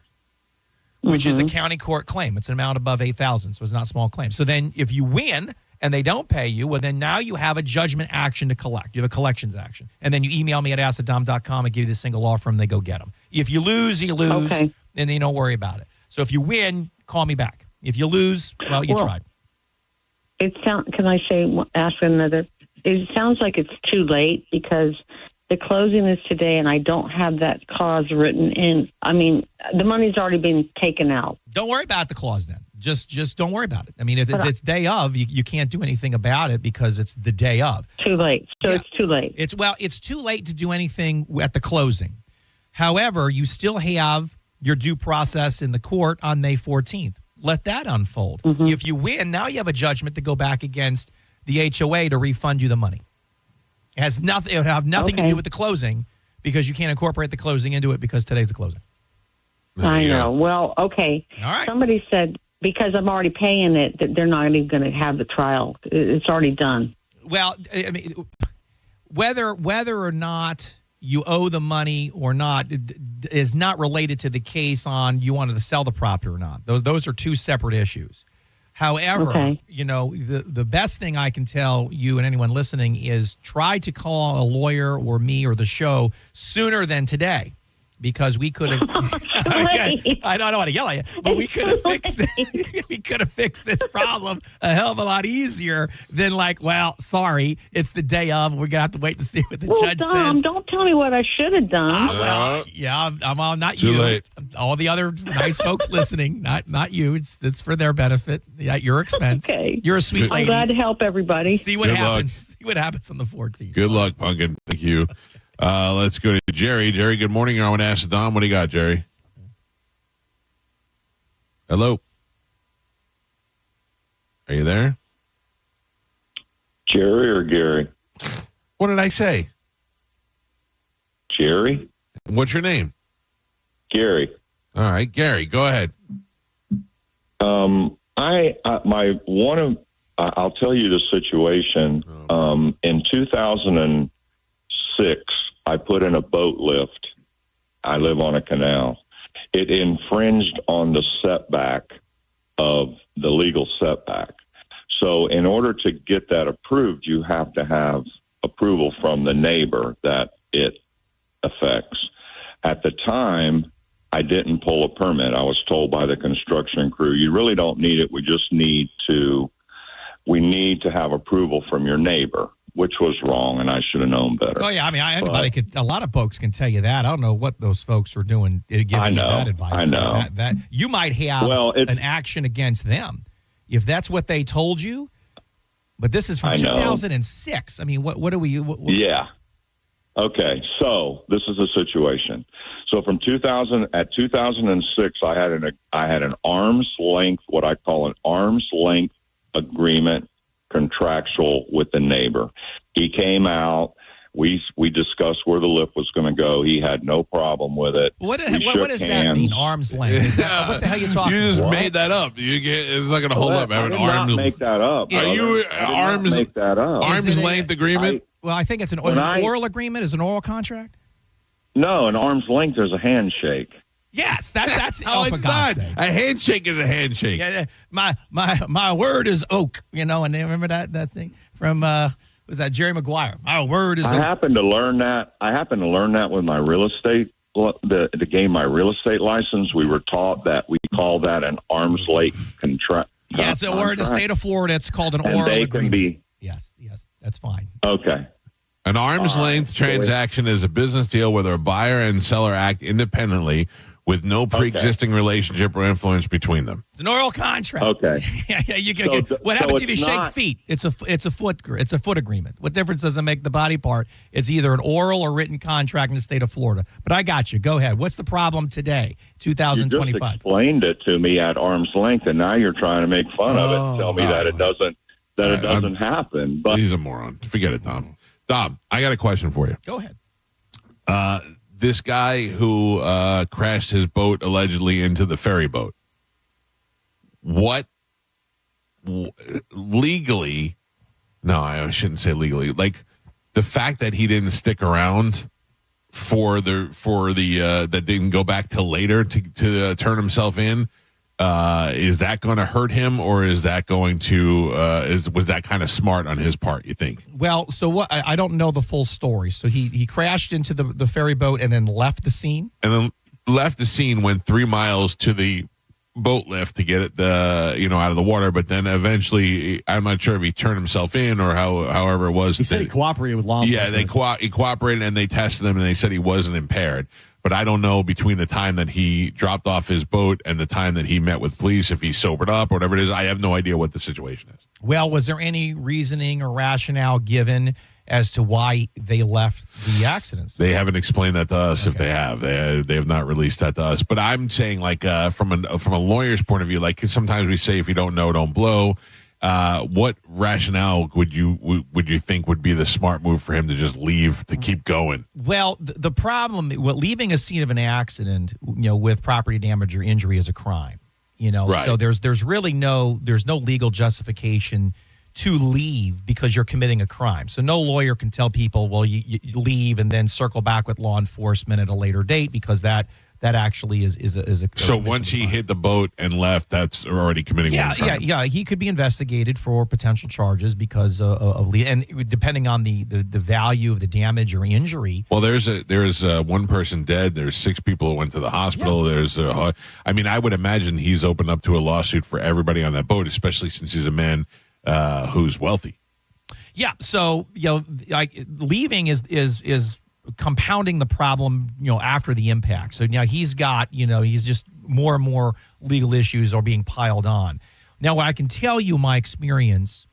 which is a county court claim. It's an amount above $8,000, so it's not a small claim. So then if you win and they don't pay you, well, then now you have a judgment action to collect. You have a collections action. And then you email me at acidom.com and give you the single law firm, they go get them. If you lose, you lose, and then you don't worry about it. So if you win, call me back. If you lose, well, you tried. Can I ask another? It sounds like it's too late because the closing is today, and I don't have that clause written in. I mean, the money's already been taken out. Don't worry about the clause then. Just don't worry about it. I mean, if it's day of, you can't do anything about it because it's the day of. Too late. So it's too late. It's too late to do anything at the closing. However, you still have your due process in the court on May 14th. Let that unfold. If you win, now you have a judgment to go back against the HOA to refund you the money. It would have nothing to do with the closing because you can't incorporate the closing into it because today's the closing. I know. Well, okay. All right. Somebody said because I'm already paying it that they're not even going to have the trial. It's already done. Well, I mean, whether or not you owe the money or not is not related to the case on you wanted to sell the property or not. Those are two separate issues. However, the best thing I can tell you and anyone listening is try to call a lawyer or me or the show sooner than today. Because we could have, I don't want to yell at you, but we could have fixed it. We could have fixed this problem a hell of a lot easier than sorry, it's the day of. We're gonna have to wait to see what the judge says. Don't tell me what I should have done. I'm all not too you. Late. All the other nice folks listening, not you. It's for their benefit, at your expense. Okay, you're a sweet lady. I'm glad to help everybody. See what happens. See what happens on the 14th. Good luck, Pumpkin. Thank you. Let's go to Jerry. Jerry, good morning. You're on Ask Dom. What do you got, Jerry? Hello? Are you there? Jerry or Gary? What did I say? Jerry? What's your name? Gary. All right, Gary, go ahead. I'll tell you the situation. In 2006, I put in a boat lift. I live on a canal. It infringed on the setback of the legal setback. So in order to get that approved, you have to have approval from the neighbor that it affects. At the time, I didn't pull a permit. I was told by the construction crew, you really don't need it. We just need to have approval from your neighbor, which was wrong, and I should have known better. Oh, yeah. I mean, a lot of folks can tell you that. I don't know what those folks are doing giving you that advice. I know. That you might have an action against them if that's what they told you. But this is from 2006. I mean, what are we? Yeah. Okay. So this is the situation. So from 2006, I had an arm's length, what I call an arm's length agreement, contractual with the neighbor. He came out. We discussed where the lift was going to go. He had no problem with it. What does that mean? Arm's length? What the hell are you talking? You just about? made that up. It's not going to hold up. I did not make that up. Are you make that up? Arm's length agreement? Well, I think it's an oral agreement. Is it an oral contract? No, an arm's length is a handshake. Yes, that's oh, it's not. A handshake is a handshake. Yeah, my word is oak. And they remember that thing from was that Jerry Maguire? My word is. I happened to learn that with my real estate. To gain my real estate license, we were taught that we call that an arm's length contract. Yes, or in the state of Florida, it's called an oral agreement. Yes, that's fine. Okay. An arm's length transaction is a business deal where a buyer and seller act independently with no pre-existing relationship or influence between them. It's an oral contract. Okay. What happens if you shake feet? It's a foot agreement. What difference does it make the body part? It's either an oral or written contract in the state of Florida. But I got you. Go ahead. What's the problem today, 2025? You just explained it to me at arm's length, and now you're trying to make fun of it and tell me that it doesn't happen. But he's a moron. Forget it, Tom. Dom, I got a question for you. Go ahead. This guy who crashed his boat allegedly into the ferry boat. What legally? No, I shouldn't say legally. Like the fact that he didn't stick around for the that didn't go back till later to turn himself in. Is that going to hurt him, or is that going to was that kind of smart on his part, you think? Well, so what? I don't know the full story. So he crashed into the ferry boat and then left the scene. And then left the scene, went 3 miles to the boat lift to get it out of the water, but then eventually, I'm not sure if he turned himself in or however it was. He said he cooperated with law enforcement. Yeah, he cooperated and they tested him and they said he wasn't impaired. But I don't know between the time that he dropped off his boat and the time that he met with police, if he sobered up or whatever it is. I have no idea what the situation is. Well, was there any reasoning or rationale given as to why they left the accidents? They haven't explained that to us. Okay. If they have, they have not released that to us. But I'm saying, like, from a lawyer's point of view, like sometimes we say, if you don't know, don't blow. What rationale would you think would be the smart move for him to just leave, to keep going? Well, the problem, leaving a scene of an accident, with property damage or injury is a crime. Right. So there's really no legal justification to leave because you're committing a crime. So no lawyer can tell people, well, you leave and then circle back with law enforcement at a later date, because that actually is a so once he hit the boat and left, that's already committing one crime. Yeah. He could be investigated for potential charges because of and depending on the value of the damage or injury. Well, there's one person dead. There's 6 people who went to the hospital. Yeah. I would imagine he's opened up to a lawsuit for everybody on that boat, especially since he's a man who's wealthy. Yeah. So leaving is compounding the problem, after the impact. So now he's got, he's just more and more legal issues are being piled on. Now, what I can tell you, my experience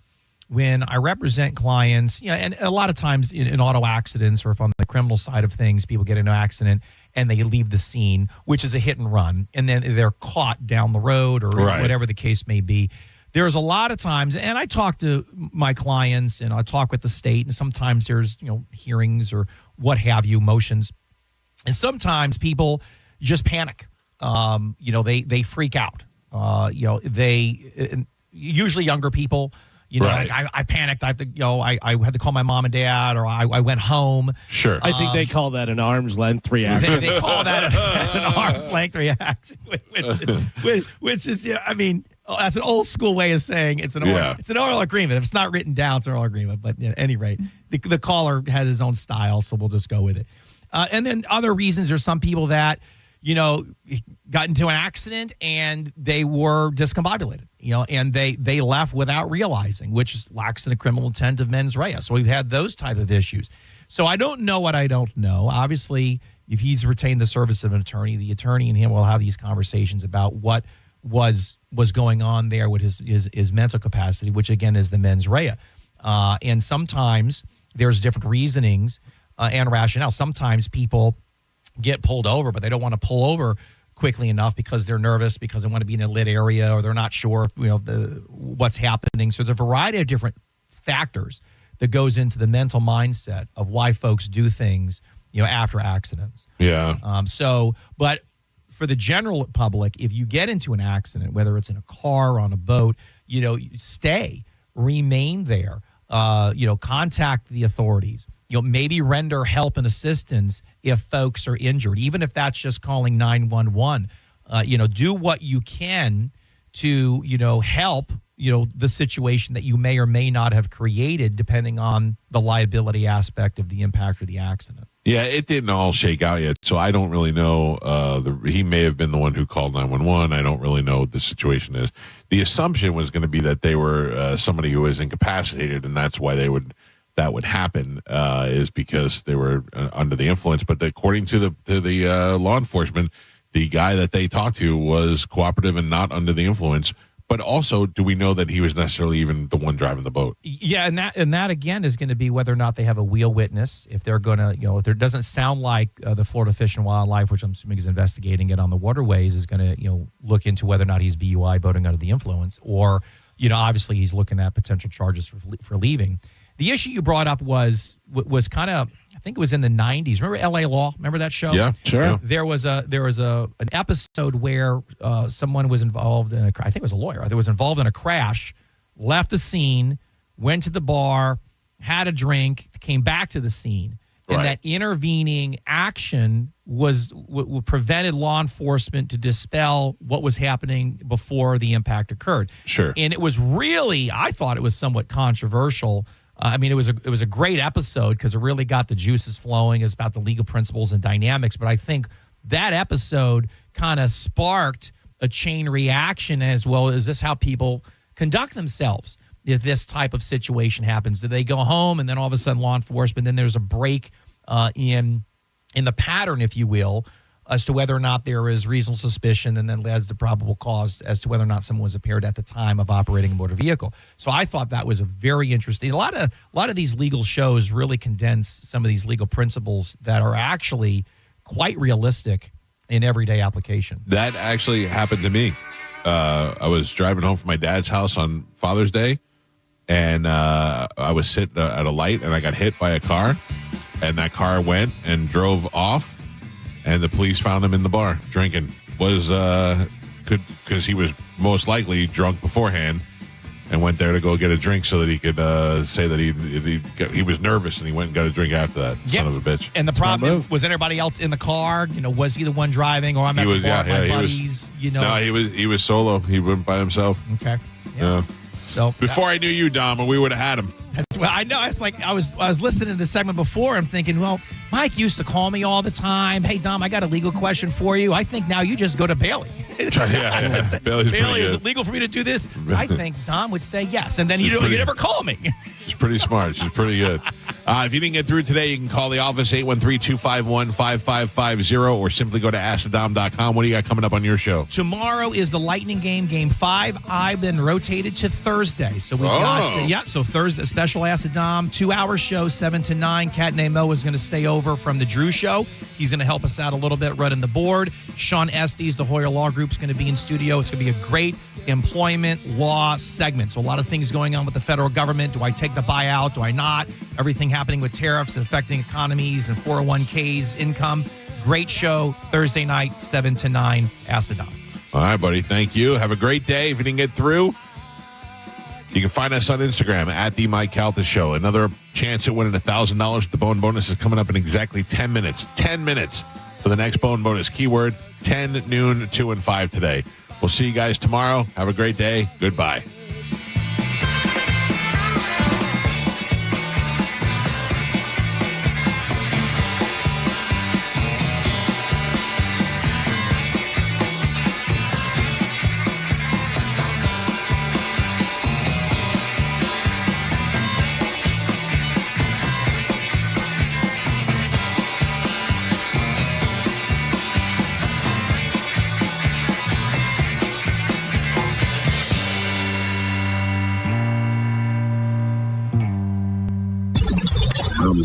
when I represent clients, and a lot of times in auto accidents, or if on the criminal side of things, people get into an accident and they leave the scene, which is a hit and run, and then they're caught down the road or whatever the case may be. There's a lot of times, and I talk to my clients and I talk with the state, and sometimes there's, hearings or what have you, motions. And sometimes people just panic. They freak out. They usually younger people, right. like I panicked. I have to, I had to call my mom and dad, or I went home. Sure. I think they call that an arm's length reaction. They call that an arm's length reaction, which is, that's an old school way of saying it's an oral agreement. If it's not written down, it's an oral agreement. But at any rate, the caller had his own style, so we'll just go with it. And then other reasons, there's some people that, got into an accident and they were discombobulated, and they left without realizing, which lacks in a criminal intent of mens rea. So we've had those type of issues. So I don't know what I don't know. Obviously, if he's retained the service of an attorney, the attorney and him will have these conversations about what was going on there with his mental capacity, which again is the mens rea. And sometimes there's different reasonings and rationale. Sometimes people get pulled over, but they don't want to pull over quickly enough because they're nervous, because they want to be in a lit area, or they're not sure what's happening. So there's a variety of different factors that goes into the mental mindset of why folks do things, after accidents. Yeah. But for the general public, if you get into an accident, whether it's in a car or on a boat, stay, remain there, contact the authorities, maybe render help and assistance if folks are injured, even if that's just calling 911. Do what you can to, help, the situation that you may or may not have created, depending on the liability aspect of the impact or the accident. Yeah, it didn't all shake out yet, so I don't really know. He may have been the one who called 911. I don't really know what the situation is. The assumption was going to be that they were somebody who was incapacitated, and that's why that would happen, is because they were under the influence. But according to the law enforcement, the guy that they talked to was cooperative and not under the influence. But also, do we know that he was necessarily even the one driving the boat? Yeah, and that again is going to be whether or not they have a wheel witness. If they're going to, if there doesn't sound like the Florida Fish and Wildlife, which I'm assuming is investigating it on the waterways, is going to, look into whether or not he's BUI, boating under the influence, or, obviously he's looking at potential charges for leaving. The issue you brought up was kind of, I think it was in the 90s. Remember LA Law? Remember that show? Yeah, sure. Yeah. There was an episode where someone was involved in I think it was a lawyer. That was involved in a crash, left the scene, went to the bar, had a drink, came back to the scene. And Right. that intervening action was prevented law enforcement to dispel what was happening before the impact occurred. Sure. And it was really, I thought it was somewhat controversial. It was a great episode because it really got the juices flowing. It's about the legal principles and dynamics. But I think that episode kind of sparked a chain reaction as well. Is this how people conduct themselves if this type of situation happens? Do they go home and then all of a sudden law enforcement, then there's a break in the pattern, if you will, as to whether or not there is reasonable suspicion, and then leads to probable cause as to whether or not someone was impaired at the time of operating a motor vehicle. So I thought that was a very interesting. A lot of these legal shows really condense some of these legal principles that are actually quite realistic in everyday application. That actually happened to me. I was driving home from my dad's house on Father's Day, and I was sitting at a light, and I got hit by a car, and that car went and drove off. And the police found him in the bar drinking. Because he was most likely drunk beforehand, and went there to go get a drink so that he could say that he was nervous, and he went and got a drink after that. Son of a bitch. And the problem was anybody else in the car? Was he the one driving, or I'm at the bar with my buddies? No, he was solo. He went by himself. Okay. Yeah. So before I knew you, Dom, we would have had him. That's what I know. It's like I was listening to the segment before. I'm thinking, well, Mike used to call me all the time. Hey, Dom, I got a legal question for you. I think now you just go to Bailey. Yeah. Bailey, is it legal for me to do this? I think Dom would say yes, and then you never call me. She's pretty smart. She's pretty good. If you didn't get through today, you can call the office 813-251-5550, or simply go to AskTheDom.com. What do you got coming up on your show? Tomorrow is the Lightning Game 5. I've been rotated to Thursday, so we got so Thursday special Ask the Dom 2-hour show 7 to 9. Cat named Mo is going to stay over from the Drew Show. He's going to help us out a little bit running the board. Sean Estes, the Hoyer Law Group, is going to be in studio. It's going to be a great employment law segment. So a lot of things going on with the federal government. Do I take the buyout? Do I not? Everything happening with tariffs and affecting economies and 401ks, income. Great show Thursday night, 7 to 9. Ask the Dom. All right, buddy. Thank you. Have a great day. If you didn't get through, you can find us on Instagram at The Mike Calta Show. Another chance at winning $1,000. The Bone Bonus is coming up in exactly 10 minutes. 10 minutes for the next Bone Bonus. Keyword 10, noon, 2, and 5 today. We'll see you guys tomorrow. Have a great day. Goodbye.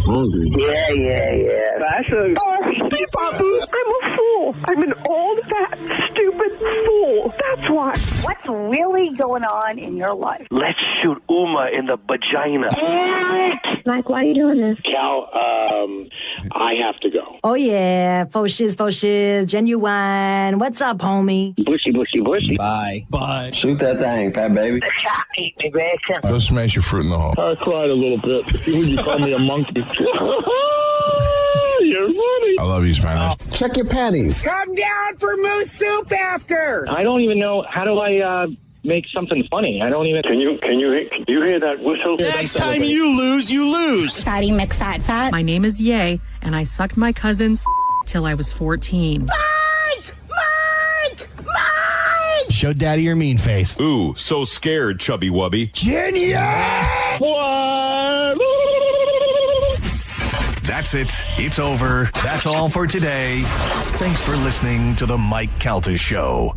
hungry. Yeah. Fashion. Oh, Steve Babu, I'm a fool. I'm an old, fat, stupid fool. That's why. What's really going on in your life? Let's shoot Uma in the vagina. Mike, why are you doing this? Cal, I have to go. Oh, yeah. Faux shiz, genuine. What's up, homie? Bushy. Bye. Shoot that thing, fat baby. Eat me, Grayson. Go smash your fruit in the hole. I cried a little bit. You call me a monkey. You're funny. I love you, Spanish. Check your panties. Come down for moose soup after. I don't even know. How do I make something funny? I don't even. Can you hear that whistle? Next time you lose, you lose. Fatty McFat. My name is Ye, and I sucked my cousin's till I was 14. Mike! Show daddy your mean face. Ooh, so scared, chubby wubby. Genius! What? That's it. It's over. That's all for today. Thanks for listening to The Mike Calta Show.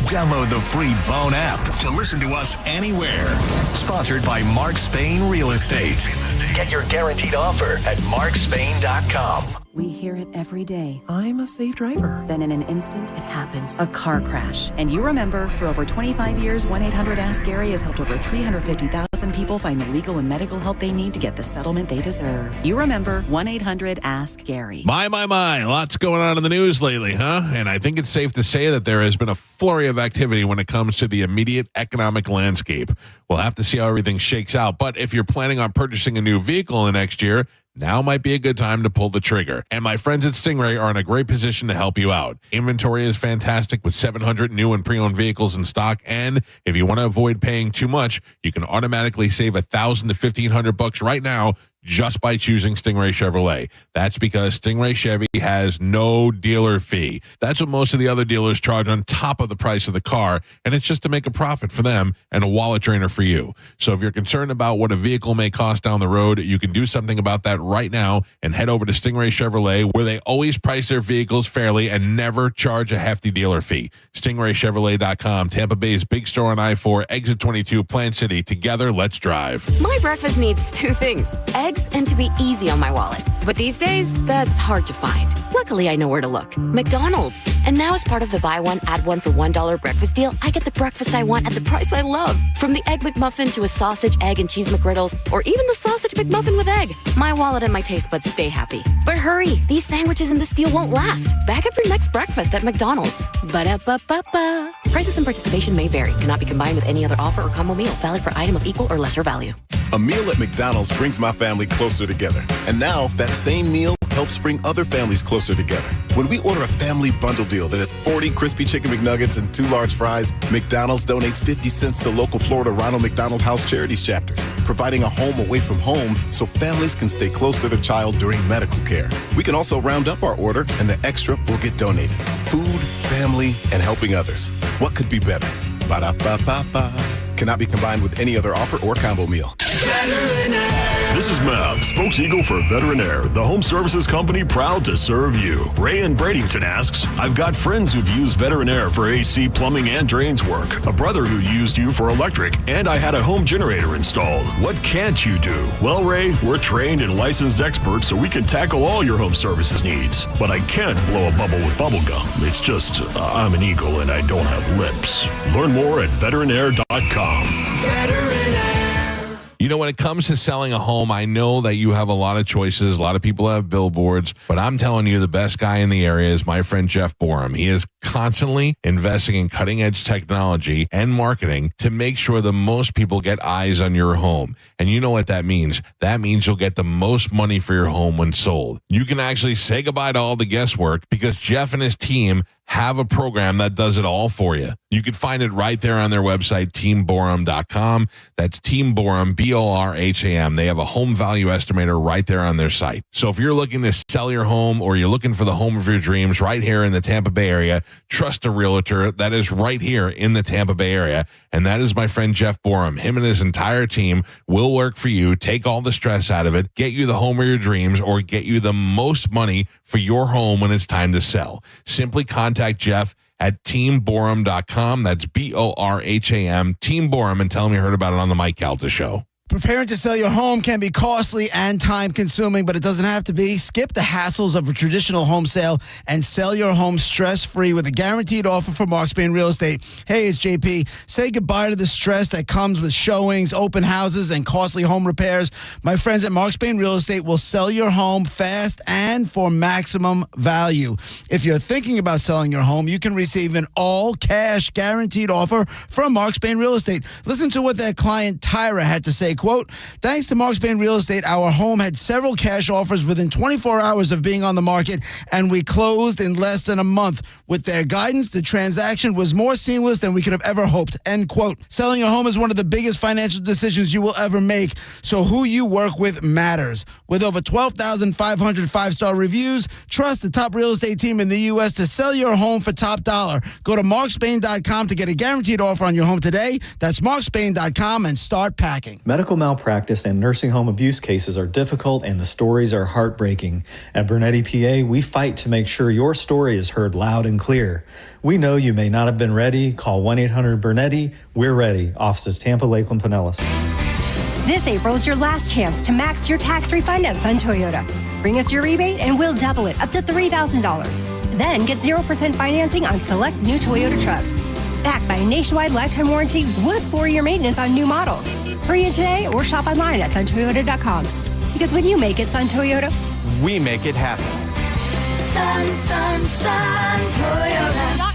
Download the free Bone app to listen to us anywhere. Sponsored by Mark Spain Real Estate. Get your guaranteed offer at markspain.com. We hear it every day. I'm a safe driver. Then in an instant, it happens. A car crash. And you remember, for over 25 years, 1-800-ASK-GARY has helped over 350,000 people find the legal and medical help they need to get the settlement they deserve. You remember 1-800-ASK-GARY. My. Lots going on in the news lately, huh? And I think it's safe to say that there has been a flurry of activity when it comes to the immediate economic landscape. We'll have to see how everything shakes out. But if you're planning on purchasing a new vehicle in the next year, now might be a good time to pull the trigger. And my friends at Stingray are in a great position to help you out. Inventory is fantastic with 700 new and pre-owned vehicles in stock. And if you want to avoid paying too much, you can automatically save $1,000 to $1,500 right now just by choosing Stingray Chevrolet. That's because Stingray Chevy has no dealer fee. That's what most of the other dealers charge on top of the price of the car, and it's just to make a profit for them and a wallet drainer for you. So if you're concerned about what a vehicle may cost down the road, you can do something about that right now and head over to Stingray Chevrolet, where they always price their vehicles fairly and never charge a hefty dealer fee. StingrayChevrolet.com, Tampa Bay's big store on I-4, exit 22, Plant City. Together, let's drive. My breakfast needs two things: eggs and to be easy on my wallet. But these days, that's hard to find. Luckily, I know where to look. McDonald's. And now as part of the buy one, add one for $1 breakfast deal, I get the breakfast I want at the price I love. From the Egg McMuffin to a sausage, egg, and cheese McGriddles, or even the sausage McMuffin with egg. My wallet and my taste buds stay happy. But hurry, these sandwiches and this deal won't last. Back up your next breakfast at McDonald's. Ba-da-ba-ba-ba. Prices and participation may vary. Cannot be combined with any other offer or combo meal. Valid for item of equal or lesser value. A meal at McDonald's brings my family closer together. And now, that same meal helps bring other families closer together. When we order a family bundle deal that has 40 crispy chicken McNuggets and 2 large fries, McDonald's donates 50 cents to local Florida Ronald McDonald House Charities chapters, providing a home away from home so families can stay close to their child during medical care. We can also round up our order, and the extra will get donated. Food, family, and helping others. What could be better? Ba-da-ba-ba-ba. Cannot be combined with any other offer or combo meal. This is Mav, spokes-eagle for Veterinaire, the home services company proud to serve you. Ray in Bradenton asks, I've got friends who've used Veterinaire for AC, plumbing, and drains work. A brother who used you for electric, and I had a home generator installed. What can't you do? Well, Ray, we're trained and licensed experts, so we can tackle all your home services needs. But I can't blow a bubble with bubble gum. It's just, I'm an eagle and I don't have lips. Learn more at veterinaire.com. You know, when it comes to selling a home, I know that you have a lot of choices. A lot of people have billboards, but I'm telling you, the best guy in the area is my friend Jeff Borum. He is constantly investing in cutting edge technology and marketing to make sure the most people get eyes on your home. And you know what that means? That means you'll get the most money for your home when sold. You can actually say goodbye to all the guesswork because Jeff and his team have a program that does it all for you. You can find it right there on their website, teamborum.com. That's Team Borum, B-O-R-H-A-M. They have a home value estimator right there on their site. So if you're looking to sell your home or you're looking for the home of your dreams right here in the Tampa Bay area, trust a realtor that is right here in the Tampa Bay area. And that is my friend Jeff Borum. Him and his entire team will work for you, take all the stress out of it, get you the home of your dreams, or get you the most money for your home when it's time to sell. Simply contact Jeff at teamborum.com. That's B-O-R-H-A-M, Team Borum, and tell him you heard about it on the Mike Calta Show. Preparing to sell your home can be costly and time-consuming, but it doesn't have to be. Skip the hassles of a traditional home sale and sell your home stress-free with a guaranteed offer from Mark Spain Real Estate. Hey, it's JP. Say goodbye to the stress that comes with showings, open houses, and costly home repairs. My friends at Mark Spain Real Estate will sell your home fast and for maximum value. If you're thinking about selling your home, you can receive an all-cash guaranteed offer from Mark Spain Real Estate. Listen to what their client Tyra had to say. Quote, thanks to Mark Spain Real Estate, our home had several cash offers within 24 hours of being on the market, and we closed in less than a month. With their guidance, the transaction was more seamless than we could have ever hoped. End quote. Selling your home is one of the biggest financial decisions you will ever make, so who you work with matters. With over 12,500 five-star reviews, trust the top real estate team in the U.S. to sell your home for top dollar. Go to markspain.com to get a guaranteed offer on your home today. That's markspain.com and start packing. Medical malpractice and nursing home abuse cases are difficult and the stories are heartbreaking. At Bernetti PA, we fight to make sure your story is heard loud and clear. We know you may not have been ready. Call 1-800-BERNETTI. We're ready. Offices Tampa, Lakeland, Pinellas. This April is your last chance to max your tax refund at Sun Toyota. Bring us your rebate and we'll double it up to $3,000. Then get 0% financing on select new Toyota trucks. Backed by a nationwide lifetime warranty with 4-year maintenance on new models. Hurry in today or shop online at suntoyota.com. Because when you make it Sun Toyota, we make it happen. Sun Toyota.com.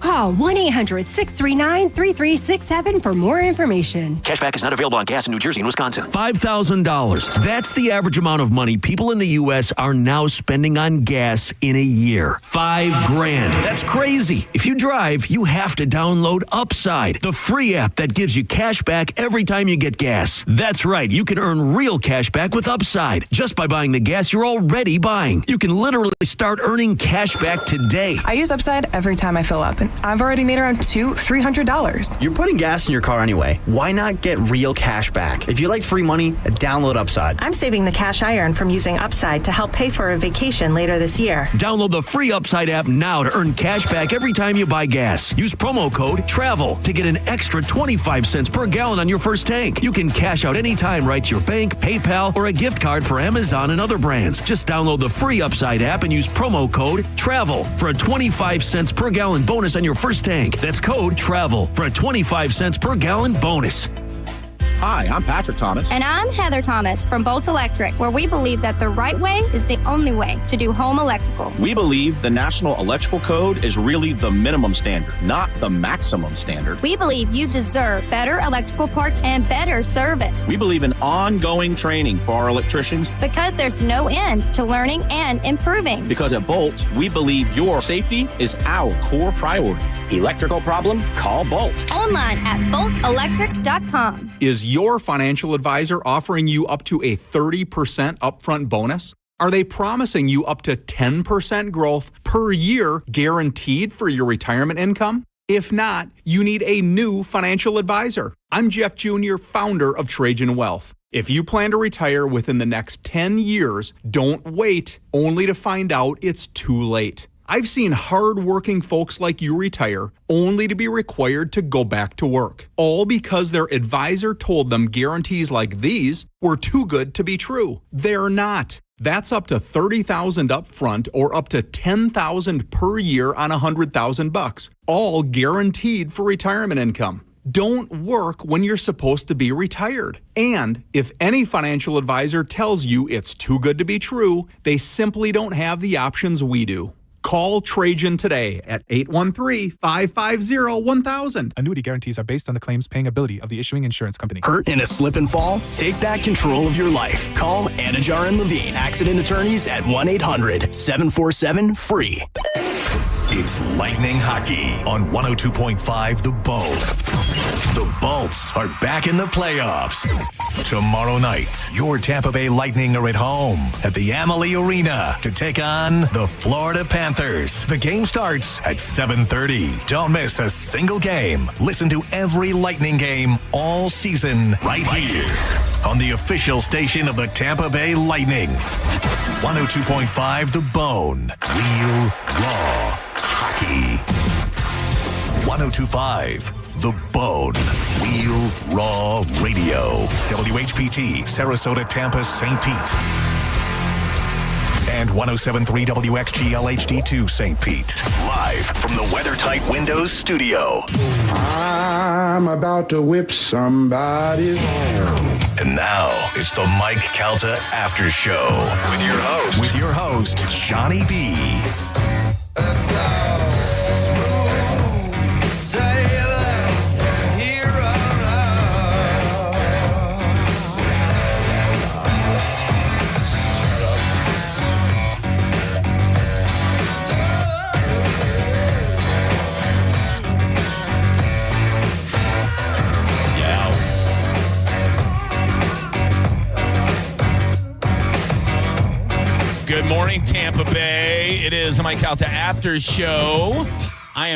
Call 1-800-639-3367 for more information. Cashback is not available on gas in New Jersey and Wisconsin. $5,000. That's the average amount of money people in the U.S. are now spending on gas in a year. $5,000. That's crazy. If you drive, you have to download Upside, the free app that gives you cash back every time you get gas. That's right. You can earn real cash back with Upside just by buying the gas you're already buying. You can literally start earning cash back today. I use Upside every time I fill up, and I've already made around $200-$300. You're putting gas in your car anyway. Why not get real cash back? If you like free money, download Upside. I'm saving the cash I earn from using Upside to help pay for a vacation later this year. Download the free Upside app now to earn cash back every time you buy gas. Use promo code TRAVEL to get an extra 25 cents per gallon on your first tank. You can cash out anytime right to your bank, PayPal, or a gift card for Amazon and other brands. Just download the free Upside app and use promo code TRAVEL for a 25 cents per gallon bonus on your first tank. That's code TRAVEL for a 25 cents per gallon bonus. Hi, I'm Patrick Thomas. And I'm Heather Thomas from Bolt Electric, where we believe that the right way is the only way to do home electrical. We believe the National Electrical Code is really the minimum standard, not the maximum standard. We believe you deserve better electrical parts and better service. We believe in ongoing training for our electricians. Because there's no end to learning and improving. Because at Bolt, we believe your safety is our core priority. Electrical problem? Call Bolt. Online at boltelectric.com. Is your financial advisor offering you up to a 30% upfront bonus? Are they promising you up to 10% growth per year guaranteed for your retirement income? If not, you need a new financial advisor. I'm Jeff Jr., founder of Trajan Wealth. If you plan to retire within the next 10 years, don't wait only to find out it's too late. I've seen hard-working folks like you retire only to be required to go back to work, all because their advisor told them guarantees like these were too good to be true. They're not. That's up to $30,000 up front or up to $10,000 per year on $100,000, all guaranteed for retirement income. Don't work when you're supposed to be retired. And if any financial advisor tells you it's too good to be true, they simply don't have the options we do. Call Trajan today at 813-550-1000. Annuity guarantees are based on the claims paying ability of the issuing insurance company. Hurt in a slip and fall? Take back control of your life. Call Anajar and Levine, accident attorneys at 1-800-747-FREE. It's Lightning Hockey on 102.5 The Bone. The Bolts are back in the playoffs. Tomorrow night, your Tampa Bay Lightning are at home at the Amalie Arena to take on the Florida Panthers. The game starts at 7:30. Don't miss a single game. Listen to every Lightning game all season right here on the official station of the Tampa Bay Lightning. 102.5 The Bone. Real, raw hockey. 102.5 The Bone. Real Raw Radio. WHPT, Sarasota, Tampa, St. Pete. And 107.3 WXGL HD2 St. Pete. Live from the WeatherTight Windows studio. I'm about to whip somebody's hair. And now it's the Mike Calta After Show. With your host, Johnny B. That's how smooth sailing from here on out. Shut up. Yeah. Good morning, Tampa Bay. It is the Mike Calta After Show.